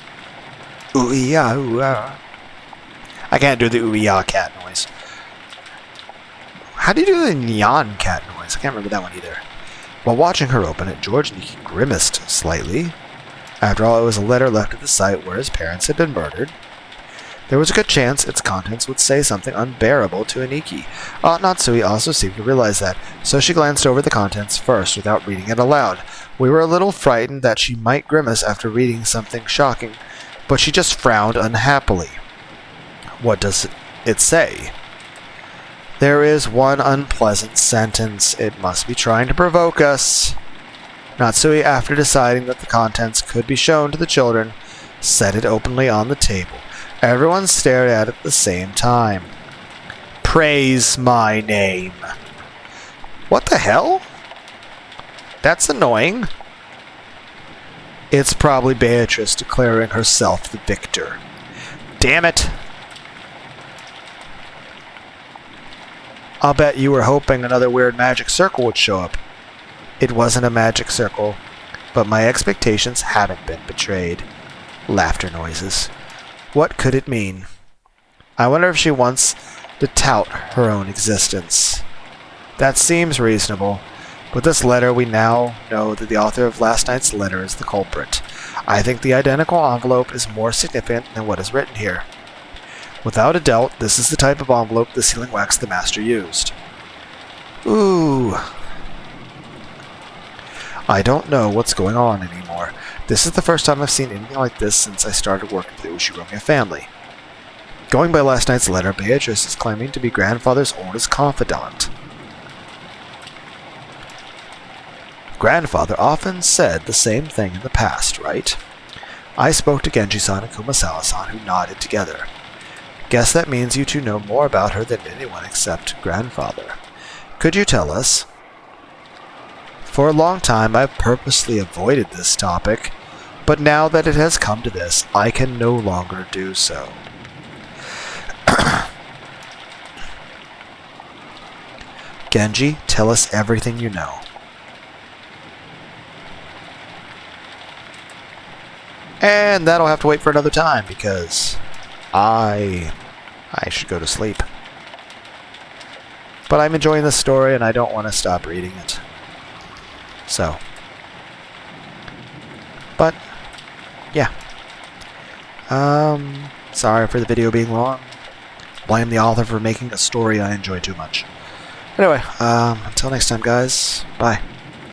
Ooh-ee-ah, ooh-ah. I can't do the ooh-ee-ah cat noise. How do you do the neon cat noise? I can't remember that one either. While watching her open it, George Nikki grimaced slightly. After all, it was a letter left at the site where his parents had been murdered. There was a good chance its contents would say something unbearable to Aniki. Aunt Natsui also seemed to realize that, so she glanced over the contents first without reading it aloud. We were a little frightened that she might grimace after reading something shocking, but she just frowned unhappily. What does it say? There is one unpleasant sentence. It must be trying to provoke us. Natsui, after deciding that the contents could be shown to the children, set it openly on the table. Everyone stared at it at the same time. Praise my name. What the hell? That's annoying. It's probably Beatrice declaring herself the victor. Damn it. I'll bet you were hoping another weird magic circle would show up. It wasn't a magic circle, but my expectations haven't been betrayed. Laughter noises. What could it mean? I wonder if she wants to tout her own existence. That seems reasonable. With this letter, we now know that the author of last night's letter is the culprit. I think the identical envelope is more significant than what is written here. Without a doubt, this is the type of envelope the sealing wax the master used. Ooh. I don't know what's going on anymore. This is the first time I've seen anything like this since I started working for the Ushiromiya family. Going by last night's letter, Beatrice is claiming to be grandfather's oldest confidant. Grandfather often said the same thing in the past, right? I spoke to Genji-san and Kumasawa-san, who nodded together. Guess that means you two know more about her than anyone except grandfather. Could you tell us? For a long time, I've purposely avoided this topic, but now that it has come to this, I can no longer do so. Genji, tell us everything you know. And that'll have to wait for another time, because I should go to sleep. But I'm enjoying this story, and I don't want to stop reading it. So. But, yeah. Sorry for the video being long. Blame the author for making a story I enjoy too much. Anyway, until next time, guys. Bye.